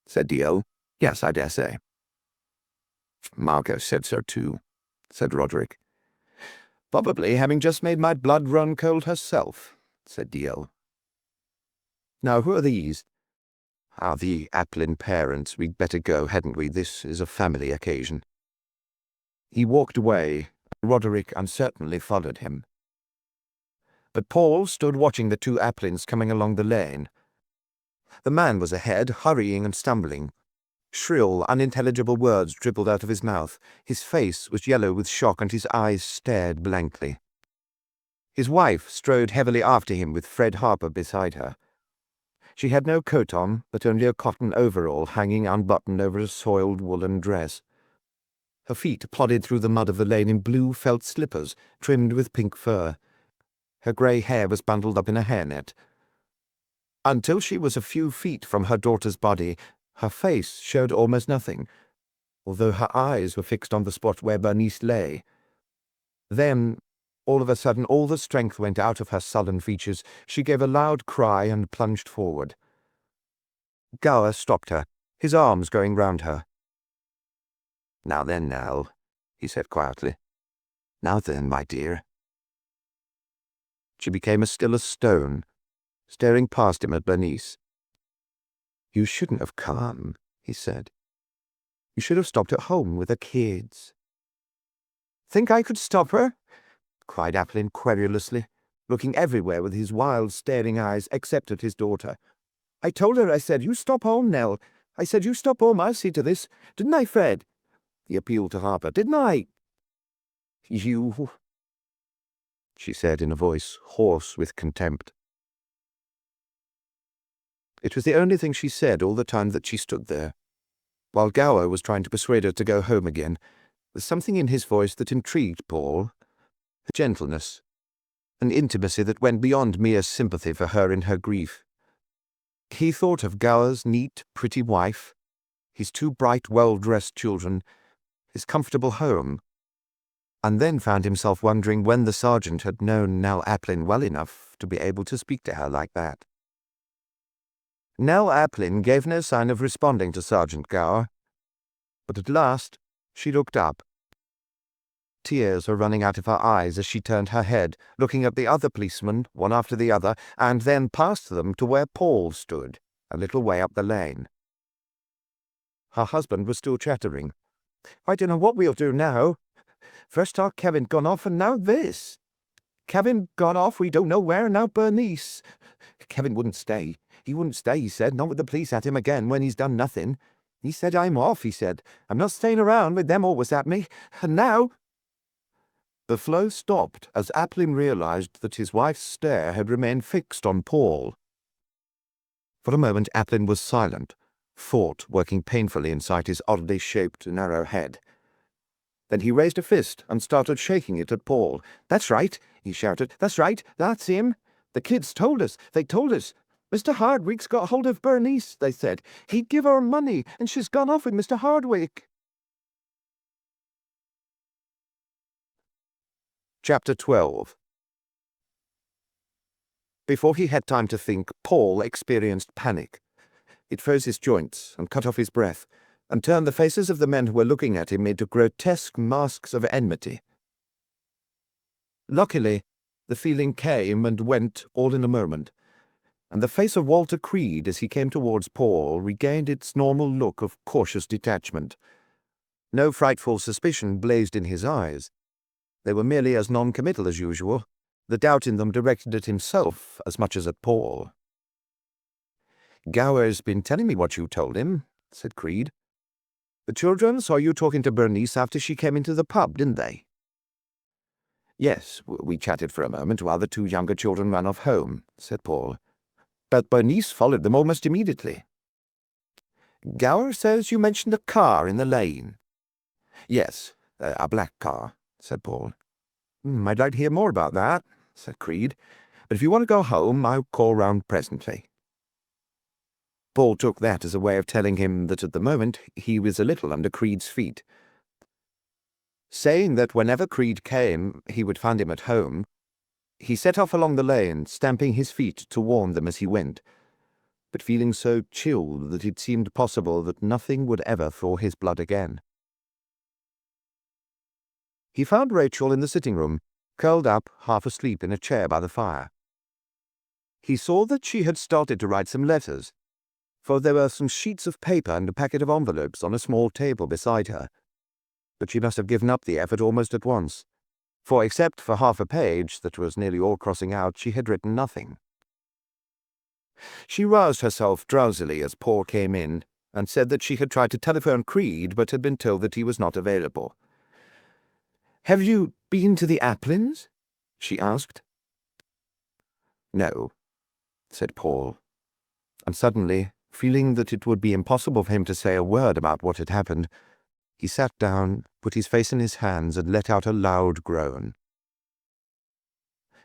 said DL. "Yes, I dare say." "Margot said so too," said Roderick. "Probably having just made my blood run cold herself," said DL. "Now, who are these?" "The Applin parents. We'd better go, hadn't we? This is a family occasion." He walked away. Roderick uncertainly followed him. But Paul stood watching the two Applins coming along the lane. The man was ahead, hurrying and stumbling. Shrill, unintelligible words dribbled out of his mouth. His face was yellow with shock, and his eyes stared blankly. His wife strode heavily after him with Fred Harper beside her. She had no coat on, but only a cotton overall hanging unbuttoned over a soiled woolen dress. Her feet plodded through the mud of the lane in blue felt slippers trimmed with pink fur. Her grey hair was bundled up in a hairnet. Until she was a few feet from her daughter's body, her face showed almost nothing, although her eyes were fixed on the spot where Bernice lay. Then, all of a sudden, all the strength went out of her sullen features. She gave a loud cry and plunged forward. Gower stopped her, his arms going round her. "Now then, Nell," he said quietly. "Now then, my dear." She became as still as stone, staring past him at Bernice. "You shouldn't have come," he said. "You should have stopped at home with the kids." "Think I could stop her?" cried Applin querulously, looking everywhere with his wild, staring eyes, except at his daughter. "I told her, I said, you stop home, Nell. I said, you stop home, I'll see to this. Didn't I, Fred?" He appealed to Harper. "Didn't I?" "You," she said in a voice hoarse with contempt. It was the only thing she said all the time that she stood there, while Gower was trying to persuade her to go home again. With something in his voice that intrigued Paul, a gentleness, an intimacy that went beyond mere sympathy for her in her grief. He thought of Gower's neat, pretty wife, his two bright, well-dressed children, his comfortable home, and then found himself wondering when the sergeant had known Nell Applin well enough to be able to speak to her like that. Nell Applin gave no sign of responding to Sergeant Gower, but at last she looked up. Tears were running out of her eyes as she turned her head, looking at the other policemen, one after the other, and then past them to where Paul stood, a little way up the lane. Her husband was still chattering. "I don't know what we'll do now. First our Kevin gone off, and now this. Kevin gone off, we don't know where, and now Bernice. Kevin wouldn't stay. He wouldn't stay, he said, not with the police at him again when he's done nothing. He said, I'm off, he said. I'm not staying around with them always at me. And now—" The flow stopped as Applin realized that his wife's stare had remained fixed on Paul. For a moment Applin was silent, thought working painfully inside his oddly shaped, narrow head. Then he raised a fist and started shaking it at Paul. "That's right," he shouted. "That's right. That's him. The kids told us. They told us. Mr. Hardwick's got hold of Bernice, they said. He'd give her money, and she's gone off with Mr. Hardwick." Chapter 12. Before he had time to think, Paul experienced panic. It froze his joints and cut off his breath, and turned the faces of the men who were looking at him into grotesque masks of enmity. Luckily, the feeling came and went all in a moment, and the face of Walter Creed as he came towards Paul regained its normal look of cautious detachment. No frightful suspicion blazed in his eyes. They were merely as non-committal as usual, the doubt in them directed at himself as much as at Paul. "Gower's been telling me what you told him," said Creed. "The children saw you talking to Bernice after she came into the pub, didn't they?" "Yes, we chatted for a moment while the two younger children ran off home," said Paul. "But Bernice followed them almost immediately." "Gower says you mentioned a car in the lane." "Yes, a black car," said Paul. "I'd like to hear more about that," said Creed. "But if you want to go home, I'll call round presently." Paul took that as a way of telling him that at the moment he was a little under Creed's feet. Saying that whenever Creed came, he would find him at home, he set off along the lane, stamping his feet to warn them as he went, but feeling so chilled that it seemed possible that nothing would ever thaw his blood again. He found Rachel in the sitting room, curled up, half asleep in a chair by the fire. He saw that she had started to write some letters, for there were some sheets of paper and a packet of envelopes on a small table beside her. But she must have given up the effort almost at once, for except for half a page that was nearly all crossing out, she had written nothing. She roused herself drowsily as Paul came in, and said that she had tried to telephone Creed but had been told that he was not available. "Have you been to the Applins?" she asked. "No," said Paul. and suddenly, feeling that it would be impossible for him to say a word about what had happened, he sat down, put his face in his hands, and let out a loud groan.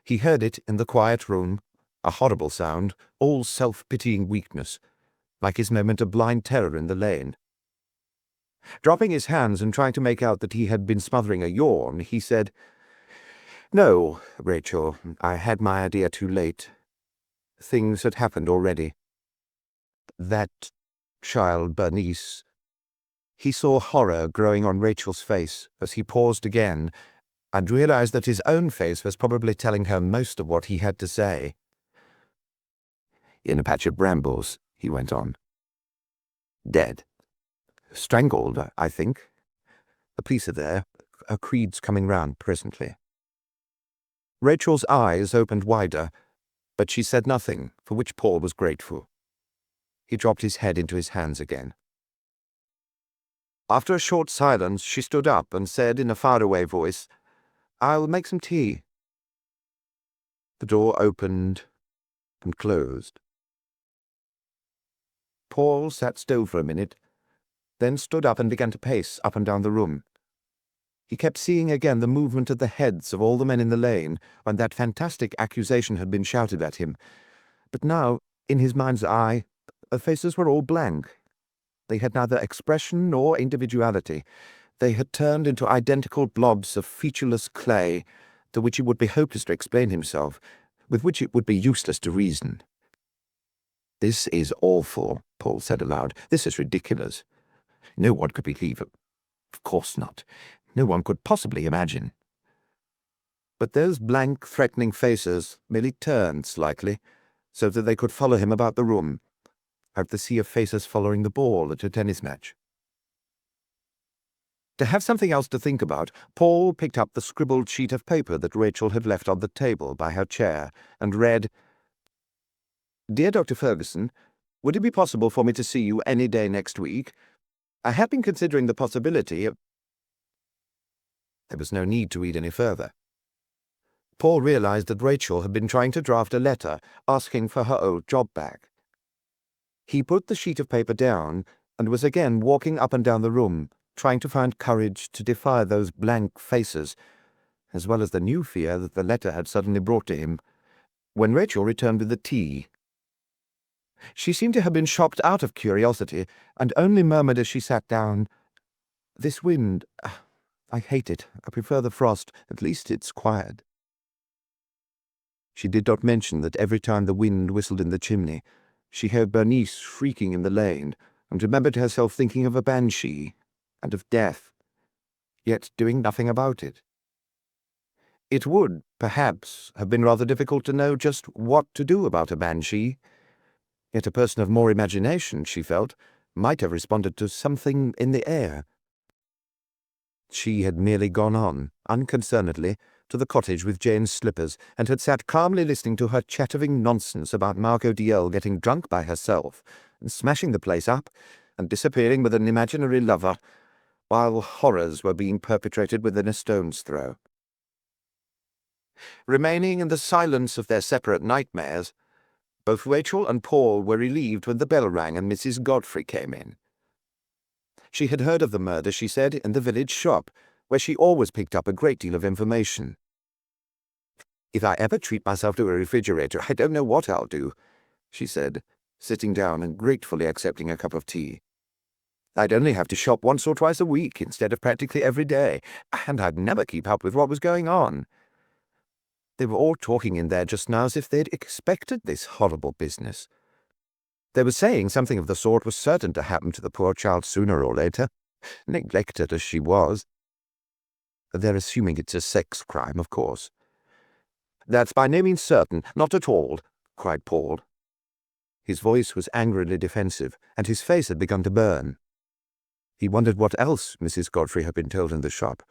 He heard it in the quiet room, a horrible sound, all self-pitying weakness, like his moment of blind terror in the lane. Dropping his hands and trying to make out that he had been smothering a yawn, he said, "No, Rachel, I had my idea too late. Things had happened already. That child, Bernice—" He saw horror growing on Rachel's face as he paused again, and realized that his own face was probably telling her most of what he had to say. "In a patch of brambles," he went on. "Dead. Strangled, I think. The police are there. Creed's coming round presently." Rachel's eyes opened wider, but she said nothing, for which Paul was grateful. He dropped his head into his hands again. After a short silence, she stood up and said in a faraway voice, "I'll make some tea." The door opened and closed. Paul sat still for a minute, then stood up and began to pace up and down the room. He kept seeing again the movement of the heads of all the men in the lane when that fantastic accusation had been shouted at him, but now, in his mind's eye, the faces were all blank. They had neither expression nor individuality. They had turned into identical blobs of featureless clay, to which it would be hopeless to explain himself, with which it would be useless to reason. "This is awful," Paul said aloud. "This is ridiculous. No one could believe it. Of course not. No one could possibly imagine." But those blank, threatening faces merely turned slightly, so that they could follow him about the room, like the sea of faces following the ball at a tennis match. To have something else to think about, Paul picked up the scribbled sheet of paper that Rachel had left on the table by her chair, and read, "Dear Dr. Ferguson, would it be possible for me to see you any day next week? I have been considering the possibility of—" There was no need to read any further. Paul realized that Rachel had been trying to draft a letter asking for her old job back. He put the sheet of paper down and was again walking up and down the room, trying to find courage to defy those blank faces, as well as the new fear that the letter had suddenly brought to him, when Rachel returned with the tea. She seemed to have been shocked out of curiosity, and only murmured as she sat down, "This wind, I hate it. I prefer the frost. At least it's quiet." She did not mention that every time the wind whistled in the chimney, she heard Bernice shrieking in the lane, and remembered herself thinking of a banshee, and of death, yet doing nothing about it. It would, perhaps, have been rather difficult to know just what to do about a banshee, yet a person of more imagination, she felt, might have responded to something in the air. She had merely gone on, unconcernedly, to the cottage with Jane's slippers, and had sat calmly listening to her chattering nonsense about Margot Dalziel getting drunk by herself, and smashing the place up, and disappearing with an imaginary lover, while horrors were being perpetrated within a stone's throw. Remaining in the silence of their separate nightmares, both Rachel and Paul were relieved when the bell rang and Mrs. Godfrey came in. She had heard of the murder, she said, in the village shop, where she always picked up a great deal of information. "If I ever treat myself to a refrigerator, I don't know what I'll do," she said, sitting down and gratefully accepting a cup of tea. "I'd only have to shop once or twice a week instead of practically every day, and I'd never keep up with what was going on." They were all talking in there just now as if they'd expected this horrible business. They were saying something of the sort was certain to happen to the poor child sooner or later, neglected as she was. They're assuming it's a sex crime, of course. "That's by no means certain, not at all," cried Paul. His voice was angrily defensive, and his face had begun to burn. He wondered what else Mrs. Godfrey had been told in the shop,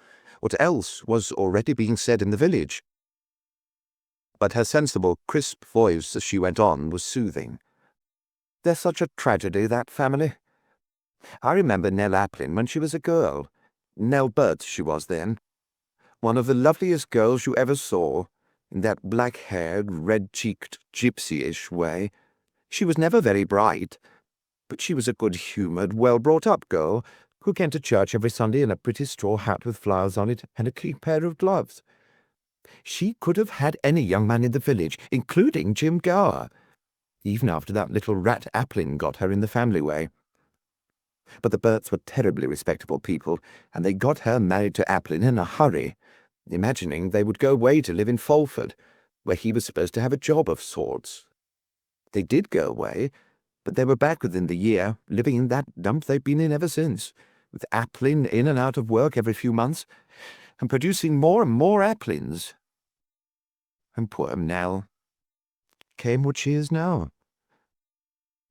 what else was already being said in the village. But her sensible, crisp voice as she went on was soothing. "They're such a tragedy, that family. I remember Nell Aplin when she was a girl. Nell Burt she was then. One of the loveliest girls you ever saw, in that black-haired, red-cheeked, gypsy-ish way. She was never very bright, but she was a good-humoured, well-brought-up girl who came to church every Sunday in a pretty straw hat with flowers on it and a clean pair of gloves. She could have had any young man in the village, including Jim Gower, even after that little rat Applin got her in the family way. But the Berts were terribly respectable people, and they got her married to Applin in a hurry, imagining they would go away to live in Fulford, where he was supposed to have a job of sorts. They did go away, but they were back within the year, living in that dump they've been in ever since, with Applin in and out of work every few months, and producing more and more Applins. And poor Nell came what she is now.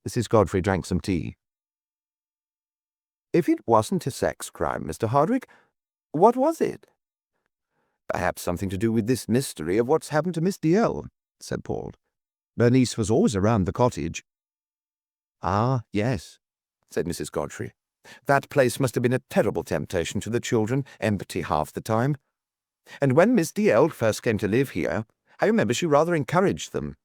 Mrs. Godfrey drank some tea. If it wasn't a sex crime, Mr. Hardwick, what was it? Perhaps something to do with this mystery of what's happened to Miss Dalziel, said Paul. Bernice was always around the cottage. Ah, yes, said Mrs. Godfrey. That place must have been a terrible temptation to the children, empty half the time. And when Miss Dalziel first came to live here, I remember she rather encouraged them.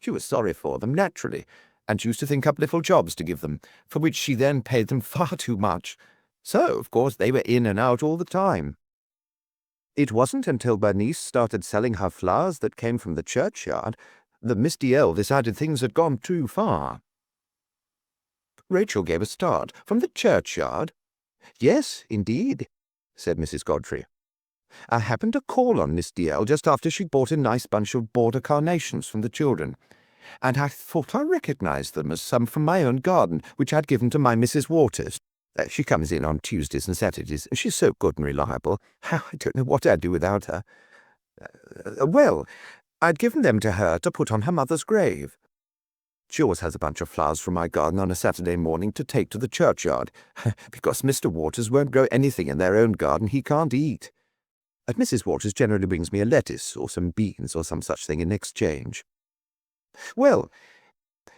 She was sorry for them, naturally, and used to think up little jobs to give them, for which she then paid them far too much. So, of course, they were in and out all the time. It wasn't until Bernice started selling her flowers that came from the churchyard that Miss Dalziel decided things had gone too far. Rachel gave a start. From the churchyard? Yes, indeed, said Mrs. Godfrey. I happened to call on Miss Dalziel just after she'd bought a nice bunch of border carnations from the children, and I thought I recognized them as some from my own garden, which I'd given to my Mrs. Waters. She comes in on Tuesdays and Saturdays, and she's so good and reliable. I don't know what I'd do without her. Well, I'd given them to her to put on her mother's grave. She always has a bunch of flowers from my garden on a Saturday morning to take to the churchyard, because Mr. Waters won't grow anything in their own garden he can't eat. And Mrs. Waters generally brings me a lettuce or some beans or some such thing in exchange. Well,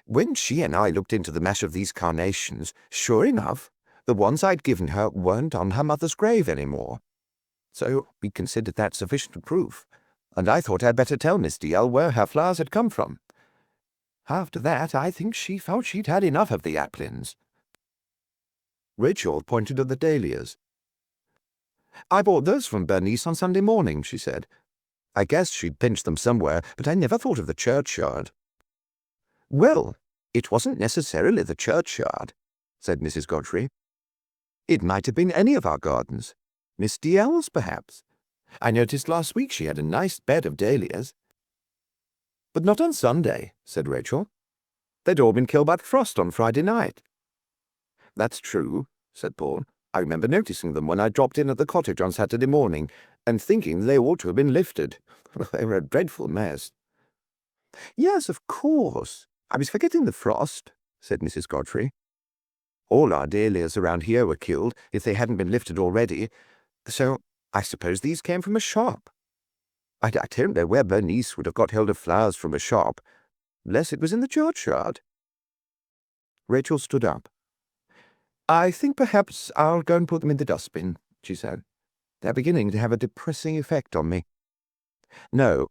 when she and I looked into the matter of these carnations, sure enough, the ones I'd given her weren't on her mother's grave any more. So we considered that sufficient proof, and I thought I'd better tell Miss Dalziel where her flowers had come from. After that, I think she felt she'd had enough of the Applins. Rachel pointed to the dahlias. I bought those from Bernice on Sunday morning, she said. I guess she'd pinched them somewhere, but I never thought of the churchyard. Well, it wasn't necessarily the churchyard, said Mrs. Godfrey. It might have been any of our gardens. Miss Dalziel's, perhaps. I noticed last week she had a nice bed of dahlias. But not on Sunday, said Rachel. They'd all been killed by frost on Friday night. That's true, said Paul. I remember noticing them when I dropped in at the cottage on Saturday morning, and thinking they ought to have been lifted. They were a dreadful mess. Yes, of course. I was forgetting the frost, said Mrs. Godfrey. All our dahlias around here were killed, if they hadn't been lifted already, so I suppose these came from a shop. I don't know where Bernice would have got hold of flowers from a shop, unless it was in the churchyard. Rachel stood up. I think perhaps I'll go and put them in the dustbin, she said. They're beginning to have a depressing effect on me. No,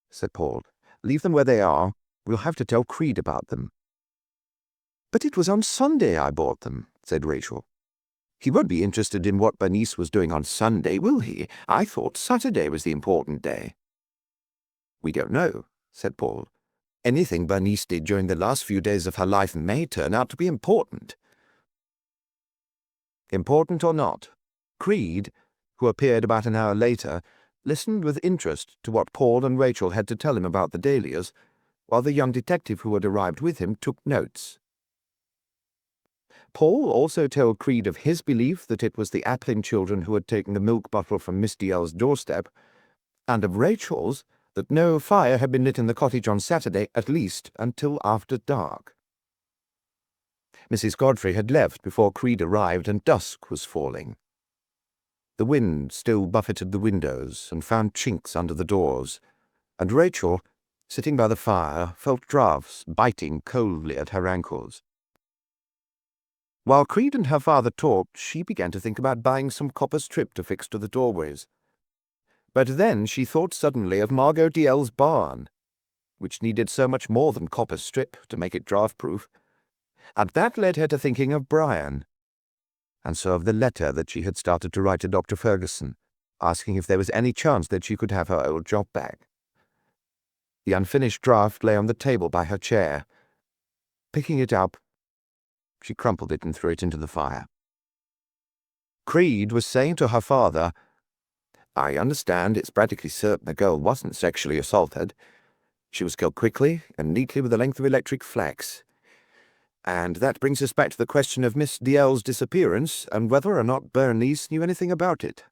said Paul. Leave them where they are. We'll have to tell Creed about them. But it was on Sunday I bought them, said Rachel. He won't be interested in what Bernice was doing on Sunday, will he? I thought Saturday was the important day. We don't know, said Paul. Anything Bernice did during the last few days of her life may turn out to be important. Important or not, Creed, who appeared about an hour later, listened with interest to what Paul and Rachel had to tell him about the dahlias, while the young detective who had arrived with him took notes. Paul also told Creed of his belief that it was the Applin children who had taken the milk bottle from Miss Dalziel's doorstep, and of Rachel's that no fire had been lit in the cottage on Saturday, at least until after dark. Mrs. Godfrey had left before Creed arrived, and dusk was falling. The wind still buffeted the windows and found chinks under the doors, and Rachel, sitting by the fire, felt draughts biting coldly at her ankles. While Creed and her father talked, she began to think about buying some copper strip to fix to the doorways. But then she thought suddenly of Margot Dalziel's barn. which needed so much more than copper strip to make it draft-proof. And that led her to thinking of Brian, and so of the letter that she had started to write to Dr. Ferguson, asking if there was any chance that she could have her old job back. The unfinished draft lay on the table by her chair. Picking it up, she crumpled it and threw it into the fire. Creed was saying to her father, "I understand it's practically certain the girl wasn't sexually assaulted. She was killed quickly and neatly with a length of electric flax. And that brings us back to the question of Miss Dalziel's disappearance and whether or not Bernice knew anything about it.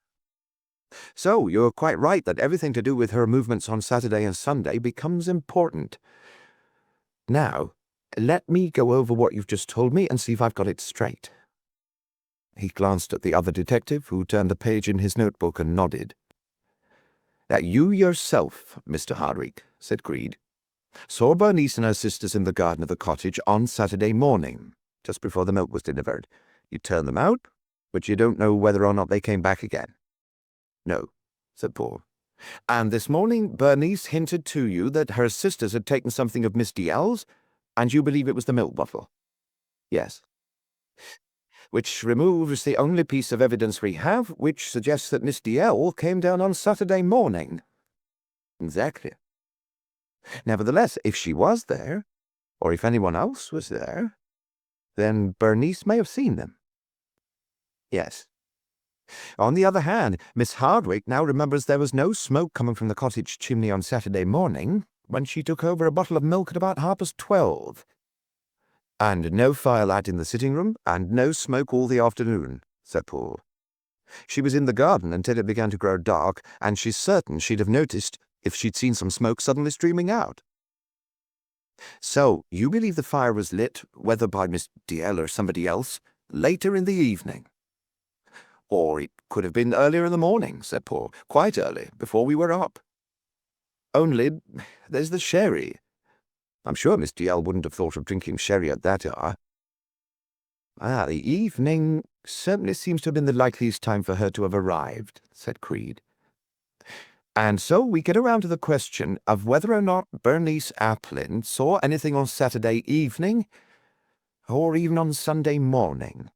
So you're quite right that everything to do with her movements on Saturday and Sunday becomes important. Now, let me go over what you've just told me and see if I've got it straight." He glanced at the other detective, who turned a page in his notebook and nodded. "That you yourself, Mr. Hardwick," said Creed, "saw Bernice and her sisters in the garden of the cottage on Saturday morning, just before the milk was delivered. You turned them out, but you don't know whether or not they came back again." "No," said Paul. "And this morning Bernice hinted to you that her sisters had taken something of Miss Dalziel's, and you believe it was the milk bottle?" "Yes." "Which removes the only piece of evidence we have which suggests that Miss Dalziel came down on Saturday morning." "Exactly." "Nevertheless, if she was there, or if anyone else was there, then Bernice may have seen them." "Yes." "On the other hand, Miss Hardwick now remembers there was no smoke coming from the cottage chimney on Saturday morning, when she took over a bottle of milk at about 12:30. "And no firelight in the sitting room, and no smoke all the afternoon," said Paul. "She was in the garden until it began to grow dark, and she's certain she'd have noticed if she'd seen some smoke suddenly streaming out." "So you believe the fire was lit, whether by Miss Dalziel or somebody else, later in the evening?" "Or it could have been earlier in the morning," said Paul. "Quite early, before we were up. Only there's the sherry. I'm sure Miss Dalziel wouldn't have thought of drinking sherry at that hour." "The evening certainly seems to have been the likeliest time for her to have arrived," said Creed. "And so we get around to the question of whether or not Bernice Applin saw anything on Saturday evening, or even on Sunday morning."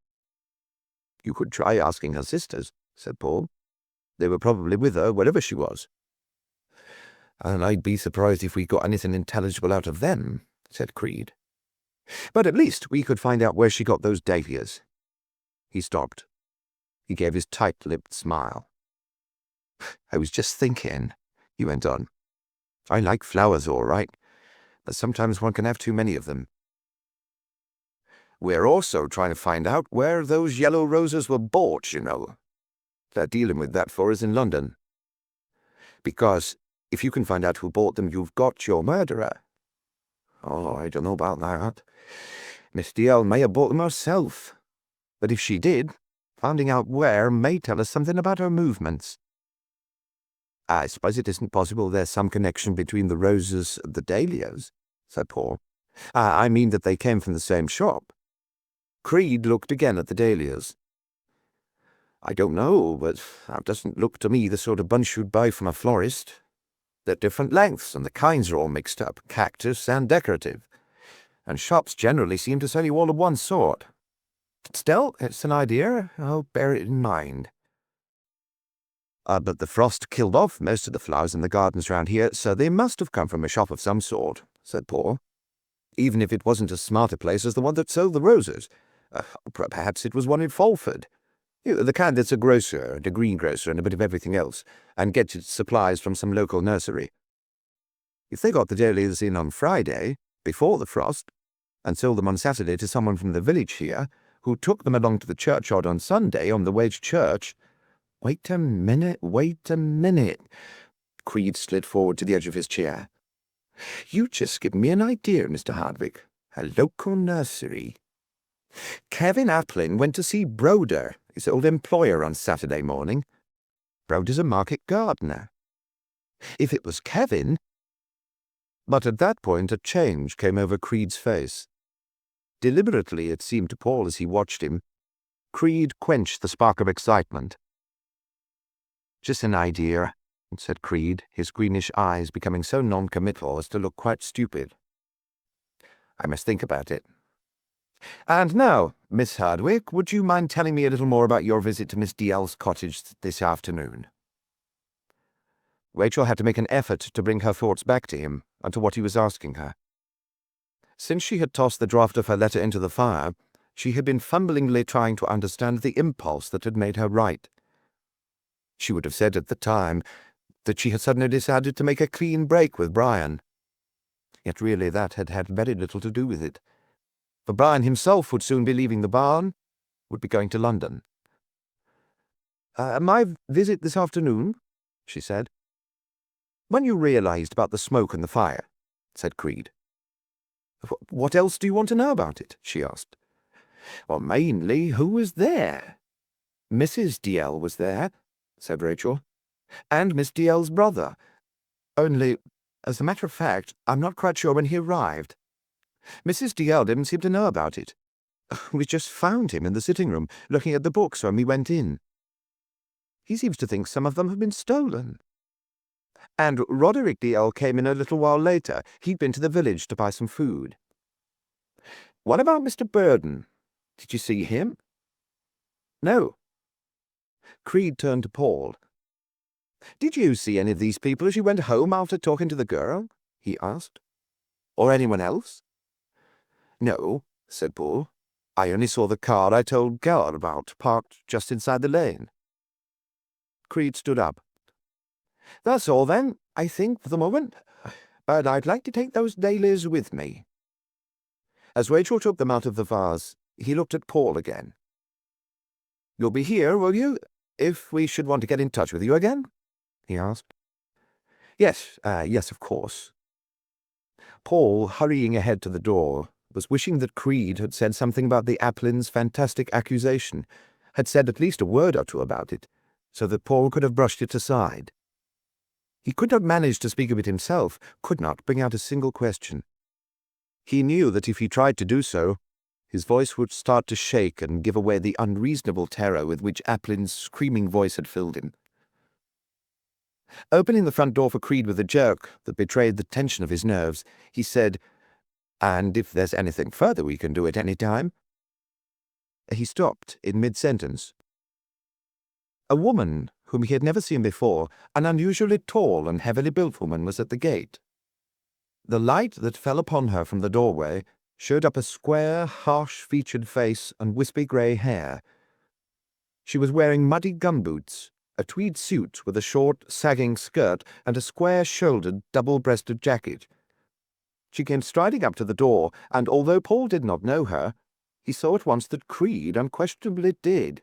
"You could try asking her sisters," said Paul. "They were probably with her wherever she was." "And I'd be surprised if we got anything intelligible out of them," said Creed. "But at least we could find out where she got those dahlias." He stopped. He gave his tight-lipped smile. "I was just thinking," he went on. "I like flowers all right, but sometimes one can have too many of them. We're also trying to find out where those yellow roses were bought, you know. They're dealing with that for us in London. Because if you can find out who bought them, you've got your murderer." "Oh, I don't know about that. Miss Dalziel may have bought them herself. But if she did, finding out where may tell us something about her movements." "I suppose it isn't possible there's some connection between the roses and the dahlias," said Paul. I mean that they came from the same shop." Creed looked again at the dahlias. "I don't know, but that doesn't look to me the sort of bunch you'd buy from a florist. They're different lengths, and the kinds are all mixed up, cactus and decorative. And shops generally seem to sell you all of one sort. Still, it's an idea. I'll bear it in mind." But the frost killed off most of the flowers in the gardens round here, so they must have come from a shop of some sort," said Paul. "Even if it wasn't as smart a place as the one that sold the roses. Perhaps it was one in Falford. The kind that's a grocer and a greengrocer and a bit of everything else, and gets its supplies from some local nursery. If they got the dahlias in on Friday, before the frost, and sold them on Saturday to someone from the village here, who took them along to the churchyard on Sunday on the way to church—" Wait a minute. Creed slid forward to the edge of his chair. "You just give me an idea, Mr. Hardwick. A local nursery. Kevin Applin went to see Broder, his old employer, on Saturday morning. Broder's a market gardener. If it was Kevin—" But at that point a change came over Creed's face. Deliberately, it seemed to Paul as he watched him, Creed quenched the spark of excitement. "Just an idea," said Creed, his greenish eyes becoming so non-committal as to look quite stupid. I must think about it. And now, Miss Hardwick, would you mind telling me a little more about your visit to Miss DL's cottage this afternoon? Rachel had to make an effort to bring her thoughts back to him and to what he was asking her. Since she had tossed the draft of her letter into the fire, she had been fumblingly trying to understand the impulse that had made her write. She would have said at the time that she had suddenly decided to make a clean break with Brian. Yet really that had had very little to do with it, for Brian himself would soon be leaving the barn, would be going to London. My visit this afternoon, she said. When you realized about the smoke and the fire, said Creed. What else do you want to know about it? She asked. Well, mainly, who was there? Mrs. DL was there, said Rachel, and Miss DL's brother. Only, as a matter of fact, I'm not quite sure when he arrived. Mrs. DL didn't seem to know about it. We just found him in the sitting room, looking at the books when we went in. He seems to think some of them have been stolen. And Roderick DL came in a little while later. He'd been to the village to buy some food. What about Mr. Burden? Did you see him? No. Creed turned to Paul. Did you see any of these people as you went home after talking to the girl? He asked. Or anyone else? No, said Paul. I only saw the car I told Gellert about, parked just inside the lane. Creed stood up. That's all, then, I think, for the moment. But I'd like to take those dailies with me. As Rachel took them out of the vase, he looked at Paul again. You'll be here, will you, if we should want to get in touch with you again? He asked. Yes, of course. Paul, hurrying ahead to the door, was wishing that Creed had said something about the Applins' fantastic accusation, had said at least a word or two about it, so that Paul could have brushed it aside. He could not manage to speak of it himself, could not bring out a single question. He knew that if he tried to do so, his voice would start to shake and give away the unreasonable terror with which Applin's screaming voice had filled him. Opening the front door for Creed with a jerk that betrayed the tension of his nerves, he said, And if there's anything further we can do at any time. He stopped in mid-sentence. A woman, whom he had never seen before, an unusually tall and heavily built woman, was at the gate. The light that fell upon her from the doorway showed up a square, harsh-featured face and wispy grey hair. She was wearing muddy gumboots, a tweed suit with a short, sagging skirt, and a square-shouldered, double-breasted jacket. She came striding up to the door, and although Paul did not know her, he saw at once that Creed unquestionably did,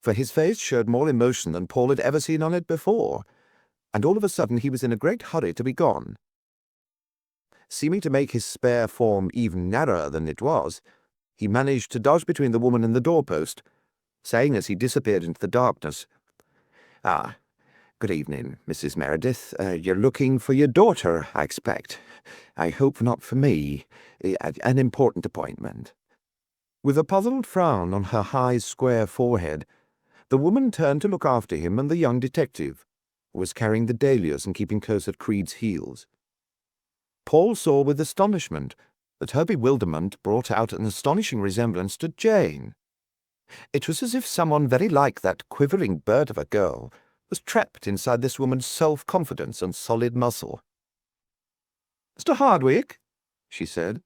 for his face showed more emotion than Paul had ever seen on it before, and all of a sudden he was in a great hurry to be gone. Seeming to make his spare form even narrower than it was, he managed to dodge between the woman and the doorpost, saying as he disappeared into the darkness, Ah, good evening, Mrs. Meredith. You're looking for your daughter, I expect. I hope not for me. An important appointment. With a puzzled frown on her high, square forehead, the woman turned to look after him and the young detective, who was carrying the dahlias and keeping close at Creed's heels. Paul saw with astonishment that her bewilderment brought out an astonishing resemblance to Jane. It was as if someone very like that quivering bird of a girl was trapped inside this woman's self-confidence and solid muscle. "Mr. Hardwick," she said.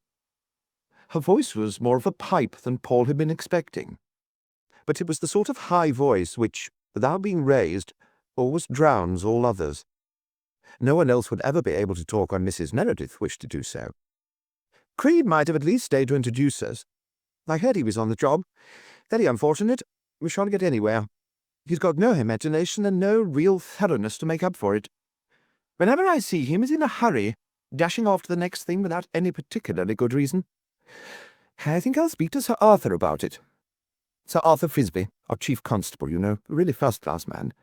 Her voice was more of a pipe than Paul had been expecting, but it was the sort of high voice which, without being raised, always drowns all others. No one else would ever be able to talk when Mrs. Meredith wished to do so. "Creed might have at least stayed to introduce us. I heard he was on the job. Very unfortunate. We shan't get anywhere. He's got no imagination and no real thoroughness to make up for it. Whenever I see him, he's in a hurry, dashing off to the next thing without any particularly good reason. I think I'll speak to Sir Arthur about it. Sir Arthur Frisby, our chief constable, you know, a really first-class man.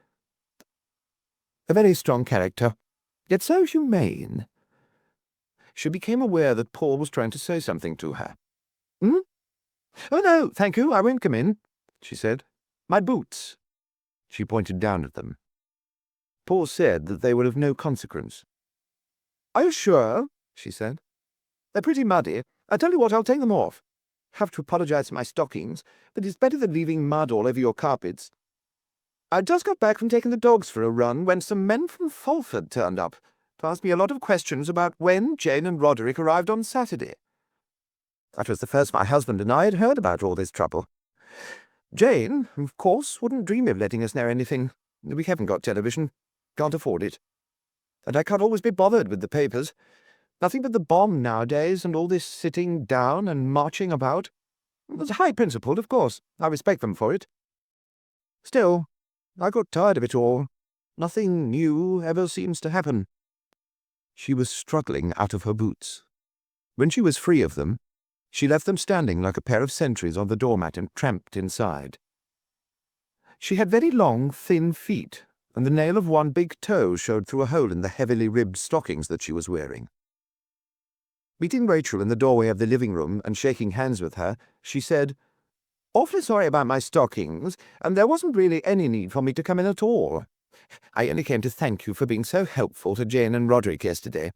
A very strong character, yet so humane." She became aware that Paul was trying to say something to her. "Hmm? Oh, no, thank you, I won't come in," she said. "My boots." She pointed down at them. Paul said that they were of no consequence. "Are you sure?" she said. "They're pretty muddy. I tell you what, I'll take them off. Have to apologize for my stockings, but it's better than leaving mud all over your carpets. I just got back from taking the dogs for a run when some men from Fulford turned up to ask me a lot of questions about when Jane and Roderick arrived on Saturday. That was the first my husband and I had heard about all this trouble. Jane, of course, wouldn't dream of letting us know anything. We haven't got television. Can't afford it. And I can't always be bothered with the papers. Nothing but the bomb nowadays, and all this sitting down and marching about. It's high-principled, of course. I respect them for it. Still, I got tired of it all. Nothing new ever seems to happen." She was struggling out of her boots. When she was free of them, she left them standing like a pair of sentries on the doormat and tramped inside. She had very long, thin feet, and the nail of one big toe showed through a hole in the heavily ribbed stockings that she was wearing. Meeting Rachel in the doorway of the living room and shaking hands with her, she said, "Awfully sorry about my stockings, and there wasn't really any need for me to come in at all. I only came to thank you for being so helpful to Jane and Roderick yesterday.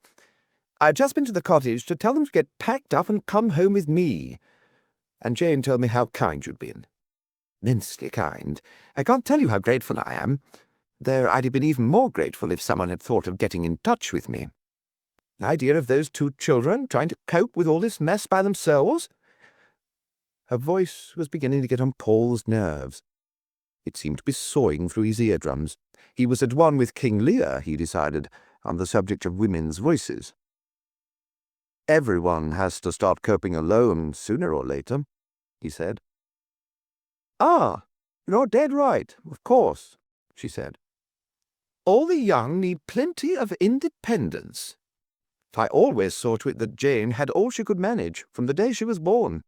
I'd just been to the cottage to tell them to get packed up and come home with me, and Jane told me how kind you'd been. Immensely kind. I can't tell you how grateful I am, though I'd have been even more grateful if someone had thought of getting in touch with me. The idea of those two children trying to cope with all this mess by themselves." Her voice was beginning to get on Paul's nerves. It seemed to be sawing through his eardrums. He was at one with King Lear, he decided, on the subject of women's voices. "Everyone has to start coping alone sooner or later," he said. "Ah, you're dead right, of course," she said. "All the young need plenty of independence. I always saw to it that Jane had all she could manage from the day she was born.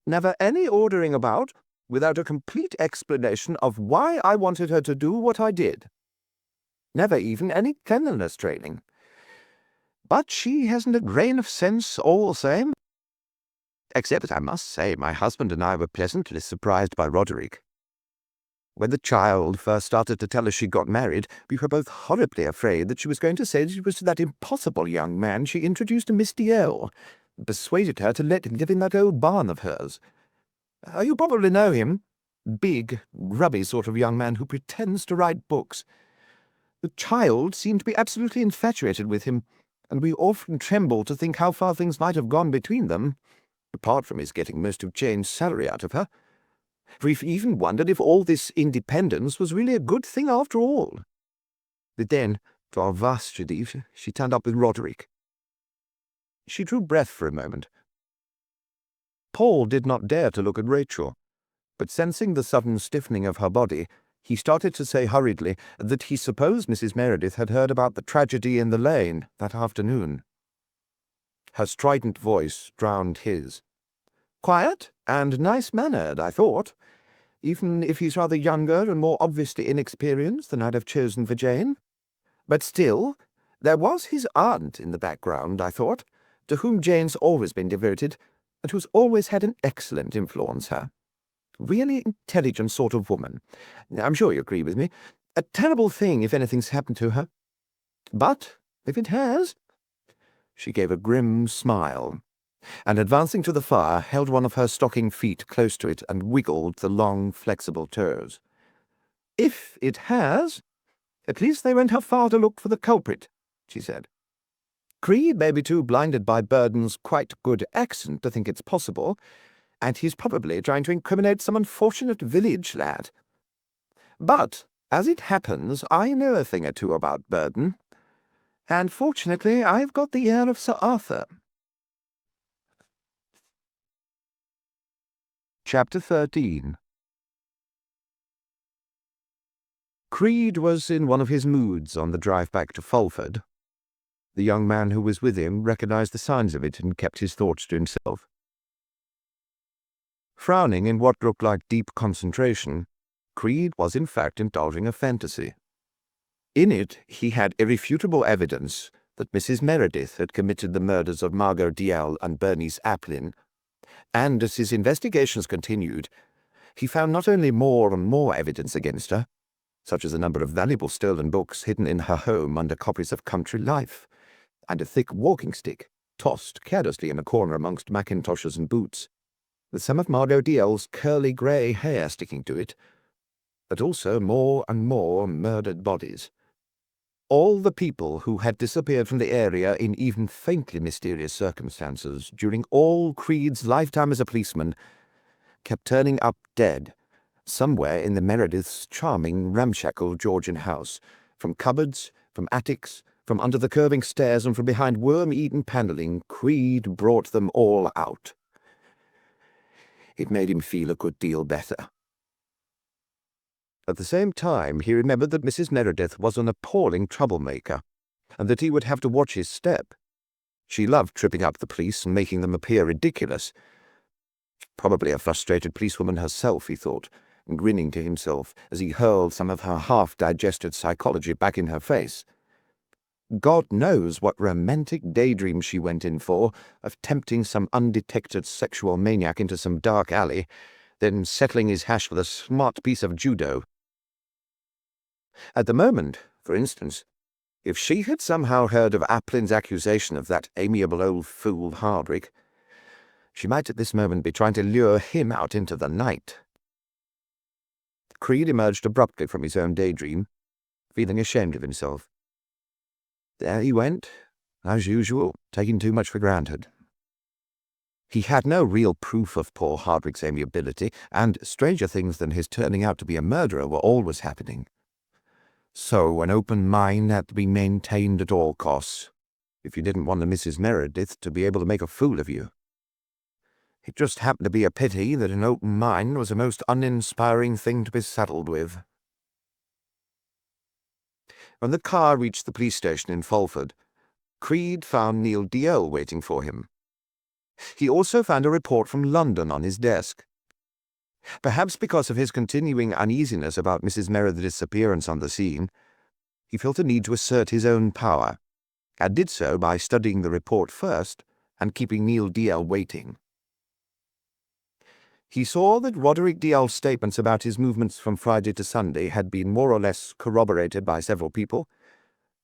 Never any ordering about without a complete explanation of why I wanted her to do what I did. Never even any cleanliness training. But she hasn't a grain of sense all the same. Except, I must say, my husband and I were pleasantly surprised by Roderick. When the child first started to tell us she got married, we were both horribly afraid that she was going to say she was to that impossible young man she introduced to Miss D.L., and persuaded her to let him live in that old barn of hers. You probably know him. Big, grubby sort of young man who pretends to write books. The child seemed to be absolutely infatuated with him, and we often trembled to think how far things might have gone between them, apart from his getting most of Jane's salary out of her. We've even wondered if all this independence was really a good thing after all. But then, to our vast relief, she turned up with Roderick." She drew breath for a moment. Paul did not dare to look at Rachel, but sensing the sudden stiffening of her body, he started to say hurriedly that he supposed Mrs. Meredith had heard about the tragedy in the lane that afternoon. Her strident voice drowned his. "Quiet and nice-mannered, I thought, even if he's rather younger and more obviously inexperienced than I'd have chosen for Jane. But still, there was his aunt in the background, I thought, to whom Jane's always been devoted, and who's always had an excellent influence her. Really intelligent sort of woman. I'm sure you agree with me. A terrible thing if anything's happened to her. But if it has—" She gave a grim smile, and advancing to the fire, held one of her stocking feet close to it and wiggled the long, flexible toes. "If it has, at least they won't have far to look for the culprit," she said. "Creed may be too blinded by Burden's quite good accent to think it's possible, and he's probably trying to incriminate some unfortunate village lad. But, as it happens, I know a thing or two about Burden, and fortunately I've got the ear of Sir Arthur." Chapter 13. Creed was in one of his moods on the drive back to Fulford. The young man who was with him recognized the signs of it and kept his thoughts to himself. Frowning in what looked like deep concentration, Creed was in fact indulging a fantasy. In it he had irrefutable evidence that Mrs. Meredith had committed the murders of Margot Dalziel and Bernice Applin, and as his investigations continued, he found not only more and more evidence against her, such as a number of valuable stolen books hidden in her home under copies of Country Life, and a thick walking stick tossed carelessly in a corner amongst mackintoshes and boots, with some of Margot Dalziel's curly grey hair sticking to it, but also more and more murdered bodies. All the people who had disappeared from the area in even faintly mysterious circumstances during all Creed's lifetime as a policeman kept turning up dead somewhere in the Merediths' charming, ramshackle Georgian house, from cupboards, from attics, from under the curving stairs, and from behind worm-eaten panelling. Creed brought them all out. It made him feel a good deal better. At the same time, he remembered that Mrs. Meredith was an appalling troublemaker, and that he would have to watch his step. She loved tripping up the police and making them appear ridiculous. Probably a frustrated policewoman herself, he thought, grinning to himself as he hurled some of her half-digested psychology back in her face. God knows what romantic daydream she went in for, of tempting some undetected sexual maniac into some dark alley, then settling his hash with a smart piece of judo. At the moment, for instance, if she had somehow heard of Aplin's accusation of that amiable old fool Hardwick, she might at this moment be trying to lure him out into the night. Creed emerged abruptly from his own daydream, feeling ashamed of himself. There he went, as usual, taking too much for granted. He had no real proof of poor Hardwick's amiability, and stranger things than his turning out to be a murderer were always happening. So an open mind had to be maintained at all costs, if you didn't want the Mrs. Meredith to be able to make a fool of you. It just happened to be a pity that an open mind was a most uninspiring thing to be saddled with. When the car reached the police station in Fulford, Creed found Neil Dalziel waiting for him. He also found a report from London on his desk. Perhaps because of his continuing uneasiness about Mrs. Meredith's disappearance on the scene, he felt a need to assert his own power, and did so by studying the report first and keeping Neil Dalziel waiting. He saw that Roderick Dalziel's statements about his movements from Friday to Sunday had been more or less corroborated by several people.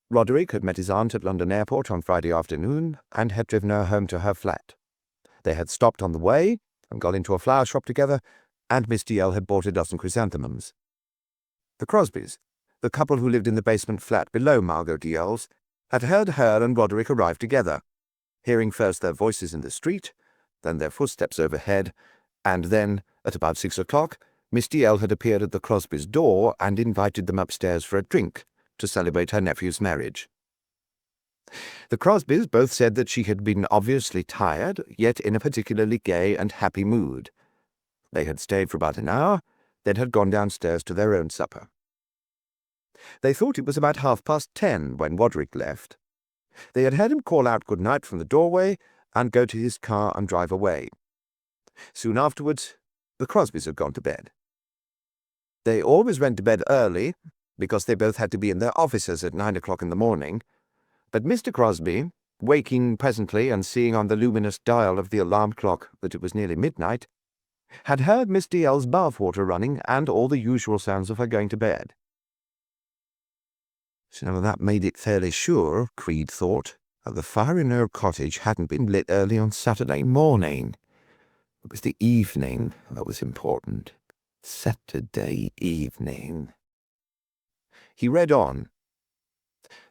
Roderick had met his aunt at London Airport on Friday afternoon and had driven her home to her flat. They had stopped on the way and gone into a flower shop together, and Miss Dalziel had bought a dozen chrysanthemums. The Crosbys, the couple who lived in the basement flat below Margot Dalziel's, had heard her and Roderick arrive together, hearing first their voices in the street, then their footsteps overhead, and then, at about 6 o'clock, Miss Dalziel had appeared at the Crosbys' door and invited them upstairs for a drink to celebrate her nephew's marriage. The Crosbys both said that she had been obviously tired, yet in a particularly gay and happy mood. They had stayed for about an hour, then had gone downstairs to their own supper. They thought it was about 10:30 when Roderick left. They had heard him call out good night from the doorway and go to his car and drive away. Soon afterwards, the Crosbys had gone to bed. They always went to bed early, because they both had to be in their offices at 9 o'clock in the morning, but Mr. Crosby, waking presently and seeing on the luminous dial of the alarm clock that it was nearly midnight, had heard Miss Dalziel's bath-water running and all the usual sounds of her going to bed. So that made it fairly sure, Creed thought, that the fire in her cottage hadn't been lit early on Saturday morning. It was the evening that was important. Saturday evening. He read on.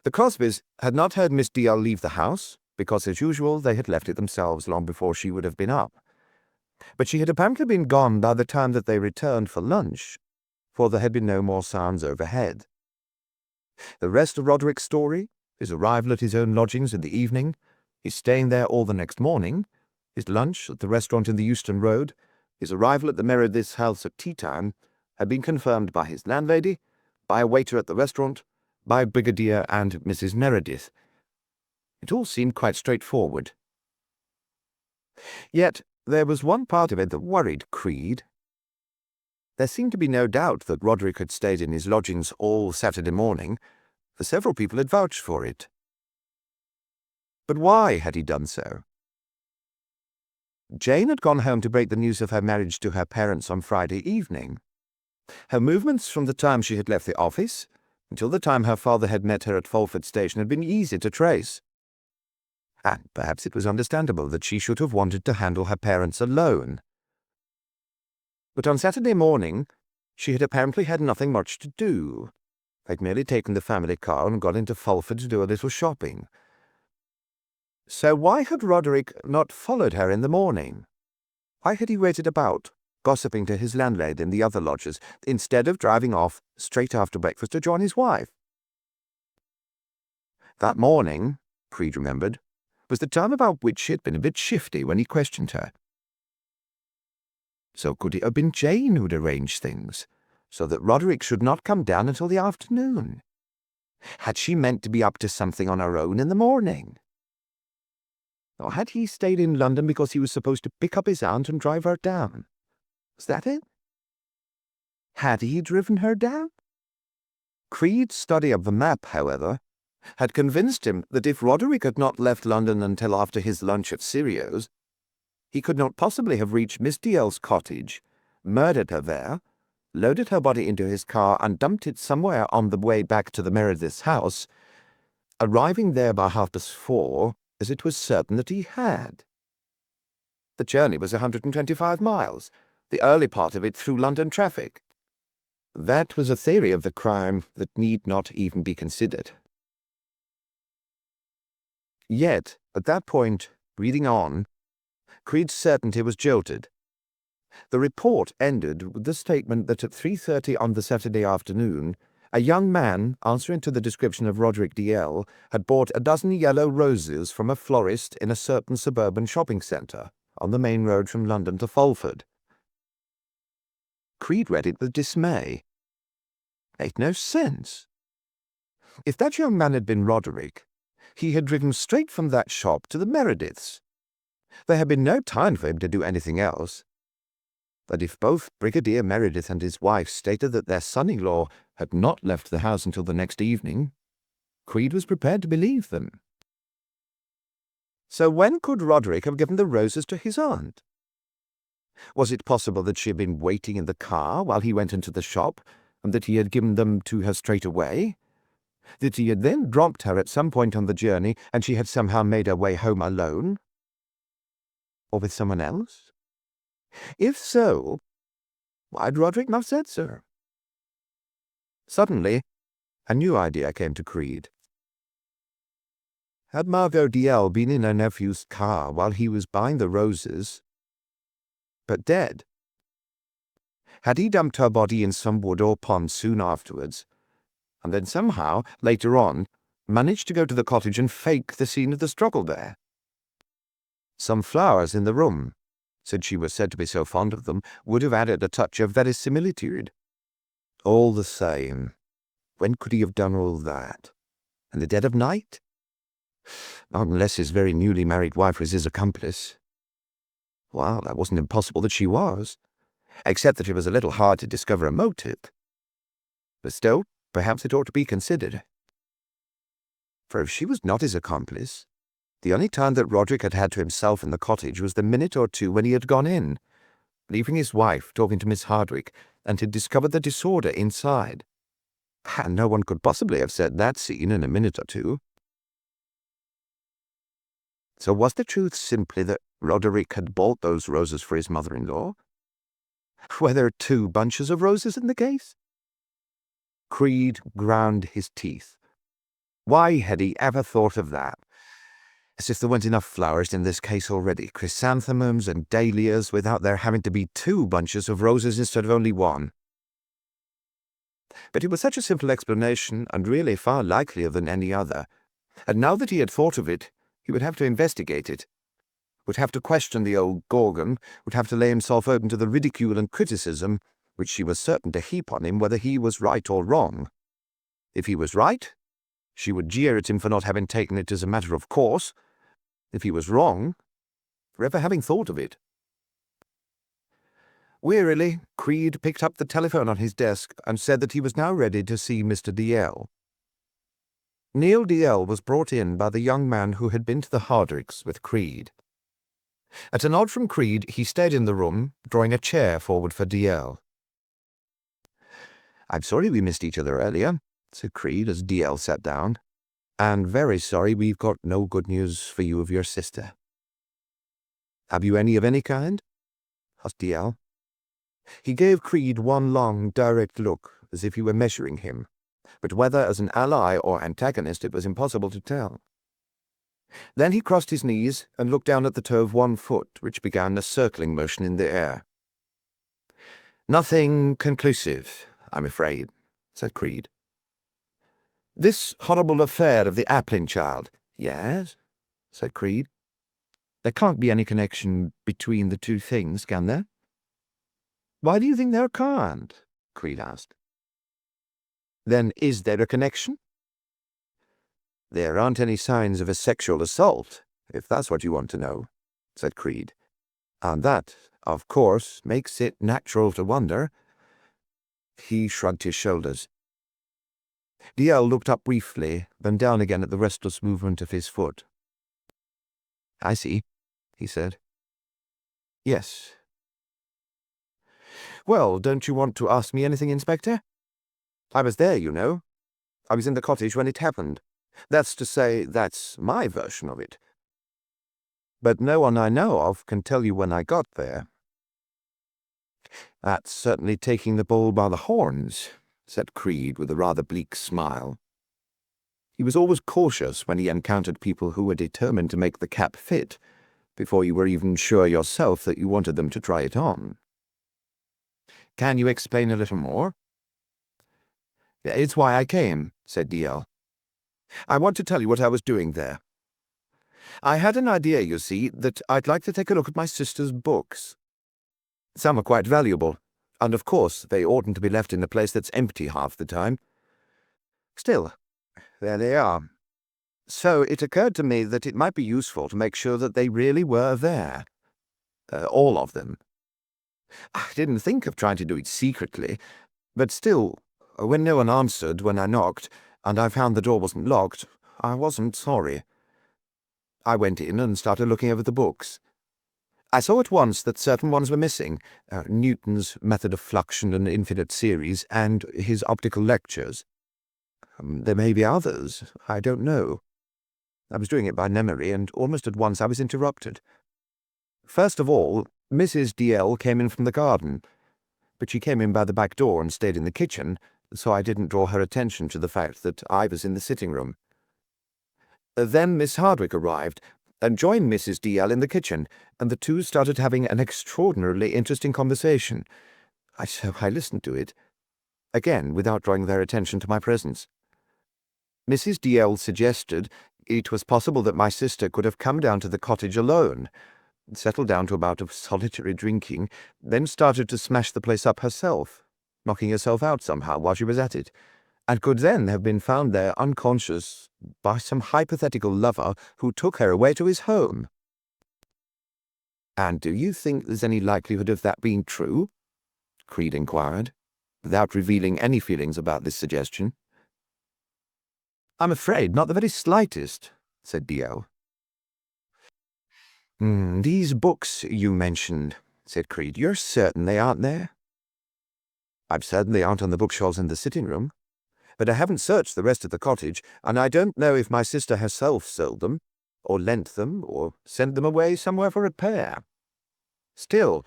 The Crosbys had not heard Miss Dalziel leave the house, because as usual they had left it themselves long before she would have been up. But she had apparently been gone by the time that they returned for lunch, for there had been no more sounds overhead. The rest of Roderick's story, his arrival at his own lodgings in the evening, his staying there all the next morning, his lunch at the restaurant in the Euston Road, his arrival at the Meredith's house at tea-time, had been confirmed by his landlady, by a waiter at the restaurant, by Brigadier and Mrs. Meredith. It all seemed quite straightforward. Yet there was one part of it that worried Creed. There seemed to be no doubt that Roderick had stayed in his lodgings all Saturday morning, for several people had vouched for it. But why had he done so? Jane had gone home to break the news of her marriage to her parents on Friday evening. Her movements from the time she had left the office until the time her father had met her at Fulford Station had been easy to trace. And perhaps it was understandable that she should have wanted to handle her parents alone. But on Saturday morning, she had apparently had nothing much to do. They'd merely taken the family car and gone into Fulford to do a little shopping. So why had Roderick not followed her in the morning? Why had he waited about, gossiping to his landlady and the other lodgers, instead of driving off straight after breakfast to join his wife? That morning, Creed remembered, was the time about which she had been a bit shifty when he questioned her. So could it have been Jane who'd arranged things, so that Roderick should not come down until the afternoon? Had she meant to be up to something on her own in the morning? Or had he stayed in London because he was supposed to pick up his aunt and drive her down? Was that it? Had he driven her down? Creed's study of the map, however, had convinced him that if Roderick had not left London until after his lunch at Sirio's, he could not possibly have reached Miss Dalziel's cottage, murdered her there, loaded her body into his car and dumped it somewhere on the way back to the Meredith's house, arriving there by 4:30, as it was certain that he had. The journey was 125 miles, the early part of it through London traffic. That was a theory of the crime that need not even be considered. Yet, at that point, reading on, Creed's certainty was jolted. The report ended with the statement that at 3:30 on the Saturday afternoon, a young man, answering to the description of Roderick Dalziel, had bought a dozen yellow roses from a florist in a certain suburban shopping centre on the main road from London to Fulford. Creed read it with dismay. It made no sense. If that young man had been Roderick, he had driven straight from that shop to the Merediths. There had been no time for him to do anything else. But if both Brigadier Meredith and his wife stated that their son-in-law had not left the house until the next evening, Creed was prepared to believe them. So when could Roderick have given the roses to his aunt? Was it possible that she had been waiting in the car while he went into the shop, and that he had given them to her straight away? That he had then dropped her at some point on the journey, and she had somehow made her way home alone? Or with someone else? If so, why had Roderick not said so? Suddenly, a new idea came to Creed. Had Margot Dalziel been in her nephew's car while he was buying the roses, but dead? Had he dumped her body in some wood or pond soon afterwards, and then somehow, later on, managed to go to the cottage and fake the scene of the struggle there? Some flowers in the room, since she was said to be so fond of them, would have added a touch of verisimilitude. All the same, when could he have done all that? In the dead of night? Not unless his very newly married wife was his accomplice. Well, that wasn't impossible that she was, except that it was a little hard to discover a motive. But still, perhaps it ought to be considered. For if she was not his accomplice, the only time that Roderick had had to himself in the cottage was the minute or two when he had gone in, leaving his wife talking to Miss Hardwick, and had discovered the disorder inside. And no one could possibly have set that scene in a minute or two. So was the truth simply that Roderick had bought those roses for his mother-in-law? Were there 2 bunches of roses in the case? Creed ground his teeth. Why had he ever thought of that? As if there weren't enough flowers in this case already, chrysanthemums and dahlias, without there having to be 2 bunches of roses instead of only 1. But it was such a simple explanation, and really far likelier than any other, and now that he had thought of it, he would have to investigate it, would have to question the old Gorgon, would have to lay himself open to the ridicule and criticism which she was certain to heap on him whether he was right or wrong. If he was right, she would jeer at him for not having taken it as a matter of course. If he was wrong, for ever having thought of it. Wearily, Creed picked up the telephone on his desk and said that he was now ready to see Mr. Dalziel. Neil Dalziel was brought in by the young man who had been to the Hardwicks with Creed. At a nod from Creed, he stayed in the room, drawing a chair forward for Dalziel. "I'm sorry we missed each other earlier," said Creed as DL sat down. "And very sorry we've got no good news for you of your sister." "Have you any of any kind?" asked DL. He gave Creed one long, direct look, as if he were measuring him, but whether as an ally or antagonist it was impossible to tell. Then he crossed his knees and looked down at the toe of one foot, which began a circling motion in the air. "Nothing conclusive, I'm afraid," said Creed. "This horrible affair of the Applin child—" "Yes," said Creed. "There can't be any connection between the two things, can there?" "Why do you think there can't?" Creed asked. "Then is there a connection?" "There aren't any signs of a sexual assault, if that's what you want to know," said Creed. "And that, of course, makes it natural to wonder." He shrugged his shoulders. DL looked up briefly, then down again at the restless movement of his foot. "I see," he said. "Yes." "Well, don't you want to ask me anything, Inspector? I was there, you know. I was in the cottage when it happened. That's to say, that's my version of it. But no one I know of can tell you when I got there." "That's certainly taking the bull by the horns," said Creed with a rather bleak smile. He was always cautious when he encountered people who were determined to make the cap fit, before you were even sure yourself that you wanted them to try it on. "Can you explain a little more?" "It's why I came," said DL. "I want to tell you what I was doing there. I had an idea, you see, that I'd like to take a look at my sister's books. Some are quite valuable, and of course they oughtn't to be left in a place that's empty half the time. Still, there they are. So it occurred to me that it might be useful to make sure that they really were there. All of them. I didn't think of trying to do it secretly, but still, when no one answered when I knocked, and I found the door wasn't locked, I wasn't sorry. I went in and started looking over the books. I saw at once that certain ones were missing, Newton's Method of Fluxion and Infinite Series, and his Optical Lectures. There may be others, I don't know. I was doing it by memory, and almost at once I was interrupted. First of all, Mrs. DL came in from the garden, but she came in by the back door and stayed in the kitchen, so I didn't draw her attention to the fact that I was in the sitting room. Then Miss Hardwick arrived, and joined Mrs. DL in the kitchen, and the two started having an extraordinarily interesting conversation. So I listened to it, again without drawing their attention to my presence. Mrs. DL suggested it was possible that my sister could have come down to the cottage alone, settled down to a bout of solitary drinking, then started to smash the place up herself, knocking herself out somehow while she was at it, and could then have been found there unconscious by some hypothetical lover who took her away to his home. "And do you think there's any likelihood of that being true?" Creed inquired, without revealing any feelings about this suggestion. "I'm afraid not the very slightest," said DL. These books you mentioned," said Creed, "you're certain they aren't there?" "I'm certain they aren't on the bookshelves in the sitting room. But I haven't searched the rest of the cottage, and I don't know if my sister herself sold them, or lent them, or sent them away somewhere for repair. Still,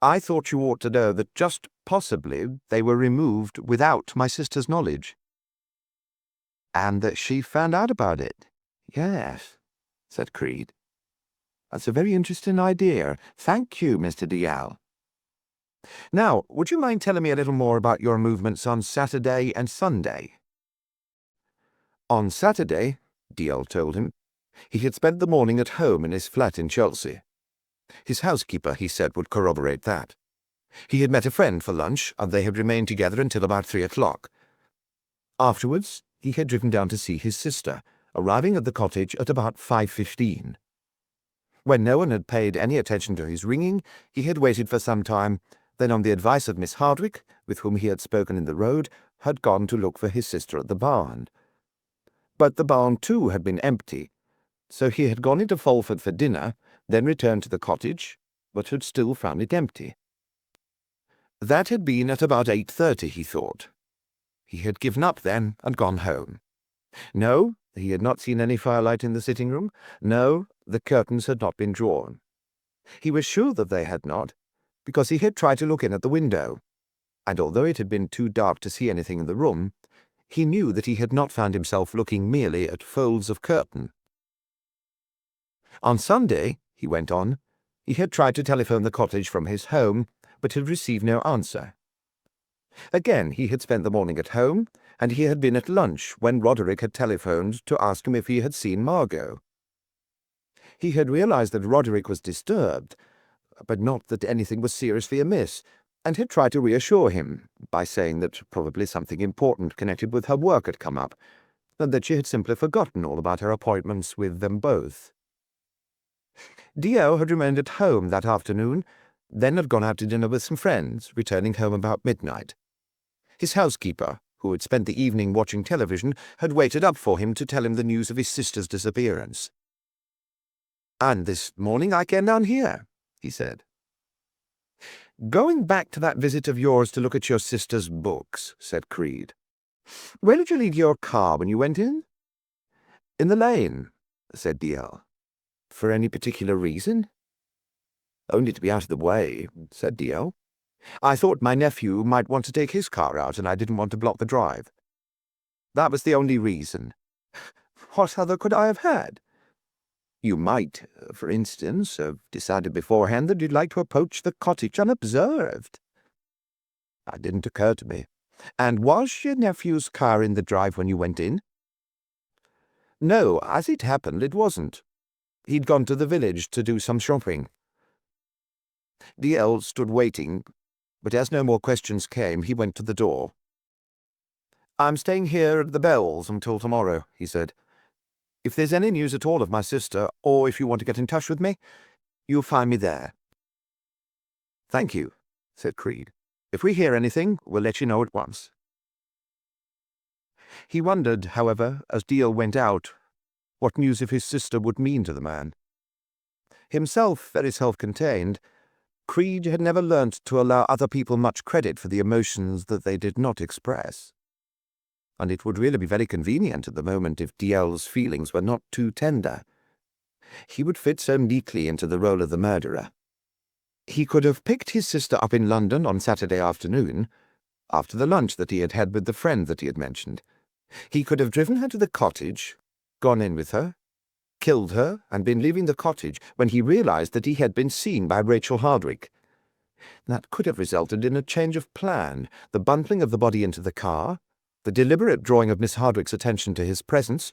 I thought you ought to know that just possibly they were removed without my sister's knowledge." "And that she found out about it?" "Yes," said Creed. "That's a very interesting idea. Thank you, Mr. DL. Now, would you mind telling me a little more about your movements on Saturday and Sunday?" On Saturday, DL told him, he had spent the morning at home in his flat in Chelsea. His housekeeper, he said, would corroborate that. He had met a friend for lunch, and they had remained together until about 3 o'clock. Afterwards, he had driven down to see his sister, arriving at the cottage at about 5:15. When no one had paid any attention to his ringing, he had waited for some time, then on the advice of Miss Hardwick, with whom he had spoken in the road, had gone to look for his sister at the barn. But the barn, too, had been empty, so he had gone into Fulford for dinner, then returned to the cottage, but had still found it empty. That had been at about 8:30, he thought. He had given up then and gone home. No, he had not seen any firelight in the sitting room. No, the curtains had not been drawn. He was sure that they had not, because he had tried to look in at the window, and although it had been too dark to see anything in the room, he knew that he had not found himself looking merely at folds of curtain. On Sunday, he went on, he had tried to telephone the cottage from his home, but had received no answer. Again, he had spent the morning at home, and he had been at lunch when Roderick had telephoned to ask him if he had seen Margot. He had realized that Roderick was disturbed, but not that anything was seriously amiss, and had tried to reassure him by saying that probably something important connected with her work had come up, and that she had simply forgotten all about her appointments with them both. Dio had remained at home that afternoon, then had gone out to dinner with some friends, returning home about midnight. His housekeeper, who had spent the evening watching television, had waited up for him to tell him the news of his sister's disappearance. "And this morning I came down here," he said. "Going back to that visit of yours to look at your sister's books," said Creed. "Where did you leave your car when you went in?" "In the lane," said D.L. "For any particular reason?" "Only to be out of the way," said D.L. "I thought my nephew might want to take his car out, and I didn't want to block the drive. That was the only reason." "What other could I have had?" "You might, for instance, have decided beforehand that you'd like to approach the cottage unobserved." "That didn't occur to me. And was your nephew's car in the drive when you went in?" "No, as it happened, it wasn't. He'd gone to the village to do some shopping." D.L. stood waiting, but as no more questions came, he went to the door. "I'm staying here at the Bells until tomorrow," he said. "If there's any news at all of my sister, or if you want to get in touch with me, you'll find me there." "Thank you," said Creed. "If we hear anything, we'll let you know at once." He wondered, however, as D.L. went out, what news of his sister would mean to the man. Himself very self-contained, Creed had never learnt to allow other people much credit for the emotions that they did not express. And it would really be very convenient at the moment if D.L.'s feelings were not too tender. He would fit so neatly into the role of the murderer. He could have picked his sister up in London on Saturday afternoon, after the lunch that he had had with the friend that he had mentioned. He could have driven her to the cottage, gone in with her, killed her, and been leaving the cottage when he realized that he had been seen by Rachel Hardwick. That could have resulted in a change of plan, the bundling of the body into the car, the deliberate drawing of Miss Hardwick's attention to his presence,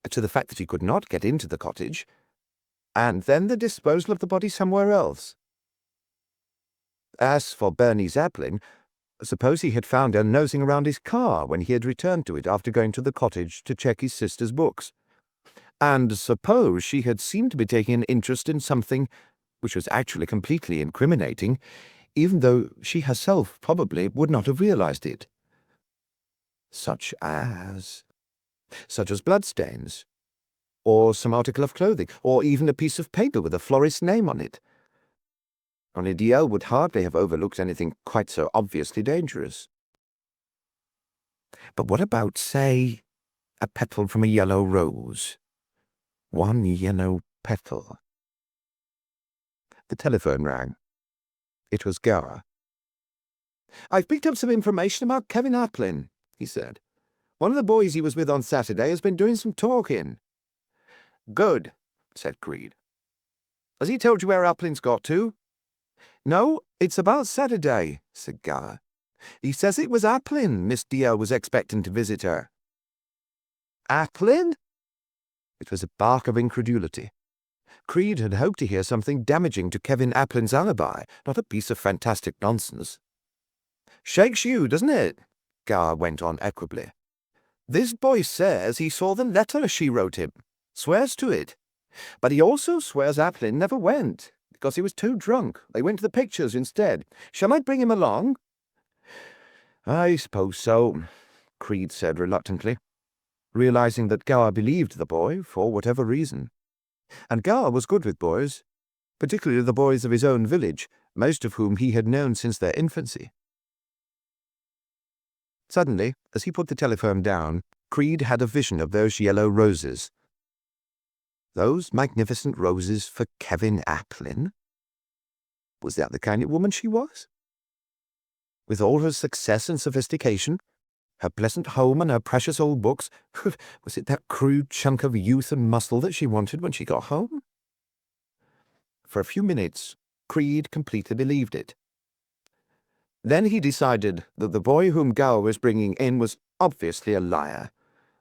to the fact that he could not get into the cottage, and then the disposal of the body somewhere else. As for Bernie Zeppelin, suppose he had found her nosing around his car when he had returned to it after going to the cottage to check his sister's books. And suppose she had seemed to be taking an interest in something which was actually completely incriminating, even though she herself probably would not have realized it. Such as bloodstains, or some article of clothing, or even a piece of paper with a florist's name on it. Only D.L. would hardly have overlooked anything quite so obviously dangerous. But what about, say, a petal from a yellow rose? One yellow petal. The telephone rang. It was Gower. "I've picked up some information about Kevin Applin," he said. "One of the boys he was with on Saturday has been doing some talking." "Good," said Creed. "Has he told you where Applin's got to?" "No, it's about Saturday," said Gower. "He says it was Applin Miss D.L. was expecting to visit her." "Applin?" It was a bark of incredulity. Creed had hoped to hear something damaging to Kevin Applin's alibi, not a piece of fantastic nonsense. "Shakes you, doesn't it?" Gower went on equably. "This boy says he saw the letter she wrote him. Swears to it. But he also swears Applin never went, because he was too drunk. They went to the pictures instead. Shall I bring him along?" "I suppose so," Creed said reluctantly, realizing that Gower believed the boy for whatever reason. And Gower was good with boys, particularly the boys of his own village, most of whom he had known since their infancy. Suddenly, as he put the telephone down, Creed had a vision of those yellow roses. Those magnificent roses for Kevin Applin? Was that the kind of woman she was? With all her success and sophistication, her pleasant home and her precious old books, was it that crude chunk of youth and muscle that she wanted when she got home? For a few minutes, Creed completely believed it. Then he decided that the boy whom Gower was bringing in was obviously a liar,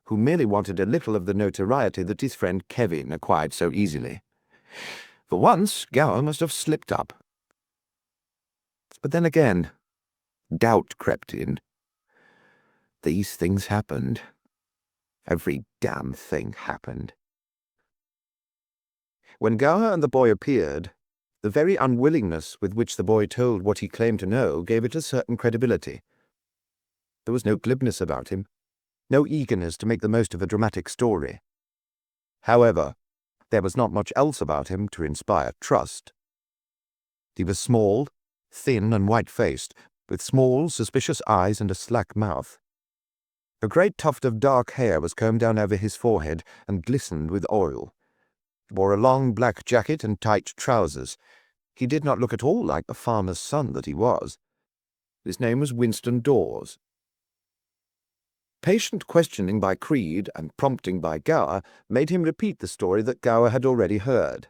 who merely wanted a little of the notoriety that his friend Kevin acquired so easily. For once, Gower must have slipped up. But then again, doubt crept in. These things happened. Every damn thing happened. When Gower and the boy appeared, the very unwillingness with which the boy told what he claimed to know gave it a certain credibility. There was no glibness about him, no eagerness to make the most of a dramatic story. However, there was not much else about him to inspire trust. He was small, thin and white-faced, with small, suspicious eyes and a slack mouth. A great tuft of dark hair was combed down over his forehead and glistened with oil. He wore a long black jacket and tight trousers. He did not look at all like the farmer's son that he was. His name was Winston Dawes. Patient questioning by Creed and prompting by Gower made him repeat the story that Gower had already heard.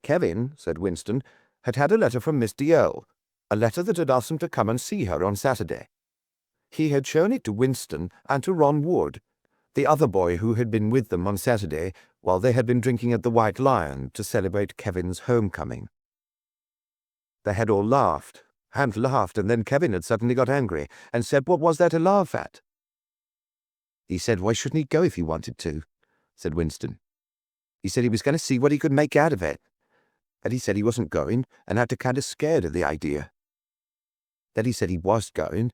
Kevin, said Winston, had had a letter from Miss Dalziel, a letter that had asked him to come and see her on Saturday. He had shown it to Winston and to Ron Wood, the other boy who had been with them on Saturday while they had been drinking at the White Lion to celebrate Kevin's homecoming. They had all laughed, and then Kevin had suddenly got angry and said, "What was there to laugh at?" He said, "Why shouldn't he go if he wanted to?" said Winston. "He said he was going to see what he could make out of it. And he said he wasn't going and had to kind of scared of the idea. Then he said he was going,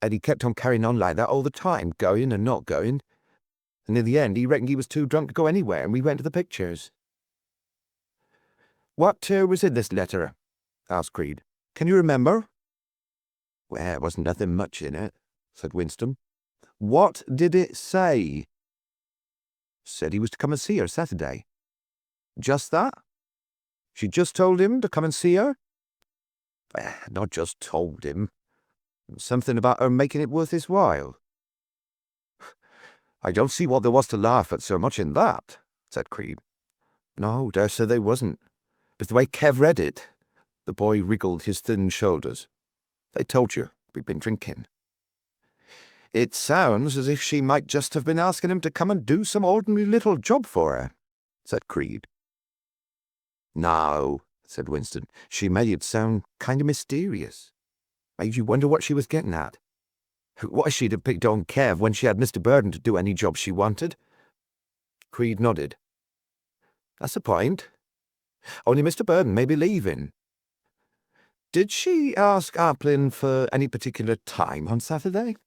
and he kept on carrying on like that all the time, going and not going. And in the end, he reckoned he was too drunk to go anywhere, and we went to the pictures." "What was in this letter?" asked Creed. "Can you remember?" "Well, there wasn't nothing much in it," said Winston. "What did it say?" "Said he was to come and see her Saturday." "Just that? She just told him to come and see her?" "Not just told him. Something about her making it worth his while." "I don't see what there was to laugh at so much in that," said Creed. "No, dare say there wasn't. But the way Kev read it," the boy wriggled his thin shoulders. "They told you we'd been drinking. It sounds as if she might just have been asking him to come and do some ordinary little job for her," said Creed. "No," said Winston. "She made it sound kind of mysterious. Made you wonder what she was getting at. Why she'd have picked on Kev when she had Mr. Burden to do any job she wanted." Creed nodded. "That's the point. Only Mr. Burden may be leaving." "Did she ask Applin for any particular time on Saturday?"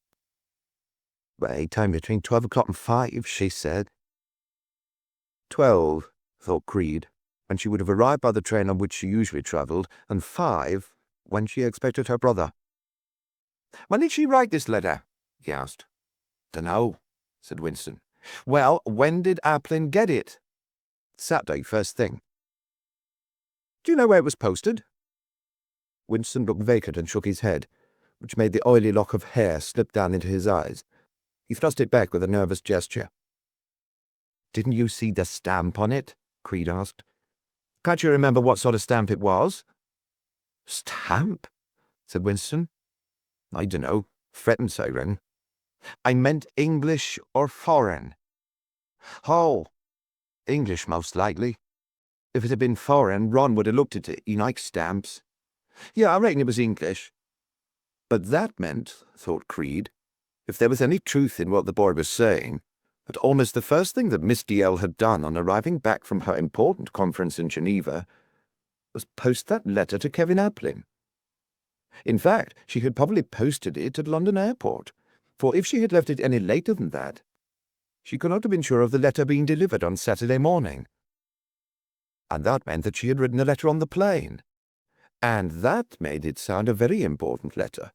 "Any time between 12 o'clock and 5, she said." 12, thought Creed, when she would have arrived by the train on which she usually travelled, and 5, when she expected her brother. "When did she write this letter?" he asked. "Dunno," said Winston. "Well, when did Applin get it?" "Saturday, first thing." "Do you know where it was posted?" Winston looked vacant and shook his head, which made the oily lock of hair slip down into his eyes. He thrust it back with a nervous gesture. "Didn't you see the stamp on it?" Creed asked. "Can't you remember what sort of stamp it was?" "Stamp?" said Winston. "I dunno. Fretting, I reckon." "I meant English or foreign." "Oh, English most likely. If it had been foreign, Ron would have looked at it. He likes stamps. Yeah, I reckon it was English." But that meant, thought Creed, if there was any truth in what the boy was saying, that almost the first thing that Miss Dalziel had done on arriving back from her important conference in Geneva was post that letter to Kevin Applin. In fact, she had probably posted it at London Airport, for if she had left it any later than that, she could not have been sure of the letter being delivered on Saturday morning. And that meant that she had written a letter on the plane, and that made it sound a very important letter.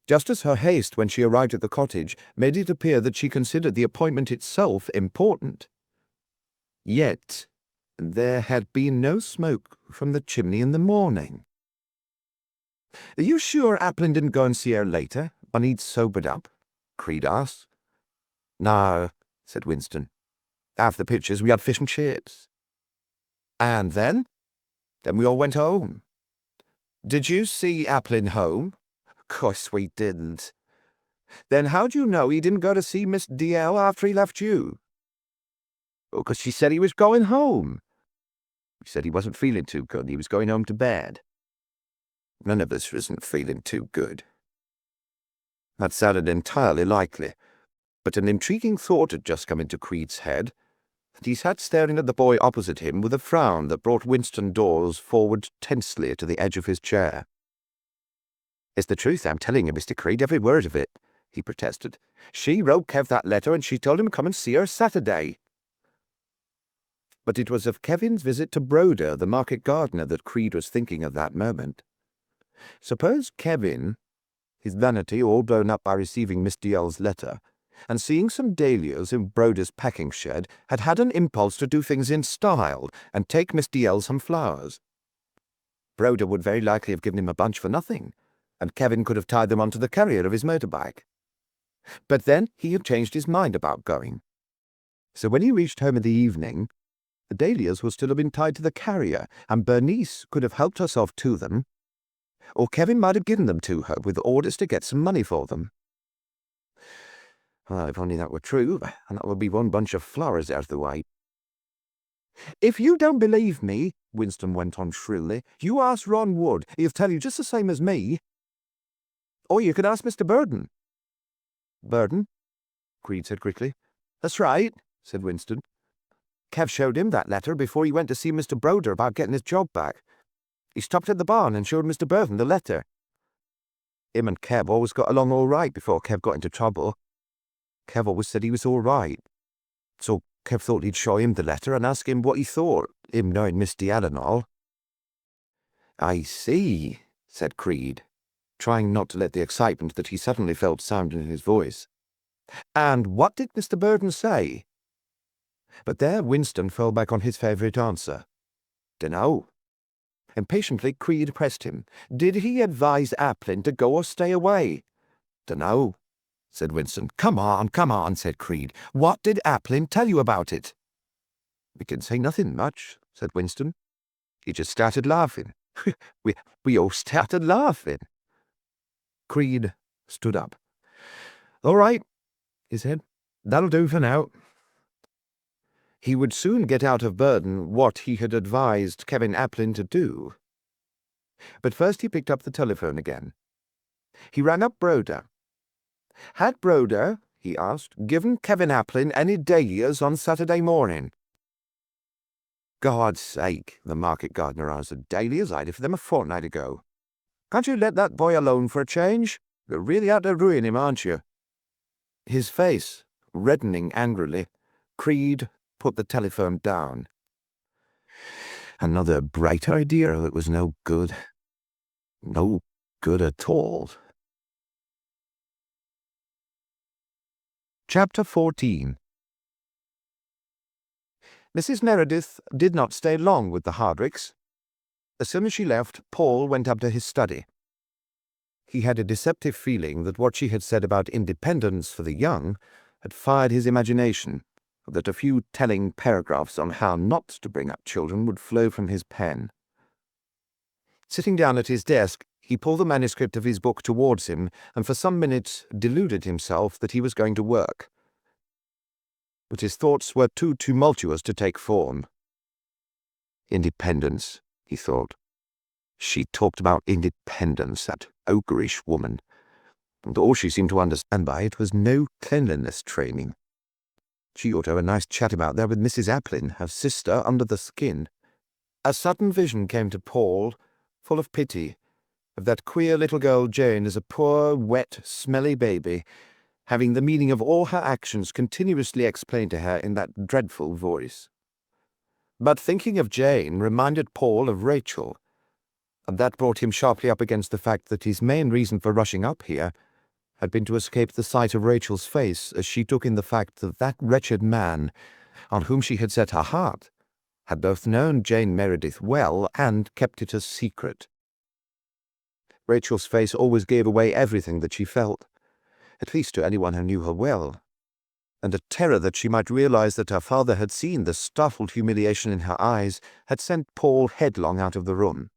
just as her haste when she arrived at the cottage made it appear that she considered the appointment itself important. Yet there had been no smoke from the chimney in the morning. "Are you sure Applin didn't go and see her later, when he'd sobered up?" Creed asked. "No," said Winston. "After the pictures we had fish and chips." "And then?" "Then we all went home." "Did you see Applin home?" "Course we didn't." "Then how do you know he didn't go to see Miss D.L. after he left you?" "'Cause she said he was going home." "He said he wasn't feeling too good and he was going home to bed." "None of us wasn't feeling too good." That sounded entirely likely, but an intriguing thought had just come into Creed's head, and he sat staring at the boy opposite him with a frown that brought Winston Dawes forward tensely to the edge of his chair. "It's the truth I'm telling you, Mr. Creed, every word of it," he protested. "She wrote Kev that letter and she told him to come and see her Saturday." But it was of Kevin's visit to Broder, the market gardener, that Creed was thinking at that moment. Suppose Kevin, his vanity all blown up by receiving Miss D.L.'s letter, and seeing some dahlias in Broder's packing shed, had had an impulse to do things in style and take Miss D.L. some flowers. Broder would very likely have given him a bunch for nothing, and Kevin could have tied them onto the carrier of his motorbike. But then he had changed his mind about going. So when he reached home in the evening, the dahlias would still have been tied to the carrier, and Bernice could have helped herself to them, or Kevin might have given them to her with orders to get some money for them. Well, if only that were true, and that would be one bunch of flowers out of the way. "If you don't believe me," Winston went on shrilly, "you ask Ron Wood. He'll tell you just the same as me. Or you could ask Mr. Burden." "Burden?" Creed said quickly. "That's right," said Winston. "Kev showed him that letter before he went to see Mr. Broder about getting his job back. He stopped at the barn and showed Mr. Burden the letter. Him and Kev always got along all right before Kev got into trouble. Kev always said he was all right. So Kev thought he'd show him the letter and ask him what he thought, him knowing Miss D.L. and all." "I see," said Creed, trying not to let the excitement that he suddenly felt sound in his voice. "And what did Mr. Burden say?" But there Winston fell back on his favourite answer. "Dunno." Impatiently, Creed pressed him. "Did he advise Applin to go or stay away?" "Dunno," said Winston. Come on," said Creed. "What did Applin tell you about it?" "We didn't say nothing much," said Winston. "He just started laughing." we all started laughing." Creed stood up. "All right," he said. "That'll do for now." He would soon get out of Burden what he had advised Kevin Applin to do. But first he picked up the telephone again. He rang up Broder. "Had Broder," he asked, "given Kevin Applin any dahlias on Saturday morning?" "God's sake," the market gardener answered. "Dahlias? I'd for them a fortnight ago. Can't you let that boy alone for a change? You're really out to ruin him, aren't you?" His face reddening angrily, Creed put the telephone down. Another bright idea that was no good. No good at all. Chapter 14. Mrs. Meredith did not stay long with the Hardwicks. As soon as she left, Paul went up to his study. He had a deceptive feeling that what she had said about independence for the young had fired his imagination, that a few telling paragraphs on how not to bring up children would flow from his pen. Sitting down at his desk, he pulled the manuscript of his book towards him and for some minutes deluded himself that he was going to work. But his thoughts were too tumultuous to take form. Independence, he thought. She talked about independence, that ogreish woman, and all she seemed to understand by it was no cleanliness training. She ought to have a nice chat about that with Mrs. Applin, her sister under the skin. A sudden vision came to Paul, full of pity, of that queer little girl Jane as a poor, wet, smelly baby, having the meaning of all her actions continuously explained to her in that dreadful voice. But thinking of Jane reminded Paul of Rachel. and that brought him sharply up against the fact that his main reason for rushing up here had been to escape the sight of Rachel's face as she took in the fact that that wretched man, on whom she had set her heart, had both known Jane Meredith well and kept it a secret. Rachel's face always gave away everything that she felt, at least to anyone who knew her well, and a terror that she might realize that her father had seen the startled humiliation in her eyes had sent Paul headlong out of the room.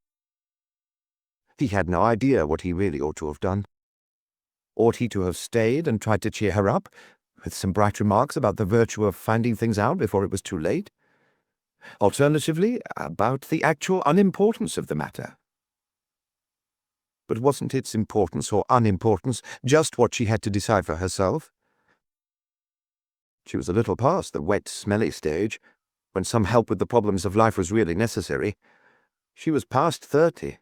He had no idea what he really ought to have done. Ought he to have stayed and tried to cheer her up, with some bright remarks about the virtue of finding things out before it was too late? Alternatively, about the actual unimportance of the matter. But wasn't its importance or unimportance just what she had to decide for herself? She was a little past the wet, smelly stage, when some help with the problems of life was really necessary. She was past 30.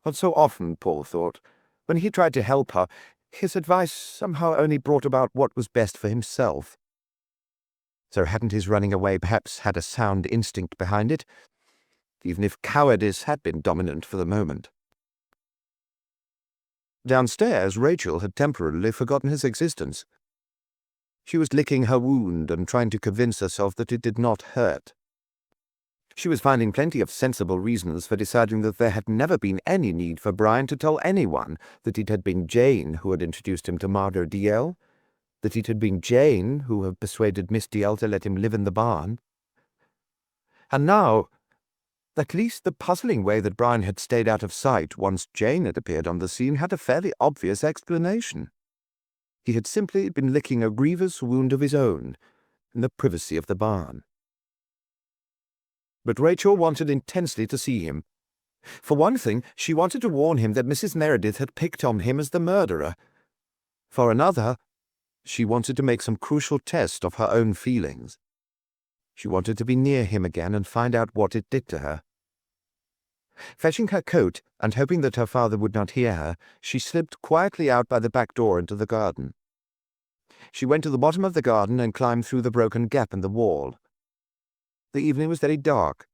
But so often, Paul thought, when he tried to help her, his advice somehow only brought about what was best for himself. So hadn't his running away perhaps had a sound instinct behind it, even if cowardice had been dominant for the moment? Downstairs, Rachel had temporarily forgotten his existence. She was licking her wound and trying to convince herself that it did not hurt. She was finding plenty of sensible reasons for deciding that there had never been any need for Brian to tell anyone that it had been Jane who had introduced him to Margot Dalziel, that it had been Jane who had persuaded Miss Dalziel to let him live in the barn. And now, at least the puzzling way that Brian had stayed out of sight once Jane had appeared on the scene had a fairly obvious explanation. He had simply been licking a grievous wound of his own in the privacy of the barn. But Rachel wanted intensely to see him. For one thing, she wanted to warn him that Mrs. Meredith had picked on him as the murderer. For another, she wanted to make some crucial test of her own feelings. She wanted to be near him again and find out what it did to her. Fetching her coat and hoping that her father would not hear her, she slipped quietly out by the back door into the garden. She went to the bottom of the garden and climbed through the broken gap in the wall. The evening was very dark,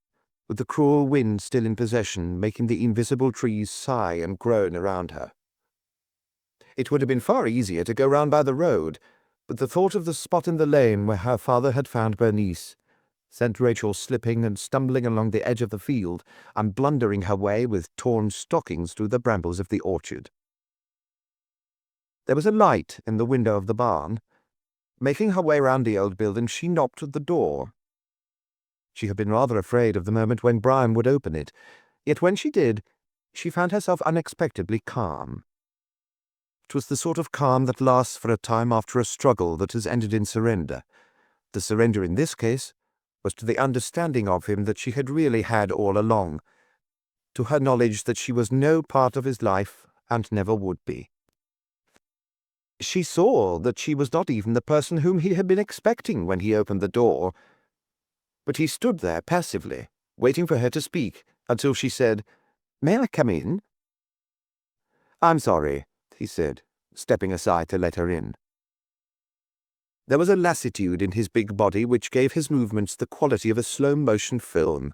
with the cruel wind still in possession, making the invisible trees sigh and groan around her. It would have been far easier to go round by the road, but the thought of the spot in the lane where her father had found Bernice sent Rachel slipping and stumbling along the edge of the field and blundering her way with torn stockings through the brambles of the orchard. There was a light in the window of the barn. Making her way round the old building, she knocked at the door. She had been rather afraid of the moment when Brian would open it, yet when she did, she found herself unexpectedly calm. It was the sort of calm that lasts for a time after a struggle that has ended in surrender. The surrender in this case was to the understanding of him that she had really had all along, to her knowledge that she was no part of his life and never would be. She saw that she was not even the person whom he had been expecting when he opened the door, but he stood there passively, waiting for her to speak, until she said, "May I come in?" "I'm sorry," he said, stepping aside to let her in. There was a lassitude in his big body which gave his movements the quality of a slow-motion film.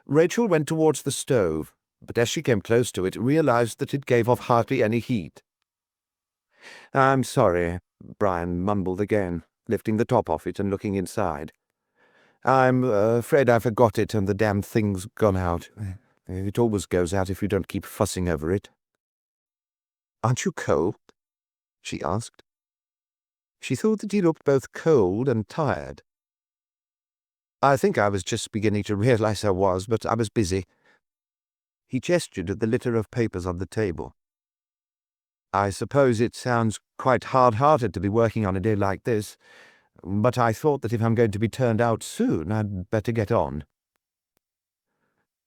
Rachel went towards the stove, but as she came close to it, realized that it gave off hardly any heat. "I'm sorry," Brian mumbled again, lifting the top off it and looking inside. "I'm afraid I forgot it and the damn thing's gone out. It always goes out if you don't keep fussing over it." "Aren't you cold?" she asked. She thought that he looked both cold and tired. "I think I was just beginning to realize I was, but I was busy." He gestured at the litter of papers on the table. "I suppose it sounds quite hard-hearted to be working on a day like this, but I thought that if I'm going to be turned out soon, I'd better get on."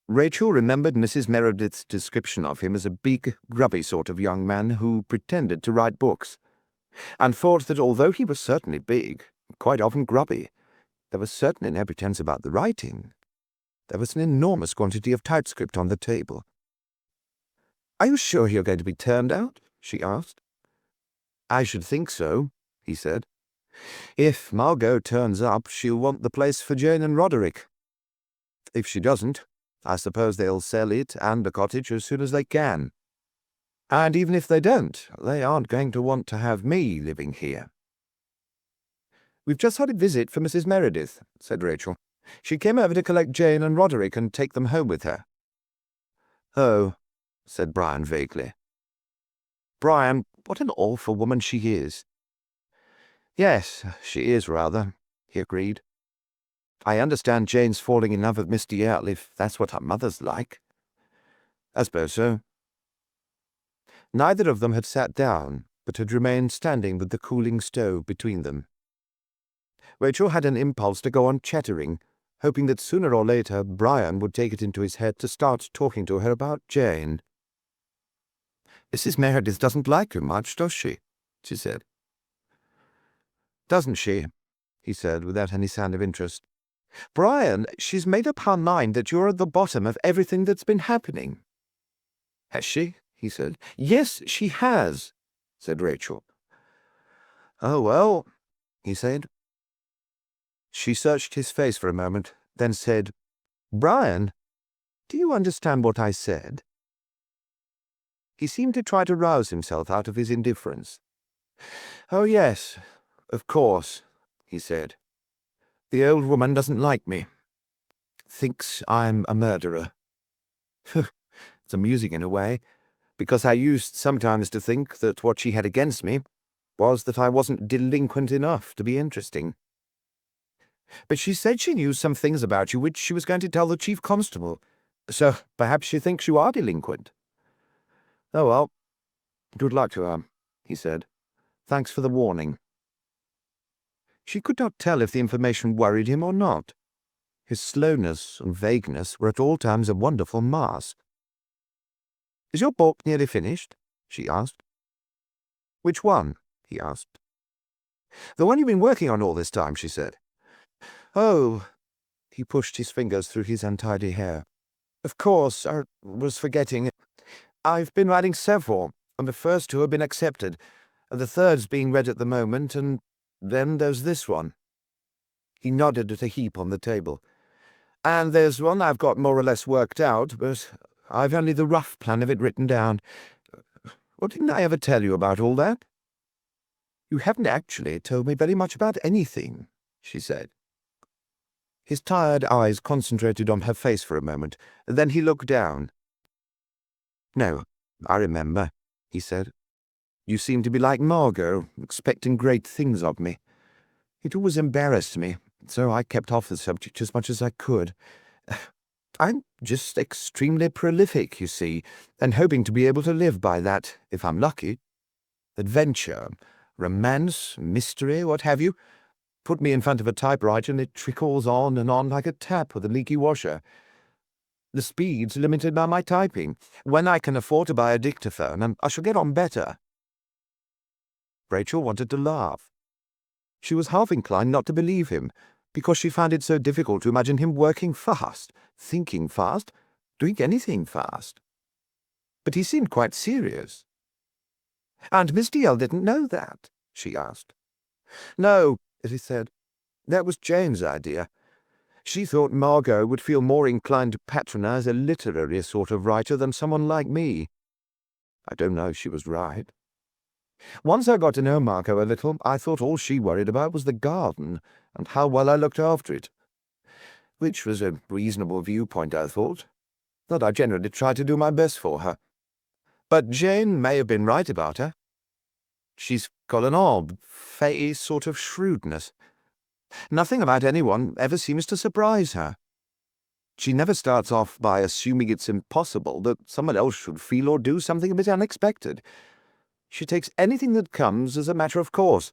Rachel remembered Mrs. Meredith's description of him as a big, grubby sort of young man who pretended to write books, and thought that although he was certainly big, quite often grubby, there was certainly no pretense about the writing. There was an enormous quantity of typescript on the table. "Are you sure you're going to be turned out?" she asked. "I should think so," he said. "If Margot turns up, she'll want the place for Jane and Roderick. If she doesn't, I suppose they'll sell it and the cottage as soon as they can. And even if they don't, they aren't going to want to have me living here." "We've just had a visit from Mrs. Meredith," said Rachel. "She came over to collect Jane and Roderick and take them home with her." "Oh," said Brian vaguely. "Brian, what an awful woman she is." "Yes, she is rather," he agreed. "I understand Jane's falling in love with Miss Dalziel, if that's what her mother's like." "I suppose so." Neither of them had sat down, but had remained standing with the cooling stove between them. Rachel had an impulse to go on chattering, hoping that sooner or later Brian would take it into his head to start talking to her about Jane. "Mrs. Meredith doesn't like her much, does she?" she said. "Doesn't she?" he said, without any sign of interest. "Brian, she's made up her mind that you're at the bottom of everything that's been happening." "Has she?" he said. "Yes, she has," said Rachel. "Oh, well," he said. She searched his face for a moment, then said, "Brian, do you understand what I said?" He seemed to try to rouse himself out of his indifference. "Oh, yes, of course," he said. "The old woman doesn't like me. Thinks I'm a murderer. It's amusing in a way, because I used sometimes to think that what she had against me was that I wasn't delinquent enough to be interesting. But she said she knew some things about you which she was going to tell the chief constable, so perhaps she thinks you are delinquent." "Oh, well, good luck to her," he said. "Thanks for the warning." She could not tell if the information worried him or not. His slowness and vagueness were at all times a wonderful mask. "Is your book nearly finished?" she asked. "Which one?" he asked. "The one you've been working on all this time," she said. "Oh," he pushed his fingers through his untidy hair. "Of course, I was forgetting. I've been writing several, and the first two have been accepted, and the third's being read at the moment, and then there's this one." He nodded at a heap on the table. "And there's one I've got more or less worked out, but I've only the rough plan of it written down. Well, didn't I ever tell you about all that?" "You haven't actually told me very much about anything," she said. His tired eyes concentrated on her face for a moment. Then he looked down. "No, I remember," he said. "You seem to be like Margot, expecting great things of me. It always embarrassed me, so I kept off the subject as much as I could. I'm just extremely prolific, you see, and hoping to be able to live by that, if I'm lucky. Adventure, romance, mystery, what have you. Put me in front of a typewriter and it trickles on and on like a tap with a leaky washer. The speed's limited by my typing. When I can afford to buy a dictaphone, I shall get on better." Rachel wanted to laugh. She was half inclined not to believe him, because she found it so difficult to imagine him working fast, thinking fast, doing anything fast. But he seemed quite serious. "And Miss Dalziel didn't know that?" she asked. "No," he said. "That was Jane's idea. She thought Margot would feel more inclined to patronize a literary sort of writer than someone like me. I don't know if she was right. Once I got to know Margot a little, I thought all she worried about was the garden and how well I looked after it. Which was a reasonable viewpoint, I thought. That I generally tried to do my best for her. But Jane may have been right about her. She's got an odd, fey sort of shrewdness. Nothing about anyone ever seems to surprise her. She never starts off by assuming it's impossible that someone else should feel or do something a bit unexpected. She takes anything that comes as a matter of course,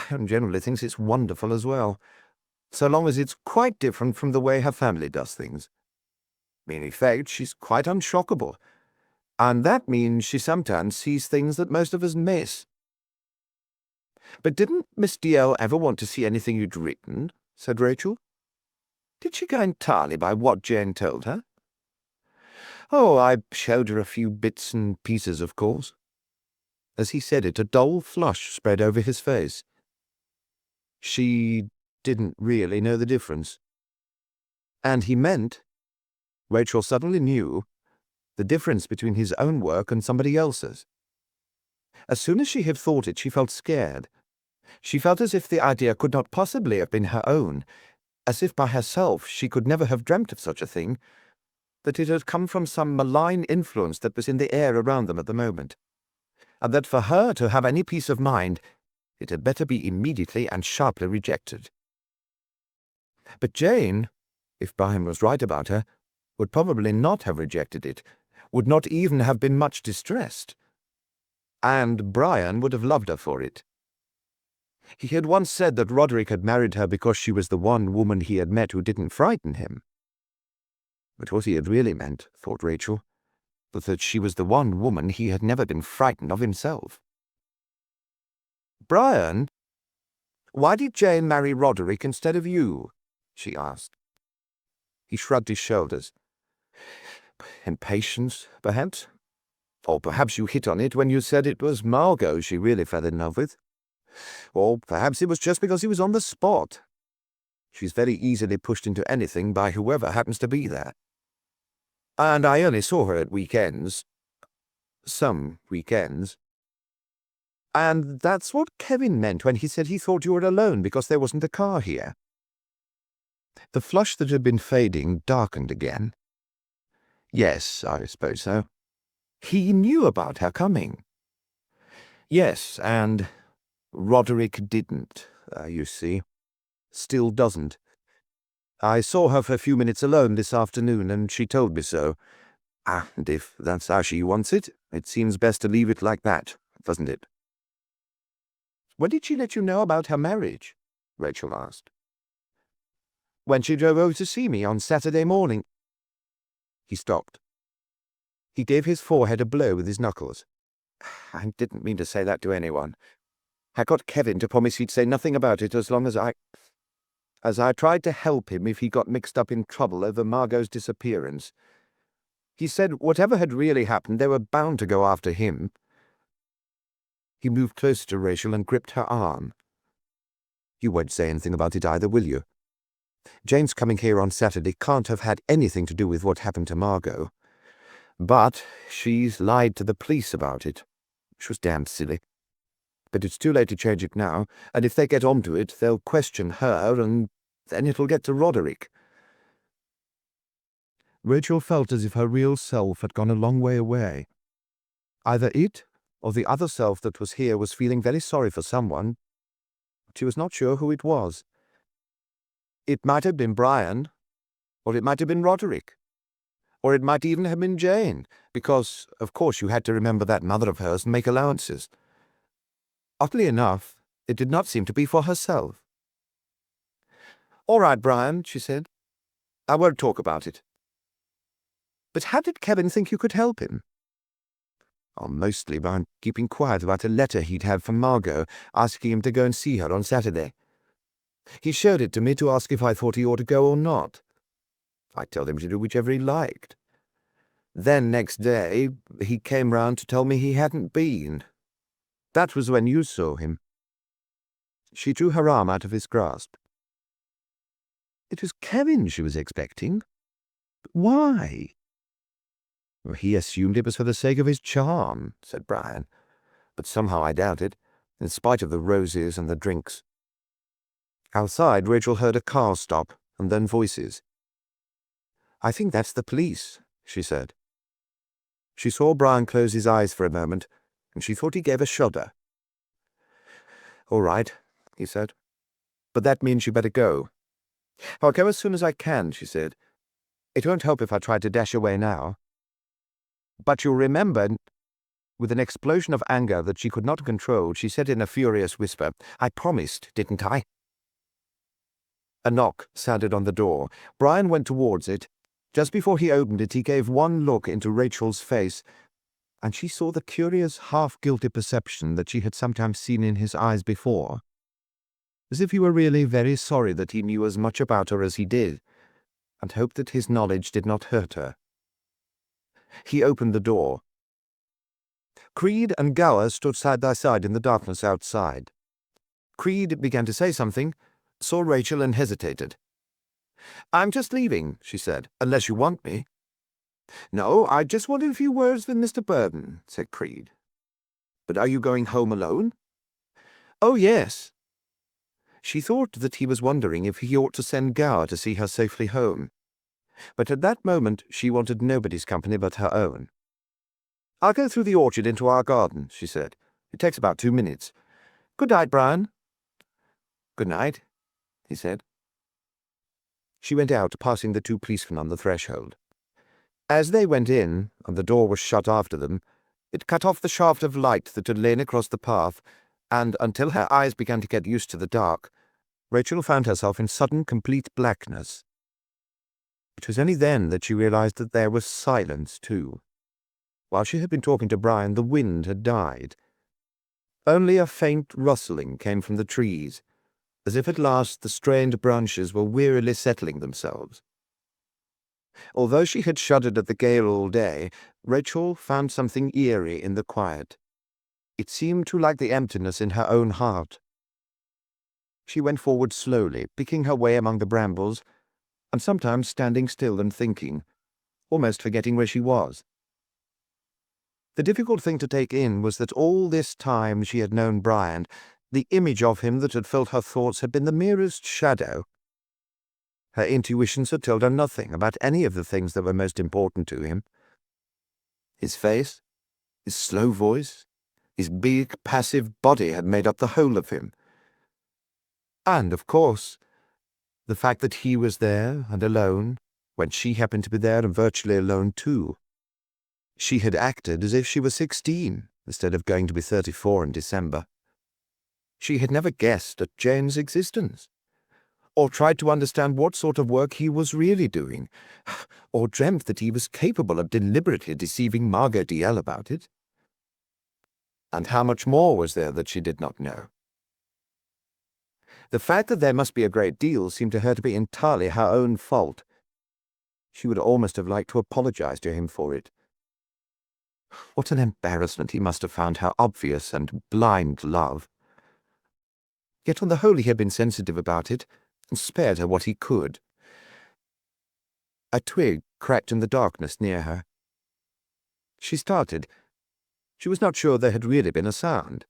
and generally thinks it's wonderful as well, so long as it's quite different from the way her family does things. In effect, she's quite unshockable, and that means she sometimes sees things that most of us miss." "But didn't Miss Dalziel ever want to see anything you'd written?" said Rachel. "Did she go entirely by what Jane told her?" "Oh, I showed her a few bits and pieces, of course." As he said it, a dull flush spread over his face. She didn't really know the difference. And he meant Rachel suddenly knew the difference between his own work and somebody else's. As soon as she had thought it, she felt scared. She felt as if the idea could not possibly have been her own, as if by herself she could never have dreamt of such a thing, that it had come from some malign influence that was in the air around them at the moment, and that for her to have any peace of mind, it had better be immediately and sharply rejected. But Jane, if Brian was right about her, would probably not have rejected it, would not even have been much distressed. And Brian would have loved her for it. He had once said that Roderick had married her because she was the one woman he had met who didn't frighten him. But what he had really meant, thought Rachel, was that she was the one woman he had never been frightened of himself. "Brian, why did Jane marry Roderick instead of you?" she asked. He shrugged his shoulders. "Impatience, perhaps? Or perhaps you hit on it when you said it was Margot she really fell in love with. Or perhaps it was just because he was on the spot. She's very easily pushed into anything by whoever happens to be there. And I only saw her at weekends. Some weekends. And that's what Kevin meant when he said he thought you were alone because there wasn't a car here." The flush that had been fading darkened again. "Yes, I suppose so. He knew about her coming." "Yes, and Roderick didn't, you see. Still doesn't. I saw her for a few minutes alone this afternoon, and she told me so. And if that's how she wants it, it seems best to leave it like that, doesn't it?" "When did she let you know about her marriage?" Rachel asked. "When she drove over to see me on Saturday morning." He stopped. He gave his forehead a blow with his knuckles. "I didn't mean to say that to anyone. I got Kevin to promise he'd say nothing about it as long as I tried to help him if he got mixed up in trouble over Margot's disappearance. He said whatever had really happened, they were bound to go after him." He moved closer to Rachel and gripped her arm. "You won't say anything about it either, will you? Jane's coming here on Saturday can't have had anything to do with what happened to Margot. But she's lied to the police about it, which was damned silly. But it's too late to change it now, and if they get onto it, they'll question her, and then it'll get to Roderick." Rachel felt as if her real self had gone a long way away. Either it or the other self that was here was feeling very sorry for someone. She was not sure who it was. It might have been Brian, or it might have been Roderick, or it might even have been Jane, because, of course, you had to remember that mother of hers and make allowances. Oddly enough, it did not seem to be for herself. "All right, Brian," she said. "I won't talk about it." "But how did Kevin think you could help him?" "Oh, mostly by keeping quiet about a letter he'd had from Margot, asking him to go and see her on Saturday. He showed it to me to ask if I thought he ought to go or not. I told him to do whichever he liked. Then next day he came round to tell me he hadn't been. That was when you saw him." She drew her arm out of his grasp. It was Kevin she was expecting. But why? "Well, he assumed it was for the sake of his charm," said Brian. "But somehow I doubt it, in spite of the roses and the drinks." Outside, Rachel heard a car stop, and then voices. "I think that's the police," she said. She saw Brian close his eyes for a moment, and she thought he gave a shudder. "All right," he said. "But that means you better go." "I'll go as soon as I can," she said. "It won't help if I try to dash away now." "But you'll remember—" With an explosion of anger that she could not control, she said in a furious whisper, "I promised, didn't I?" A knock sounded on the door. Brian went towards it. Just before he opened it, he gave one look into Rachel's face, and she saw the curious, half-guilty perception that she had sometimes seen in his eyes before, as if he were really very sorry that he knew as much about her as he did, and hoped that his knowledge did not hurt her. He opened the door. Creed and Gower stood side by side in the darkness outside. Creed began to say something, saw Rachel and hesitated. "I'm just leaving," she said, "unless you want me." "No, I just wanted a few words with Mr. Burton," said Creed. "But are you going home alone?" "Oh, yes." She thought that he was wondering if he ought to send Gower to see her safely home. But at that moment she wanted nobody's company but her own. "I'll go through the orchard into our garden," she said. "It takes about 2 minutes. Good night, Brian." "Good night," he said. She went out, passing the 2 policemen on the threshold. As they went in, and the door was shut after them, it cut off the shaft of light that had lain across the path, and until her eyes began to get used to the dark, Rachel found herself in sudden, complete blackness. It was only then that she realized that there was silence, too. While she had been talking to Brian, the wind had died. Only a faint rustling came from the trees, as if at last the strained branches were wearily settling themselves. Although she had shuddered at the gale all day, Rachel found something eerie in the quiet. It seemed to like the emptiness in her own heart. She went forward slowly, picking her way among the brambles, and sometimes standing still and thinking, almost forgetting where she was. The difficult thing to take in was that all this time she had known Brian, the image of him that had filled her thoughts had been the merest shadow. Her intuitions had told her nothing about any of the things that were most important to him. His face, his slow voice, his big, passive body had made up the whole of him. And, of course, the fact that he was there and alone, when she happened to be there and virtually alone too. She had acted as if she was 16, instead of going to be 34 in December. She had never guessed at Jane's existence, or tried to understand what sort of work he was really doing, or dreamt that he was capable of deliberately deceiving Margot Dalziel about it. And how much more was there that she did not know? The fact that there must be a great deal seemed to her to be entirely her own fault. She would almost have liked to apologize to him for it. What an embarrassment he must have found her obvious and blind love. Yet on the whole he had been sensitive about it, and spared her what he could. A twig cracked in the darkness near her. She started. She was not sure there had really been a sound.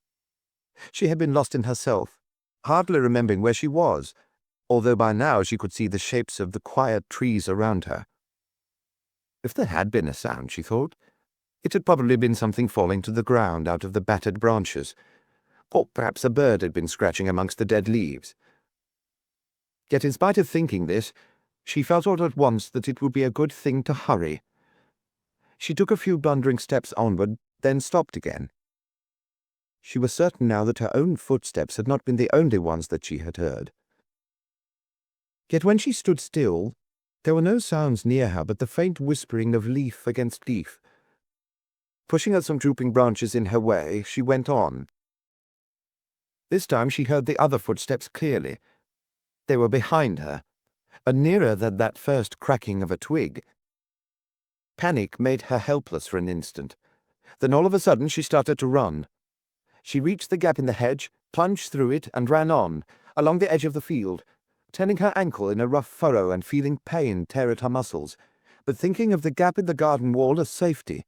She had been lost in herself, hardly remembering where she was, although by now she could see the shapes of the quiet trees around her. If there had been a sound, she thought, it had probably been something falling to the ground out of the battered branches, or perhaps a bird had been scratching amongst the dead leaves. Yet in spite of thinking this, she felt all at once that it would be a good thing to hurry. She took a few blundering steps onward, then stopped again. She was certain now that her own footsteps had not been the only ones that she had heard. Yet when she stood still, there were no sounds near her but the faint whispering of leaf against leaf. Pushing at some drooping branches in her way, she went on. This time she heard the other footsteps clearly. They were behind her, and nearer than that first cracking of a twig. Panic made her helpless for an instant. Then all of a sudden she started to run. She reached the gap in the hedge, plunged through it, and ran on, along the edge of the field, turning her ankle in a rough furrow and feeling pain tear at her muscles, but thinking of the gap in the garden wall as safety.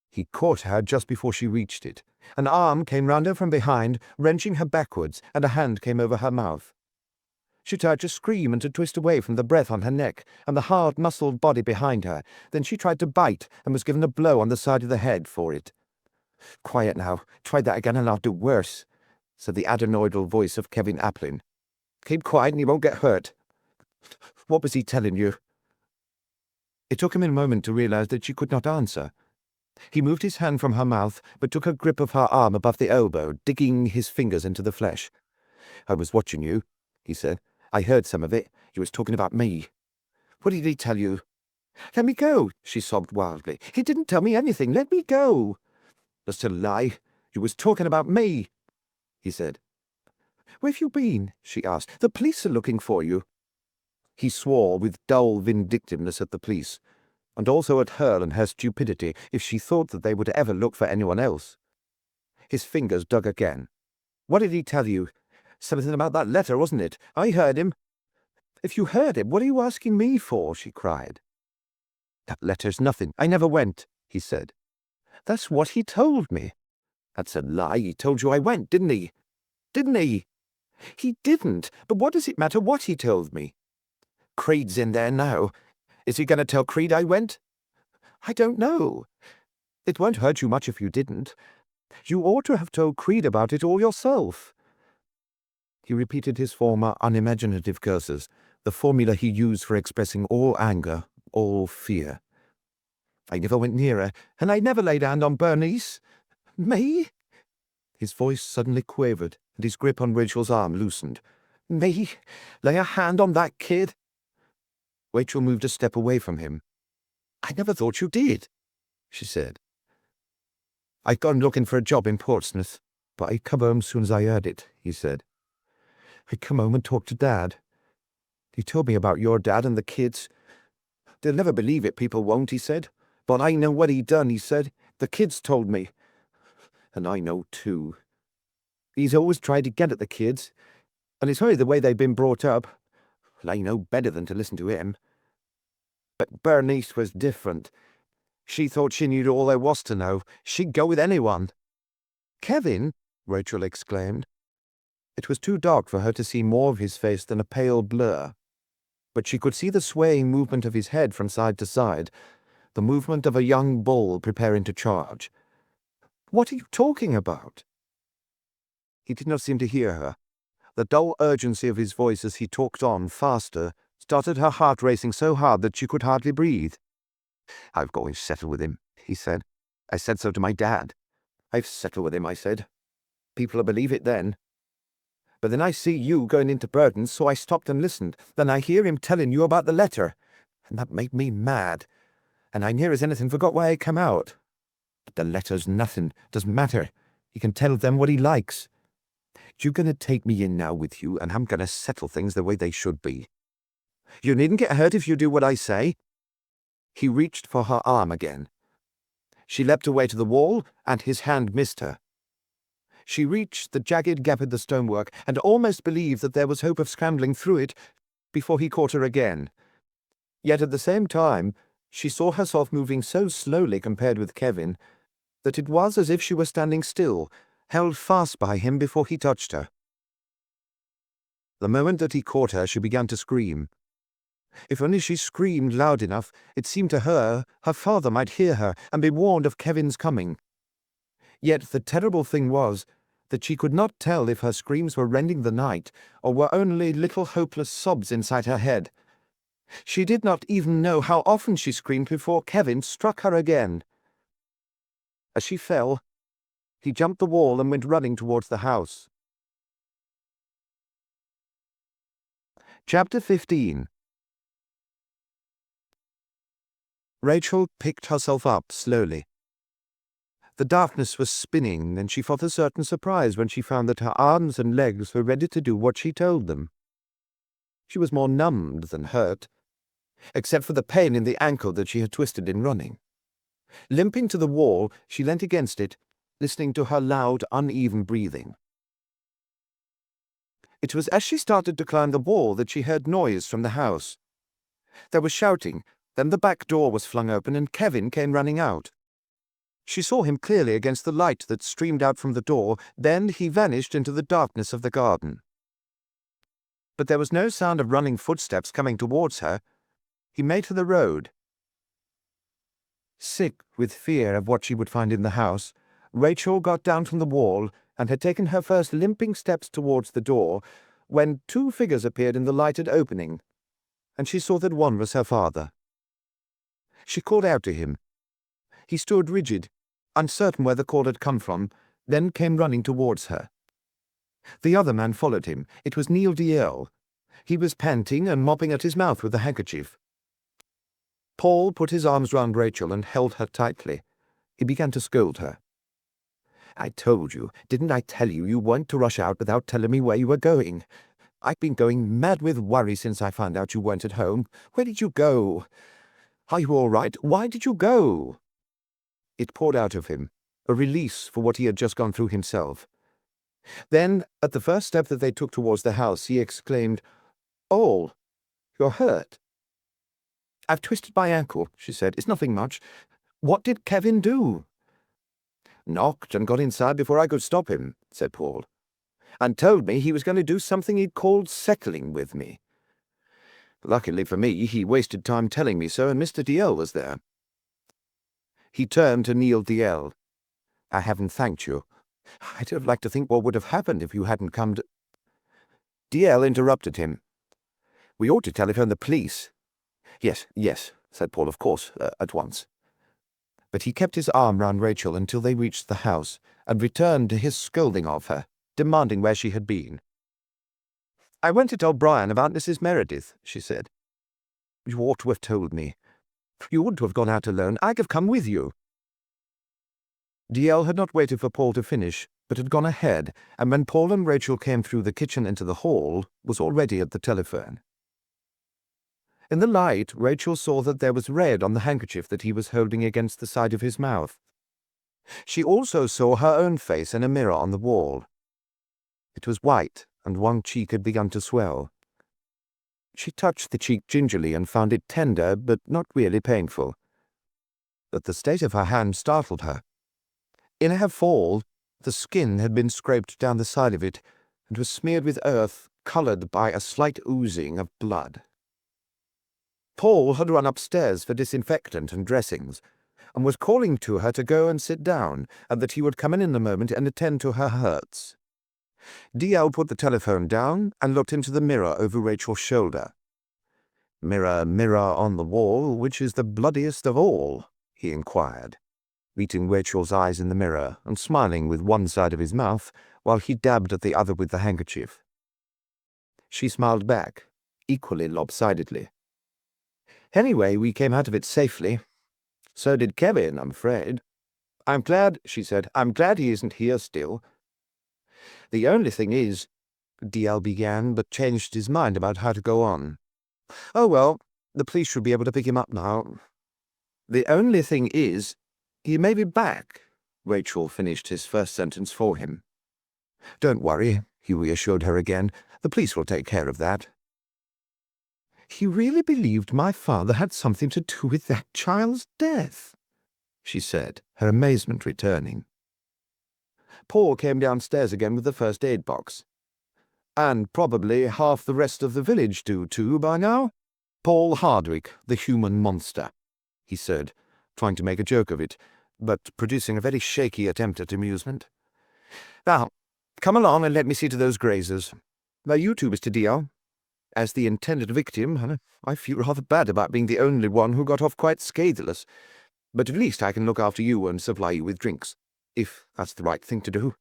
He caught her just before she reached it. An arm came round her from behind, wrenching her backwards, and a hand came over her mouth. She tried to scream and to twist away from the breath on her neck and the hard, muscled body behind her. Then she tried to bite and was given a blow on the side of the head for it. "Quiet now. Try that again and I'll do worse," said the adenoidal voice of Kevin Applin. "Keep quiet and you won't get hurt. What was he telling you?" It took him a moment to realize that she could not answer. He moved his hand from her mouth, but took a grip of her arm above the elbow, digging his fingers into the flesh. "I was watching you," he said. "I heard some of it. You was talking about me. What did he tell you?" "Let me go," she sobbed wildly. "He didn't tell me anything. Let me go." "That's a lie. You was talking about me," he said. "Where've you been?" she asked. "The police are looking for you." He swore with dull vindictiveness at the police, and also at her and her stupidity, if she thought that they would ever look for anyone else. His fingers dug again. "What did he tell you? Something about that letter, wasn't it? I heard him." "If you heard him, what are you asking me for?" she cried. That letter's nothing. I never went, he said. That's what he told me. That's a lie. He told you I went, didn't he? Didn't he? He didn't. But what does it matter what he told me? Creed's in there now. Is he going to tell Creed I went? I don't know. It won't hurt you much if you didn't. You ought to have told Creed about it all yourself. He repeated his former unimaginative curses, the formula he used for expressing all anger, all fear. I never went near her, and I never laid hand on Bernice. Me? His voice suddenly quavered, and his grip on Rachel's arm loosened. Me? Lay a hand on that kid? Rachel moved a step away from him. I never thought you did, she said. I'd gone looking for a job in Portsmouth, but I'd come home soon as I heard it, he said. I'd come home and talk to Dad. He told me about your dad and the kids. They'll never believe it, people won't, he said. But I know what he done, he said. The kids told me. And I know, too. He's always tried to get at the kids, and it's only the way they've been brought up. Well, I know better than to listen to him. But Bernice was different. She thought she knew all there was to know. She'd go with anyone. Kevin, Rachel exclaimed. It was too dark for her to see more of his face than a pale blur, but she could see the swaying movement of his head from side to side, the movement of a young bull preparing to charge. What are you talking about? He did not seem to hear her. The dull urgency of his voice as he talked on faster started her heart racing so hard that she could hardly breathe. I've got to settle with him, he said. I said so to my dad. I've settled with him, I said. People'll believe it then. But then I see you going into Burton's, so I stopped and listened. Then I hear him telling you about the letter, and that made me mad. And I near as anything forgot why I come out. But the letter's nothing. Doesn't matter. He can tell them what he likes. You're going to take me in now with you, and I'm going to settle things the way they should be. You needn't get hurt if you do what I say. He reached for her arm again. She leapt away to the wall, and his hand missed her. She reached the jagged gap in the stonework, and almost believed that there was hope of scrambling through it before he caught her again. Yet at the same time, she saw herself moving so slowly compared with Kevin that it was as if she were standing still, held fast by him before he touched her. The moment that he caught her, she began to scream. If only she screamed loud enough, it seemed to her father might hear her and be warned of Kevin's coming. Yet the terrible thing was that she could not tell if her screams were rending the night or were only little hopeless sobs inside her head. She did not even know how often she screamed before Kevin struck her again. As she fell, he jumped the wall and went running towards the house. Chapter 15. Rachel picked herself up slowly. The darkness was spinning, and she felt a certain surprise when she found that her arms and legs were ready to do what she told them. She was more numbed than hurt, except for the pain in the ankle that she had twisted in running. Limping to the wall, she leant against it, listening to her loud, uneven breathing. It was as she started to climb the wall that she heard noise from the house. There was shouting, then the back door was flung open and Kevin came running out. She saw him clearly against the light that streamed out from the door, then he vanished into the darkness of the garden. But there was no sound of running footsteps coming towards her. He made for the road. Sick with fear of what she would find in the house, Rachel got down from the wall and had taken her first limping steps towards the door when two figures appeared in the lighted opening, and she saw that one was her father. She called out to him. He stood rigid, uncertain where the call had come from, then came running towards her. The other man followed him. It was Neil Dalziel. He was panting and mopping at his mouth with a handkerchief. Paul put his arms round Rachel and held her tightly. He began to scold her. I told you, didn't I tell you you weren't to rush out without telling me where you were going? I've been going mad with worry since I found out you weren't at home. Where did you go? Are you all right? Why did you go? It poured out of him, a release for what he had just gone through himself. Then, at the first step that they took towards the house, he exclaimed, Oh, you're hurt. "I've twisted my ankle," she said. "It's nothing much. What did Kevin do?" "Knocked and got inside before I could stop him," said Paul, "and told me he was going to do something he'd called settling with me. Luckily for me, he wasted time telling me so, and Mr. DL was there." He turned to Neil DL. "I haven't thanked you. I don't like to think what would have happened if you hadn't come to—" DL interrupted him. "We ought to telephone the police." Yes, said Paul, "of course, at once." But he kept his arm round Rachel until they reached the house, and returned to his scolding of her, demanding where she had been. "I went to tell Brian about Mrs. Meredith," she said. "You ought to have told me. You wouldn't have gone out alone. I'd have come with you." DL had not waited for Paul to finish, but had gone ahead, and when Paul and Rachel came through the kitchen into the hall, was already at the telephone. In the light, Rachel saw that there was red on the handkerchief that he was holding against the side of his mouth. She also saw her own face in a mirror on the wall. It was white, and one cheek had begun to swell. She touched the cheek gingerly and found it tender, but not really painful. But the state of her hand startled her. In her fall, the skin had been scraped down the side of it, and was smeared with earth, coloured by a slight oozing of blood. Paul had run upstairs for disinfectant and dressings, and was calling to her to go and sit down, and that he would come in a moment and attend to her hurts. DL put the telephone down and looked into the mirror over Rachel's shoulder. "Mirror, mirror on the wall, which is the bloodiest of all?" he inquired, meeting Rachel's eyes in the mirror and smiling with one side of his mouth while he dabbed at the other with the handkerchief. She smiled back, equally lopsidedly. "Anyway, we came out of it safely. So did Kevin, I'm afraid." "I'm glad," she said. "I'm glad he isn't here still." "The only thing is—" DL began, but changed his mind about how to go on. "Oh, well, the police should be able to pick him up now." "The only thing is, he may be back," Rachel finished his first sentence for him. "Don't worry," he reassured her again. "The police will take care of that." "He really believed my father had something to do with that child's death," she said, her amazement returning. Paul came downstairs again with the first aid box. "And probably half the rest of the village do too by now. Paul Hardwick, the human monster," he said, trying to make a joke of it, but producing a very shaky attempt at amusement. "Now, come along and let me see to those grazers. You too, Mr. DL. As the intended victim, I feel rather bad about being the only one who got off quite scatheless, but at least I can look after you and supply you with drinks, if that's the right thing to do.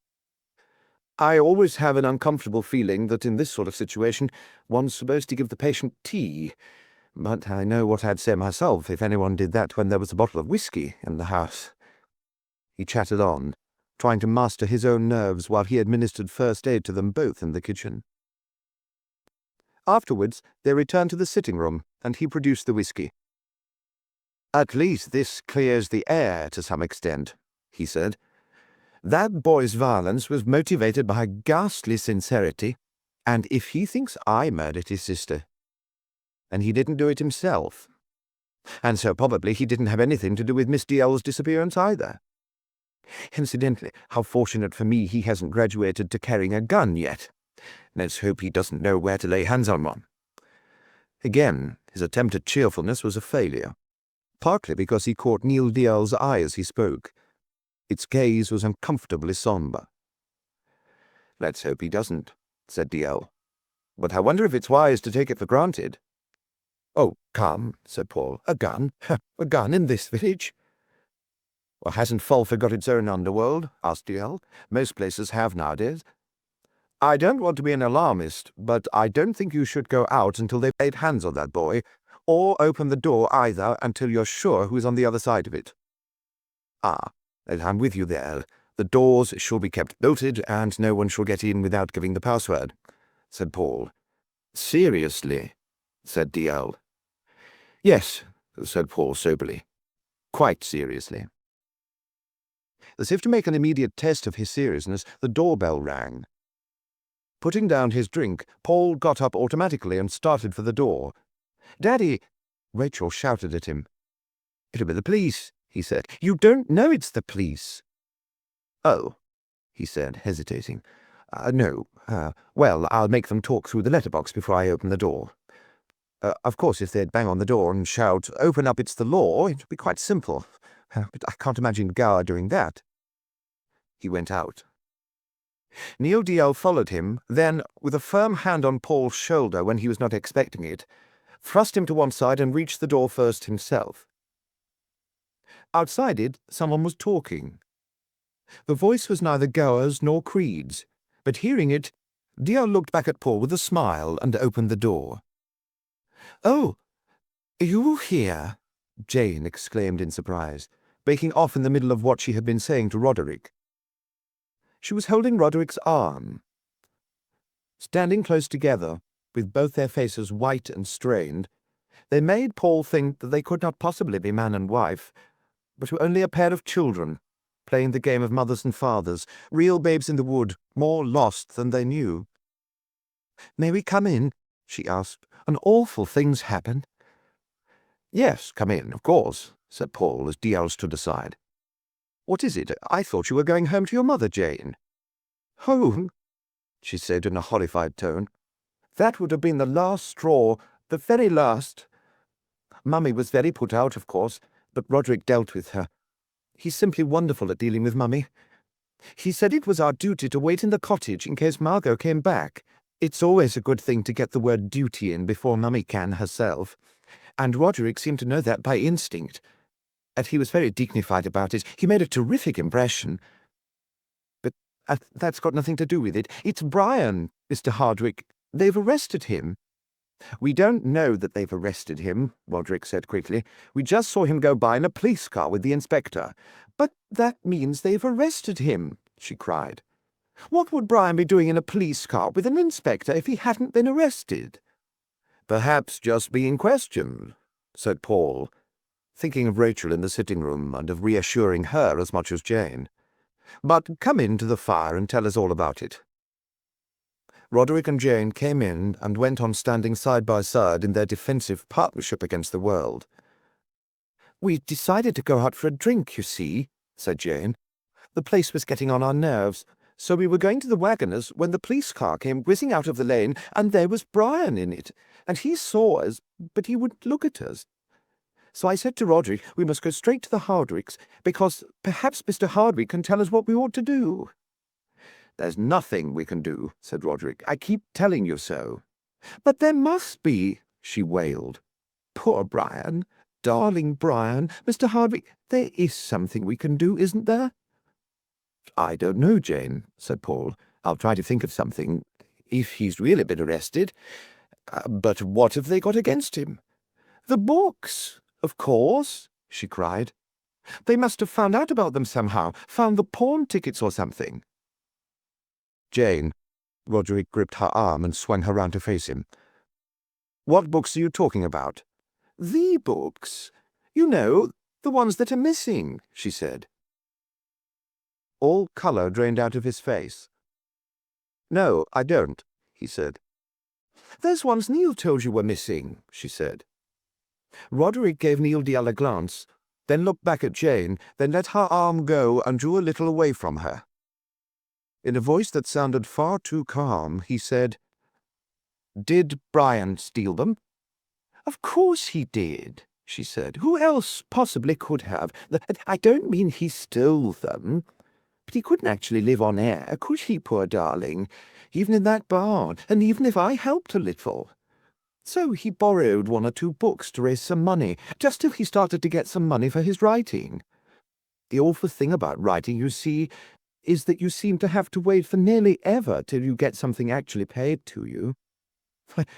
I always have an uncomfortable feeling that in this sort of situation one's supposed to give the patient tea, but I know what I'd say myself if anyone did that when there was a bottle of whiskey in the house." He chattered on, trying to master his own nerves while he administered first aid to them both in the kitchen. Afterwards, they returned to the sitting room, and he produced the whiskey. "At least this clears the air to some extent," he said. "That boy's violence was motivated by ghastly sincerity, and if he thinks I murdered his sister, and he didn't do it himself, and so probably he didn't have anything to do with Miss DL's disappearance either. Incidentally, how fortunate for me he hasn't graduated to carrying a gun yet. Let's hope he doesn't know where to lay hands on one." Again, his attempt at cheerfulness was a failure, partly because he caught Neil DL's eye as he spoke. Its gaze was uncomfortably sombre. "Let's hope he doesn't," said DL. "But I wonder if it's wise to take it for granted." "Oh, come," said Paul. "A gun? A gun in this village?" "Well, hasn't Fulford got its own underworld?" asked DL. "Most places have nowadays. I don't want to be an alarmist, but I don't think you should go out until they've laid hands on that boy, or open the door either until you're sure who's on the other side of it." "Ah, I'm with you there. The doors shall be kept bolted, and no one shall get in without giving the password," said Paul. "Seriously?" said DL. "Yes," said Paul soberly. "Quite seriously." As if to make an immediate test of his seriousness, the doorbell rang. Putting down his drink, Paul got up automatically and started for the door. "Daddy!" Rachel shouted at him. "It'll be the police," he said. "You don't know it's the police." "Oh," he said, hesitating. "No. Well, I'll make them talk through the letterbox before I open the door. Of course, if they'd bang on the door and shout, 'Open up, it's the law,' it would be quite simple. But I can't imagine Gower doing that." He went out. Neil DL followed him, then, with a firm hand on Paul's shoulder when he was not expecting it, thrust him to one side and reached the door first himself. Outside it, someone was talking. The voice was neither Gower's nor Creed's, but hearing it, DL looked back at Paul with a smile and opened the door. "Oh, you here?" Jane exclaimed in surprise, breaking off in the middle of what she had been saying to Roderick. She was holding Roderick's arm. Standing close together, with both their faces white and strained, they made Paul think that they could not possibly be man and wife, but were only a pair of children, playing the game of mothers and fathers, real babes in the wood, more lost than they knew. "May we come in?" she asked. "An awful thing's happened." "Yes, come in, of course," said Paul as DL stood aside. "What is it? I thought you were going home to your mother, Jane." "Home?" she said in a horrified tone. "That would have been the last straw, the very last. Mummy was very put out, of course, but Roderick dealt with her. He's simply wonderful at dealing with Mummy. He said it was our duty to wait in the cottage in case Margot came back. It's always a good thing to get the word duty in before Mummy can herself, and Roderick seemed to know that by instinct. And he was very dignified about it. He made a terrific impression. But that's got nothing to do with it. It's Brian, Mr. Hardwick. They've arrested him." "We don't know that they've arrested him," Roderick said quickly. "We just saw him go by in a police car with the inspector." "But that means they've arrested him," she cried. "What would Brian be doing in a police car with an inspector if he hadn't been arrested?" "Perhaps just being questioned," said Paul, thinking of Rachel in the sitting-room and of reassuring her as much as Jane. "But come in to the fire and tell us all about it." Roderick and Jane came in and went on standing side by side in their defensive partnership against the world. "We decided to go out for a drink, you see," said Jane. "The place was getting on our nerves, so we were going to the Wagoners when the police car came whizzing out of the lane, and there was Brian in it, and he saw us, but he wouldn't look at us. So I said to Roderick we must go straight to the Hardwicks, because perhaps Mr. Hardwick can tell us what we ought to do." "There's nothing we can do," said Roderick. "I keep telling you so." "But there must be," she wailed. "Poor Brian, darling Brian. Mr. Hardwick, there is something we can do, isn't there?" "I don't know, Jane," said Paul. "I'll try to think of something, if he's really been arrested. But what have they got against him?" "The books, of course," she cried. "They must have found out about them somehow, found the pawn tickets or something." "Jane," Roderick gripped her arm and swung her round to face him. "What books are you talking about?" "The books. You know, the ones that are missing," she said. All colour drained out of his face. "No, I don't," he said. "Those ones Neil told you were missing," she said. Roderick gave Neil DL a glance, then looked back at Jane, then let her arm go and drew a little away from her. In a voice that sounded far too calm, he said, "Did Brian steal them?" "Of course he did," she said. "Who else possibly could have? I don't mean he stole them. But he couldn't actually live on air, could he, poor darling? Even in that barn, and even if I helped a little. So he borrowed 1 or 2 books to raise some money, just till he started to get some money for his writing. The awful thing about writing, you see, is that you seem to have to wait for nearly ever till you get something actually paid to you.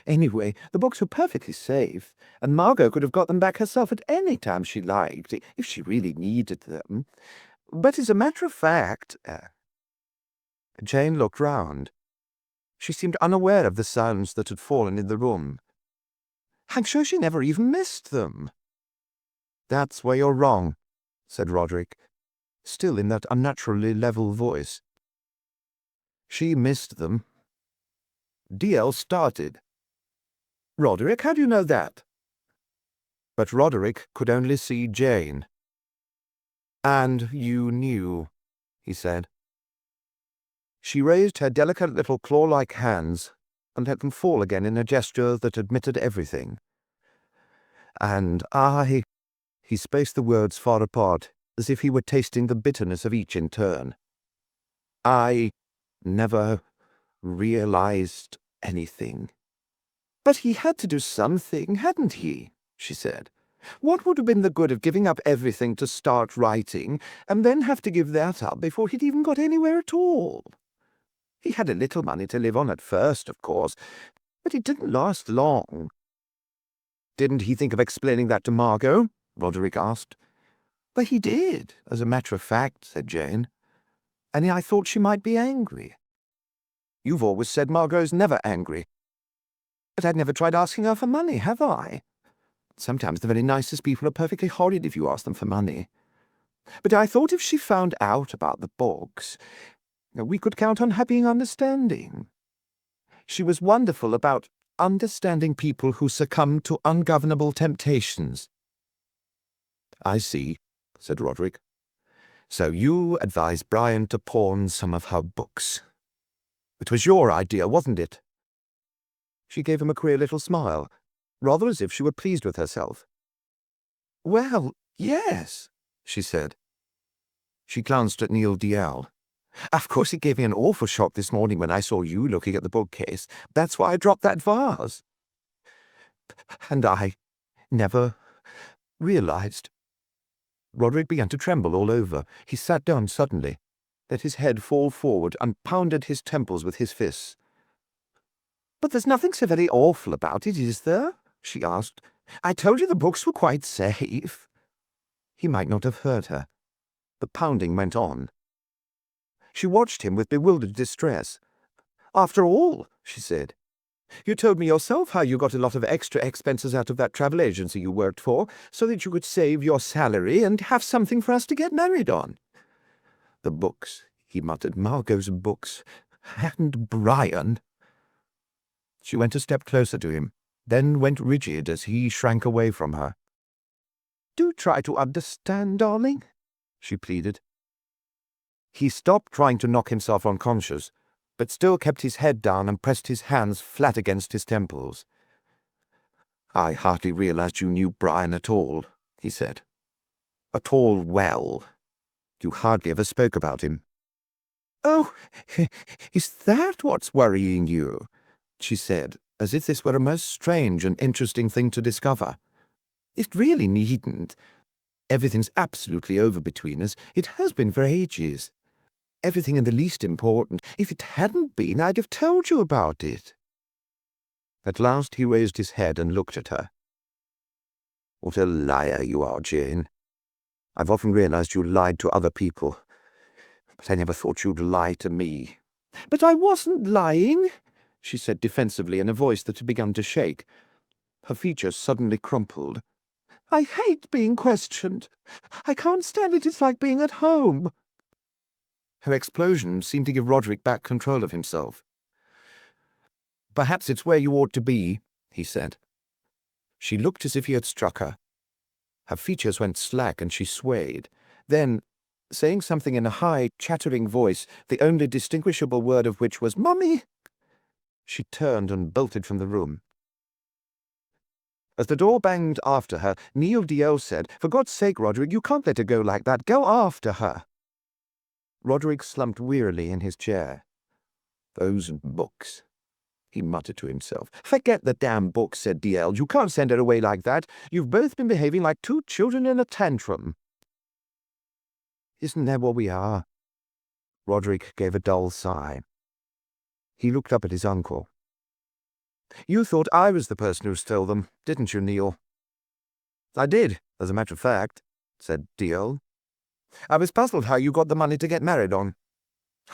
Anyway, the books were perfectly safe, and Margot could have got them back herself at any time she liked, if she really needed them. But as a matter of fact—" Jane looked round. She seemed unaware of the silence that had fallen in the room. "I'm sure she never even missed them." "That's where you're wrong," said Roderick, still in that unnaturally level voice. "She missed them." DL started. "Roderick, how do you know that?" But Roderick could only see Jane. "And you knew," he said. She raised her delicate little claw-like hands and let them fall again in a gesture that admitted everything. "And I—" He spaced the words far apart, as if he were tasting the bitterness of each in turn. "I never realized anything." "But he had to do something, hadn't he?" she said. "What would have been the good of giving up everything to start writing, and then have to give that up before he'd even got anywhere at all? He had a little money to live on at first, of course, but it didn't last long." "Didn't he think of explaining that to Margot?" Roderick asked. "But he did, as a matter of fact," said Jane. "And I thought she might be angry." "You've always said Margot's never angry." "But I've never tried asking her for money, have I? Sometimes the very nicest people are perfectly horrid if you ask them for money. But I thought if she found out about the books, we could count on her being understanding. She was wonderful about understanding people who succumb to ungovernable temptations." "I see," said Roderick. "So you advised Brian to pawn some of her books. It was your idea, wasn't it?" She gave him a queer little smile, rather as if she were pleased with herself. "Well, yes," she said. She glanced at Neil Dalziel. "Of course it gave me an awful shock this morning when I saw you looking at the bookcase. That's why I dropped that vase. And I never realized." Roderick began to tremble all over. He sat down suddenly, let his head fall forward, and pounded his temples with his fists. "But there's nothing so very awful about it, is there?" she asked. "I told you the books were quite safe." He might not have heard her. The pounding went on. She watched him with bewildered distress. "After all," she said, "you told me yourself how you got a lot of extra expenses out of that travel agency you worked for, so that you could save your salary and have something for us to get married on." "The books," he muttered, "Margot's books. And Brian." She went a step closer to him, then went rigid as he shrank away from her. "Do try to understand, darling," she pleaded. He stopped trying to knock himself unconscious, but still kept his head down and pressed his hands flat against his temples. "I hardly realized you knew Brian at all," he said. "At all well. You hardly ever spoke about him." "Oh, is that what's worrying you?" she said, as if this were a most strange and interesting thing to discover. "It really needn't. Everything's absolutely over between us. It has been for ages. Everything in the least important. If it hadn't been, I'd have told you about it." At last he raised his head and looked at her. "What a liar you are, Jane. I've often realized you lied to other people, but I never thought you'd lie to me." "But I wasn't lying," she said defensively in a voice that had begun to shake. Her features suddenly crumpled. "I hate being questioned. I can't stand it. It's like being at home." Her explosion seemed to give Roderick back control of himself. "Perhaps it's where you ought to be," he said. She looked as if he had struck her. Her features went slack and she swayed. Then, saying something in a high, chattering voice, the only distinguishable word of which was "Mummy," she turned and bolted from the room. As the door banged after her, Neil Dalziel said, "For God's sake, Roderick, you can't let her go like that. Go after her." Roderick slumped wearily in his chair. "Those books," he muttered to himself. "Forget the damn books," said Dalziel. "You can't send her away like that. You've both been behaving like two children in a tantrum." "Isn't that what we are?" Roderick gave a dull sigh. He looked up at his uncle. "You thought I was the person who stole them, didn't you, Neil?" "I did, as a matter of fact," said Dalziel. "I was puzzled how you got the money to get married on.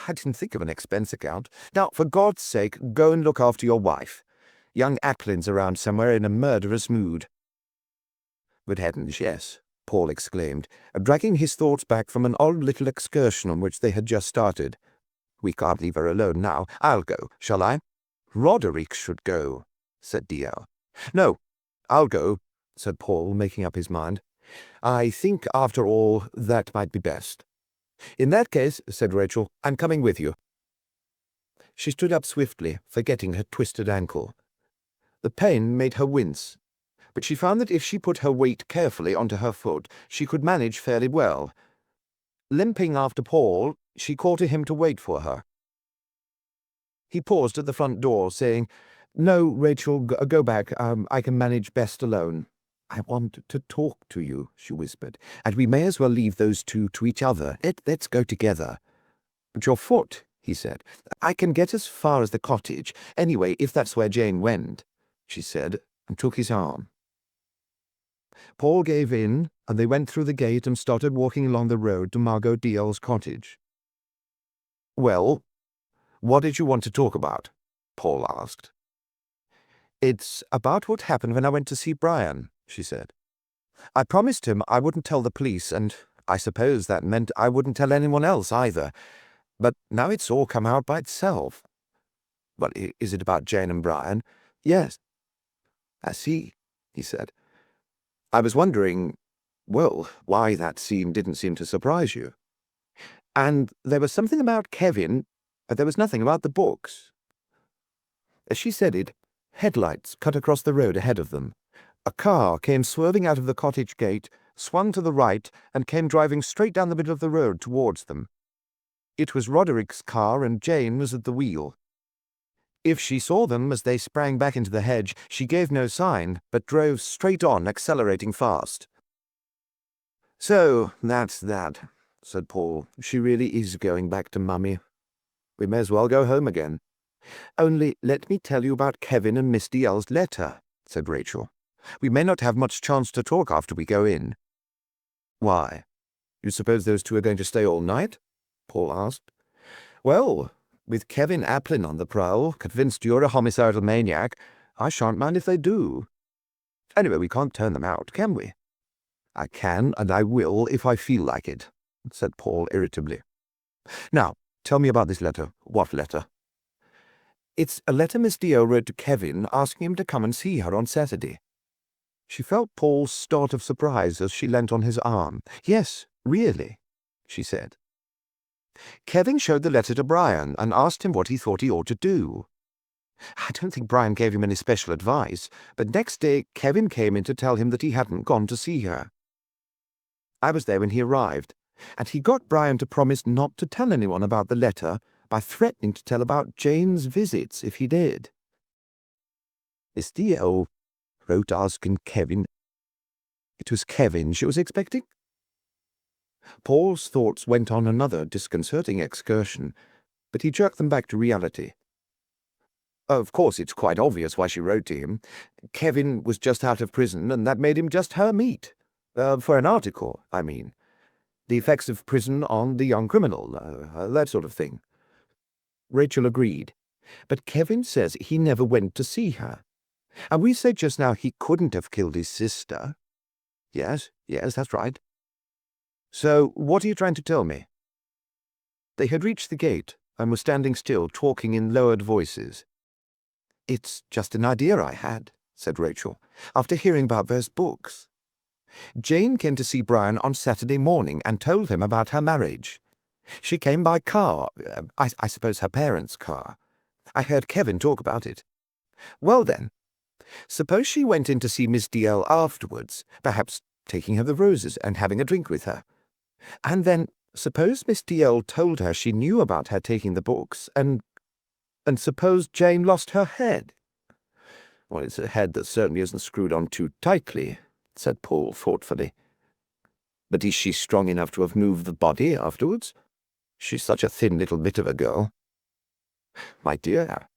I didn't think of an expense account. Now, for God's sake, go and look after your wife. Young Acklin's around somewhere in a murderous mood." "Good heavens, yes," Paul exclaimed, dragging his thoughts back from an odd little excursion on which they had just started. "We can't leave her alone now. I'll go, shall I?" "Roderick should go," said Dalziel. "No, I'll go. said Paul, making up his mind. "I think, after all, that might be best." "In that case," said Rachel, "I'm coming with you." She stood up swiftly, forgetting her twisted ankle. The pain made her wince, but she found that if she put her weight carefully onto her foot, she could manage fairly well. Limping after Paul, she called to him to wait for her. He paused at the front door, saying, "No, Rachel, go back. I can manage best alone." "I want to talk to you," she whispered, "and we may as well leave those two to each other. Let's go together." "But your foot," he said. "I can get as far as the cottage, anyway, if that's where Jane went," she said, and took his arm. Paul gave in, and they went through the gate and started walking along the road to Margot Dalziel's cottage. "Well, what did you want to talk about?" Paul asked. "It's about what happened when I went to see Brian," she said. "I promised him I wouldn't tell the police, and I suppose that meant I wouldn't tell anyone else either. But now it's all come out by itself." "Well, is it about Jane and Brian?" "Yes." "I see," he said. "I was wondering, well, why that didn't seem to surprise you. And there was something about Kevin, but there was nothing about the books." As she said it, headlights cut across the road ahead of them. A car came swerving out of the cottage gate, swung to the right, and came driving straight down the middle of the road towards them. It was Roderick's car, and Jane was at the wheel. If she saw them as they sprang back into the hedge, she gave no sign, but drove straight on, accelerating fast. "So that's that," said Paul. "She really is going back to Mummy. We may as well go home again." "Only let me tell you about Kevin and Miss Dalziel's letter," said Rachel. "We may not have much chance to talk after we go in." "Why? You suppose those two are going to stay all night?" Paul asked. "Well, with Kevin Applin on the prowl, convinced you're a homicidal maniac, I shan't mind if they do. Anyway, we can't turn them out, can we?" "I can, and I will if I feel like it," said Paul irritably. "Now, tell me about this letter." "What letter?" "It's a letter Miss Dalziel wrote to Kevin asking him to come and see her on Saturday." She felt Paul's start of surprise as she leant on his arm. "Yes, really," she said. "Kevin showed the letter to Brian and asked him what he thought he ought to do. I don't think Brian gave him any special advice, but next day Kevin came in to tell him that he hadn't gone to see her. I was there when he arrived, and he got Brian to promise not to tell anyone about the letter by threatening to tell about Jane's visits if he did. Miss Dalziel wrote asking Kevin. It was Kevin she was expecting?" Paul's thoughts went on another disconcerting excursion, but he jerked them back to reality. "Of course, it's quite obvious why she wrote to him. Kevin was just out of prison, and that made him just her meat. For an article, I mean. The effects of prison on the young criminal, that sort of thing." Rachel agreed. "But Kevin says he never went to see her. And we said just now he couldn't have killed his sister." Yes, that's right." "So what are you trying to tell me?" They had reached the gate and were standing still, talking in lowered voices. "It's just an idea I had," said Rachel, "after hearing about those books. Jane came to see Brian on Saturday morning and told him about her marriage. She came by car, I suppose her parents' car. I heard Kevin talk about it. Well then, suppose she went in to see Miss Dalziel afterwards, perhaps taking her the roses and having a drink with her. And then suppose Miss Dalziel told her she knew about her taking the books, and suppose Jane lost her head." "Well, it's a head that certainly isn't screwed on too tightly," said Paul thoughtfully. "But is she strong enough to have moved the body afterwards? She's such a thin little bit of a girl." "My dear,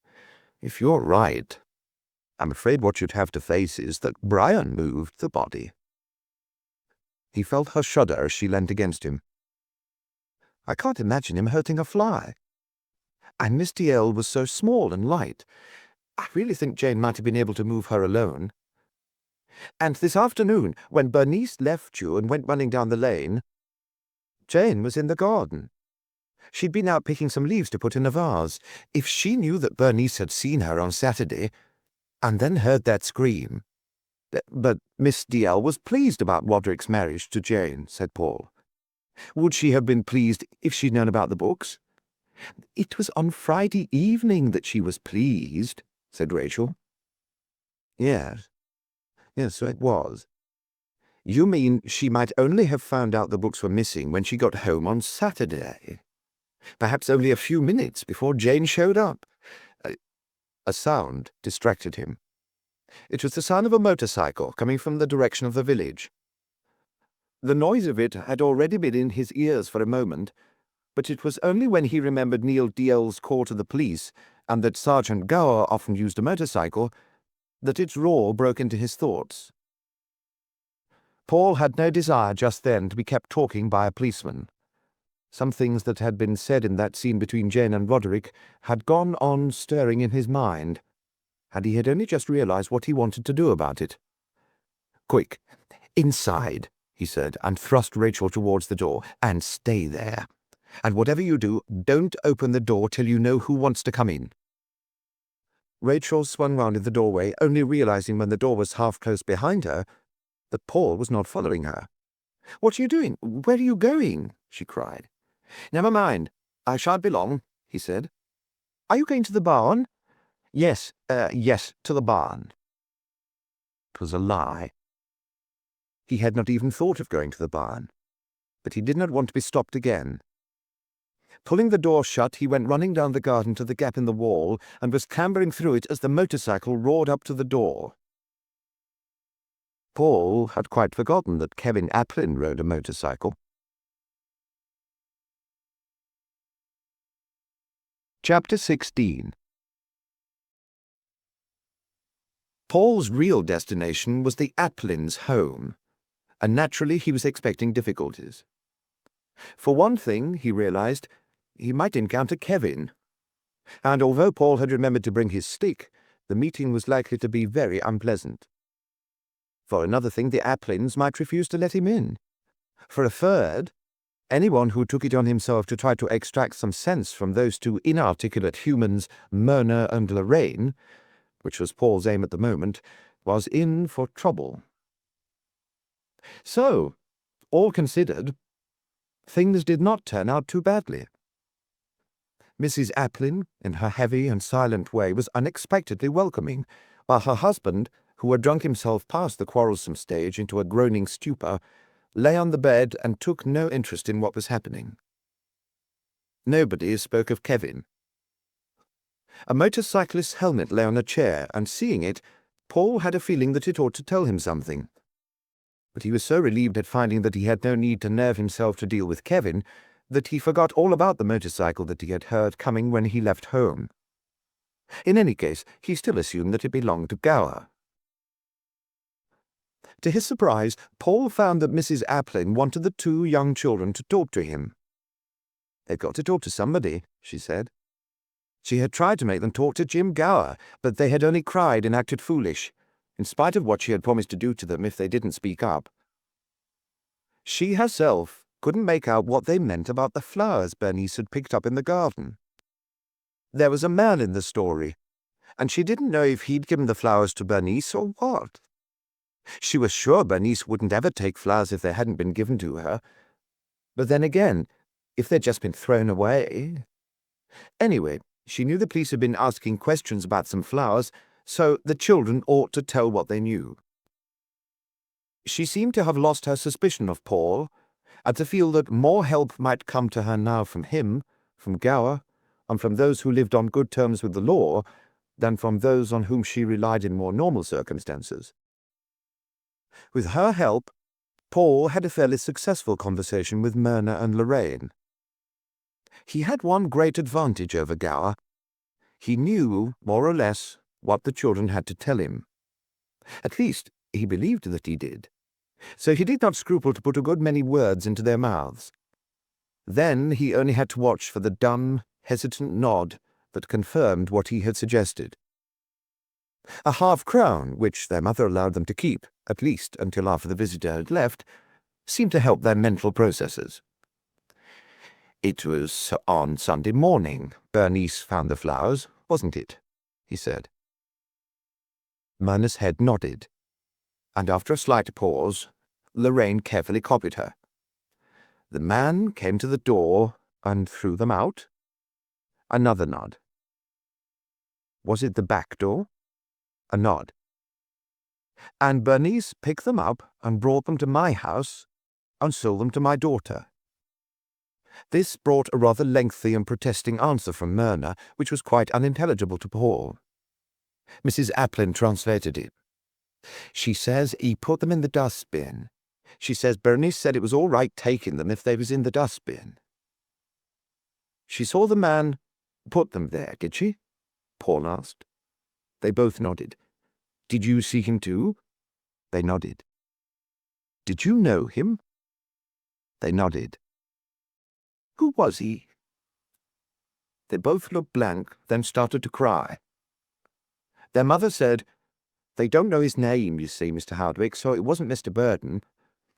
if you're right, I'm afraid what you'd have to face is that Brian moved the body." He felt her shudder as she leant against him. "I can't imagine him hurting a fly. And Miss Dalziel was so small and light. I really think Jane might have been able to move her alone. And this afternoon, when Bernice left you and went running down the lane, Jane was in the garden. She'd been out picking some leaves to put in a vase. If she knew that Bernice had seen her on Saturday, and then heard that scream, But Miss Dalziel was pleased about Roderick's marriage to Jane, said Paul. Would she have been pleased if she'd known about the books? It was on Friday evening that she was pleased, said Rachel. Yes, so it was. You mean she might only have found out the books were missing when she got home on Saturday? Perhaps only a few minutes before Jane showed up. A sound distracted him. It was the sound of a motorcycle coming from the direction of the village. The noise of it had already been in his ears for a moment, but it was only when he remembered Neil Dalziel's call to the police and that Sergeant Gower often used a motorcycle that its roar broke into his thoughts. Paul had no desire just then to be kept talking by a policeman. Some things that had been said in that scene between Jane and Roderick had gone on stirring in his mind, and he had only just realized what he wanted to do about it. "Quick, inside," he said, and thrust Rachel towards the door. "And stay there. And whatever you do, don't open the door till you know who wants to come in." Rachel swung round in the doorway, only realizing when the door was half closed behind her that Paul was not following her. "What are you doing? Where are you going?" she cried. "Never mind. I shan't be long," he said. "Are you going to the barn?" Yes, to the barn." It was a lie. He had not even thought of going to the barn, but he did not want to be stopped again. Pulling the door shut, he went running down the garden to the gap in the wall and was clambering through it as the motorcycle roared up to the door. Paul had quite forgotten that Kevin Applin rode a motorcycle. Chapter 16. Paul's real destination was the Applins' home, and naturally he was expecting difficulties. For one thing, he realized, he might encounter Kevin, and although Paul had remembered to bring his stick, the meeting was likely to be very unpleasant. For another thing, the Applins might refuse to let him in. For a third, anyone who took it on himself to try to extract some sense from those two inarticulate humans, Myrna and Lorraine, which was Paul's aim at the moment, was in for trouble. So, all considered, things did not turn out too badly. Mrs. Applin, in her heavy and silent way, was unexpectedly welcoming, while her husband, who had drunk himself past the quarrelsome stage into a groaning stupor, lay on the bed and took no interest in what was happening. Nobody spoke of Kevin. A motorcyclist's helmet lay on a chair, and seeing it, Paul had a feeling that it ought to tell him something. But he was so relieved at finding that he had no need to nerve himself to deal with Kevin that he forgot all about the motorcycle that he had heard coming when he left home. In any case, he still assumed that it belonged to Gower. To his surprise, Paul found that Mrs. Applin wanted the two young children to talk to him. "They've got to talk to somebody," she said. She had tried to make them talk to Jim Gower, but they had only cried and acted foolish, in spite of what she had promised to do to them if they didn't speak up. She herself couldn't make out what they meant about the flowers Bernice had picked up in the garden. There was a man in the story, and she didn't know if he'd given the flowers to Bernice or what. She was sure Bernice wouldn't ever take flowers if they hadn't been given to her. But then again, if they'd just been thrown away... Anyway, she knew the police had been asking questions about some flowers, so the children ought to tell what they knew. She seemed to have lost her suspicion of Paul, and to feel that more help might come to her now from him, from Gower, and from those who lived on good terms with the law, than from those on whom she relied in more normal circumstances. With her help, Paul had a fairly successful conversation with Myrna and Lorraine. He had one great advantage over Gower. He knew, more or less, what the children had to tell him. At least, he believed that he did. So he did not scruple to put a good many words into their mouths. Then he only had to watch for the dumb, hesitant nod that confirmed what he had suggested. A half-crown, which their mother allowed them to keep, at least until after the visitor had left, seemed to help their mental processes. "It was on Sunday morning Bernice found the flowers, wasn't it?" he said. Myrna's head nodded. and after a slight pause, Lorraine carefully copied her. The man came to the door and threw them out. Another nod. Was it the back door? A nod. And Bernice picked them up and brought them to my house and sold them to my daughter. This brought a rather lengthy and protesting answer from Myrna, which was quite unintelligible to Paul. Mrs. Applin translated it. She says he put them in the dustbin. She says Bernice said it was all right taking them if they was in the dustbin. She saw the man put them there, did she? Paul asked. They both nodded. Did you see him too? They nodded. Did you know him? They nodded. Who was he? They both looked blank, then started to cry. Their mother said, They don't know his name, you see, Mr. Hardwick, so it wasn't Mr. Burden.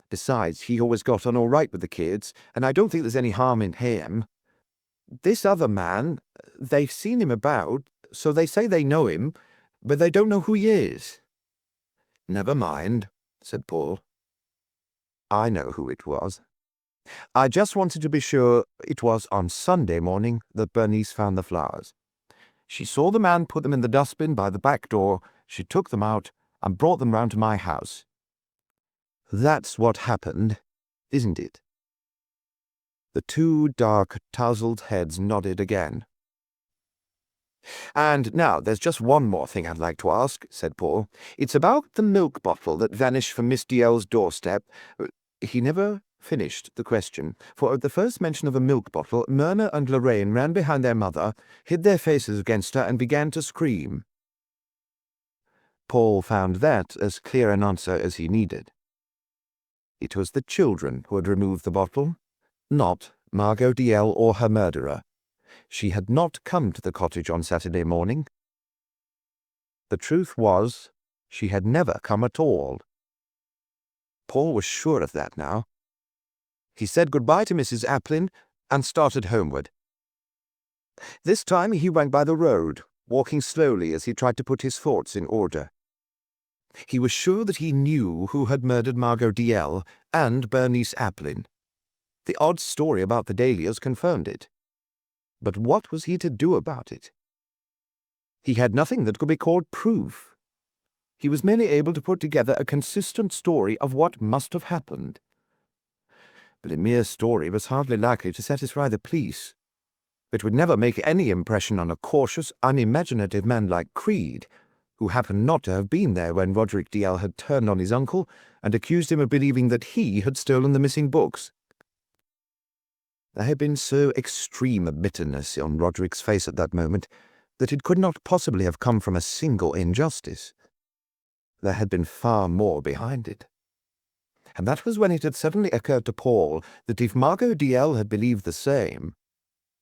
Besides, he always got on all right with the kids, and I don't think there's any harm in him. This other man, they've seen him about, so they say they know him, but they don't know who he is. Never mind, said Paul. I know who it was. I just wanted to be sure it was on Sunday morning that Bernice found the flowers. She saw the man put them in the dustbin by the back door, she took them out, and brought them round to my house. That's what happened, isn't it? The two dark, tousled heads nodded again. And now there's just one more thing I'd like to ask, said Paul. It's about the milk bottle that vanished from Miss Dalziel's doorstep. He never finished the question, for at the first mention of a milk bottle, Myrna and Lorraine ran behind their mother, hid their faces against her, and began to scream. Paul found that as clear an answer as he needed. It was the children who had removed the bottle, not Margot Dalziel or her murderer. She had not come to the cottage on Saturday morning. The truth was, she had never come at all. Paul was sure of that now. He said goodbye to Mrs. Applin and started homeward. This time he went by the road, walking slowly as he tried to put his thoughts in order. He was sure that he knew who had murdered Margot Dalziel and Bernice Applin. The odd story about the Dahlias confirmed it. But what was he to do about it? He had nothing that could be called proof. He was merely able to put together a consistent story of what must have happened. But a mere story was hardly likely to satisfy the police. It would never make any impression on a cautious, unimaginative man like Creed, who happened not to have been there when Roderick Dalziel had turned on his uncle and accused him of believing that he had stolen the missing books. There had been so extreme a bitterness on Roderick's face at that moment that it could not possibly have come from a single injustice. There had been far more behind it. And that was when it had suddenly occurred to Paul that if Margot Dalziel had believed the same,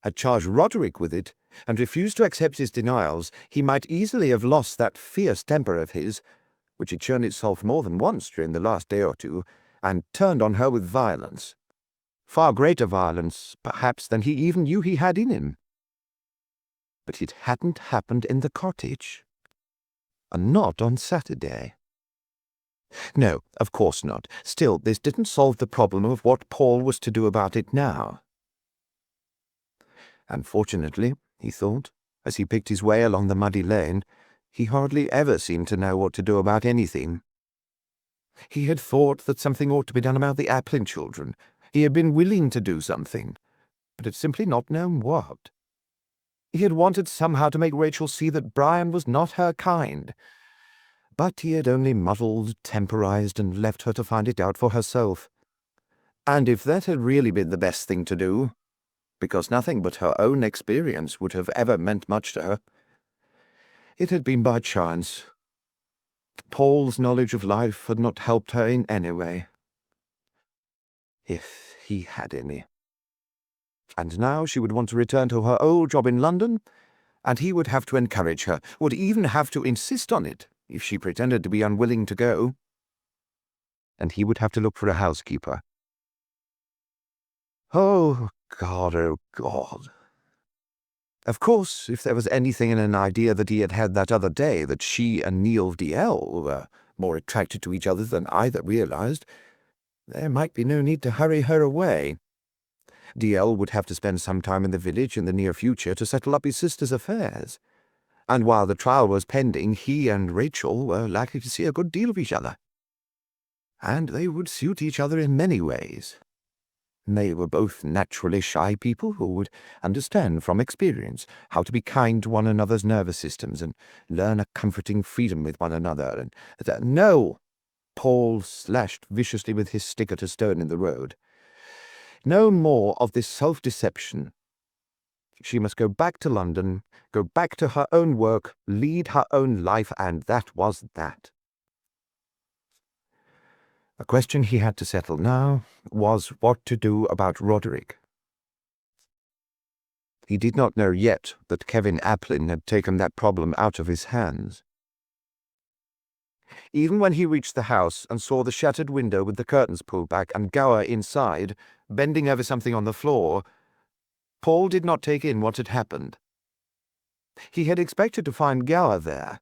had charged Roderick with it, and refused to accept his denials, he might easily have lost that fierce temper of his, which had shown itself more than once during the last day or two, and turned on her with violence. Far greater violence, perhaps, than he even knew he had in him. But it hadn't happened in the cottage, and not on Saturday. No, of course not. Still, this didn't solve the problem of what Paul was to do about it now. Unfortunately, he thought, as he picked his way along the muddy lane, he hardly ever seemed to know what to do about anything. He had thought that something ought to be done about the Applin children. He had been willing to do something, but had simply not known what. He had wanted somehow to make Rachel see that Brian was not her kind, but he had only muddled, temporized, and left her to find it out for herself. And if that had really been the best thing to do, because nothing but her own experience would have ever meant much to her, it had been by chance. Paul's knowledge of life had not helped her in any way. If he had any. And now she would want to return to her old job in London, and he would have to encourage her, would even have to insist on it, if she pretended to be unwilling to go. And he would have to look for a housekeeper. Oh, God, oh, God. Of course, if there was anything in an idea that he had had that other day that she and Neil Dalziel were more attracted to each other than either realized, there might be no need to hurry her away. DL would have to spend some time in the village in the near future to settle up his sister's affairs, and while the trial was pending, he and Rachel were likely to see a good deal of each other. And they would suit each other in many ways. They were both naturally shy people who would understand from experience how to be kind to one another's nervous systems and learn a comforting freedom with one another. And no! Paul slashed viciously with his stick at a stone in the road. No more of this self-deception. She must go back to London, go back to her own work, lead her own life, and that was that. The question he had to settle now was what to do about Roderick. He did not know yet that Kevin Applin had taken that problem out of his hands. Even when he reached the house and saw the shattered window with the curtains pulled back and Gower inside, bending over something on the floor, Paul did not take in what had happened. He had expected to find Gower there.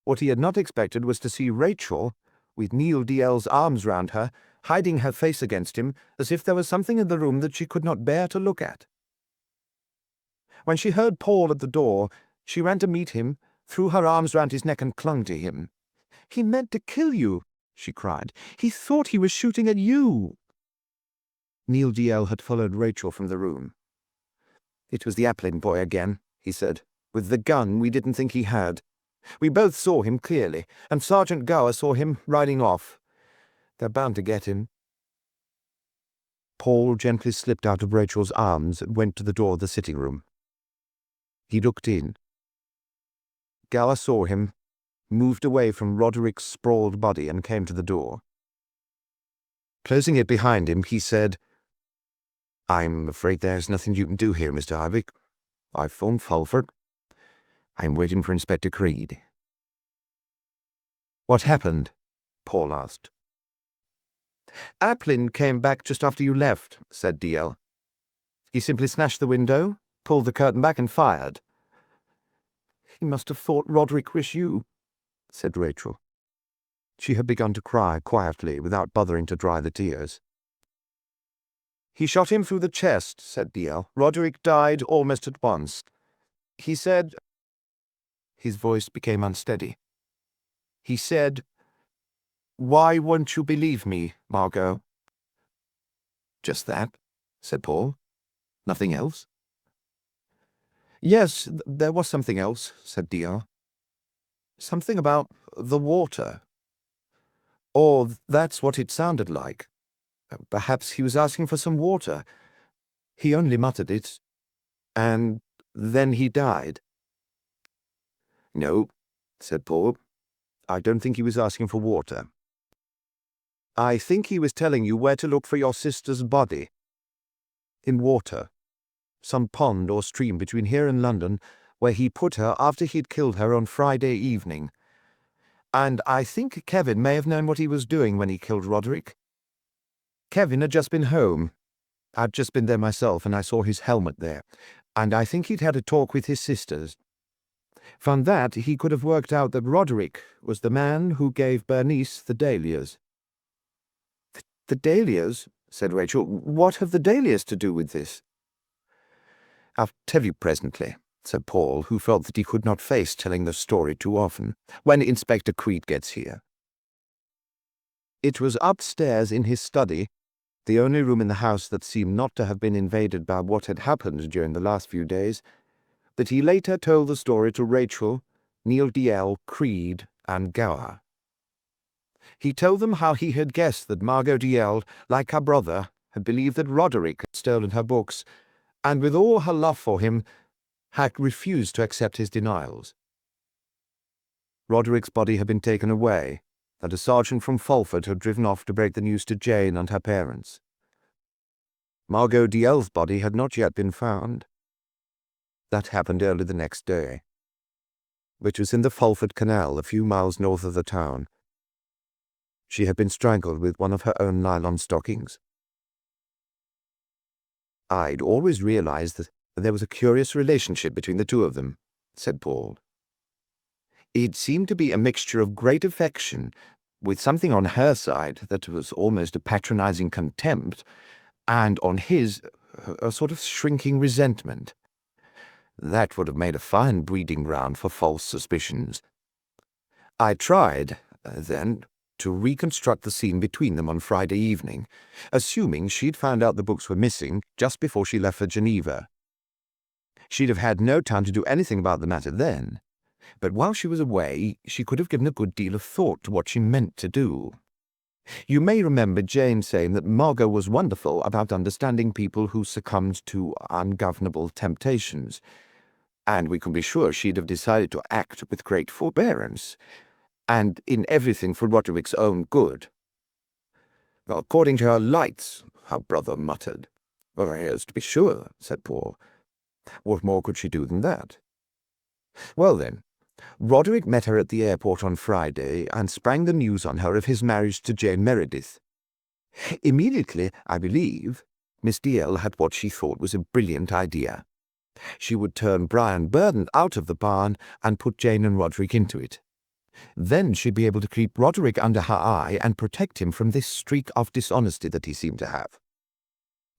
What he had not expected was to see Rachel, with Neil DL's arms round her, hiding her face against him, as if there was something in the room that she could not bear to look at. When she heard Paul at the door, she ran to meet him, threw her arms round his neck and clung to him. "He meant to kill you," she cried. "He thought he was shooting at you." Neil DL had followed Rachel from the room. "It was the Applin boy again," he said, "with the gun we didn't think he had. We both saw him clearly, and Sergeant Gower saw him riding off. They're bound to get him." Paul gently slipped out of Rachel's arms and went to the door of the sitting room. He looked in. Gower saw him, moved away from Roderick's sprawled body and came to the door. Closing it behind him, he said, "I'm afraid there's nothing you can do here, Mr. Harvick. I've phoned Fulford. I'm waiting for Inspector Creed." "What happened?" Paul asked. "Applin came back just after you left," said DL. "He simply smashed the window, pulled the curtain back and fired." "He must have thought Roderick was you," said Rachel. She had begun to cry quietly, without bothering to dry the tears. "He shot him through the chest," said DL. "Roderick died almost at once. He said—" His voice became unsteady. "He said, 'Why won't you believe me, Margot?'" "Just that," said Paul. "Nothing else?" "Yes, there was something else," said DL. "Something about the water. Or that's what it sounded like. Perhaps he was asking for some water. He only muttered it. And then he died." "No," said Paul. "I don't think he was asking for water. I think he was telling you where to look for your sister's body. In water. Some pond or stream between here and London, where he put her after he'd killed her on Friday evening. And I think Kevin may have known what he was doing when he killed Roderick. Kevin had just been home. I'd just been there myself, and I saw his helmet there, and I think he'd had a talk with his sisters. From that, he could have worked out that Roderick was the man who gave Bernice the dahlias." "The dahlias?" said Rachel. "What have the dahlias to do with this?" "I'll tell you presently," said Paul, who felt that he could not face telling the story too often, "when Inspector Creed gets here." It was upstairs in his study, the only room in the house that seemed not to have been invaded by what had happened during the last few days, that he later told the story to Rachel, Neil DL, Creed, and Gower. He told them how he had guessed that Margot DL, like her brother, had believed that Roderick had stolen her books, and with all her love for him, had refused to accept his denials. Roderick's body had been taken away, and a sergeant from Fulford had driven off to break the news to Jane and her parents. Margot DL's body had not yet been found. That happened early the next day, which was in the Fulford Canal a few miles north of the town. She had been strangled with one of her own nylon stockings. "I'd always realized that there was a curious relationship between the two of them," said Paul. It seemed to be a mixture of great affection, with something on her side that was almost a patronizing contempt, and on his, a sort of shrinking resentment. That would have made a fine breeding ground for false suspicions. I tried, then, to reconstruct the scene between them on Friday evening, assuming she'd found out the books were missing just before she left for Geneva. She'd have had no time to do anything about the matter then, but while she was away, she could have given a good deal of thought to what she meant to do. You may remember Jane saying that Margot was wonderful about understanding people who succumbed to ungovernable temptations, and we can be sure she'd have decided to act with great forbearance, and in everything for Roderick's own good. According to her lights, her brother muttered. Yes, to be sure, said Paul. What more could she do than that? Well then, Roderick met her at the airport on Friday and sprang the news on her of his marriage to Jane Meredith. Immediately, I believe, Miss Dalziel had what she thought was a brilliant idea. She would turn Brian Burden out of the barn and put Jane and Roderick into it. Then she'd be able to keep Roderick under her eye and protect him from this streak of dishonesty that he seemed to have.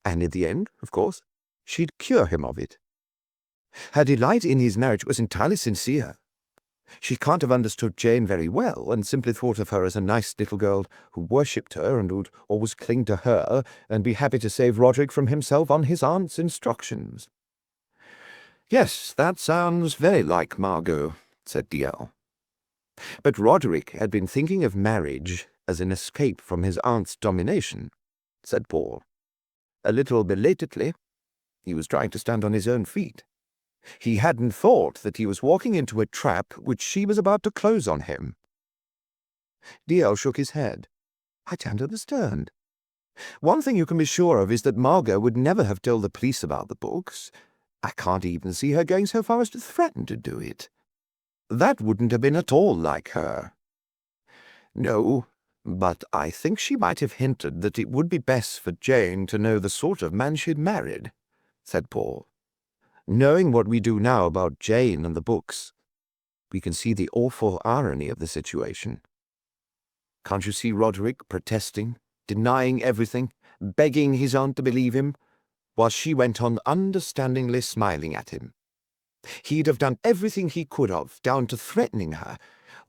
And in the end, of course, she'd cure him of it. Her delight in his marriage was entirely sincere. She can't have understood Jane very well, and simply thought of her as a nice little girl who worshipped her and would always cling to her and be happy to save Roderick from himself on his aunt's instructions. Yes, that sounds very like Margot, said Dalziel. But Roderick had been thinking of marriage as an escape from his aunt's domination, said Paul. A little belatedly, he was trying to stand on his own feet. He hadn't thought that he was walking into a trap which she was about to close on him. Dalziel shook his head. I don't understand. One thing you can be sure of is that Margot would never have told the police about the books. I can't even see her going so far as to threaten to do it. That wouldn't have been at all like her. No, but I think she might have hinted that it would be best for Jane to know the sort of man she'd married, said Paul. Knowing what we do now about Jane and the books, we can see the awful irony of the situation. Can't you see Roderick protesting, denying everything, begging his aunt to believe him, while she went on understandingly smiling at him? He'd have done everything he could have, down to threatening her,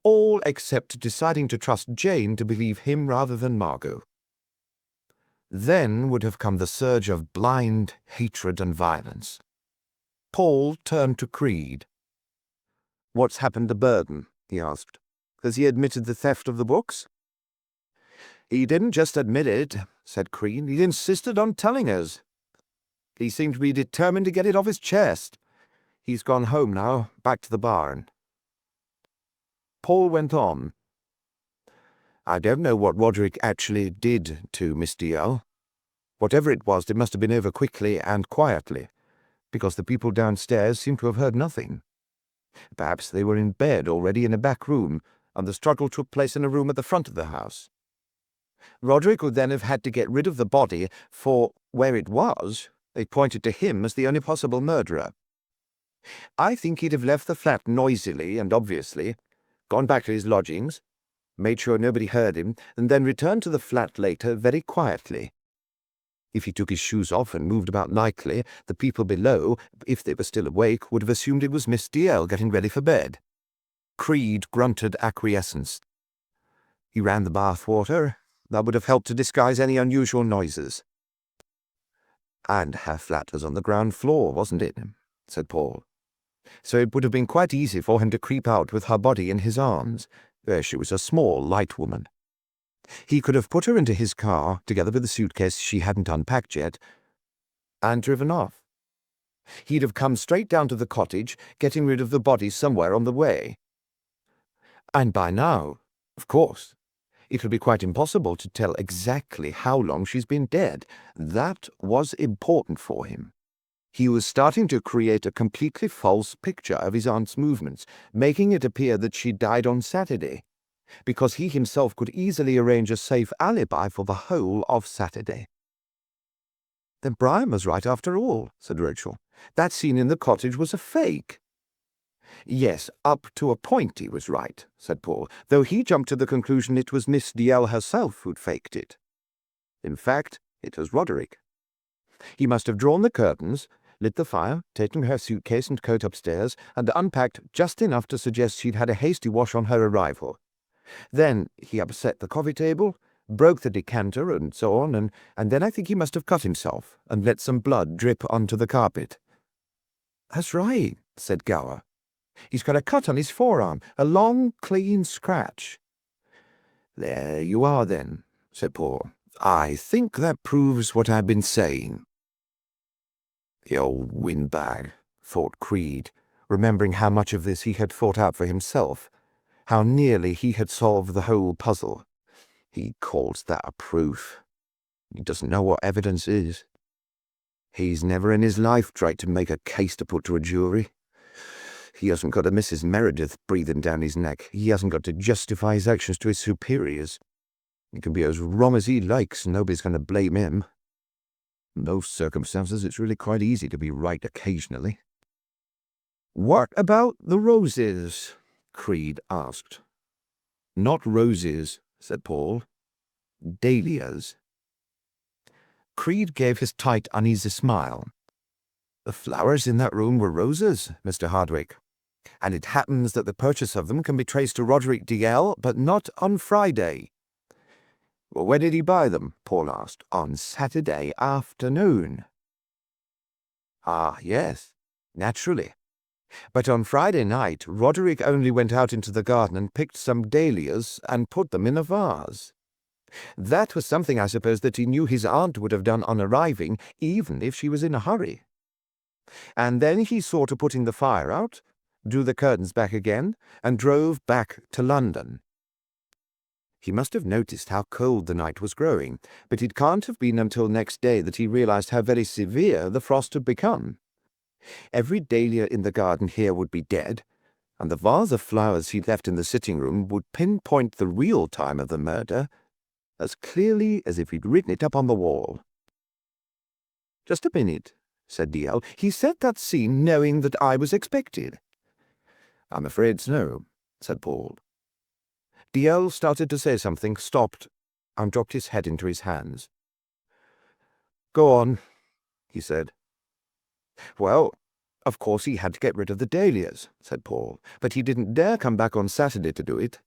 all except deciding to trust Jane to believe him rather than Margot. Then would have come the surge of blind hatred and violence. Paul turned to Creed. What's happened to Burden? He asked. Has he admitted the theft of the books? He didn't just admit it, said Creed. He insisted on telling us. He seemed to be determined to get it off his chest. He's gone home now, back to the barn. Paul went on. I don't know what Roderick actually did to Miss Dalziel. Whatever it was, it must have been over quickly and quietly, because the people downstairs seem to have heard nothing. Perhaps they were in bed already in a back room, and the struggle took place in a room at the front of the house. Roderick would then have had to get rid of the body, for where it was, they pointed to him as the only possible murderer. I think he'd have left the flat noisily and obviously, gone back to his lodgings, made sure nobody heard him, and then returned to the flat later very quietly. If he took his shoes off and moved about lightly, the people below, if they were still awake, would have assumed it was Miss Dalziel getting ready for bed. Creed grunted acquiescence. He ran the bath water. That would have helped to disguise any unusual noises. And her flat was on the ground floor, wasn't it? Said Paul. So it would have been quite easy for him to creep out with her body in his arms. She was a small, light woman. He could have put her into his car, together with the suitcase she hadn't unpacked yet, and driven off. He'd have come straight down to the cottage, getting rid of the body somewhere on the way. And by now, of course, it would be quite impossible to tell exactly how long she's been dead. That was important for him. He was starting to create a completely false picture of his aunt's movements, making it appear that she died on Saturday, because he himself could easily arrange a safe alibi for the whole of Saturday. Then Brian was right after all, said Rachel. That scene in the cottage was a fake. Yes, up to a point he was right, said Paul, though he jumped to the conclusion it was Miss Dalziel herself who'd faked it. In fact, it was Roderick. He must have drawn the curtains, lit the fire, taken her suitcase and coat upstairs, and unpacked just enough to suggest she'd had a hasty wash on her arrival. Then he upset the coffee table, broke the decanter, and so on, and then I think he must have cut himself and let some blood drip onto the carpet. That's right, said Gower. He's got a cut on his forearm, a long, clean scratch. There you are, then, said Paul. I think that proves what I've been saying. The old windbag, thought Creed, remembering how much of this he had thought out for himself, how nearly he had solved the whole puzzle. He calls that a proof. He doesn't know what evidence is. He's never in his life tried to make a case to put to a jury. He hasn't got a Mrs. Meredith breathing down his neck. He hasn't got to justify his actions to his superiors. He can be as wrong as he likes, nobody's going to blame him. In those circumstances, it's really quite easy to be right occasionally. What about the roses? Creed asked. Not roses, said Paul. Dahlias. Creed gave his tight, uneasy smile. The flowers in that room were roses, Mr. Hardwick, and it happens that the purchase of them can be traced to Roderick Dalziel, but not on Friday. Well, when did he buy them? Paul asked. On Saturday afternoon. Ah, yes, naturally. But on Friday night, Roderick only went out into the garden and picked some dahlias and put them in a vase. That was something, I suppose, that he knew his aunt would have done on arriving, even if she was in a hurry. And then he saw to putting the fire out, drew the curtains back again, and drove back to London. He must have noticed how cold the night was growing, but it can't have been until next day that he realized how very severe the frost had become. Every dahlia in the garden here would be dead, and the vase of flowers he'd left in the sitting-room would pinpoint the real time of the murder as clearly as if he'd written it up on the wall. Just a minute, said Dalziel. He set that scene knowing that I was expected. I'm afraid so, said Paul. Dalziel started to say something, stopped, and dropped his head into his hands. Go on, he said. Well, of course he had to get rid of the dahlias, said Paul, but he didn't dare come back on Saturday to do it.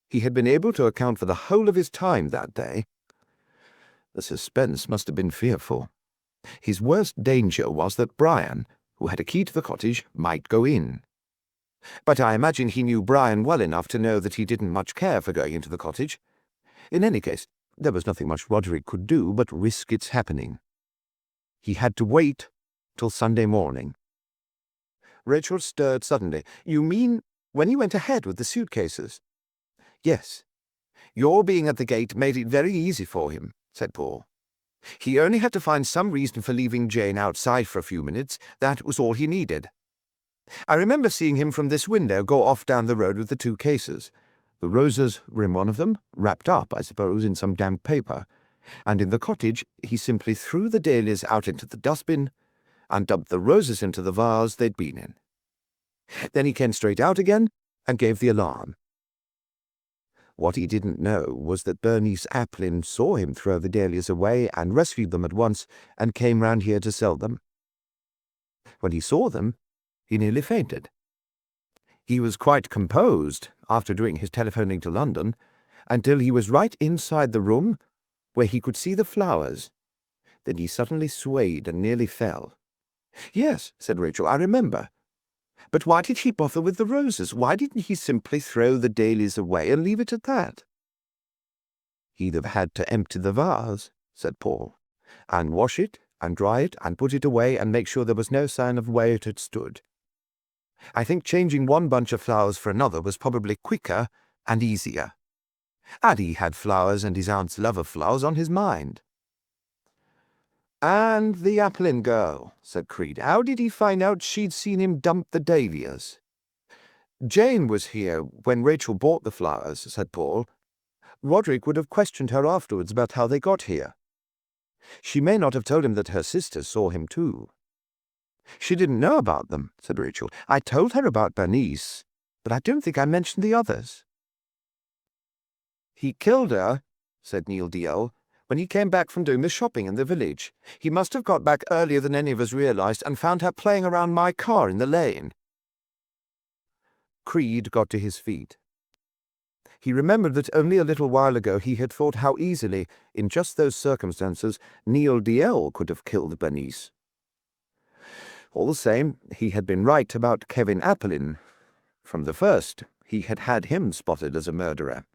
He had been able to account for the whole of his time that day. The suspense must have been fearful. His worst danger was that Brian, who had a key to the cottage, might go in. But I imagine he knew Brian well enough to know that he didn't much care for going into the cottage. In any case, there was nothing much Roderick could do but risk its happening. He had to wait till Sunday morning. Rachel stirred suddenly. You mean when he went ahead with the suitcases? Yes. Your being at the gate made it very easy for him, said Paul. He only had to find some reason for leaving Jane outside for a few minutes. That was all he needed. I remember seeing him from this window go off down the road with the two cases. The roses were in one of them, wrapped up, I suppose, in some damp paper, and in the cottage he simply threw the dahlias out into the dustbin and dumped the roses into the vase they'd been in. Then he came straight out again and gave the alarm. What he didn't know was that Bernice Applin saw him throw the dahlias away and rescued them at once and came round here to sell them. When he saw them, he nearly fainted. He was quite composed after doing his telephoning to London, until he was right inside the room where he could see the flowers. Then he suddenly swayed and nearly fell. Yes, said Rachel, I remember. But why did he bother with the roses? Why didn't he simply throw the dahlias away and leave it at that? He'd have had to empty the vase, said Paul, and wash it and dry it and put it away and make sure there was no sign of where it had stood. I think changing one bunch of flowers for another was probably quicker and easier. And he had flowers and his aunt's love of flowers on his mind. And the Applin girl, said Creed. How did he find out she'd seen him dump the dahlias? Jane was here when Rachel bought the flowers, said Paul. Roderick would have questioned her afterwards about how they got here. She may not have told him that her sister saw him too. "She didn't know about them," said Rachel. "I told her about Bernice, but I don't think I mentioned the others." "He killed her," said Neil Dalziel, "when he came back from doing the shopping in the village. He must have got back earlier than any of us realized and found her playing around my car in the lane." Creed got to his feet. He remembered that only a little while ago he had thought how easily, in just those circumstances, Neil Dalziel could have killed Bernice. All the same, he had been right about Kevin Applin. From the first, he had had him spotted as a murderer.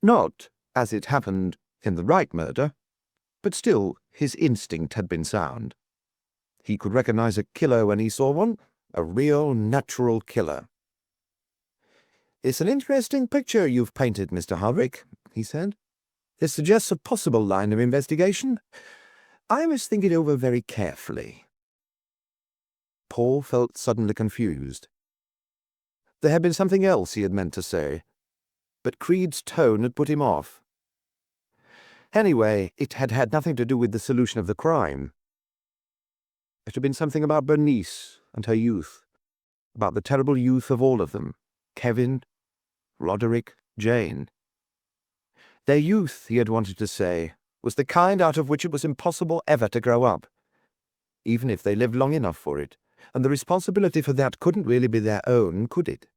Not, as it happened, in the right murder, but still his instinct had been sound. He could recognize a killer when he saw one, a real, natural killer. "It's an interesting picture you've painted, Mr. Hardwick," he said. "This suggests a possible line of investigation. I must think it over very carefully." Paul felt suddenly confused. There had been something else he had meant to say, but Creed's tone had put him off. Anyway, it had had nothing to do with the solution of the crime. It had been something about Bernice and her youth, about the terrible youth of all of them, Kevin, Roderick, Jane. Their youth, he had wanted to say, was the kind out of which it was impossible ever to grow up, even if they lived long enough for it, and the responsibility for that couldn't really be their own, could it?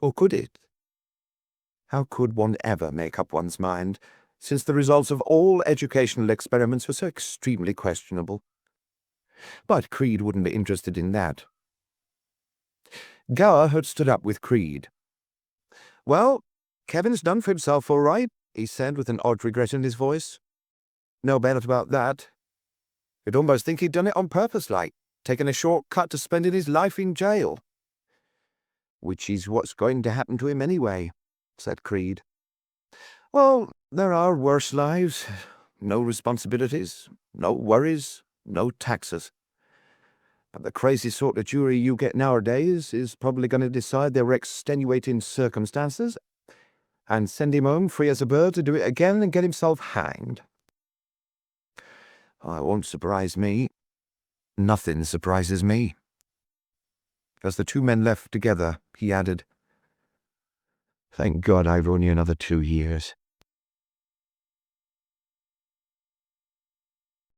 Or could it? How could one ever make up one's mind, since the results of all educational experiments were so extremely questionable? But Creed wouldn't be interested in that. Gower had stood up with Creed. "Well, Kevin's done for himself all right," he said with an odd regret in his voice. "No doubt about that. You'd almost think he'd done it on purpose, like, taken a short cut to spending his life in jail." "Which is what's going to happen to him anyway," said Creed. "Well, there are worse lives. No responsibilities, no worries, no taxes. But the crazy sort of jury you get nowadays is probably going to decide there were extenuating circumstances and send him home free as a bird to do it again and get himself hanged. Oh, it won't surprise me. Nothing surprises me." As the two men left together, he added, "Thank God I've only another 2 years."